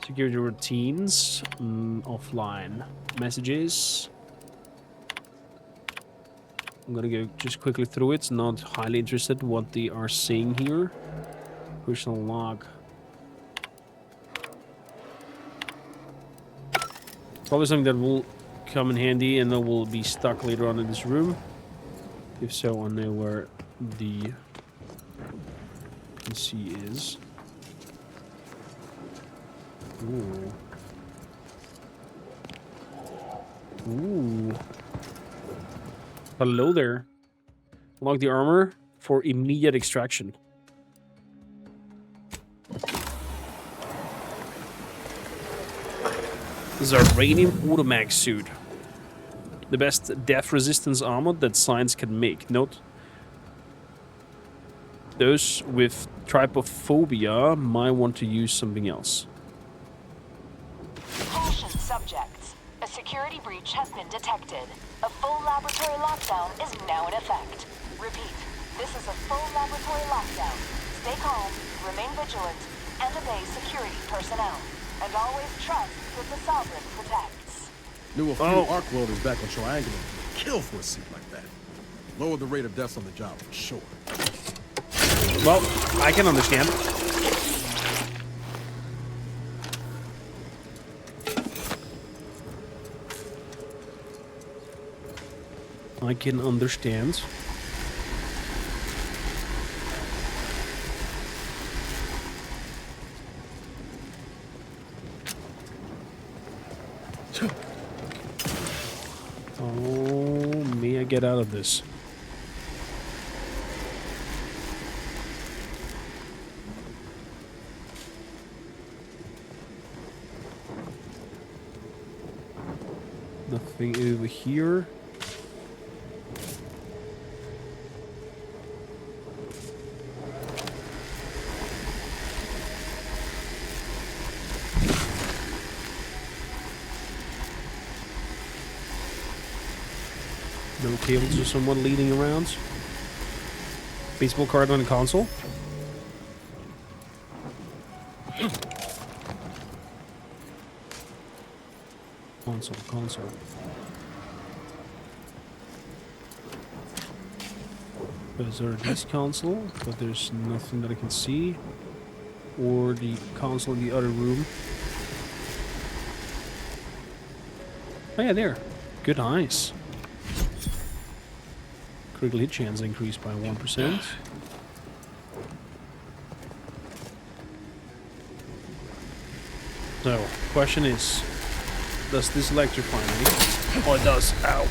Security routines. Offline. Messages. I'm gonna go just quickly through it. Not highly interested what they are saying here. Personal log. Probably something that will come in handy and that will be stuck later on in this room. If so, I know where the PC is. Ooh. Ooh. Hello there. Unlock the armor for immediate extraction. This is our Radium Automax suit. The best death resistance armor that science can make. Note, those with trypophobia might want to use something else. Caution subjects. A security breach has been detected. A full laboratory lockdown is now in effect. Repeat, this is a full laboratory lockdown. Stay calm, remain vigilant, and obey security personnel. And always trust that the Sovereign protects. Knew a few arc welders back on Triangular would kill for a suit like that. Lower the rate of deaths on the job for sure. Well, I can understand. I can understand. Oh, may I get out of this? Nothing over here. No cables or someone leading around. Baseball card on the console. Console. There's this console, but there's nothing that I can see. Or the console in the other room. Oh yeah, there. Good eyes. Critical hit chance increased by 1%. So, question is, does this electrify me? Oh, it does. Ow.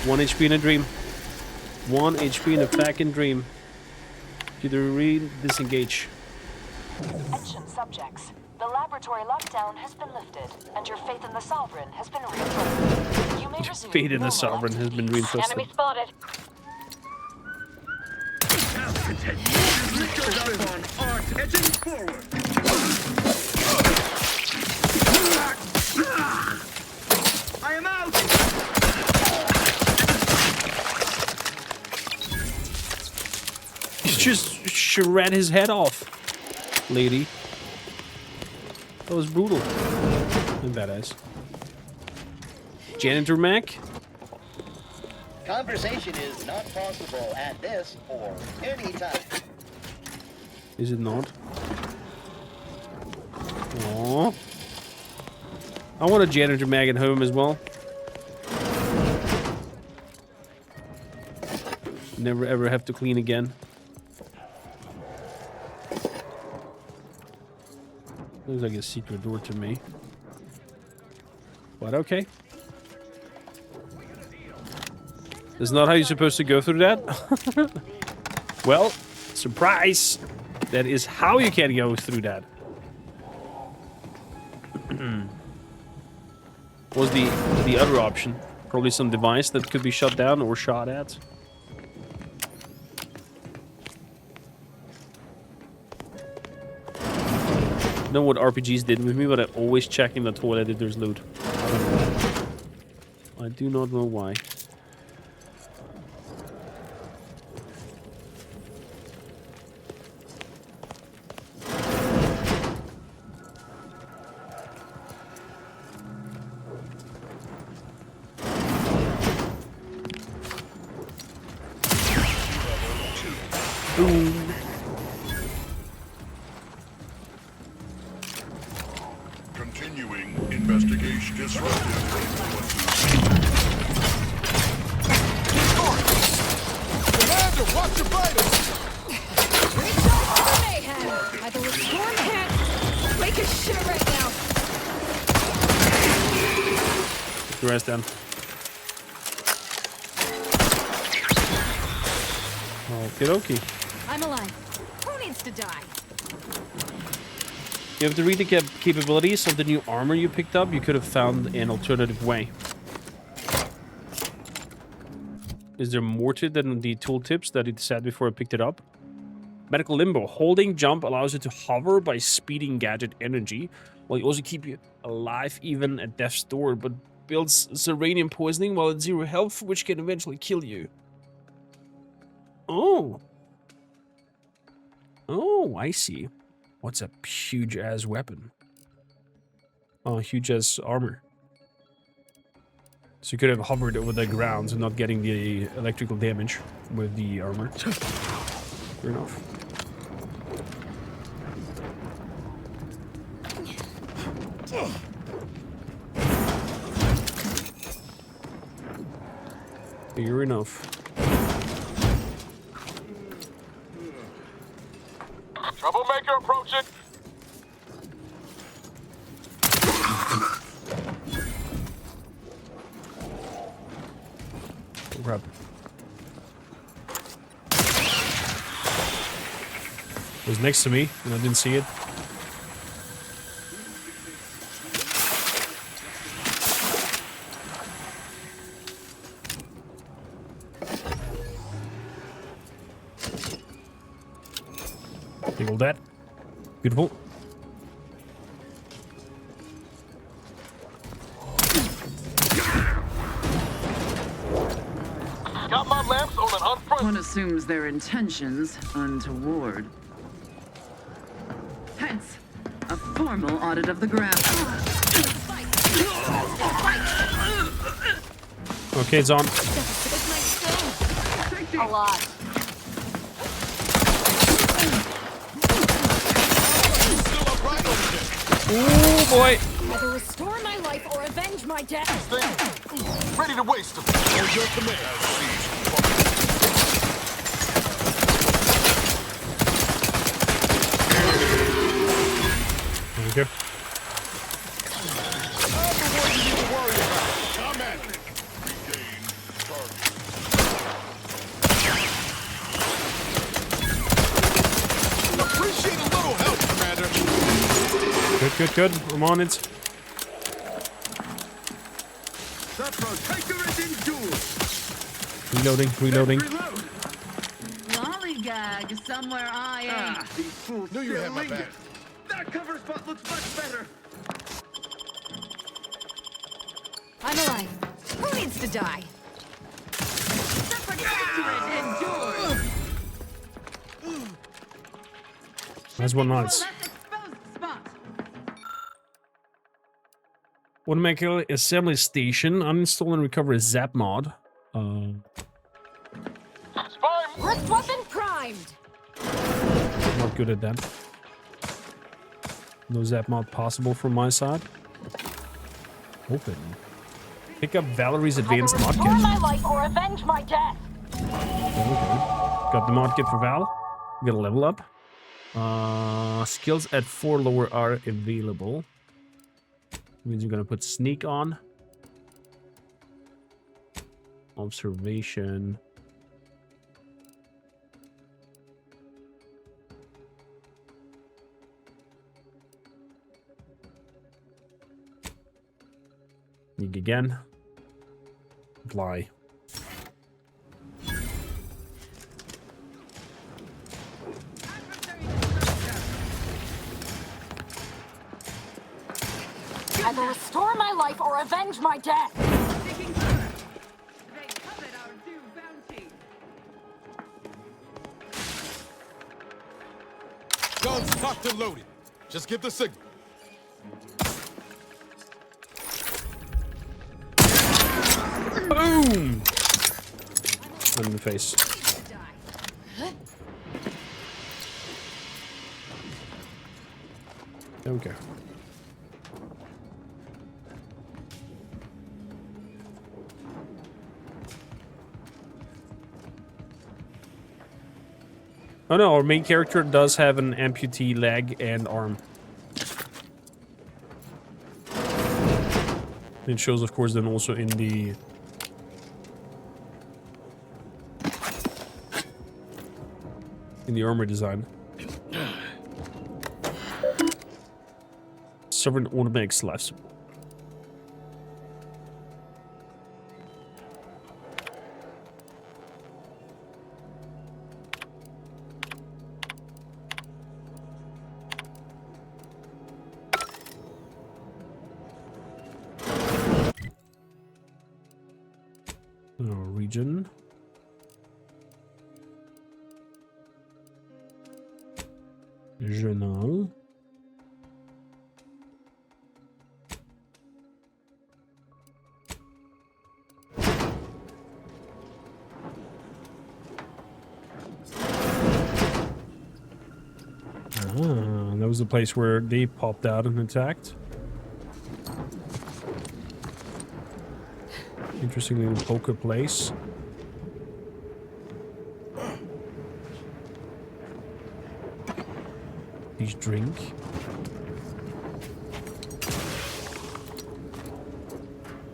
One HP in a dream. 1 HP in a fucking dream. DeVries, disengage. Attention subjects. The laboratory lockdown has been lifted, and your faith in the Sovereign has been reinforced. You may resume. Faith in the Sovereign has been reinforced. Enemy spotted. Edging forward. I am out. He just shred his head off, lady. That was brutal. And badass. Janitor Mac? Conversation is not possible at this or any time. Is it not? Aww. I want a Janitor Mag at home as well. Never ever have to clean again. Looks like a secret door to me. But okay. That's not how you're supposed to go through that. Well, surprise! That is how you can go through that. What was the other option? Probably some device that could be shut down or shot at. I don't know what RPGs did with me, but I always check in the toilet if there's loot. I do not know why. Boom. Continuing investigation disrupted. Commander, watch your vitals! I believe Storm can't make a shit right now. Put the rest down. Okie dokie. I'm alive. Who needs to die? You have to read the capabilities of the new armor you picked up. You could have found an alternative way. Is there more to it than the tooltips that it said before I picked it up? Medical limbo. Holding jump allows you to hover by speeding gadget energy, while you also keep you alive even at death's door, but builds Serenium poisoning while at 0 health, which can eventually kill you. Oh. Oh, I see. What's a huge-ass weapon? Oh, huge-ass armor. So you could have hovered over the ground and not getting the electrical damage with the armor. Fair enough. Fair enough. Troublemaker approaching! crap. It was next to me, and I didn't see it. All that. Beautiful. Got my lamps on an unfriendly. One assumes their intentions untoward. Hence, a formal audit of the ground. Okay, it's on. A lot. Oh boy! Either restore my life or avenge my death. Ready to waste them. Hold your command. Thank you. Appreciate a little help, Commander. Good, good, good. I'm on it. The Protector is endured. Reloading, reloading. Lollygag somewhere I ain't. These fools knew you had my back. That cover spot looks much better. I'm alive. Who needs to die? The Protector is endured. Nice one, nice. Automatic assembly station. Uninstall and recover a zap mod. Wrist weapon primed. Not good at that. No zap mod possible from my side. Open. Pick up Valerie's advanced mod kit. Restore my life or avenge my death. Okay. Got the mod kit for Val. We got a level up. Skills at 4 lower are available. Means you're gonna put sneak on. Observation. Sneak again. Apply. Either restore my life or avenge my death. Guns cocked and loaded. Just give the signal. Boom! In the face. There we go. Oh no, our main character does have an amputee leg and arm. It shows, of course, then also in the armor design. Sovereign automatic slash. Region. Journal. That was the place where they popped out and attacked. Interesting little poker place. Please drink.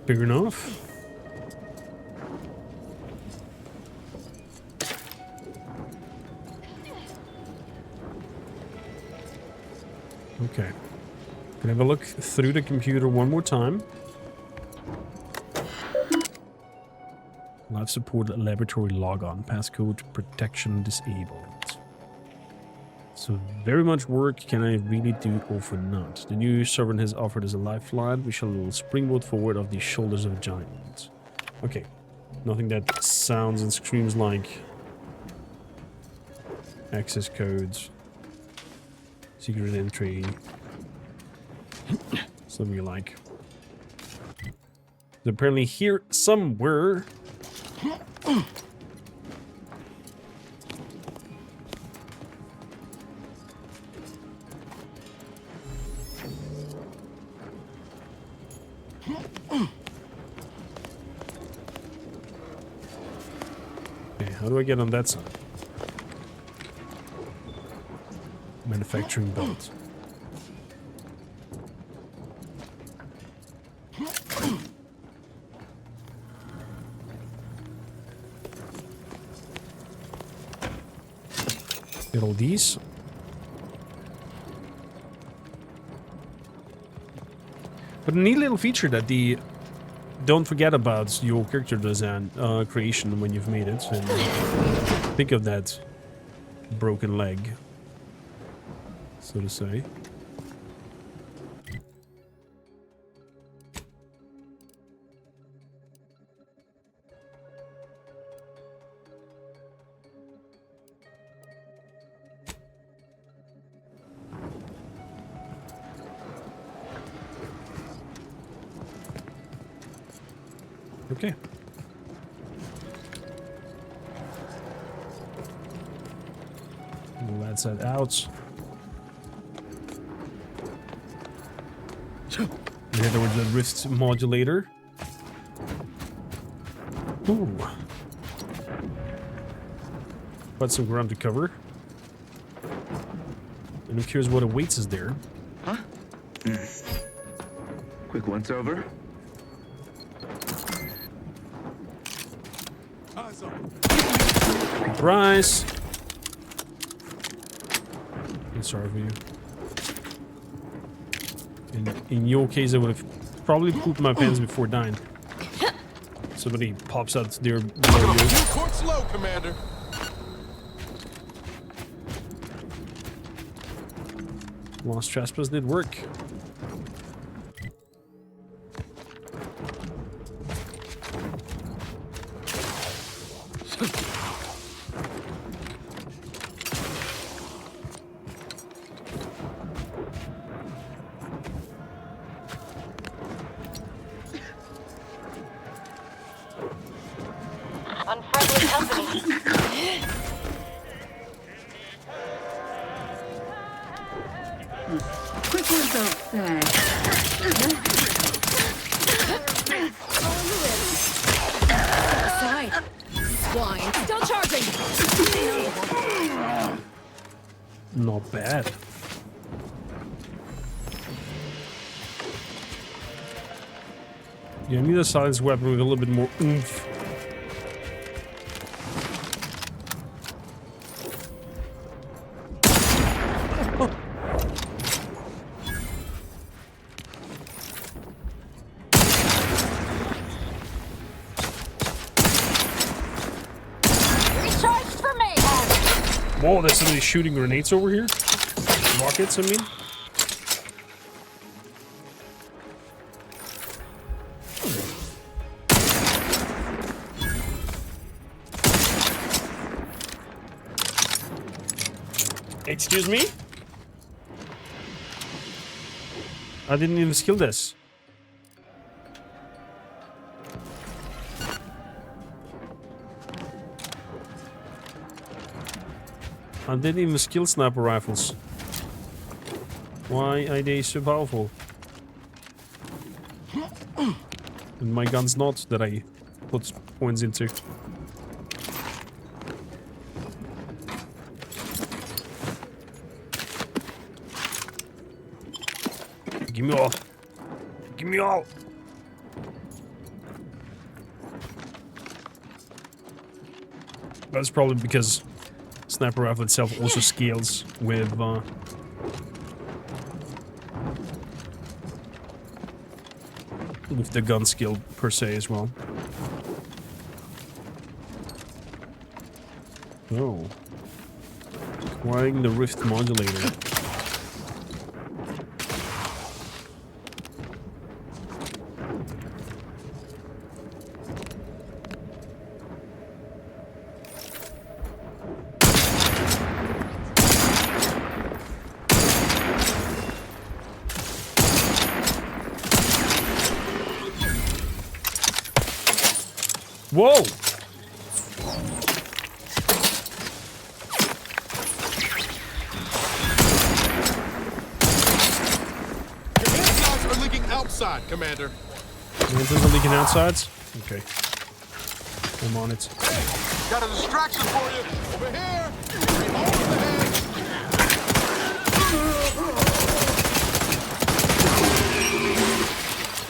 Big enough. Okay. Can I have a look through the computer one more time? Life support laboratory logon. Passcode protection disabled. So very much work. Can I really do or for not? The new sovereign has offered us a lifeline. We shall springboard forward of the shoulders of a giant. Okay. Nothing that sounds and screams like access codes. Secret entry. Something you like. It's apparently here somewhere. Okay, how do I get on that side? Manufacturing belt. Get all these. But a neat little feature that the don't forget about your character design creation when you've made it. And think of that broken leg, so to say. Okay. We'll add that out. And head over to the wrist modulator. Ooh. Got some ground to cover. And I'm curious what awaits us there. Huh? Quick once over. Surprise! I'm sorry for you. In your case, I would have probably pooped my pants before dying. Somebody pops out there below you. Court slow, Commander. Lost trespass did work. Unfriendly company. Quick one's outside. Side. Swine. Still charging. Not bad. Yeah, I need a silenced weapon with a little bit more oomph. Recharged for me. Whoa, there's somebody shooting grenades over here? Rockets, I mean? Excuse me? I didn't even skill this. I didn't even skill sniper rifles. Why are they so powerful? And my gun's not that I put points into. Give me all. Give me all. That's probably because sniper rifle itself also scales with With the gun skill per se as well. Oh. Acquiring the rift modulator. Whoa! Outside, Commander. Mantas are leaking outsides? Okay. I'm on it. Hey, got a distraction for you. Over here. Over the head.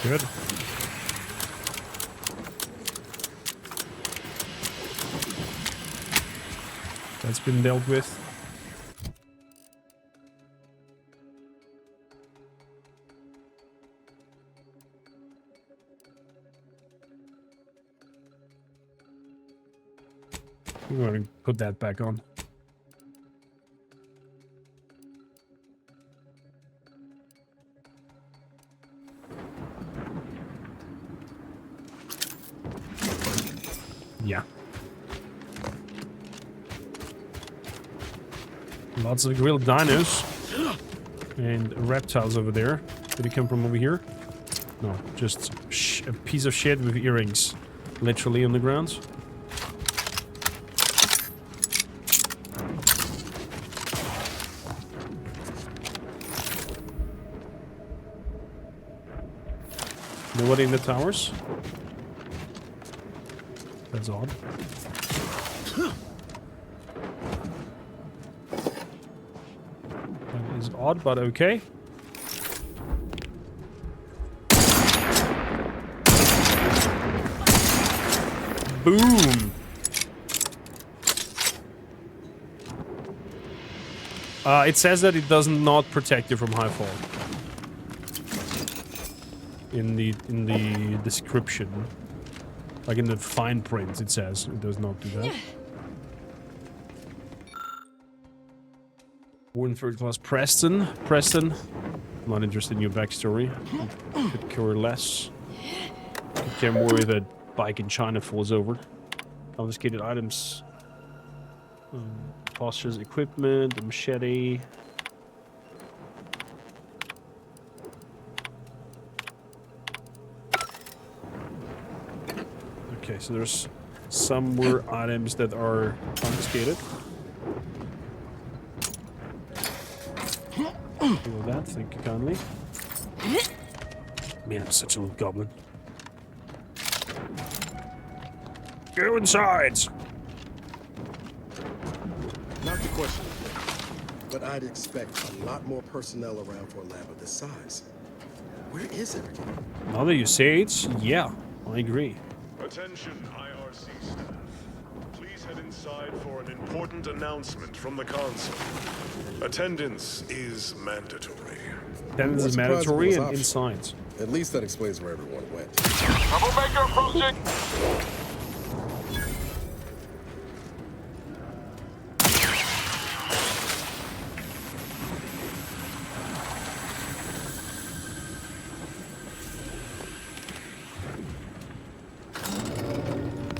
Good. That's been dealt with. I'm going to put that back on. Yeah. Lots of grilled dinos. And reptiles over there. Did he come from over here? No, just a piece of shit with earrings. Literally on the ground. Nobody in the towers? That's odd. That is odd, but okay. Boom! It says that it does not protect you from high fall. In the description, like in the fine print, it says it does not do that. Born third class Preston. I'm not interested in your backstory. Could care less. Could care more if a bike in China falls over. Confiscated items. Postures, equipment, a machete. Okay, so there's some more items that are confiscated. Deal with that, thank you kindly. Man, I'm such a little goblin. Go inside! Not the question, but I'd expect a lot more personnel around for a lab of this size. Where is everyone? Now that you say it, yeah, I agree. Attention, IRC staff. Please head inside for an important announcement from the console. Attendance is mandatory. Attendance is mandatory and inside. At least that explains where everyone went. Troublemaker approaching.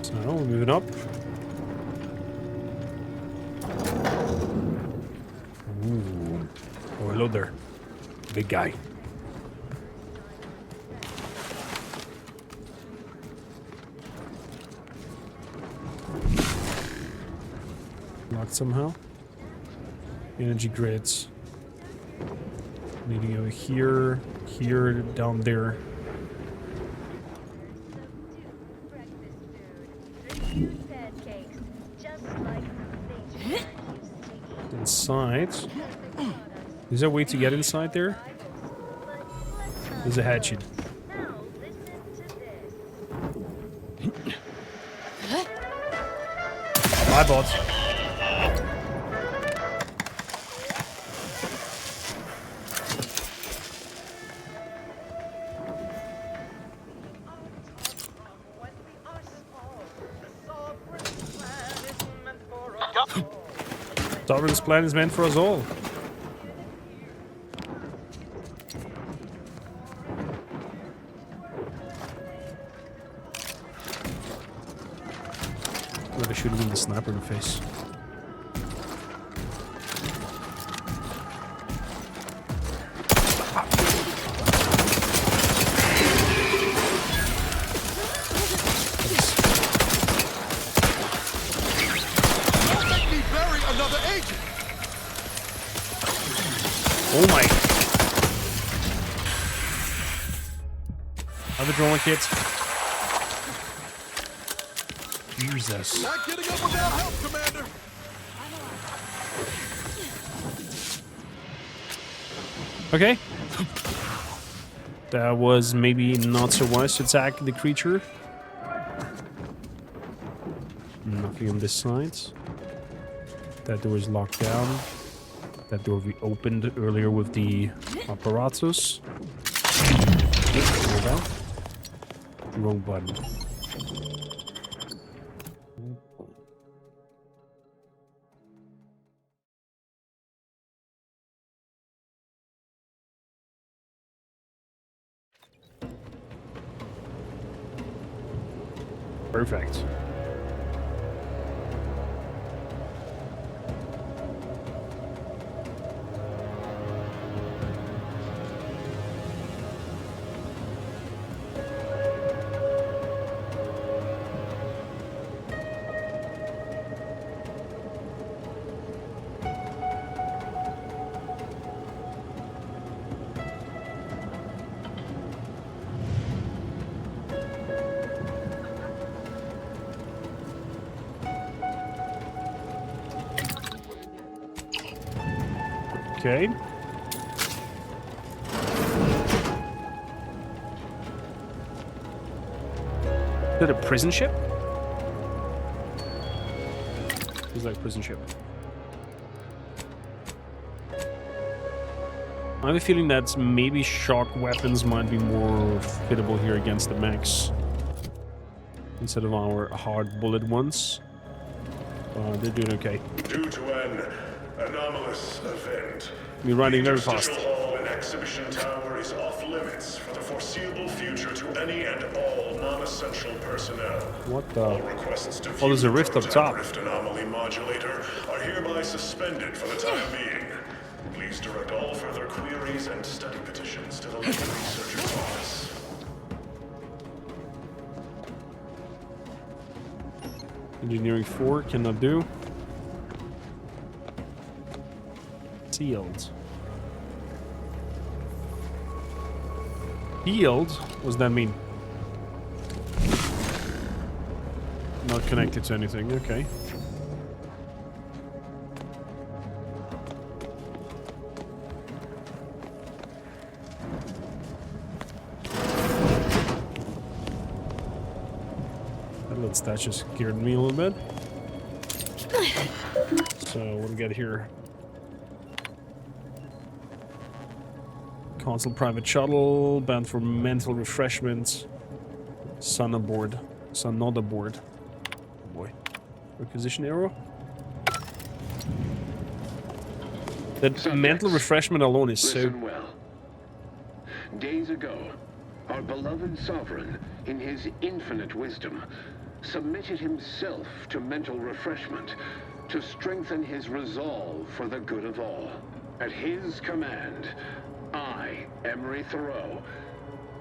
So, we're moving up. Ooh. Oh, hello there. Big guy. Locked somehow. Energy grids. Leading over here, here, down there. Inside. Is there a way to get inside there? There's a hatchet. Bye, bots. Sovereign's plan is meant for us all. I should have been the sniper in the face. Don't make me bury another agent! Oh my. Other drone kits. Jesus. Not getting up without help, Commander! Okay. That was maybe not so wise to attack the creature. Nothing on this side. That door is locked down. That door we opened earlier with the apparatus. Hold on. Wrong button. Perfect. Okay. Is that a prison ship? Feels like a prison ship. I have a feeling that maybe shock weapons might be more fittable here against the mechs instead of our hard bullet ones. They're doing okay. Due to an anomalous event, We're riding very fast. the hall and exhibition tower is off limits for the foreseeable future to any and all non-essential personnel. What the? All requests to Oh, there's a rift up top. Rift anomaly modulator are hereby suspended for the time being. Please direct all further queries and study petitions to the local researcher's office. Engineering 4 cannot do. Sealed. Healed? What does that mean? Not connected to anything, okay. That little statue scared me a little bit. So, what do we got here? Console private shuttle, bound for mental refreshment. Sun aboard. Sun not aboard. Oh boy. Requisition arrow? That mental refreshment alone is so... Listen well. Days ago, our beloved sovereign, in his infinite wisdom, submitted himself to mental refreshment to strengthen his resolve for the good of all. At his command, I, Emery Thoreau,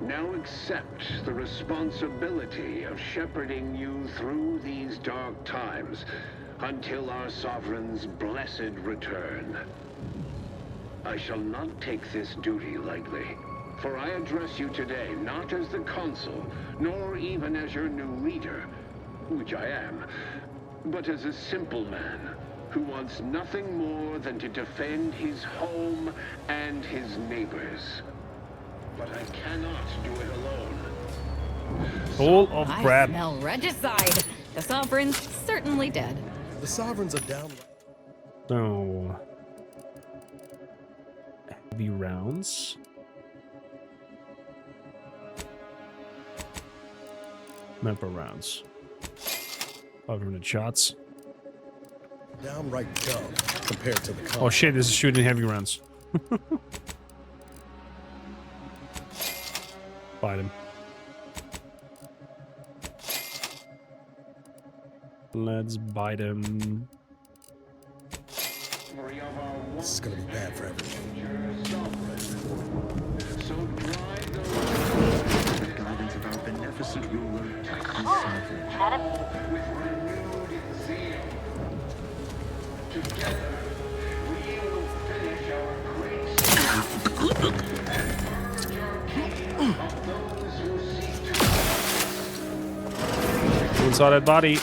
now accept the responsibility of shepherding you through these dark times until our sovereign's blessed return. I shall not take this duty lightly, for I address you today not as the consul, nor even as your new leader, which I am, but as a simple man who wants nothing more than to defend his home and his neighbors. But I cannot do it alone. Full of crap. I smell regicide. The Sovereign's certainly dead. The Sovereigns are down. No. Heavy rounds. Member rounds. 500 shots. Downright dumb compared to the Oh shit, this is shooting heavy rounds. Fight him. Let's bite him. This is gonna be bad for everyone. Guidance of our beneficent ruler. Who saw that body?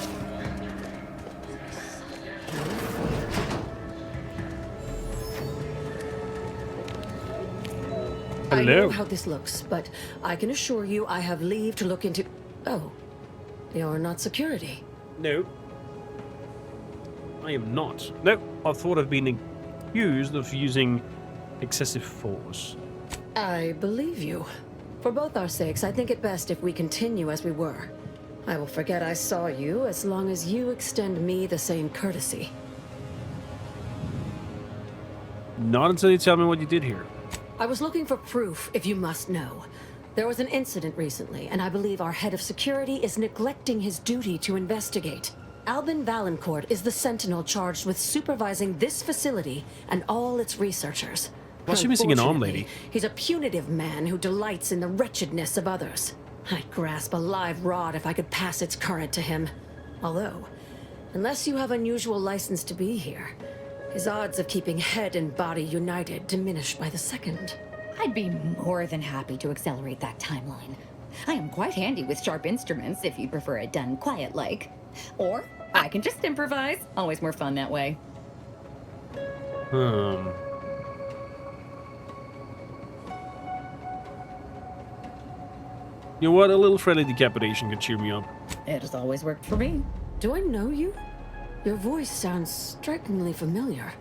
I Hello. know how this looks, but I can assure you I have leave to look into... Oh, you're not security. No. I am not. No, I thought I've been accused of using excessive force. I believe you. For both our sakes, I think it best if we continue as we were. I will forget I saw you as long as you extend me the same courtesy. Not until you tell me what you did here. I was looking for proof, if you must know. There was an incident recently, and I believe our head of security is neglecting his duty to investigate. Albin Valancourt is the sentinel charged with supervising this facility and all its researchers. Why is she missing an arm, lady? Unfortunately, he's a punitive man who delights in the wretchedness of others. I'd grasp a live rod if I could pass its current to him. Although, unless you have unusual license to be here, his odds of keeping head and body united diminish by the second. I'd be more than happy to accelerate that timeline. I am quite handy with sharp instruments if you prefer it done quiet-like. Or I can just improvise. Always more fun that way. You know what? A little friendly decapitation could cheer me up. It has always worked for me. Do I know you? Your voice sounds strikingly familiar.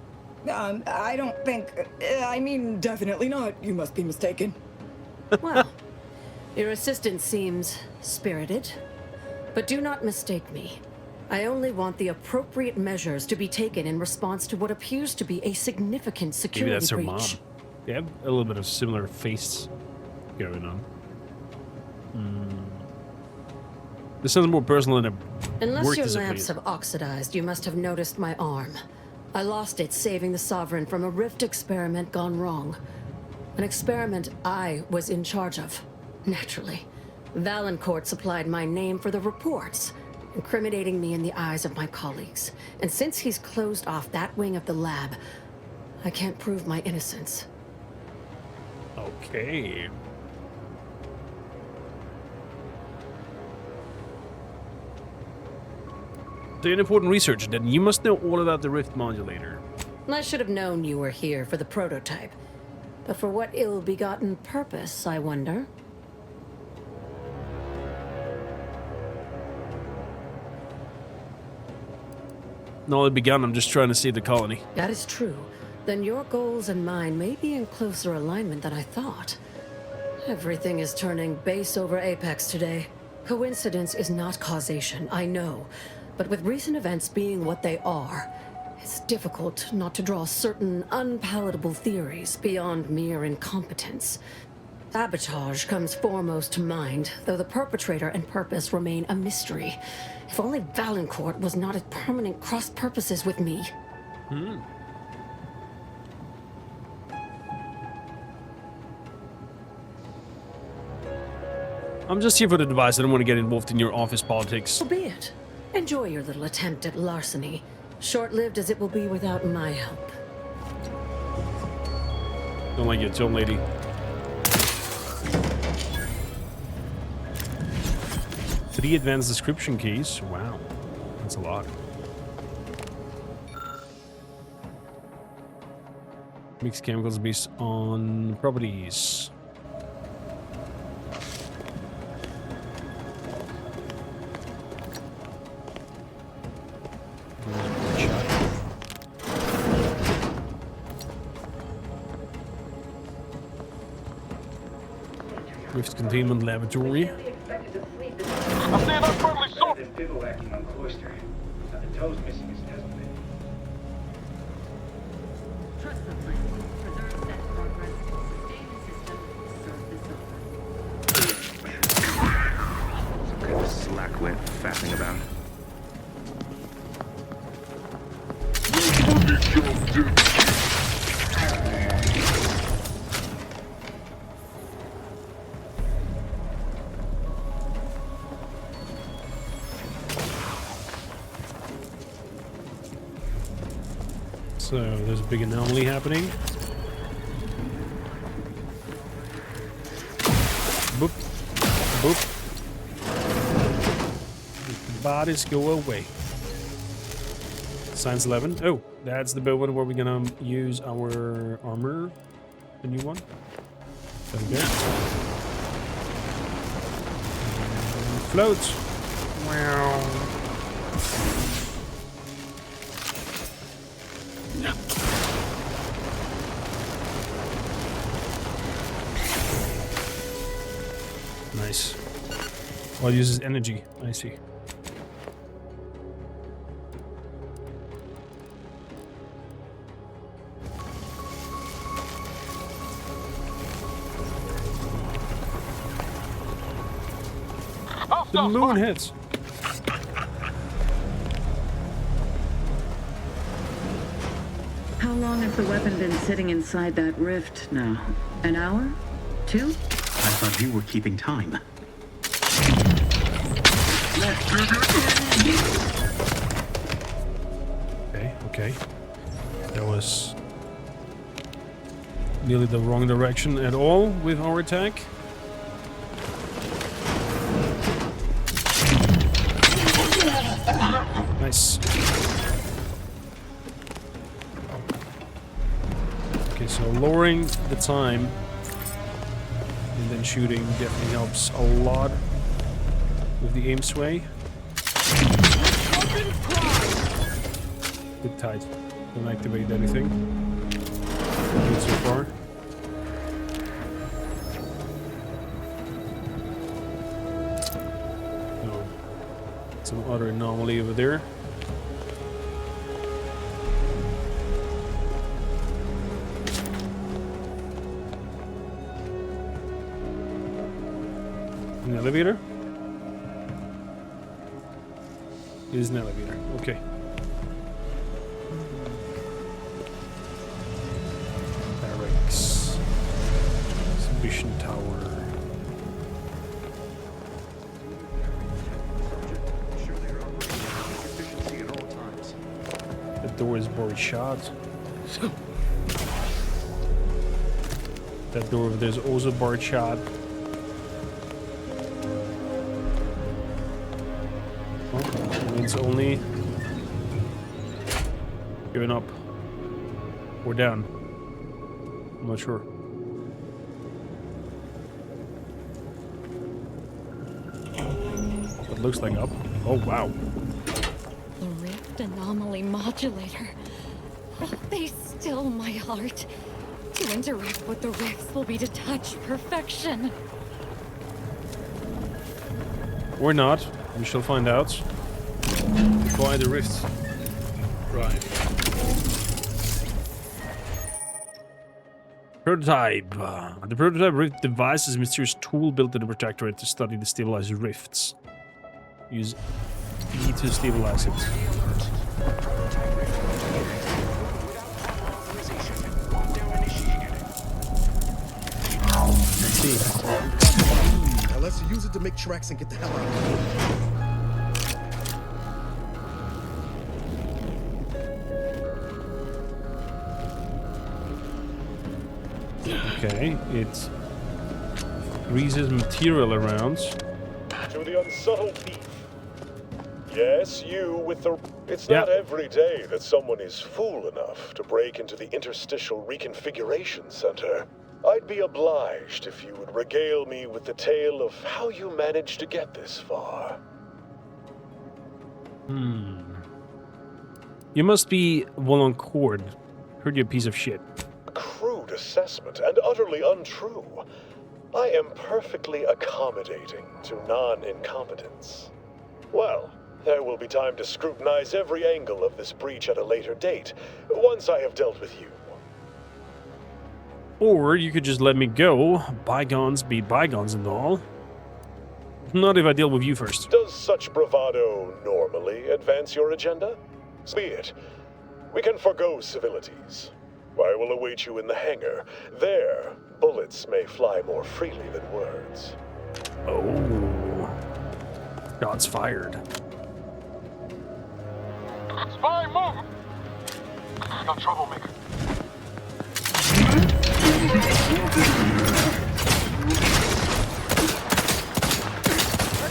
I don't think... I mean, definitely not. You must be mistaken. Well, your assistant seems spirited. But do not mistake me. I only want the appropriate measures to be taken in response to what appears to be a significant security Maybe that's her breach. mom. They have a little bit of similar face going on. This sounds more personal than a Unless work your discipline. lamps have oxidized, you must have noticed my arm. I lost it saving the Sovereign from a rift experiment gone wrong. An experiment I was in charge of, naturally. Valancourt supplied my name for the reports, incriminating me in the eyes of my colleagues. And since he's closed off that wing of the lab, I can't prove my innocence. Okay. So you're an important researcher, then you must know all about the Rift modulator. I should have known you were here for the prototype. But for what ill-begotten purpose, I wonder? No, it begun. I'm just trying to save the colony. That is true. Then your goals and mine may be in closer alignment than I thought. Everything is turning base over apex today. Coincidence is not causation, I know. But with recent events being what they are, it's difficult not to draw certain unpalatable theories beyond mere incompetence. Sabotage comes foremost to mind, though the perpetrator and purpose remain a mystery. If only Valancourt was not at permanent cross-purposes with me. I'm just here for the device. I don't want to get involved in your office politics. So be it. Enjoy your little attempt at larceny, short-lived as it will be without my help. Don't like your tone, lady. Three advanced description keys. Wow, that's a lot. Mixed chemicals based on properties. Rift Containment Laboratory. I see that friendly soldier. Bivouacking on Cloister. The toe's missing his test. Slackwit faffing about. So there's a big anomaly happening. Boop. Boop. The bodies go away. Science 11. Oh, that's the building where we're gonna use our armor. The new one. There we go. Float. Wow. Nice. Well, it uses energy. I see. The moon hits. How long has the weapon been sitting inside that rift now? An hour? 2? I thought you were keeping time. Okay. That was nearly the wrong direction at all with our attack. Nice. Okay, so lowering the time and then shooting definitely helps a lot with the aim sway. Good tight. Don't activate anything. Good so far. Oh, some other anomaly over there. An elevator? It is an elevator. Okay. Barracks. Exhibition tower. The door is board shot. That door over there is also board shot. It's only giving up or down. I'm not sure. It looks like up. Oh wow. The rift anomaly modulator. Oh, they still my heart. To interact with the rifts will be to touch perfection. Or not. We shall find out. Why the rift? Right. Prototype. The prototype rift device is a mysterious tool built in the Protectorate to study the stabilized rifts. Use E to stabilize it. Let's see. Now let's use it to make tracks and get the hell out of here. Okay, it greases material around. To the unsubtle thief. Yes, you with the... It's not every day that someone is fool enough to break into the Interstitial Reconfiguration Center. I'd be obliged if you would regale me with the tale of how you managed to get this far. You must be well on cord. Heard you're a piece of shit. A crude assessment and utterly untrue. I am perfectly accommodating to non-incompetence. Well, there will be time to scrutinize every angle of this breach at a later date, once I have dealt with you. Or you could just let me go. Bygones be bygones and all. Not if I deal with you first. Does such bravado normally advance your agenda? Be it. We can forgo civilities. I will await you in the hangar. There, bullets may fly more freely than words. Oh. Shots fired. Spy move! No troublemaker. Work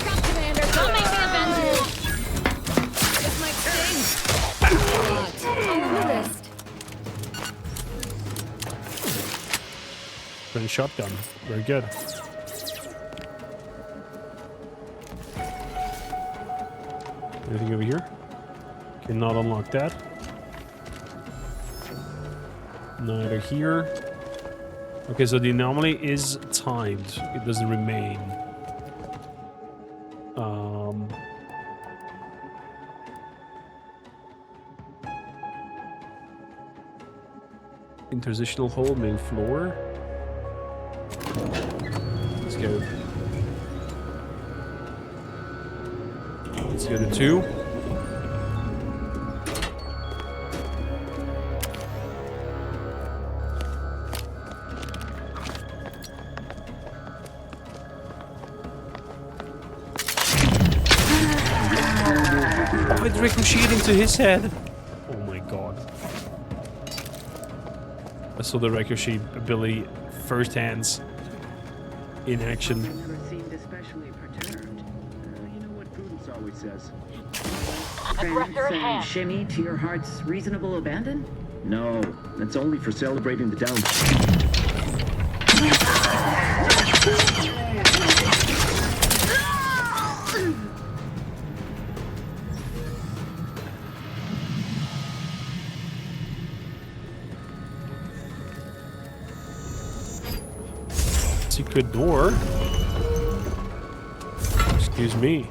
up, Commander. Don't make me avenge you. This might sting. On the list. Been shotgun. Very good. Anything over here? Cannot unlock that. Neither here. Okay, so the anomaly is timed. It doesn't remain. Interstitial hole, main floor. Let's go. Let's go to 2. Oh, it ricocheted into his head. Oh my god. I saw the ricochet ability first hands in action. Never seemed especially perturbed. You know what Prudence always says. Fans shimmy to your heart's reasonable abandon? No, that's only for celebrating the down. Secret door. Excuse me.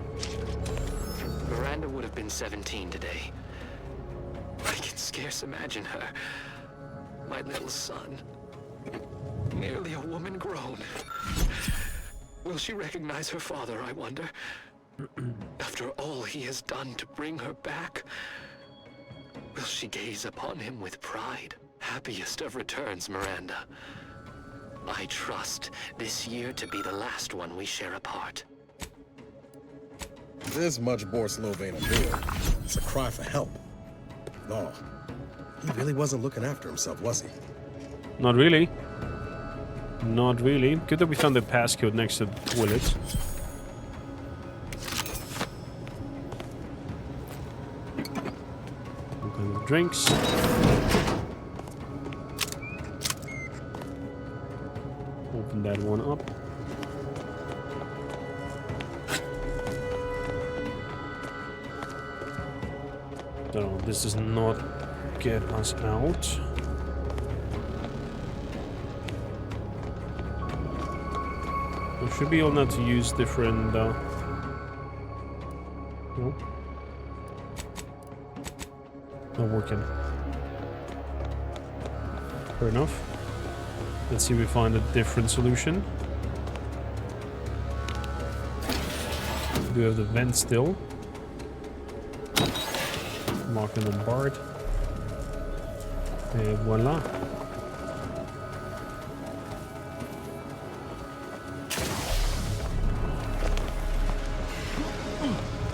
Miranda would have been 17 today. I can scarce imagine her. My little son. Nearly a woman grown. Will she recognize her father, I wonder? After all he has done to bring her back, will she gaze upon him with pride? Happiest of returns, Miranda. I trust this year to be the last one we share apart. This much more Slovene beer. It's a cry for help. No, he really wasn't looking after himself, was he? Not really. Not really. Good that we found the passcode next to the toilet. Open the drinks. Open that one up. No, this does not get us out. We should be able now to use different. Nope. Not working. Fair enough. Let's see if we find a different solution. We do have the vent still. Mark and bombard. And voila.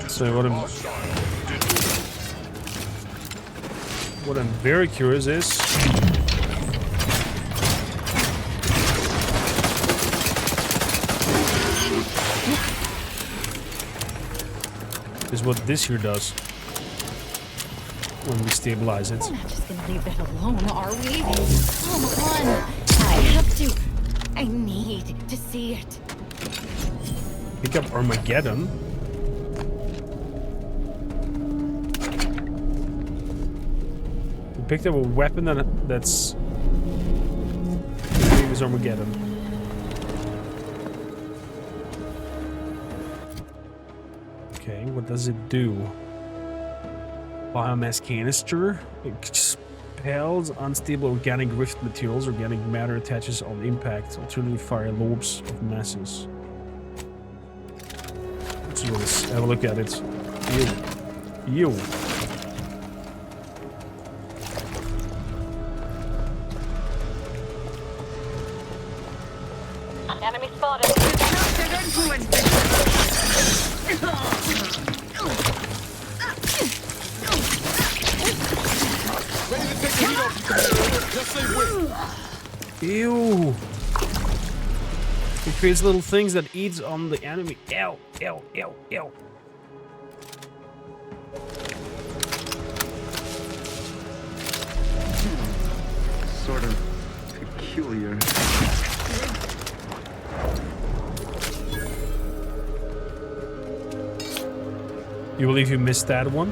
So what I'm very curious is what this here does when we stabilize it. We're not just gonna leave that alone, are we? Come on! I have to. I need to see it. Pick up Armageddon. We picked up a weapon that's. His name is Armageddon. Okay, what does it do? Biomass canister? repels unstable organic rift materials. Organic matter attaches on impact. Alternatively, fire lobes of masses. Let's have a look at it. Ew. Ew. Enemy spotted. Ready to take the heat off. Just say wait. Ew. It creates little things that eats on the enemy. Ew. Ew. Ew. Ew. Sort of peculiar. You believe you missed that one?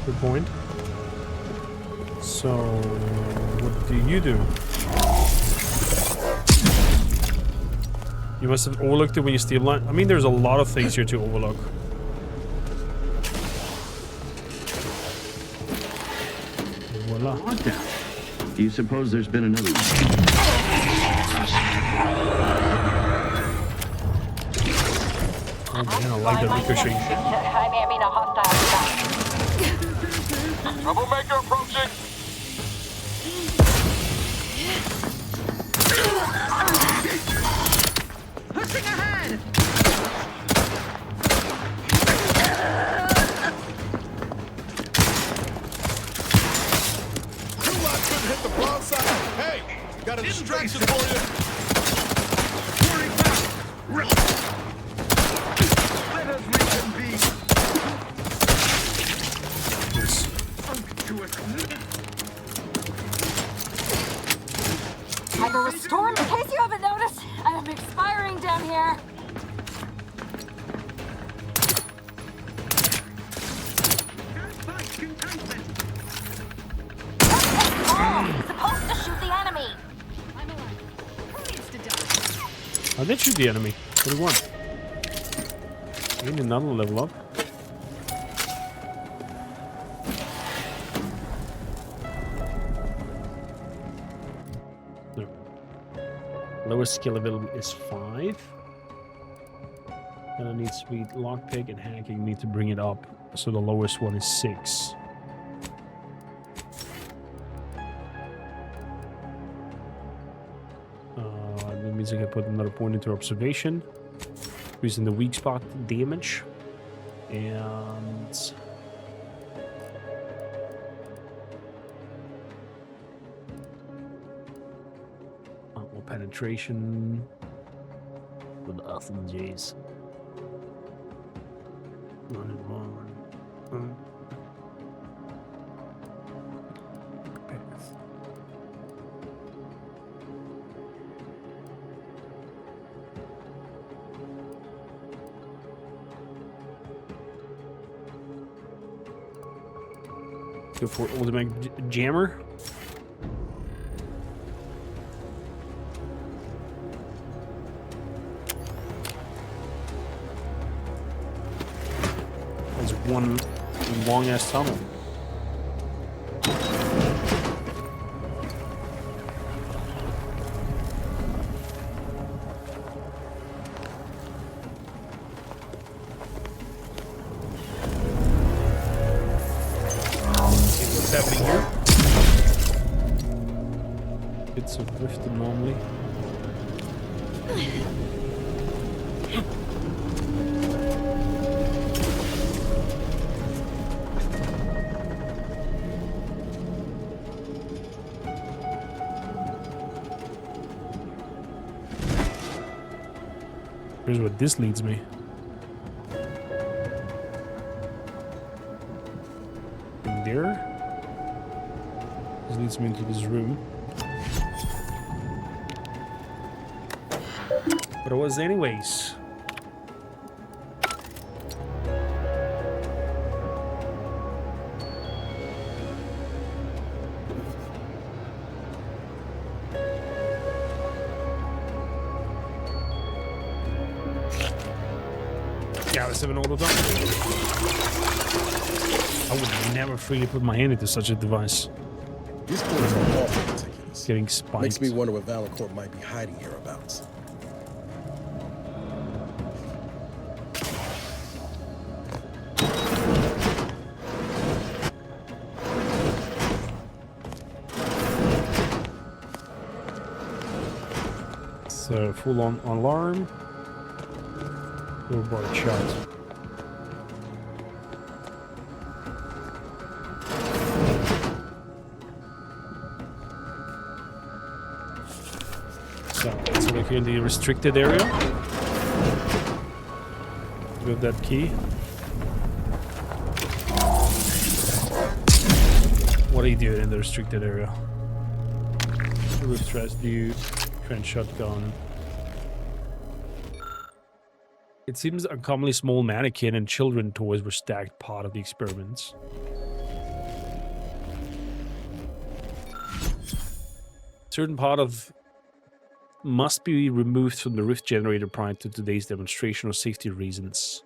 Good point. So, what do you do? You must have overlooked it when you steal line. I mean, there's a lot of things here to overlook. Voila. What the? Do you suppose there's been another one? Oh man, I like that ricochet. I mean a hostile. Troublemaker approaching. Pushing ahead! Two lots couldn't hit the broadside. Hey, got a distraction for you. Let us reconvene. Hyper restore. In case you haven't noticed, I am expiring down here. Supposed to shoot the enemy. I did shoot the enemy. What do you want? I need another level up. No. Lowest skill available is 5. And I need speed, lockpick, and hacking. Need to bring it up. So the lowest one is 6. That means I can put another point into observation. Increasing the weak spot damage. And more penetration. With nothing, jeez. Go for ultimate jammer. There's one long ass tunnel. Bits of rift anomaly. Here's what this leads me. In there. This leads me into this room. But it was anyways. Yeah, impressive and all of that. I would never freely put my hand into such a device. These quarters are awfully meticulous. Getting spiked. Makes me wonder what Valancourt might be hiding hereabouts. So full on alarm. Billboard shot. So let's look in the restricted area. With that key. What are you doing in the restricted area? Roof residue, trench shotgun. It seems uncommonly small mannequin and children toys were stacked part of the experiments. Certain part of must be removed from the rift generator prior to today's demonstration for safety reasons.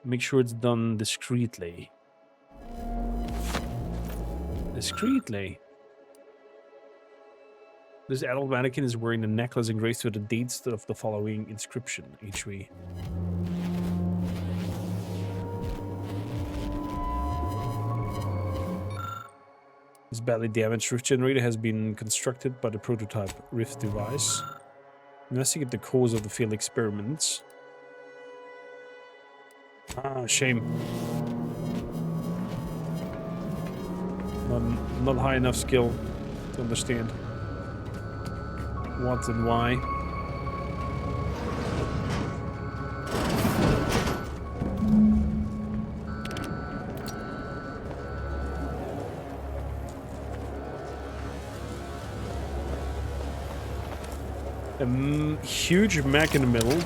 Make sure it's done discreetly. Discreetly. This adult mannequin is wearing a necklace engraved with the dates of the following inscription, HV. This badly damaged rift generator has been constructed by the prototype rift device. Investigate the cause of the failed experiments. Ah, shame. Not high enough skill to understand what and why. A huge mech in the middle.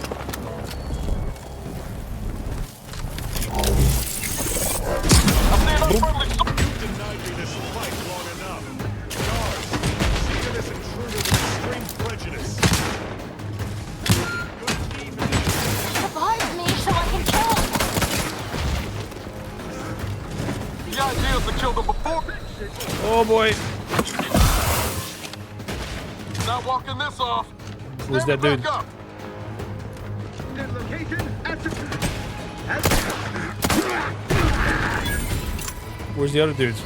Oh boy. Not walking this off. Who's that dude? Where's the other dudes?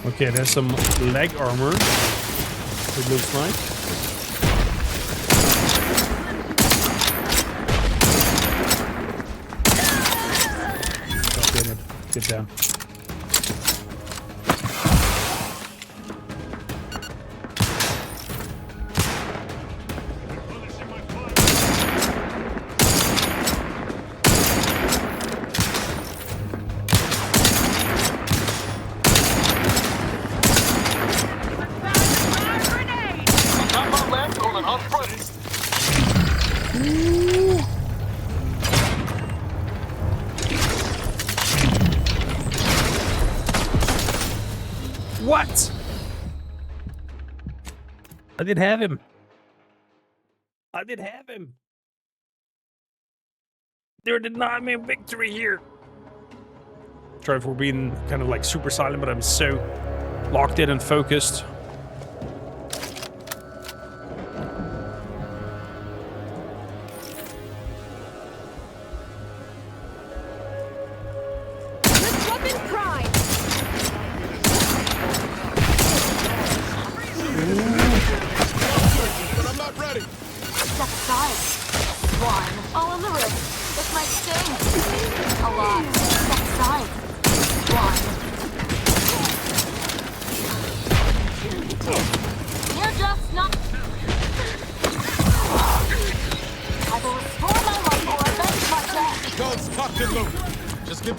Okay, there's some leg armor, it looks like. God damn it. Get down. What? I did have him. I did have him. They're denying me a victory here. Sorry for being kind of like super silent, but I'm so locked in and focused.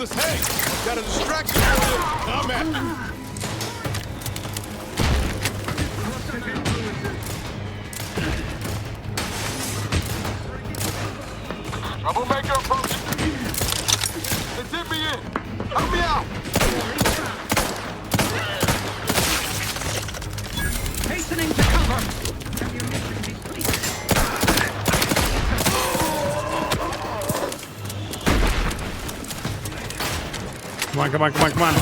Fellas, hey! Got a distraction for you! I'm at Troublemaker approaching! They did me in! Help me out! Hastening to cover! Come on, come on, come on, come on.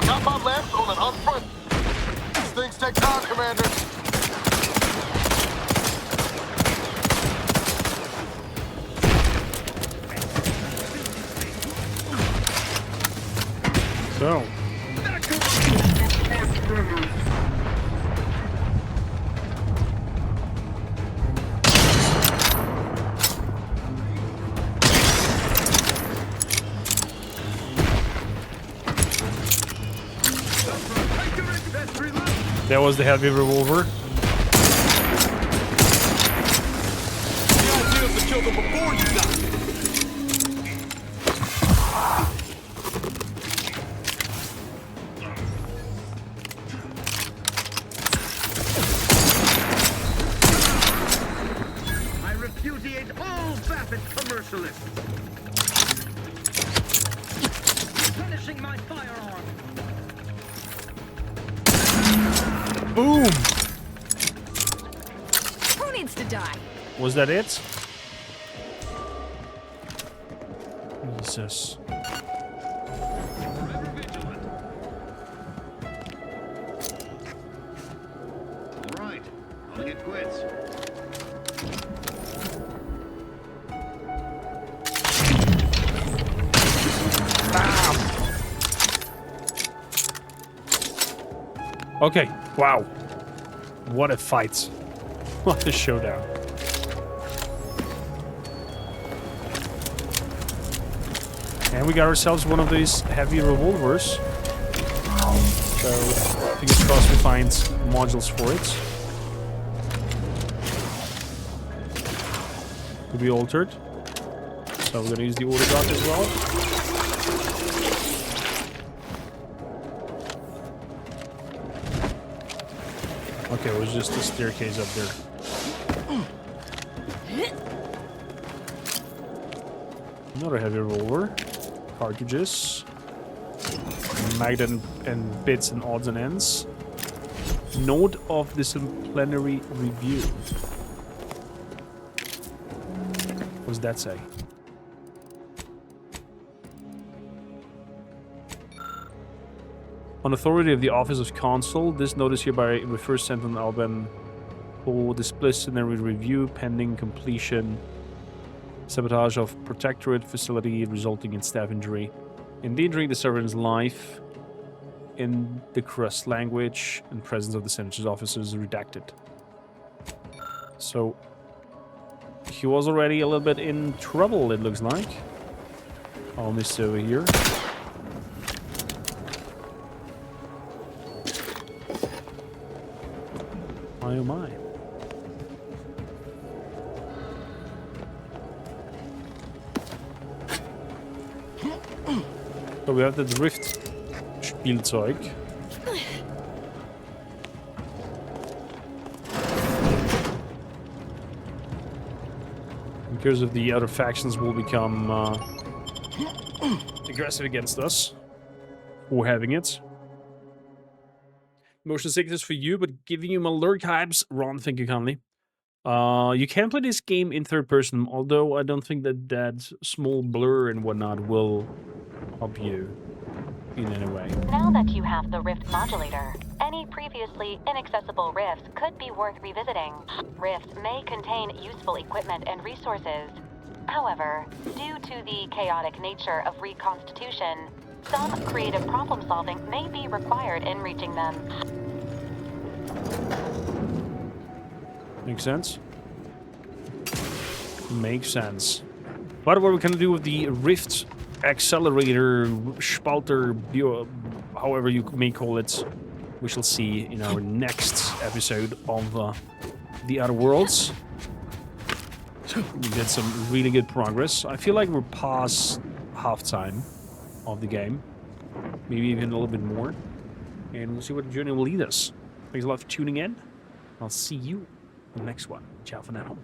Got my left on an unfront. These things take time, Commander. So. That was the heavy revolver. The idea is to kill them before you die. I repudiate all vapid commercialists. Replenishing my firearm. Boom! Who needs to die? Was that it? Jesus. Right. I'll get quits. Okay, wow. What a fight. What a showdown. And we got ourselves one of these heavy revolvers. So, fingers crossed we find modules for it. Could be altered. So we're gonna use the order dot as well. Okay, it was just a staircase up there. Another heavy revolver. Cartridges. Magnet and bits and odds and ends. Note of disciplinary review. What does that say? On authority of the Office of Consul, this notice hereby refers Sentinel Alban for disciplinary review pending completion, sabotage of protectorate facility resulting in staff injury, endangering the sovereign's life in the Crust language and presence of the Senator's officers redacted. So he was already a little bit in trouble, it looks like. All this over here. Oh my. So we have the Drift Spielzeug. Because of the other factions will become aggressive against us for having it. Motion sickness for you, but giving you alert hypes. Ron, thank you kindly. You can play this game in third person, although I don't think that that small blur and whatnot will help you in any way. Now that you have the Rift modulator, any previously inaccessible rifts could be worth revisiting. Rifts may contain useful equipment and resources. However, due to the chaotic nature of reconstitution, some creative problem solving may be required in reaching them. Makes sense? Makes sense. But what we're going to do with the Rift Accelerator, Spalter, however you may call it, we shall see in our next episode of The Outer Worlds. We did some really good progress. I feel like we're past halftime of the game. Maybe even a little bit more. And we'll see what the journey will lead us. Thanks a lot for tuning in. I'll see you in the next one. Ciao for now.